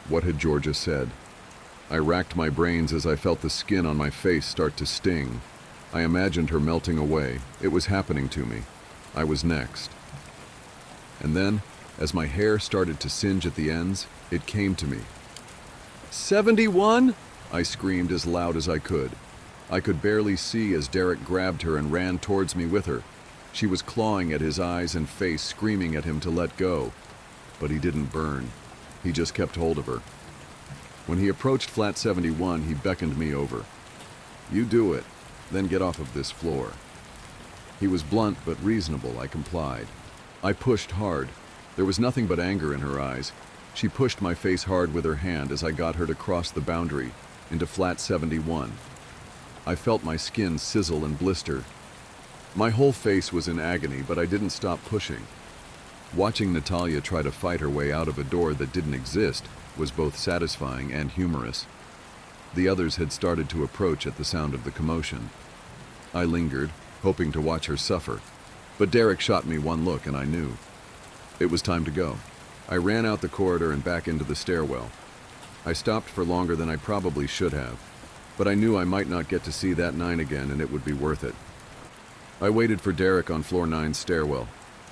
What had Georgia said? I racked my brains as I felt the skin on my face start to sting. I imagined her melting away. It was happening to me. I was next. And then, as my hair started to singe at the ends, it came to me. 71? I screamed as loud as I could. I could barely see as Derek grabbed her and ran towards me with her. She was clawing at his eyes and face, screaming at him to let go. But he didn't burn. He just kept hold of her. When he approached flat 71, he beckoned me over. "You do it, then get off of this floor." He was blunt but reasonable. I complied. I pushed hard. There was nothing but anger in her eyes. She pushed my face hard with her hand as I got her to cross the boundary into flat 71. I felt my skin sizzle and blister. My whole face was in agony, but I didn't stop pushing. Watching Natalia try to fight her way out of a door that didn't exist was both satisfying and humorous. The others had started to approach at the sound of the commotion. I lingered, hoping to watch her suffer, but Derek shot me one look and I knew. It was time to go. I ran out the corridor and back into the stairwell. I stopped for longer than I probably should have, but I knew I might not get to see that 9 again and it would be worth it. I waited for Derek on floor 9's stairwell.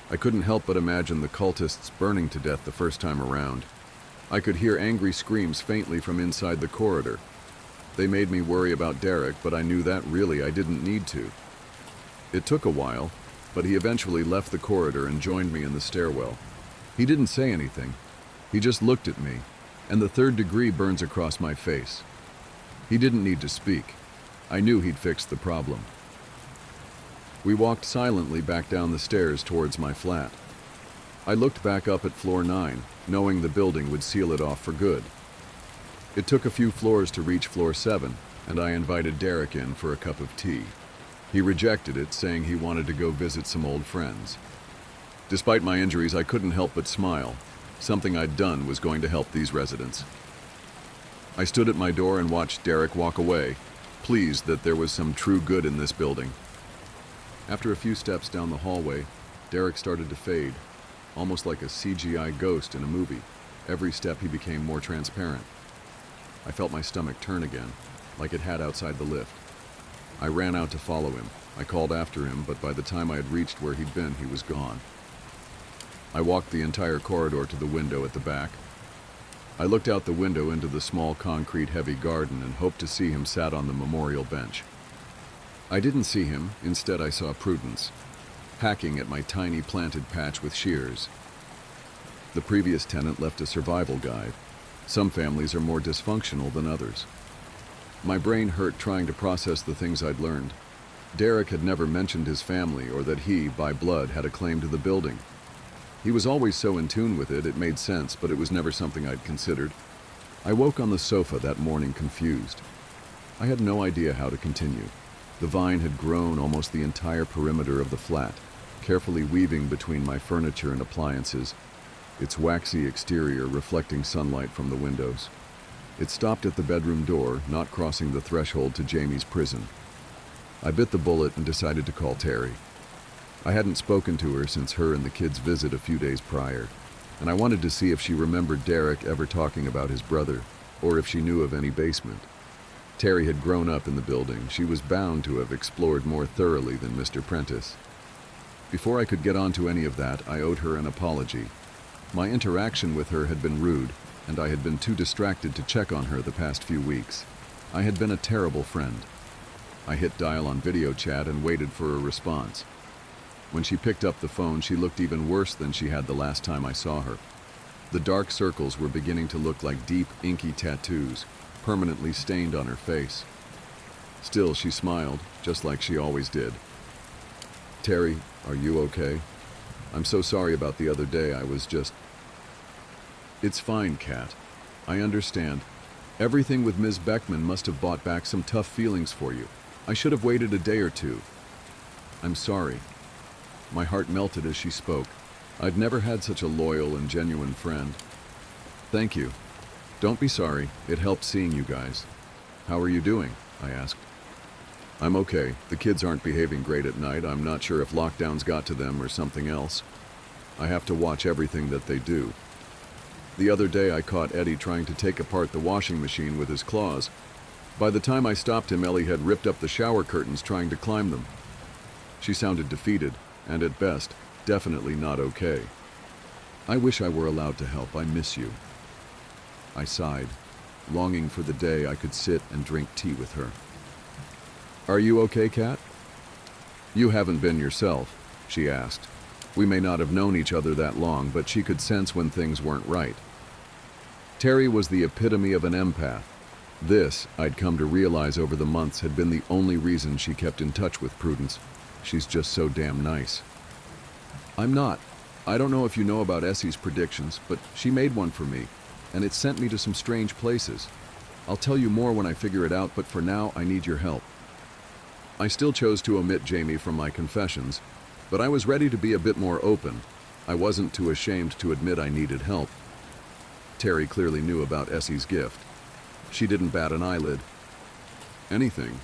I couldn't help but imagine the cultists burning to death the first time around. I could hear angry screams faintly from inside the corridor. They made me worry about Derek, but I knew that really I didn't need to. It took a while, but he eventually left the corridor and joined me in the stairwell. He didn't say anything. He just looked at me, and the 3rd degree burns across my face. He didn't need to speak. I knew he'd fixed the problem. We walked silently back down the stairs towards my flat. I looked back up at floor 9, knowing the building would seal it off for good. It took a few floors to reach floor 7, and I invited Derek in for a cup of tea. He rejected it, saying he wanted to go visit some old friends. Despite my injuries, I couldn't help but smile. Something I'd done was going to help these residents. I stood at my door and watched Derek walk away, pleased that there was some true good in this building. After a few steps down the hallway, Derek started to fade, almost like a CGI ghost in a movie. Every step he became more transparent. I felt my stomach turn again, like it had outside the lift. I ran out to follow him. I called after him, but by the time I had reached where he'd been, he was gone. I walked the entire corridor to the window at the back. I looked out the window into the small concrete-heavy garden and hoped to see him sat on the memorial bench. I didn't see him. Instead, I saw Prudence, hacking at my tiny planted patch with shears. The previous tenant left a survival guide. Some families are more dysfunctional than others. My brain hurt trying to process the things I'd learned. Derek had never mentioned his family or that he, by blood, had a claim to the building. He was always so in tune with it, it made sense, but it was never something I'd considered. I woke on the sofa that morning confused. I had no idea how to continue. The vine had grown almost the entire perimeter of the flat, carefully weaving between my furniture and appliances, its waxy exterior reflecting sunlight from the windows. It stopped at the bedroom door, not crossing the threshold to Jamie's prison. I bit the bullet and decided to call Terry. I hadn't spoken to her since her and the kids' visit a few days prior, and I wanted to see if she remembered Derek ever talking about his brother, or if she knew of any basement. Terry had grown up in the building. She was bound to have explored more thoroughly than Mr. Prentice. Before I could get onto any of that, I owed her an apology. My interaction with her had been rude, and I had been too distracted to check on her the past few weeks. I had been a terrible friend. I hit dial on video chat and waited for a response. When she picked up the phone, she looked even worse than she had the last time I saw her. The dark circles were beginning to look like deep, inky tattoos, permanently stained on her face. Still, she smiled, just like she always did. "Terry, are you okay? I'm so sorry about the other day. I was just..." "It's fine, Kat. I understand. Everything with Ms. Beckman must have brought back some tough feelings for you. I should have waited a day or two." "I'm sorry." My heart melted as she spoke. I'd never had such a loyal and genuine friend. "Thank you. Don't be sorry. It helped seeing you guys." "How are you doing?" I asked. "I'm okay. The kids aren't behaving great at night. I'm not sure if lockdowns got to them or something else. I have to watch everything that they do. The other day I caught Eddie trying to take apart the washing machine with his claws. By the time I stopped him, Ellie had ripped up the shower curtains trying to climb them." She sounded defeated, and at best, definitely not okay. "I wish I were allowed to help. I miss you." I sighed, longing for the day I could sit and drink tea with her. "Are you okay, Kat?" "You haven't been yourself," she asked. We may not have known each other that long, but she could sense when things weren't right. Terry was the epitome of an empath. This, I'd come to realize over the months, had been the only reason she kept in touch with Prudence. She's just so damn nice. "I'm not. I don't know if you know about Essie's predictions, but she made one for me, and it sent me to some strange places. I'll tell you more when I figure it out, but for now, I need your help. I still chose to omit Jamie from my confessions, but I was ready to be a bit more open. I wasn't too ashamed to admit I needed help. Terry clearly knew about Essie's gift. She didn't bat an eyelid. Anything.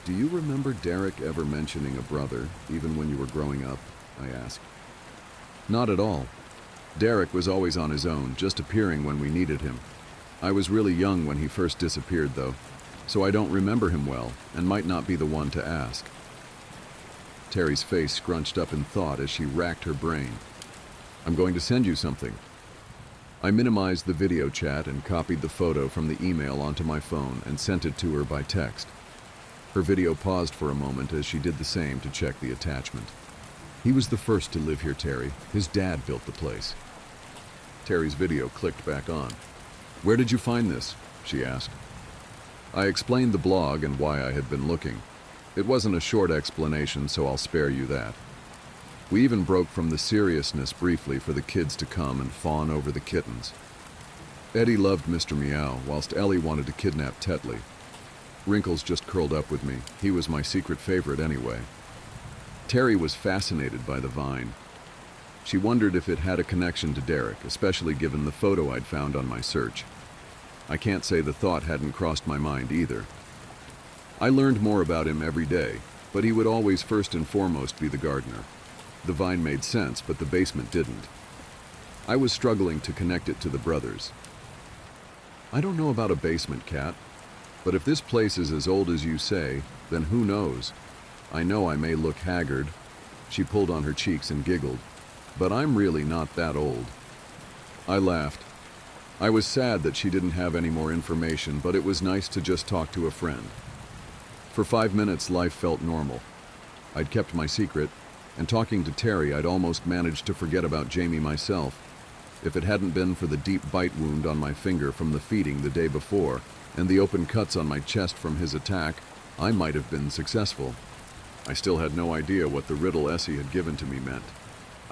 Do you remember Derek ever mentioning a brother, even when you were growing up? I asked. Not at all. Derek was always on his own, just appearing when we needed him. I was really young when he first disappeared, though, so I don't remember him well and might not be the one to ask. Terry's face scrunched up in thought as she racked her brain. I'm going to send you something. I minimized the video chat and copied the photo from the email onto my phone and sent it to her by text. Her video paused for a moment as she did the same to check the attachment. He was the first to live here, Terry. His dad built the place. Terry's video clicked back on. Where did you find this? She asked. I explained the blog and why I had been looking. It wasn't a short explanation, so I'll spare you that. We even broke from the seriousness briefly for the kids to come and fawn over the kittens. Eddie loved Mr. Meow, whilst Ellie wanted to kidnap Tetley. Wrinkles just curled up with me. He was my secret favorite anyway. Terry was fascinated by the vine. She wondered if it had a connection to Derek, especially given the photo I'd found on my search. I can't say the thought hadn't crossed my mind either. I learned more about him every day, but he would always first and foremost be the gardener. The vine made sense, but the basement didn't. I was struggling to connect it to the brothers. I don't know about a basement, Cat, but if this place is as old as you say, then who knows? I know I may look haggard. She pulled on her cheeks and giggled, but I'm really not that old. I laughed. I was sad that she didn't have any more information, but it was nice to just talk to a friend. For 5 minutes, life felt normal. I'd kept my secret, and talking to Terry, I'd almost managed to forget about Jamie myself. If it hadn't been for the deep bite wound on my finger from the feeding the day before, and the open cuts on my chest from his attack, I might have been successful. I still had no idea what the riddle Essie had given to me meant.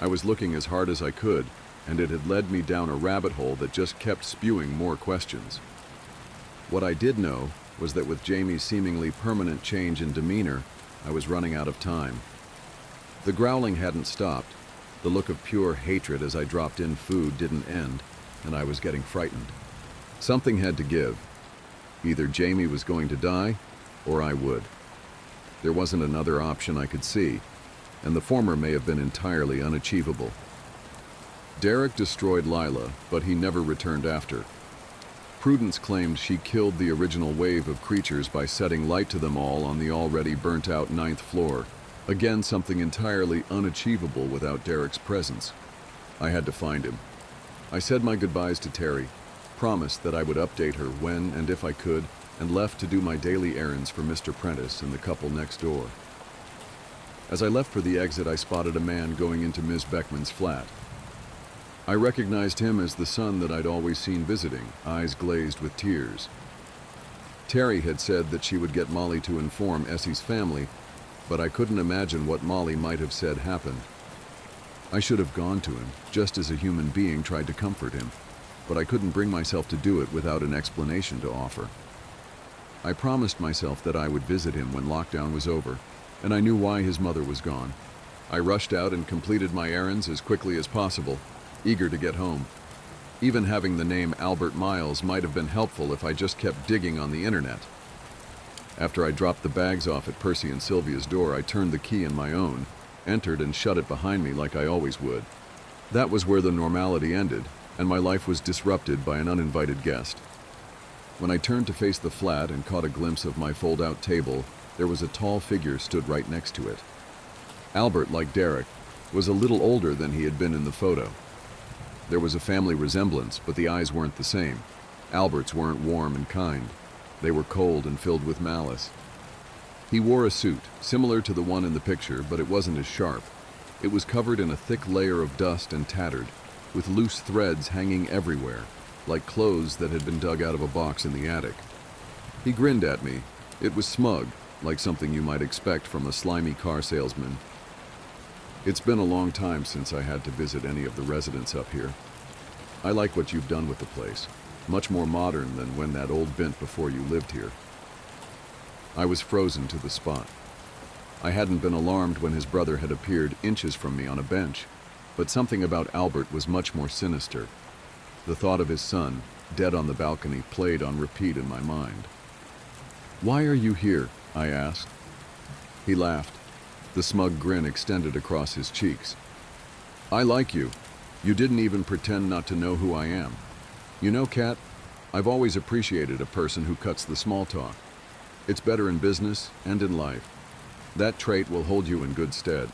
I was looking as hard as I could, and it had led me down a rabbit hole that just kept spewing more questions. What I did know was that with Jamie's seemingly permanent change in demeanor, I was running out of time. The growling hadn't stopped. The look of pure hatred as I dropped in food didn't end, and I was getting frightened. Something had to give. Either Jamie was going to die, or I would. There wasn't another option I could see, and the former may have been entirely unachievable. Derek destroyed Lila, but he never returned after. Prudence claimed she killed the original wave of creatures by setting light to them all on the already burnt-out 9th floor. Again, something entirely unachievable without Derek's presence. I had to find him. I said my goodbyes to Terry, promised that I would update her when and if I could, and left to do my daily errands for Mr. Prentice and the couple next door. As I left for the exit, I spotted a man going into Ms. Beckman's flat. I recognized him as the son that I'd always seen visiting, eyes glazed with tears. Terry had said that she would get Molly to inform Essie's family, but I couldn't imagine what Molly might have said happened. I should have gone to him, just as a human being tried to comfort him, but I couldn't bring myself to do it without an explanation to offer. I promised myself that I would visit him when lockdown was over, and I knew why his mother was gone. I rushed out and completed my errands as quickly as possible, eager to get home. Even having the name Albert Miles might have been helpful if I just kept digging on the internet. After I dropped the bags off at Percy and Sylvia's door, I turned the key in my own, entered and shut it behind me like I always would. That was where the normality ended, and my life was disrupted by an uninvited guest. When I turned to face the flat and caught a glimpse of my fold-out table, there was a tall figure stood right next to it. Albert, like Derek, was a little older than he had been in the photo. There was a family resemblance, but the eyes weren't the same. Albert's weren't warm and kind. They were cold and filled with malice. He wore a suit, similar to the one in the picture, but it wasn't as sharp. It was covered in a thick layer of dust and tattered, with loose threads hanging everywhere, like clothes that had been dug out of a box in the attic. He grinned at me. It was smug, like something you might expect from a slimy car salesman. It's been a long time since I had to visit any of the residents up here. I like what you've done with the place. Much more modern than when that old bent before you lived here. I was frozen to the spot. I hadn't been alarmed when his brother had appeared inches from me on a bench, but something about Albert was much more sinister. The thought of his son, dead on the balcony, played on repeat in my mind. "Why are you here?" I asked. He laughed. The smug grin extended across his cheeks. "I like you. You didn't even pretend not to know who I am. You know, Kat, I've always appreciated a person who cuts the small talk. It's better in business and in life. That trait will hold you in good stead."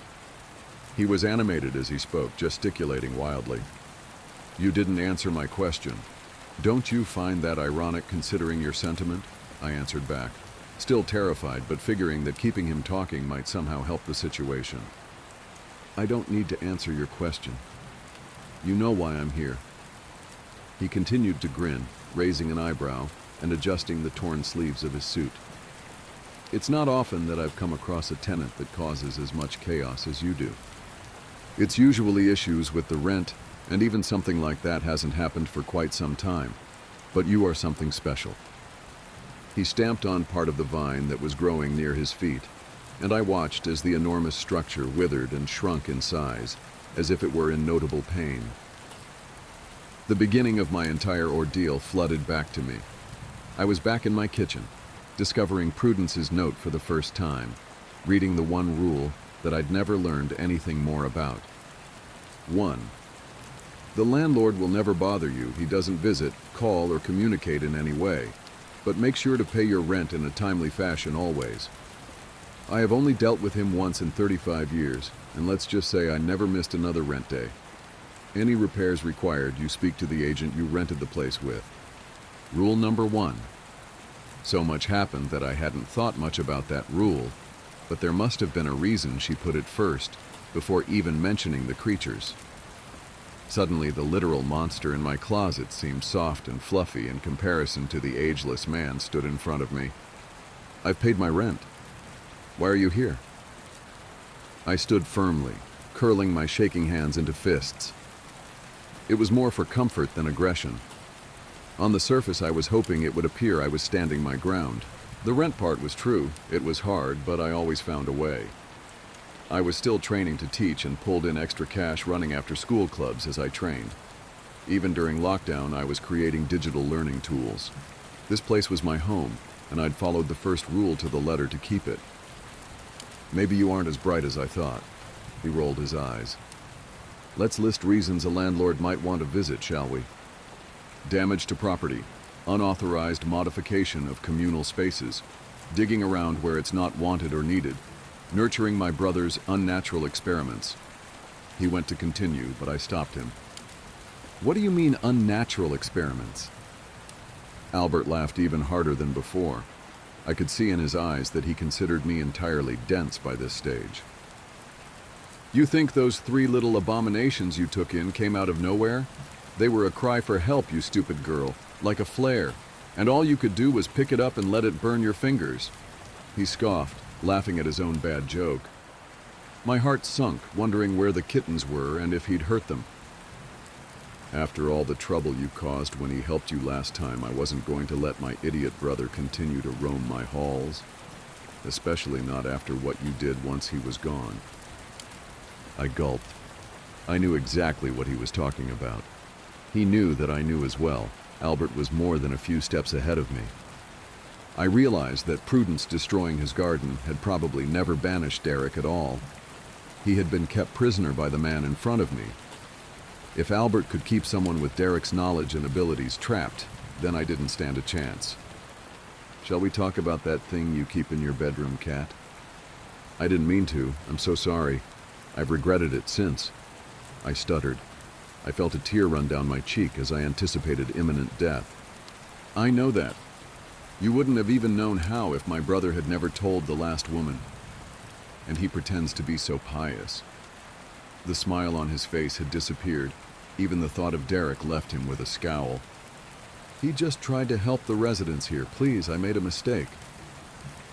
He was animated as he spoke, gesticulating wildly. "You didn't answer my question. Don't you find that ironic considering your sentiment?" I answered back, still terrified, but figuring that keeping him talking might somehow help the situation. "I don't need to answer your question. You know why I'm here." He continued to grin, raising an eyebrow and adjusting the torn sleeves of his suit. "It's not often that I've come across a tenant that causes as much chaos as you do. It's usually issues with the rent, and even something like that hasn't happened for quite some time. But you are something special." He stamped on part of the vine that was growing near his feet, and I watched as the enormous structure withered and shrunk in size, as if it were in notable pain. The beginning of my entire ordeal flooded back to me. I was back in my kitchen, discovering Prudence's note for the first time, reading the one rule that I'd never learned anything more about. 1. The landlord will never bother you. He doesn't visit, call, or communicate in any way, but make sure to pay your rent in a timely fashion always. I have only dealt with him once in 35 years, and let's just say I never missed another rent day. Any repairs required, you speak to the agent you rented the place with. Rule number 1. So much happened that I hadn't thought much about that rule, but there must have been a reason she put it first, before even mentioning the creatures. Suddenly, the literal monster in my closet seemed soft and fluffy in comparison to the ageless man stood in front of me. "I've paid my rent. Why are you here?" I stood firmly, curling my shaking hands into fists. It was more for comfort than aggression. On the surface, I was hoping it would appear I was standing my ground. The rent part was true. It was hard, but I always found a way. I was still training to teach and pulled in extra cash running after school clubs as I trained. Even during lockdown, I was creating digital learning tools. This place was my home, and I'd followed the first rule to the letter to keep it. "Maybe you aren't as bright as I thought." He rolled his eyes. "Let's list reasons a landlord might want to visit, shall we? Damage to property, unauthorized modification of communal spaces, digging around where it's not wanted or needed, nurturing my brother's unnatural experiments." He went to continue, but I stopped him. "What do you mean, unnatural experiments?" Albert laughed even harder than before. I could see in his eyes that he considered me entirely dense by this stage. "You think those 3 little abominations you took in came out of nowhere? They were a cry for help, you stupid girl, like a flare, and all you could do was pick it up and let it burn your fingers." He scoffed, laughing at his own bad joke. My heart sunk, wondering where the kittens were and if he'd hurt them. "After all the trouble you caused when he helped you last time, I wasn't going to let my idiot brother continue to roam my halls, especially not after what you did once he was gone." I gulped. I knew exactly what he was talking about. He knew that I knew as well. Albert was more than a few steps ahead of me. I realized that Prudence destroying his garden had probably never banished Derek at all. He had been kept prisoner by the man in front of me. If Albert could keep someone with Derek's knowledge and abilities trapped, then I didn't stand a chance. "Shall we talk about that thing you keep in your bedroom, Kat?" "I didn't mean to. I'm so sorry. I've regretted it since." I stuttered. I felt a tear run down my cheek as I anticipated imminent death. "I know that. You wouldn't have even known how if my brother had never told the last woman. And he pretends to be so pious." The smile on his face had disappeared. Even the thought of Derek left him with a scowl. "He just tried to help the residents here. Please, I made a mistake."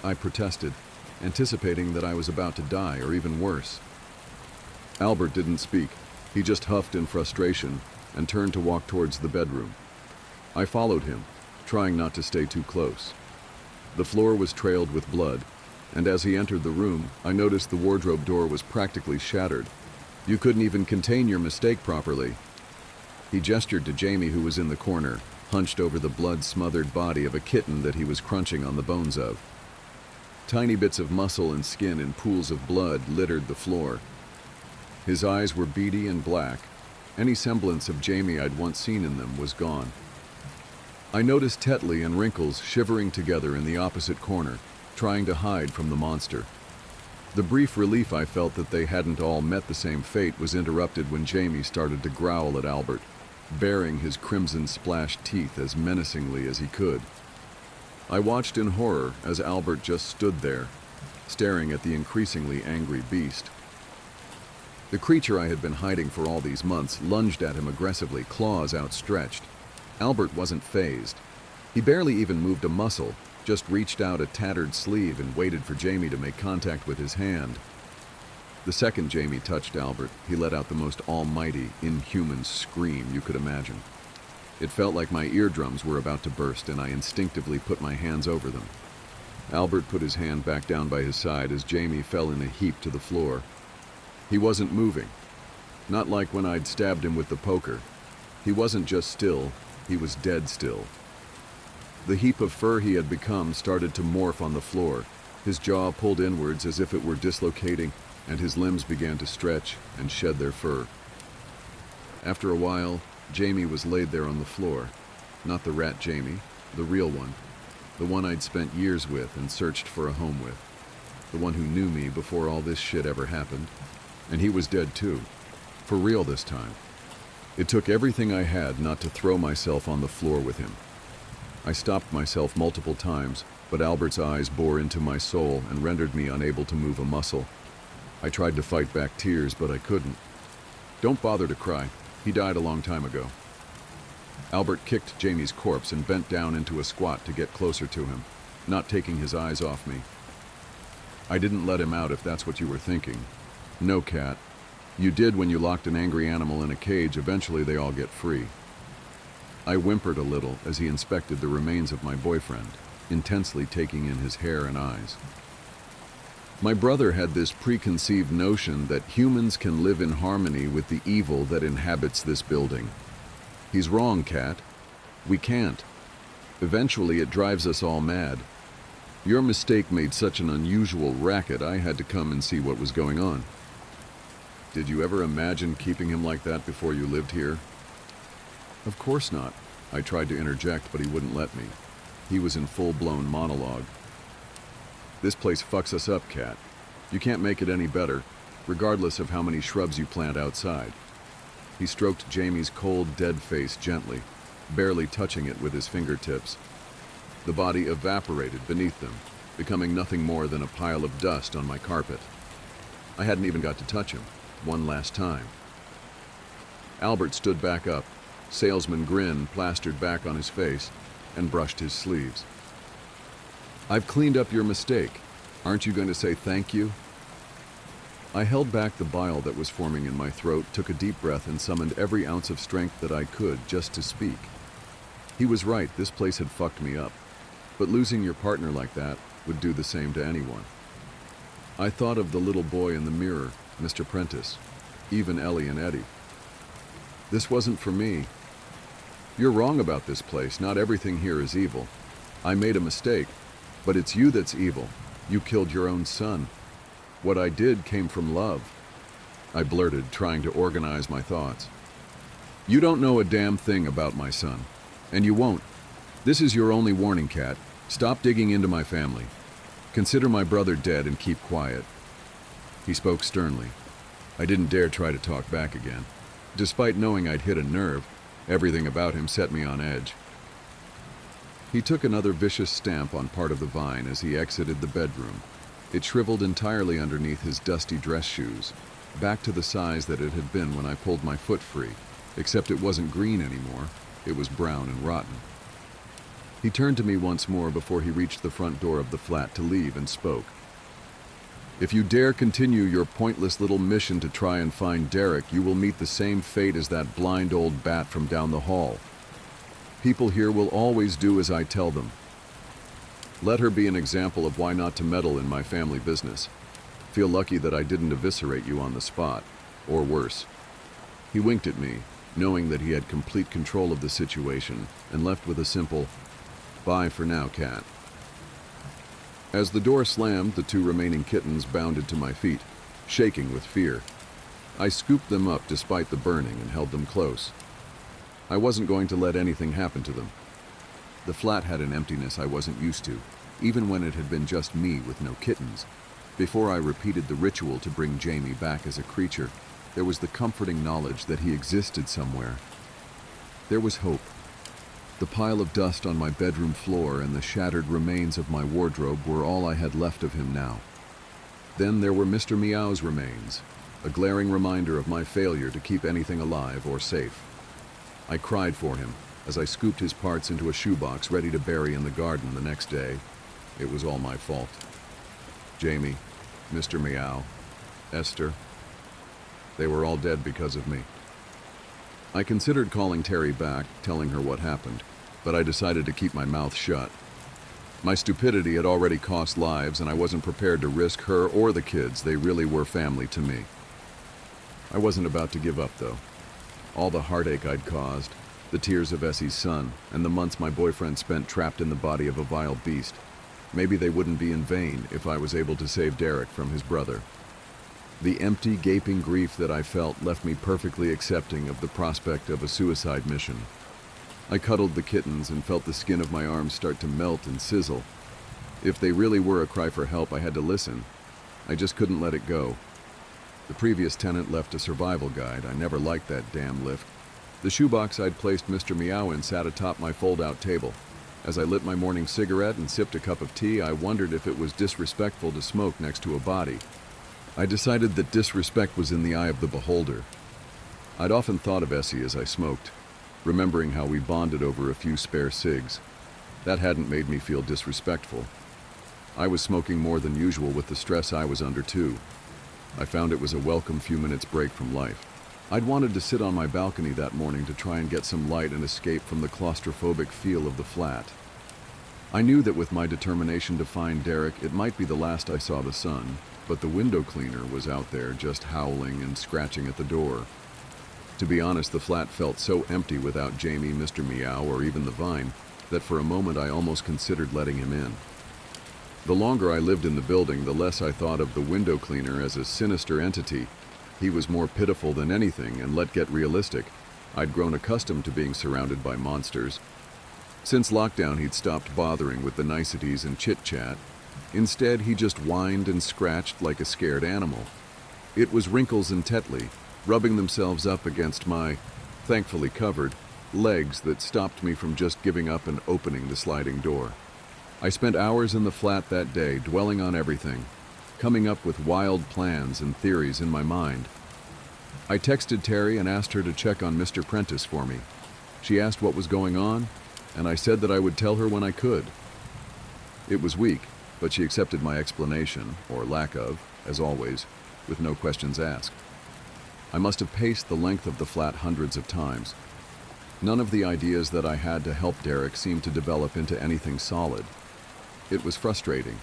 I protested, anticipating that I was about to die, or even worse. Albert didn't speak. He just huffed in frustration and turned to walk towards the bedroom. I followed him, trying not to stay too close. The floor was trailed with blood, and as he entered the room, I noticed the wardrobe door was practically shattered. You couldn't even contain your mistake properly. He gestured to Jamie, who was in the corner, hunched over the blood-smothered body of a kitten that he was crunching on the bones of. Tiny bits of muscle and skin in pools of blood littered the floor. His eyes were beady and black. Any semblance of Jamie I'd once seen in them was gone. I noticed Tetley and Wrinkles shivering together in the opposite corner, trying to hide from the monster. The brief relief I felt that they hadn't all met the same fate was interrupted when Jamie started to growl at Albert, baring his crimson-splashed teeth as menacingly as he could. I watched in horror as Albert just stood there, staring at the increasingly angry beast. The creature I had been hiding for all these months lunged at him aggressively, claws outstretched. Albert wasn't fazed. He barely even moved a muscle, just reached out a tattered sleeve and waited for Jamie to make contact with his hand. The second Jamie touched Albert, he let out the most almighty, inhuman scream you could imagine. It felt like my eardrums were about to burst, and I instinctively put my hands over them. Albert put his hand back down by his side as Jamie fell in a heap to the floor. He wasn't moving. Not like when I'd stabbed him with the poker. He wasn't just still, he was dead still. The heap of fur he had become started to morph on the floor. His jaw pulled inwards as if it were dislocating, and his limbs began to stretch and shed their fur. After a while, Jamie was laid there on the floor. Not the rat Jamie, the real one. The one I'd spent years with and searched for a home with. The one who knew me before all this shit ever happened. And he was dead too. For real this time. It took everything I had not to throw myself on the floor with him. I stopped myself multiple times, but Albert's eyes bore into my soul and rendered me unable to move a muscle. I tried to fight back tears, but I couldn't. Don't bother to cry. He died a long time ago. Albert kicked Jamie's corpse and bent down into a squat to get closer to him, not taking his eyes off me. I didn't let him out, if that's what you were thinking. No, Cat. You did when you locked an angry animal in a cage. Eventually they all get free. I whimpered a little as he inspected the remains of my boyfriend, intensely taking in his hair and eyes. My brother had this preconceived notion that humans can live in harmony with the evil that inhabits this building. He's wrong, Cat. We can't. Eventually it drives us all mad. Your mistake made such an unusual racket, I had to come and see what was going on. Did you ever imagine keeping him like that before you lived here? Of course not. I tried to interject, but he wouldn't let me. He was in full-blown monologue. This place fucks us up, Cat. You can't make it any better, regardless of how many shrubs you plant outside. He stroked Jamie's cold, dead face gently, barely touching it with his fingertips. The body evaporated beneath them, becoming nothing more than a pile of dust on my carpet. I hadn't even got to touch him, one last time. Albert stood back up, salesman grin plastered back on his face, and brushed his sleeves. I've cleaned up your mistake. Aren't you going to say thank you? I held back the bile that was forming in my throat, took a deep breath, and summoned every ounce of strength that I could just to speak. He was right, this place had fucked me up. But losing your partner like that would do the same to anyone. I thought of the little boy in the mirror, Mr. Prentice, even Ellie and Eddie. This wasn't for me. You're wrong about this place. Not everything here is evil. I made a mistake, but it's you that's evil. You killed your own son. What I did came from love. I blurted, trying to organize my thoughts. You don't know a damn thing about my son, and you won't. This is your only warning, Cat. Stop digging into my family. Consider my brother dead and keep quiet. He spoke sternly. I didn't dare try to talk back again. Despite knowing I'd hit a nerve, everything about him set me on edge. He took another vicious stamp on part of the vine as he exited the bedroom. It shriveled entirely underneath his dusty dress shoes, back to the size that it had been when I pulled my foot free, except it wasn't green anymore. It was brown and rotten. He turned to me once more before he reached the front door of the flat to leave and spoke. If you dare continue your pointless little mission to try and find Derek, you will meet the same fate as that blind old bat from down the hall. People here will always do as I tell them. Let her be an example of why not to meddle in my family business. Feel lucky that I didn't eviscerate you on the spot, or worse." He winked at me, knowing that he had complete control of the situation, and left with a simple, "Bye for now, cat." As the door slammed, the 2 remaining kittens bounded to my feet, shaking with fear. I scooped them up despite the burning and held them close. I wasn't going to let anything happen to them. The flat had an emptiness I wasn't used to, even when it had been just me with no kittens. Before I repeated the ritual to bring Jamie back as a creature, there was the comforting knowledge that he existed somewhere. There was hope. The pile of dust on my bedroom floor and the shattered remains of my wardrobe were all I had left of him now. Then there were Mr. Meow's remains, a glaring reminder of my failure to keep anything alive or safe. I cried for him as I scooped his parts into a shoebox ready to bury in the garden the next day. It was all my fault. Jamie, Mr. Meow, Esther, they were all dead because of me. I considered calling Terry back, telling her what happened, but I decided to keep my mouth shut. My stupidity had already cost lives, and I wasn't prepared to risk her or the kids. They really were family to me. I wasn't about to give up, though. All the heartache I'd caused, the tears of Essie's son, and the months my boyfriend spent trapped in the body of a vile beast, maybe they wouldn't be in vain if I was able to save Derek from his brother. The empty, gaping grief that I felt left me perfectly accepting of the prospect of a suicide mission. I cuddled the kittens and felt the skin of my arms start to melt and sizzle. If they really were a cry for help, I had to listen. I just couldn't let it go. The previous tenant left a survival guide. I never liked that damn lift. The shoebox I'd placed Mr. Meow in sat atop my fold-out table. As I lit my morning cigarette and sipped a cup of tea, I wondered if it was disrespectful to smoke next to a body. I decided that disrespect was in the eye of the beholder. I'd often thought of Essie as I smoked, remembering how we bonded over a few spare cigs. That hadn't made me feel disrespectful. I was smoking more than usual with the stress I was under, too. I found it was a welcome few minutes break from life. I'd wanted to sit on my balcony that morning to try and get some light and escape from the claustrophobic feel of the flat. I knew that with my determination to find Derek, it might be the last I saw the sun, but the window cleaner was out there just howling and scratching at the door. To be honest, the flat felt so empty without Jamie, Mr. Meow, or even the vine, that for a moment I almost considered letting him in. The longer I lived in the building, the less I thought of the window cleaner as a sinister entity. He was more pitiful than anything, and let's get realistic, I'd grown accustomed to being surrounded by monsters. Since lockdown, he'd stopped bothering with the niceties and chit-chat. Instead, he just whined and scratched like a scared animal. It was Wrinkles and Tetley, rubbing themselves up against my, thankfully covered, legs that stopped me from just giving up and opening the sliding door. I spent hours in the flat that day, dwelling on everything, coming up with wild plans and theories in my mind. I texted Terry and asked her to check on Mr. Prentice for me. She asked what was going on, and I said that I would tell her when I could. It was weak, but she accepted my explanation, or lack of, as always, with no questions asked. I must have paced the length of the flat hundreds of times. None of the ideas that I had to help Derek seemed to develop into anything solid. It was frustrating,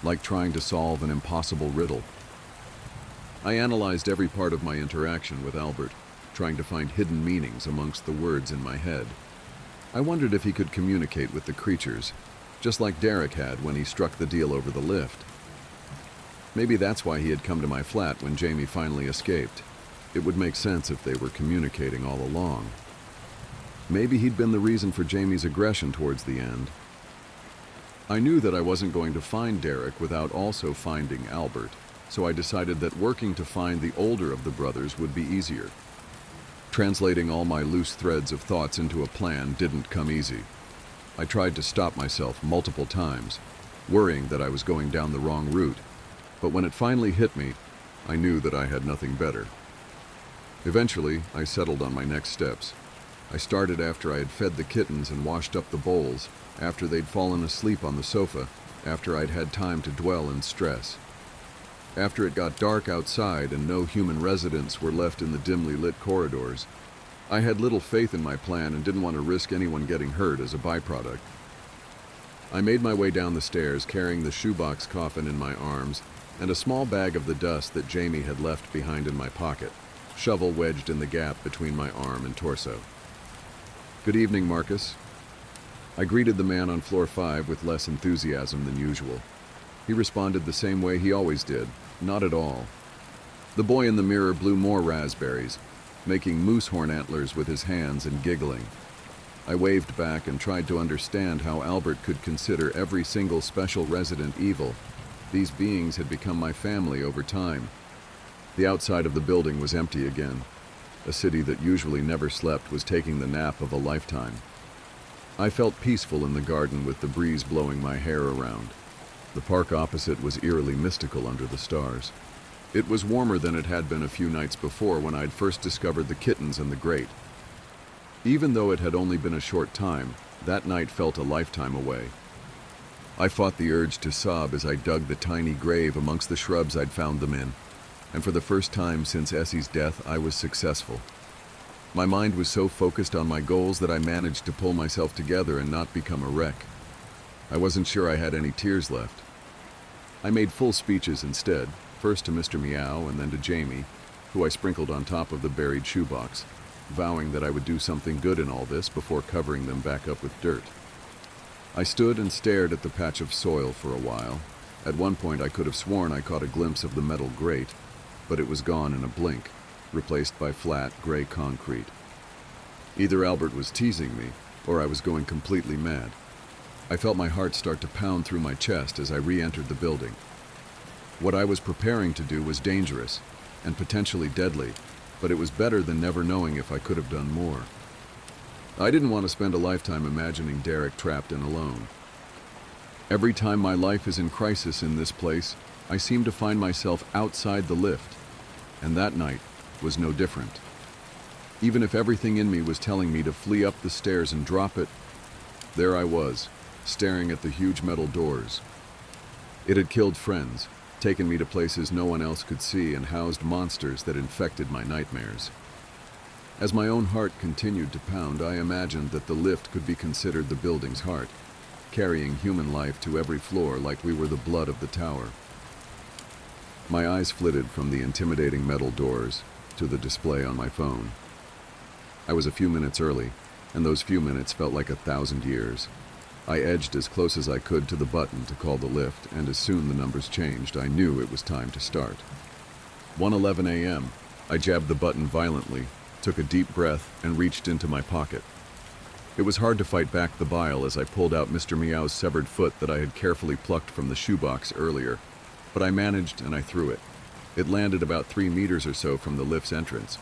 like trying to solve an impossible riddle. I analyzed every part of my interaction with Albert, trying to find hidden meanings amongst the words in my head. I wondered if he could communicate with the creatures, just like Derek had when he struck the deal over the lift. Maybe that's why he had come to my flat when Jamie finally escaped. It would make sense if they were communicating all along. Maybe he'd been the reason for Jamie's aggression towards the end. I knew that I wasn't going to find Derek without also finding Albert, so I decided that working to find the older of the brothers would be easier. Translating all my loose threads of thoughts into a plan didn't come easy. I tried to stop myself multiple times, worrying that I was going down the wrong route, but when it finally hit me, I knew that I had nothing better. Eventually, I settled on my next steps. I started after I had fed the kittens and washed up the bowls, after they'd fallen asleep on the sofa, after I'd had time to dwell in stress. After it got dark outside and no human residents were left in the dimly lit corridors, I had little faith in my plan and didn't want to risk anyone getting hurt as a byproduct. I made my way down the stairs carrying the shoebox coffin in my arms and a small bag of the dust that Jamie had left behind in my pocket, shovel wedged in the gap between my arm and torso. "Good evening, Marcus." I greeted the man on floor 5 with less enthusiasm than usual. He responded the same way he always did, not at all. The boy in the mirror blew more raspberries, making moose horn antlers with his hands and giggling. I waved back and tried to understand how Albert could consider every single special resident evil. These beings had become my family over time. The outside of the building was empty again. A city that usually never slept was taking the nap of a lifetime. I felt peaceful in the garden with the breeze blowing my hair around. The park opposite was eerily mystical under the stars. It was warmer than it had been a few nights before when I'd first discovered the kittens and the grate. Even though it had only been a short time, that night felt a lifetime away. I fought the urge to sob as I dug the tiny grave amongst the shrubs I'd found them in, and for the first time since Essie's death, I was successful. My mind was so focused on my goals that I managed to pull myself together and not become a wreck. I wasn't sure I had any tears left. I made full speeches instead, first to Mr. Meow and then to Jamie, who I sprinkled on top of the buried shoebox, vowing that I would do something good in all this before covering them back up with dirt. I stood and stared at the patch of soil for a while. At one point I could have sworn I caught a glimpse of the metal grate, but it was gone in a blink, replaced by flat, gray concrete. Either Albert was teasing me, or I was going completely mad. I felt my heart start to pound through my chest as I re-entered the building. What I was preparing to do was dangerous, and potentially deadly, but it was better than never knowing if I could have done more. I didn't want to spend a lifetime imagining Derek trapped and alone. Every time my life is in crisis in this place, I seem to find myself outside the lift, and that night was no different. Even if everything in me was telling me to flee up the stairs and drop it, there I was, staring at the huge metal doors. It had killed friends, taken me to places no one else could see, and housed monsters that infected my nightmares. As my own heart continued to pound, I imagined that the lift could be considered the building's heart, carrying human life to every floor like we were the blood of the tower. My eyes flitted from the intimidating metal doors to the display on my phone. I was a few minutes early, and those few minutes felt like 1,000 years. I edged as close as I could to the button to call the lift, and as soon the numbers changed, I knew it was time to start. 1:11 a.m. I jabbed the button violently, took a deep breath, and reached into my pocket. It was hard to fight back the bile as I pulled out Mr. Meow's severed foot that I had carefully plucked from the shoebox earlier, but I managed and I threw it. It landed about 3 meters or so from the lift's entrance.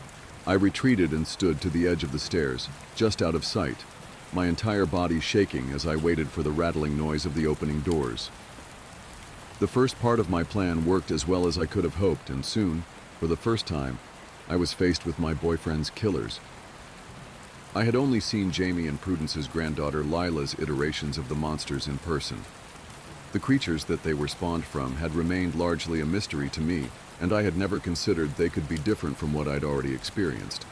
I retreated and stood to the edge of the stairs, just out of sight, my entire body shaking as I waited for the rattling noise of the opening doors. The first part of my plan worked as well as I could have hoped, and soon, for the first time, I was faced with my boyfriend's killers. I had only seen Jamie and Prudence's granddaughter Lila's iterations of the monsters in person. The creatures that they were spawned from had remained largely a mystery to me, and I had never considered they could be different from what I'd already experienced.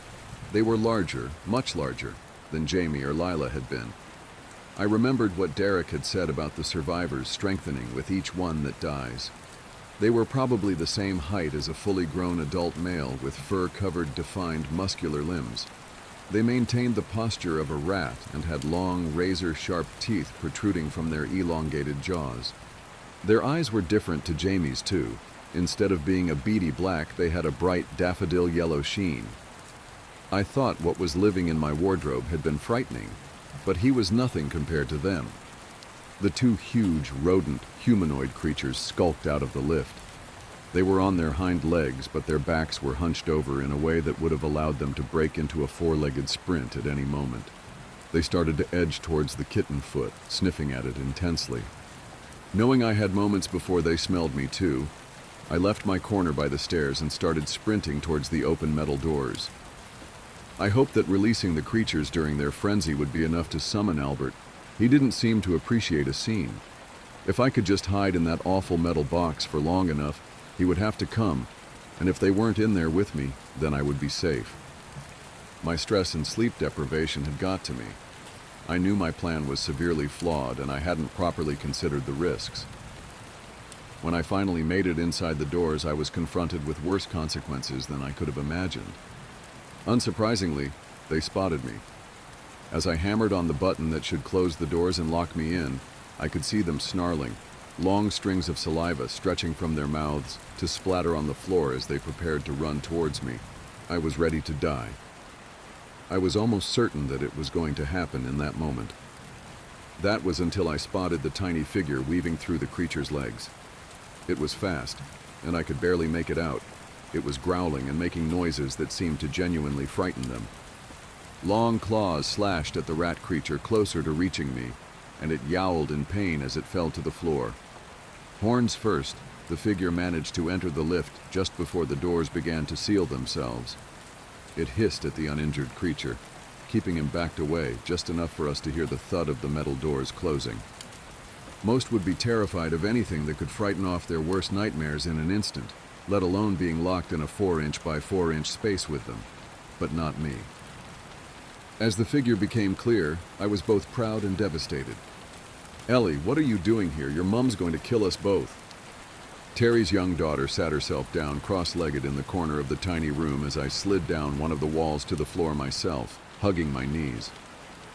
They were larger, much larger, than Jamie or Lila had been. I remembered what Derek had said about the survivors strengthening with each one that dies. They were probably the same height as a fully grown adult male with fur-covered, defined, muscular limbs. They maintained the posture of a rat and had long, razor-sharp teeth protruding from their elongated jaws. Their eyes were different to Jamie's, too. Instead of being a beady black, they had a bright daffodil yellow sheen. I thought what was living in my wardrobe had been frightening, but he was nothing compared to them. The two huge, rodent, humanoid creatures skulked out of the lift. They were on their hind legs, but their backs were hunched over in a way that would have allowed them to break into a four-legged sprint at any moment. They started to edge towards the kitten foot, sniffing at it intensely. Knowing I had moments before they smelled me too, I left my corner by the stairs and started sprinting towards the open metal doors. I hoped that releasing the creatures during their frenzy would be enough to summon Albert. He didn't seem to appreciate a scene. If I could just hide in that awful metal box for long enough, He would have to come, and if they weren't in there with me, then I would be safe. My stress and sleep deprivation had got to me. I knew my plan was severely flawed, and I hadn't properly considered the risks. When I finally made it inside the doors, I was confronted with worse consequences than I could have imagined. Unsurprisingly, they spotted me. As I hammered on the button that should close the doors and lock me in, I could see them snarling, long strings of saliva stretching from their mouths to splatter on the floor as they prepared to run towards me. I was ready to die. I was almost certain that it was going to happen in that moment. That was until I spotted the tiny figure weaving through the creature's legs. It was fast, and I could barely make it out. It was growling and making noises that seemed to genuinely frighten them. Long claws slashed at the rat creature closer to reaching me, and it yowled in pain as it fell to the floor. Horns first, the figure managed to enter the lift just before the doors began to seal themselves. It hissed at the uninjured creature, keeping him backed away just enough for us to hear the thud of the metal doors closing. Most would be terrified of anything that could frighten off their worst nightmares in an instant, let alone being locked in a 4-inch by 4-inch space with them. But not me. As the figure became clear, I was both proud and devastated. "Ellie, what are you doing here? Your mom's going to kill us both." Terry's young daughter sat herself down cross-legged in the corner of the tiny room as I slid down one of the walls to the floor myself, hugging my knees.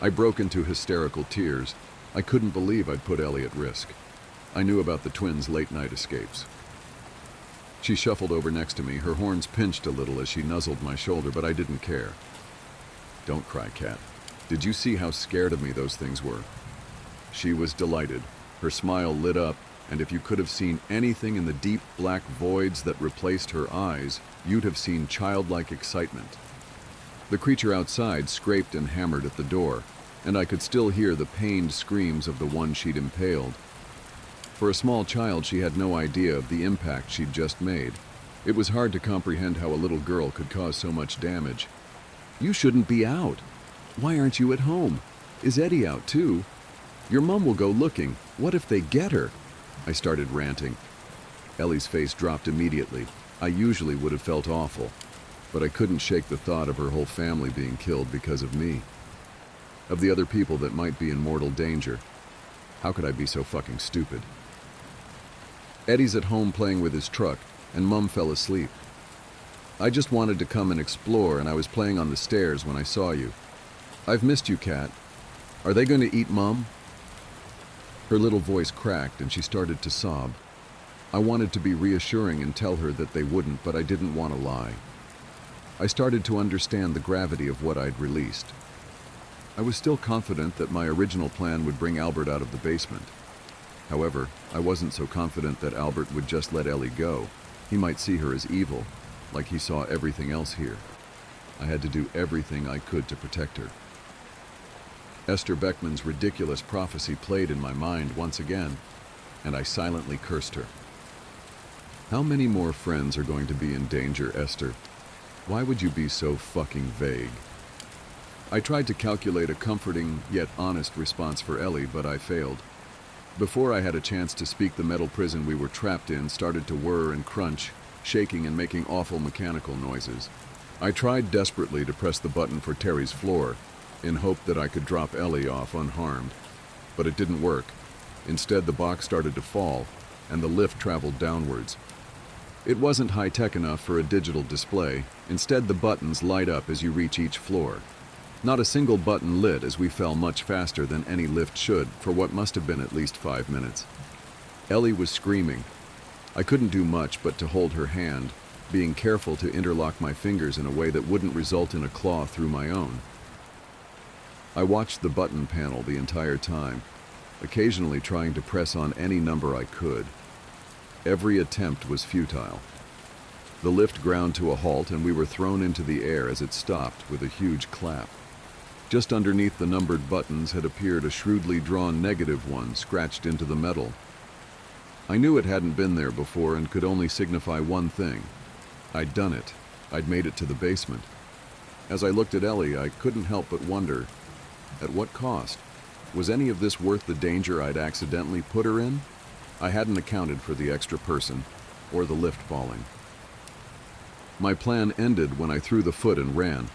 I broke into hysterical tears. I couldn't believe I'd put Ellie at risk. I knew about the twins' late-night escapes. She shuffled over next to me, her horns pinched a little as she nuzzled my shoulder, but I didn't care. "Don't cry, Cat. Did you see how scared of me those things were?" She was delighted. Her smile lit up, and if you could have seen anything in the deep black voids that replaced her eyes, you'd have seen childlike excitement. The creature outside scraped and hammered at the door, and I could still hear the pained screams of the one she'd impaled. For a small child, she had no idea of the impact she'd just made. It was hard to comprehend how a little girl could cause so much damage. "You shouldn't be out. Why aren't you at home? Is Eddie out too? Your mom will go looking. What if they get her?" I started ranting. Ellie's face dropped immediately. I usually would have felt awful, but I couldn't shake the thought of her whole family being killed because of me. Of the other people that might be in mortal danger. How could I be so fucking stupid? "Eddie's at home playing with his truck, and Mum fell asleep. I just wanted to come and explore, and I was playing on the stairs when I saw you. I've missed you, Cat. Are they going to eat Mum?" Her little voice cracked and she started to sob. I wanted to be reassuring and tell her that they wouldn't, but I didn't want to lie. I started to understand the gravity of what I'd released. I was still confident that my original plan would bring Albert out of the basement. However, I wasn't so confident that Albert would just let Ellie go. He might see her as evil, like he saw everything else here. I had to do everything I could to protect her. Esther Beckman's ridiculous prophecy played in my mind once again, and I silently cursed her. How many more friends are going to be in danger, Esther? Why would you be so fucking vague? I tried to calculate a comforting yet honest response for Ellie, but I failed. Before I had a chance to speak, the metal prison we were trapped in started to whir and crunch, shaking and making awful mechanical noises. I tried desperately to press the button for Terry's floor, in hope that I could drop Ellie off unharmed. But it didn't work. Instead, the box started to fall, and the lift traveled downwards. It wasn't high-tech enough for a digital display. Instead, the buttons light up as you reach each floor. Not a single button lit as we fell much faster than any lift should for what must have been at least 5 minutes. Ellie was screaming. I couldn't do much but to hold her hand, being careful to interlock my fingers in a way that wouldn't result in a claw through my own. I watched the button panel the entire time, occasionally trying to press on any number I could. Every attempt was futile. The lift ground to a halt and we were thrown into the air as it stopped with a huge clap. Just underneath the numbered buttons had appeared a shrewdly drawn -1 scratched into the metal. I knew it hadn't been there before and could only signify one thing. I'd done it. I'd made it to the basement. As I looked at Ellie, I couldn't help but wonder, at what cost? Was any of this worth the danger I'd accidentally put her in? I hadn't accounted for the extra person. or the lift falling. My plan ended when I threw the foot and ran.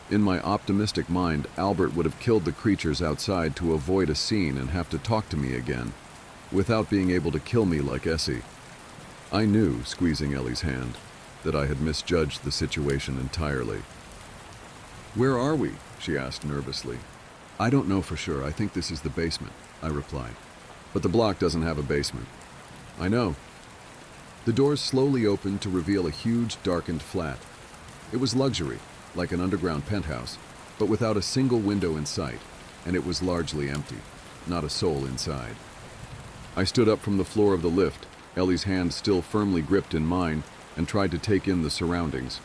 In my optimistic mind, Albert would have killed the creatures outside to avoid a scene and have to talk to me again, without being able to kill me like Essie. I knew, squeezing Ellie's hand, that I had misjudged the situation entirely. "Where are we?" she asked nervously. "I don't know for sure. I think this is the basement," I replied. "But the block doesn't have a basement." "I know." The doors slowly opened to reveal a huge, darkened flat. It was luxury, like an underground penthouse, but without a single window in sight, and it was largely empty, not a soul inside. I stood up from the floor of the lift, Ellie's hand still firmly gripped in mine, and tried to take in the surroundings.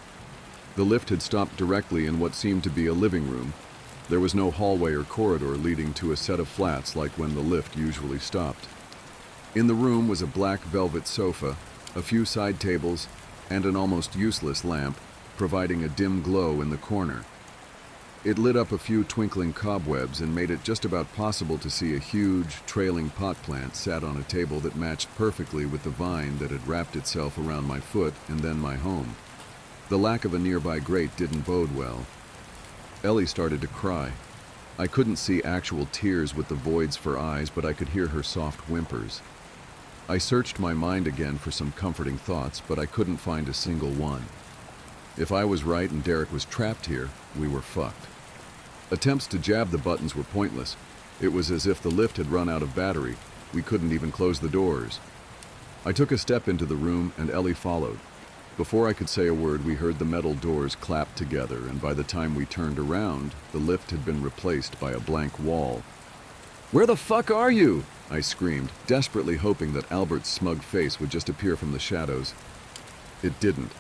The lift had stopped directly in what seemed to be a living room. There was no hallway or corridor leading to a set of flats like when the lift usually stopped. In the room was a black velvet sofa, a few side tables, and an almost useless lamp, providing a dim glow in the corner. It lit up a few twinkling cobwebs and made it just about possible to see a huge, trailing pot plant sat on a table that matched perfectly with the vine that had wrapped itself around my foot and then my home. The lack of a nearby grate didn't bode well. Ellie started to cry. I couldn't see actual tears with the voids for eyes, but I could hear her soft whimpers. I searched my mind again for some comforting thoughts, but I couldn't find a single one. If I was right and Derek was trapped here, we were fucked. Attempts to jab the buttons were pointless. It was as if the lift had run out of battery. We couldn't even close the doors. I took a step into the room and Ellie followed. Before I could say a word, we heard the metal doors clap together, and by the time we turned around, the lift had been replaced by a blank wall. "Where the fuck are you?" I screamed, desperately hoping that Albert's smug face would just appear from the shadows. It didn't.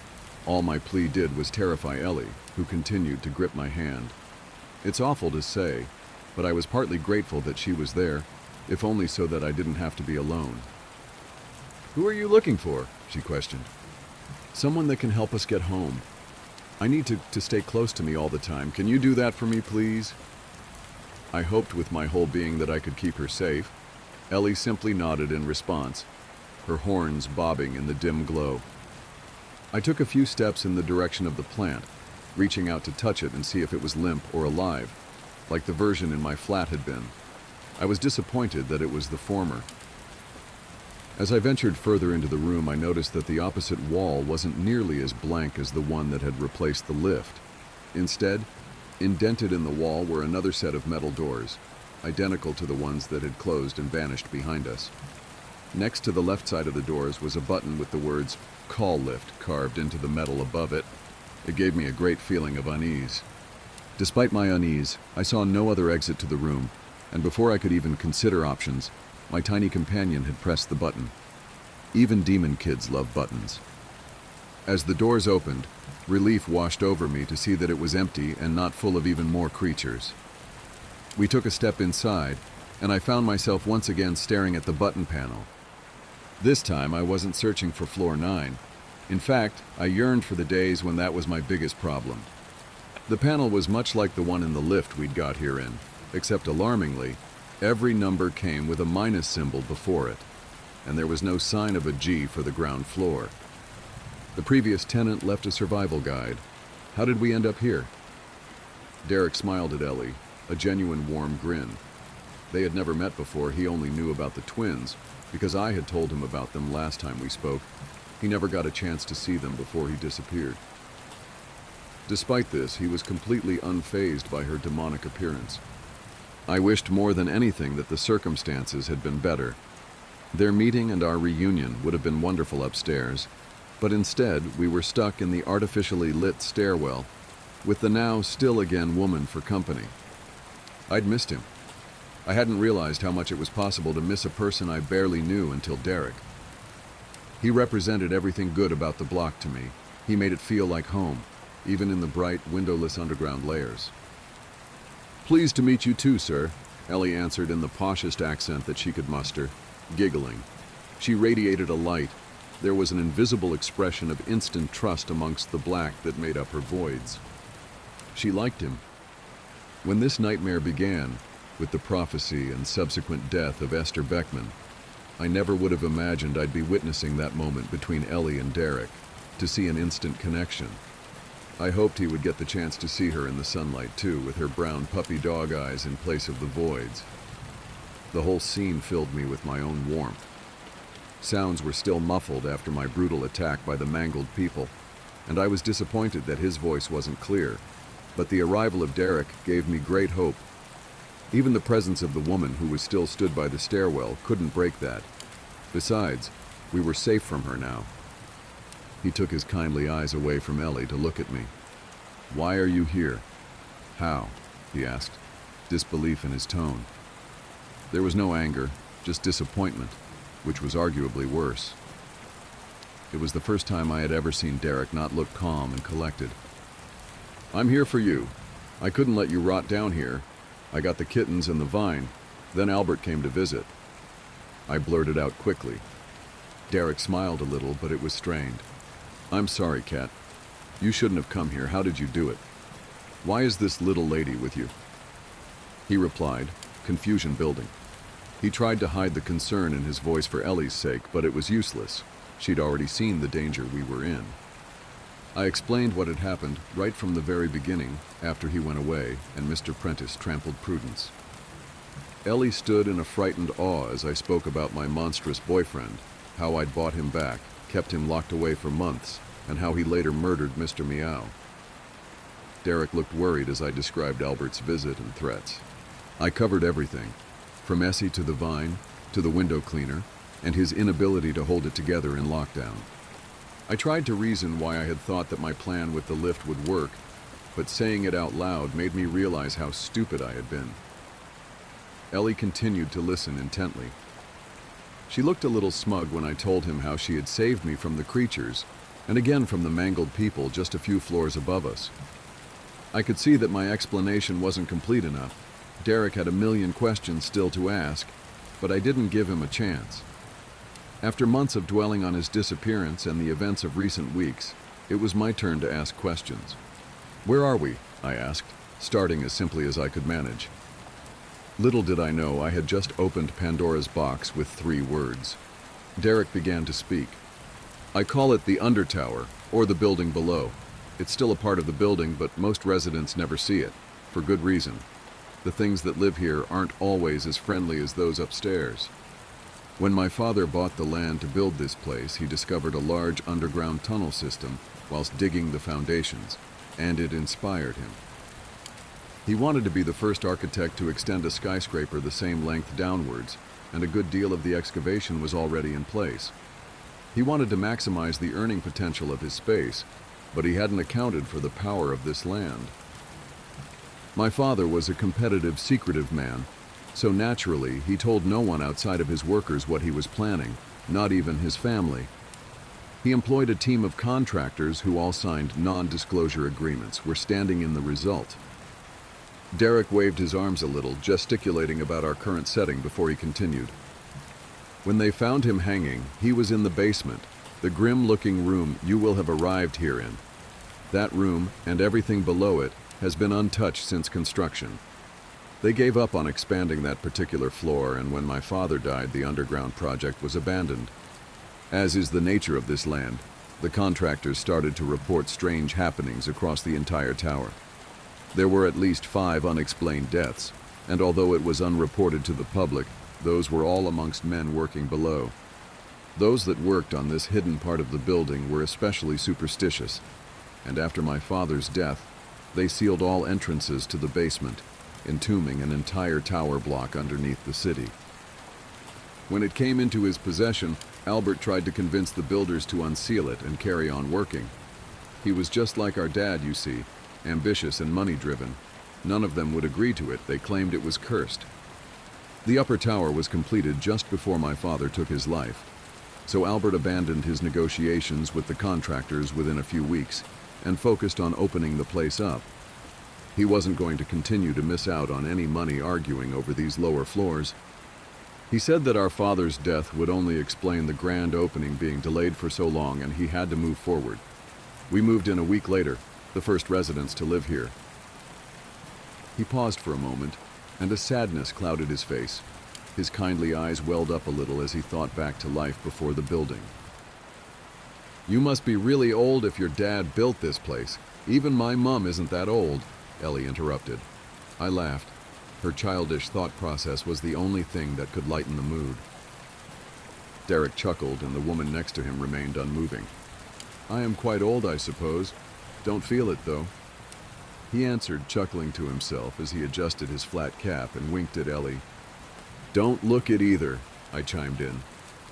All my plea did was terrify Ellie, who continued to grip my hand. It's awful to say, but I was partly grateful that she was there, if only so that I didn't have to be alone. "Who are you looking for?" she questioned. "Someone that can help us get home. I need to stay close to me all the time. Can you do that for me, please?" I hoped with my whole being that I could keep her safe. Ellie simply nodded in response, her horns bobbing in the dim glow. I took a few steps in the direction of the plant, reaching out to touch it and see if it was limp or alive, like the version in my flat had been. I was disappointed that it was the former. As I ventured further into the room, I noticed that the opposite wall wasn't nearly as blank as the one that had replaced the lift. Instead, indented in the wall were another set of metal doors, identical to the ones that had closed and vanished behind us. Next to the left side of the doors was a button with the words "Call Lift" carved into the metal above it. It gave me a great feeling of unease. Despite my unease, I saw no other exit to the room, and before I could even consider options, my tiny companion had pressed the button. Even demon kids love buttons. As the doors opened, relief washed over me to see that it was empty and not full of even more creatures. We took a step inside, and I found myself once again staring at the button panel. This time, I wasn't searching for floor 9. In fact, I yearned for the days when that was my biggest problem. The panel was much like the one in the lift we'd got here in, except alarmingly, every number came with a minus symbol before it, and there was no sign of a G for the ground floor. The previous tenant left a survival guide. How did we end up here? Derek smiled at Ellie, a genuine warm grin. They had never met before. He only knew about the twins, because I had told him about them last time we spoke. He never got a chance to see them before he disappeared. Despite this, he was completely unfazed by her demonic appearance. I wished more than anything that the circumstances had been better. Their meeting and our reunion would have been wonderful upstairs, but instead we were stuck in the artificially lit stairwell, with the now still again woman for company. I'd missed him. I hadn't realized how much it was possible to miss a person I barely knew until Derek. He represented everything good about the block to me. He made it feel like home, even in the bright, windowless underground layers. "Pleased to meet you too, sir," Ellie answered in the poshest accent that she could muster, giggling. She radiated a light. There was an invisible expression of instant trust amongst the black that made up her voids. She liked him. When this nightmare began, with the prophecy and subsequent death of Esther Beckman, I never would have imagined I'd be witnessing that moment between Ellie and Derek, to see an instant connection. I hoped he would get the chance to see her in the sunlight too, with her brown puppy dog eyes in place of the voids. The whole scene filled me with my own warmth. Sounds were still muffled after my brutal attack by the mangled people, and I was disappointed that his voice wasn't clear, but the arrival of Derek gave me great hope. Even the presence of the woman who was still stood by the stairwell couldn't break that. Besides, we were safe from her now. He took his kindly eyes away from Ellie to look at me. "Why are you here?" "How?" he asked, disbelief in his tone. There was no anger, just disappointment, which was arguably worse. It was the first time I had ever seen Derek not look calm and collected. "I'm here for you. I couldn't let you rot down here. I got the kittens and the vine. Then Albert came to visit." I blurted out quickly. Derek smiled a little, but it was strained. "I'm sorry, Cat. You shouldn't have come here. How did you do it? Why is this little lady with you?" He replied, confusion building. He tried to hide the concern in his voice for Ellie's sake, but it was useless. She'd already seen the danger we were in. I explained what had happened right from the very beginning, after he went away and Mr. Prentice trampled Prudence. Ellie stood in a frightened awe as I spoke about my monstrous boyfriend, how I'd bought him back, kept him locked away for months, and how he later murdered Mr. Meow. Derek looked worried as I described Albert's visit and threats. I covered everything, from Essie to the vine, to the window cleaner, and his inability to hold it together in lockdown. I tried to reason why I had thought that my plan with the lift would work, but saying it out loud made me realize how stupid I had been. Ellie continued to listen intently. She looked a little smug when I told him how she had saved me from the creatures, and again from the mangled people just a few floors above us. I could see that my explanation wasn't complete enough. Derek had a million questions still to ask, but I didn't give him a chance. After months of dwelling on his disappearance and the events of recent weeks, it was my turn to ask questions. "Where are we?" I asked, starting as simply as I could manage. Little did I know I had just opened Pandora's box with 3 words. Derek began to speak. "I call it the Undertower, or the building below. It's still a part of the building, but most residents never see it, for good reason. The things that live here aren't always as friendly as those upstairs. When my father bought the land to build this place, he discovered a large underground tunnel system whilst digging the foundations, and it inspired him. He wanted to be the first architect to extend a skyscraper the same length downwards, and a good deal of the excavation was already in place. He wanted to maximize the earning potential of his space, but he hadn't accounted for the power of this land. My father was a competitive, secretive man, so naturally he told no one outside of his workers what he was planning, not even his family. He employed a team of contractors who all signed non-disclosure agreements, were standing in the result. Derek waved his arms a little, gesticulating about our current setting before he continued. When they found him hanging, he was in the basement, the grim-looking room you will have arrived here in. That room, and everything below it, has been untouched since construction. They gave up on expanding that particular floor, and when my father died, the underground project was abandoned. As is the nature of this land, the contractors started to report strange happenings across the entire tower. There were at least 5 unexplained deaths, and although it was unreported to the public, those were all amongst men working below. Those that worked on this hidden part of the building were especially superstitious, and after my father's death, they sealed all entrances to the basement, entombing an entire tower block underneath the city. When it came into his possession, Albert tried to convince the builders to unseal it and carry on working. He was just like our dad, you see, ambitious and money-driven. None of them would agree to it. They claimed it was cursed. The upper tower was completed just before my father took his life, so Albert abandoned his negotiations with the contractors within a few weeks and focused on opening the place up. He wasn't going to continue to miss out on any money arguing over these lower floors. He said that our father's death would only explain the grand opening being delayed for so long, and he had to move forward. We moved in a week later, the first residents to live here. He paused for a moment, and a sadness clouded his face. His kindly eyes welled up a little as he thought back to life before the building. "You must be really old if your dad built this place. Even my mom isn't that old," Ellie interrupted. I laughed. Her childish thought process was the only thing that could lighten the mood. Derek chuckled, and the woman next to him remained unmoving. "I am quite old, I suppose. Don't feel it, though," he answered, chuckling to himself as he adjusted his flat cap and winked at Ellie. "Don't look it either," I chimed in.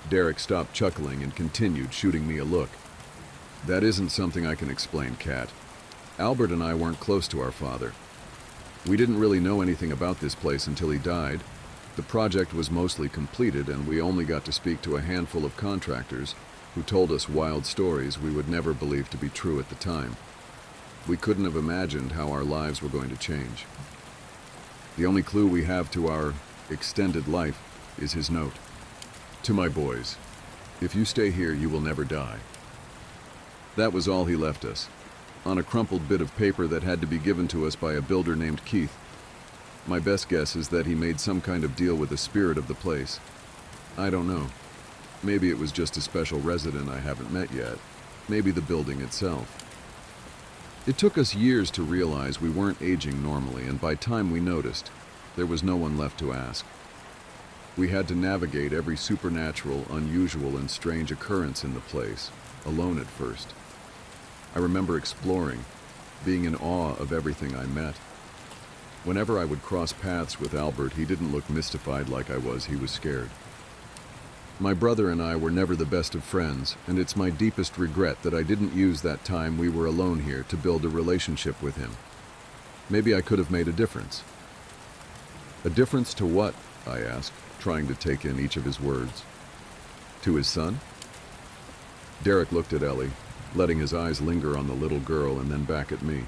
Derek stopped chuckling and continued, shooting me a look. "That isn't something I can explain, Kat. Albert and I weren't close to our father. We didn't really know anything about this place until he died. The project was mostly completed, and we only got to speak to a handful of contractors who told us wild stories we would never believe to be true at the time. We couldn't have imagined how our lives were going to change. The only clue we have to our extended life is his note. To my boys, if you stay here, you will never die. That was all he left us, on a crumpled bit of paper that had to be given to us by a builder named Keith. My best guess is that he made some kind of deal with the spirit of the place. I don't know. Maybe it was just a special resident I haven't met yet. Maybe the building itself. It took us years to realize we weren't aging normally, and by time we noticed, there was no one left to ask. We had to navigate every supernatural, unusual, and strange occurrence in the place, alone at first. I remember exploring, being in awe of everything I met. Whenever I would cross paths with Albert, he didn't look mystified like I was. He was scared. My brother and I were never the best of friends, and it's my deepest regret that I didn't use that time we were alone here to build a relationship with him. Maybe I could have made a difference. A difference to what? I asked, trying to take in each of his words. To his son? Derek looked at Ellie, letting his eyes linger on the little girl and then back at me.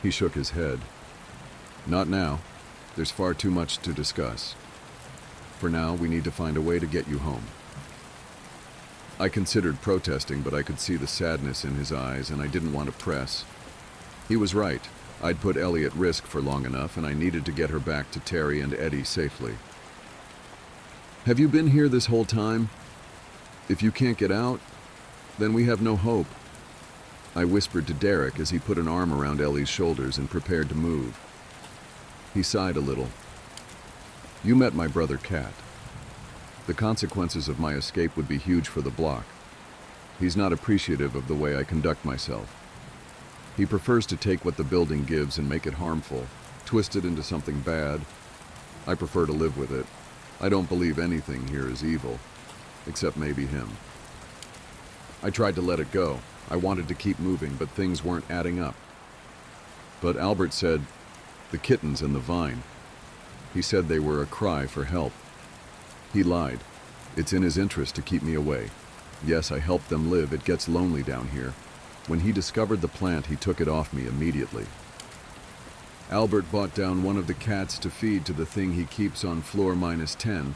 He shook his head. Not now. There's far too much to discuss. For now, we need to find a way to get you home. I considered protesting, but I could see the sadness in his eyes, and I didn't want to press. He was right. I'd put Ellie at risk for long enough, and I needed to get her back to Terry and Eddie safely. Have you been here this whole time? If you can't get out, then we have no hope. I whispered to Derek as he put an arm around Ellie's shoulders and prepared to move. He sighed a little. You met my brother, Kat. The consequences of my escape would be huge for the block. He's not appreciative of the way I conduct myself. He prefers to take what the building gives and make it harmful, twist it into something bad. I prefer to live with it. I don't believe anything here is evil, except maybe him. I tried to let it go. I wanted to keep moving, but things weren't adding up. But Albert said, the kittens and the vine. He said they were a cry for help. He lied. It's in his interest to keep me away. Yes, I helped them live. It gets lonely down here. When he discovered the plant, he took it off me immediately. Albert bought down one of the cats to feed to the thing he keeps on floor -10.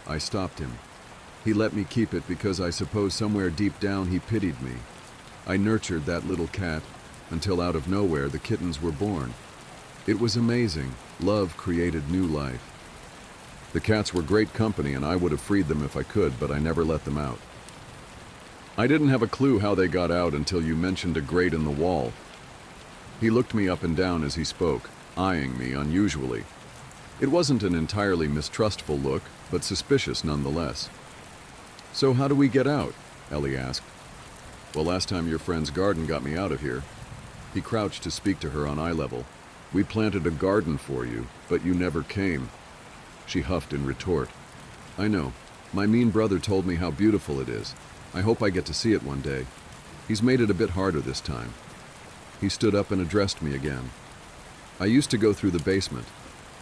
I stopped him. He let me keep it because I suppose somewhere deep down he pitied me. I nurtured that little cat until out of nowhere the kittens were born. It was amazing. Love created new life. The cats were great company, and I would have freed them if I could, but I never let them out. I didn't have a clue how they got out until you mentioned a grate in the wall. He looked me up and down as he spoke, eyeing me unusually. It wasn't an entirely mistrustful look, but suspicious nonetheless. So how do we get out? Ellie asked. Well, last time your friend's garden got me out of here. He crouched to speak to her on eye level. We planted a garden for you, but you never came. She huffed in retort. I know. My mean brother told me how beautiful it is. I hope I get to see it one day. He's made it a bit harder this time. He stood up and addressed me again. I used to go through the basement.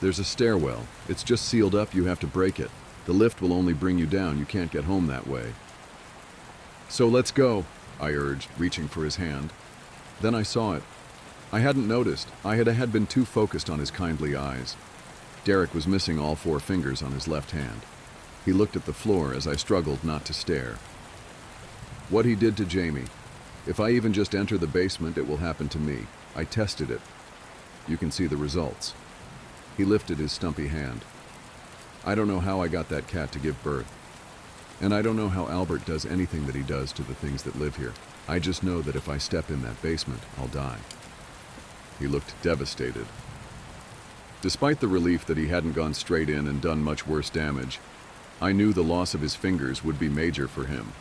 There's a stairwell. It's just sealed up. You have to break it. The lift will only bring you down. You can't get home that way. So let's go, I urged, reaching for his hand. Then I saw it. I hadn't noticed. I had been too focused on his kindly eyes. Derek was missing all 4 fingers on his left hand. He looked at the floor as I struggled not to stare. What he did to Jamie. If I even just enter the basement, it will happen to me. I tested it. You can see the results. He lifted his stumpy hand. I don't know how I got that cat to give birth. And I don't know how Albert does anything that he does to the things that live here. I just know that if I step in that basement, I'll die. He looked devastated. Despite the relief that he hadn't gone straight in and done much worse damage, I knew the loss of his fingers would be major for him.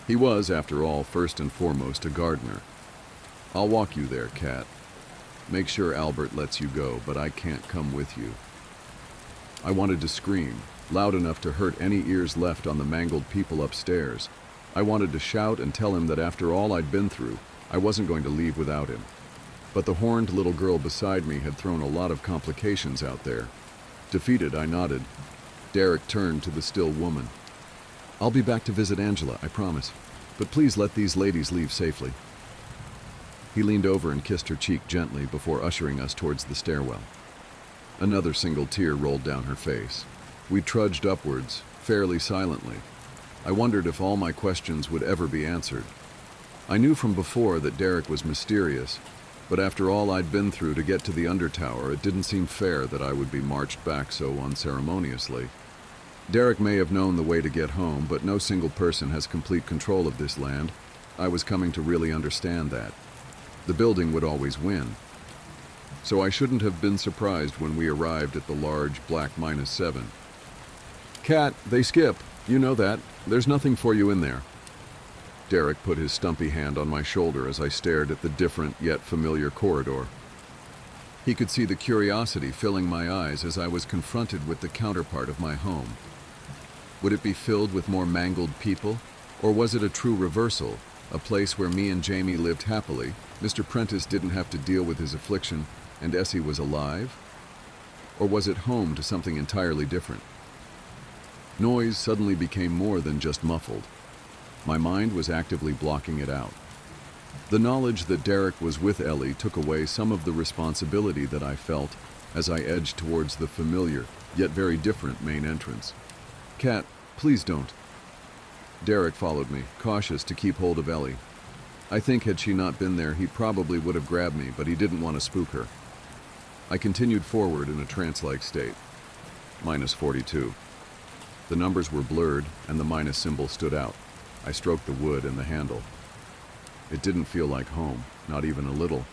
He was, after all, first and foremost a gardener. I'll walk you there, Cat. Make sure Albert lets you go, but I can't come with you. I wanted to scream, loud enough to hurt any ears left on the mangled people upstairs. I wanted to shout and tell him that after all I'd been through, I wasn't going to leave without him. But the horned little girl beside me had thrown a lot of complications out there. Defeated, I nodded. Derek turned to the still woman. I'll be back to visit Angela, I promise. But please let these ladies leave safely. He leaned over and kissed her cheek gently before ushering us towards the stairwell. Another single tear rolled down her face. We trudged upwards, fairly silently. I wondered if all my questions would ever be answered. I knew from before that Derek was mysterious, but after all I'd been through to get to the undertower, it didn't seem fair that I would be marched back so unceremoniously. Derek may have known the way to get home, but no single person has complete control of this land. I was coming to really understand that. The building would always win. So I shouldn't have been surprised when we arrived at the large black -7. Cat, they skip. You know that. There's nothing for you in there. Derek put his stumpy hand on my shoulder as I stared at the different yet familiar corridor. He could see the curiosity filling my eyes as I was confronted with the counterpart of my home. Would it be filled with more mangled people, or was it a true reversal, a place where me and Jamie lived happily, Mr. Prentice didn't have to deal with his affliction, and Essie was alive? Or was it home to something entirely different? Noise suddenly became more than just muffled. My mind was actively blocking it out. The knowledge that Derek was with Ellie took away some of the responsibility that I felt as I edged towards the familiar, yet very different main entrance. Cat, please don't. Derek followed me, cautious to keep hold of Ellie. I think had she not been there, he probably would have grabbed me, but he didn't want to spook her. I continued forward in a trance-like state. -42. The numbers were blurred, and the minus symbol stood out. I stroked the wood and the handle. It didn't feel like home, not even a little.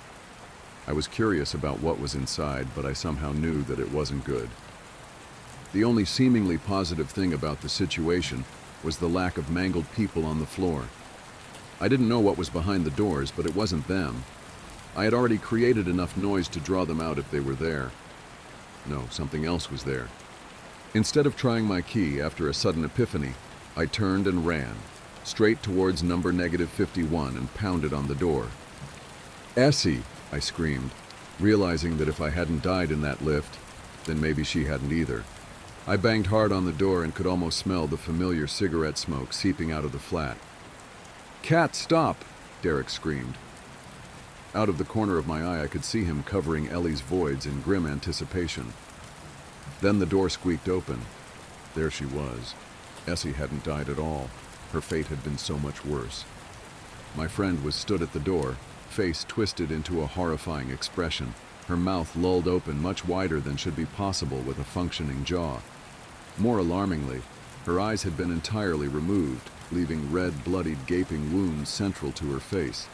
I was curious about what was inside, but I somehow knew that it wasn't good. The only seemingly positive thing about the situation was the lack of mangled people on the floor. I didn't know what was behind the doors, but it wasn't them. I had already created enough noise to draw them out if they were there. No, something else was there. Instead of trying my key after a sudden epiphany, I turned and ran, straight towards number -51 and pounded on the door. Essie, I screamed, realizing that if I hadn't died in that lift, then maybe she hadn't either. I banged hard on the door and could almost smell the familiar cigarette smoke seeping out of the flat. Cat, stop! Derek screamed. Out of the corner of my eye, I could see him covering Ellie's voids in grim anticipation. Then the door squeaked open. There she was. Essie hadn't died at all. Her fate had been so much worse. My friend was stood at the door, face twisted into a horrifying expression, her mouth lulled open much wider than should be possible with a functioning jaw. More alarmingly, her eyes had been entirely removed, leaving red, bloodied, gaping wounds central to her face.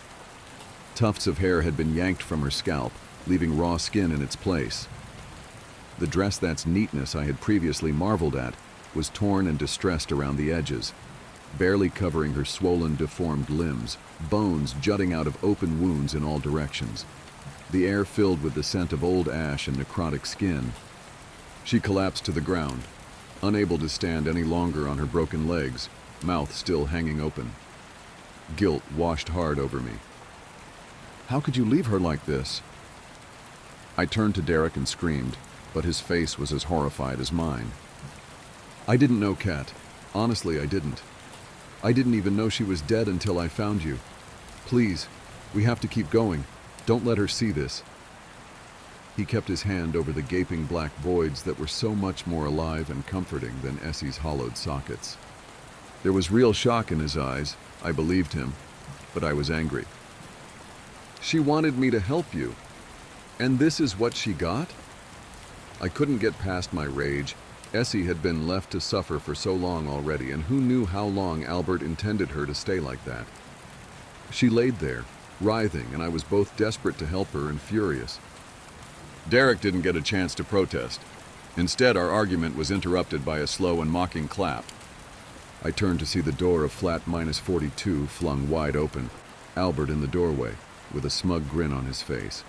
Tufts of hair had been yanked from her scalp, leaving raw skin in its place. The dress that's neatness I had previously marveled at was torn and distressed around the edges, barely covering her swollen, deformed limbs, bones jutting out of open wounds in all directions. The air filled with the scent of old ash and necrotic skin. She collapsed to the ground, unable to stand any longer on her broken legs, mouth still hanging open. Guilt washed hard over me. How could you leave her like this? I turned to Derek and screamed, but his face was as horrified as mine. I didn't know, Kat. Honestly, I didn't. I didn't even know she was dead until I found you. Please, we have to keep going. Don't let her see this. He kept his hand over the gaping black voids that were so much more alive and comforting than Essie's hollowed sockets. There was real shock in his eyes. I believed him, but I was angry. She wanted me to help you, and this is what she got? I couldn't get past my rage, Essie had been left to suffer for so long already, and who knew how long Albert intended her to stay like that. She laid there, writhing, and I was both desperate to help her and furious. Derek didn't get a chance to protest. Instead, our argument was interrupted by a slow and mocking clap. I turned to see the door of flat -42 flung wide open, Albert in the doorway, with a smug grin on his face.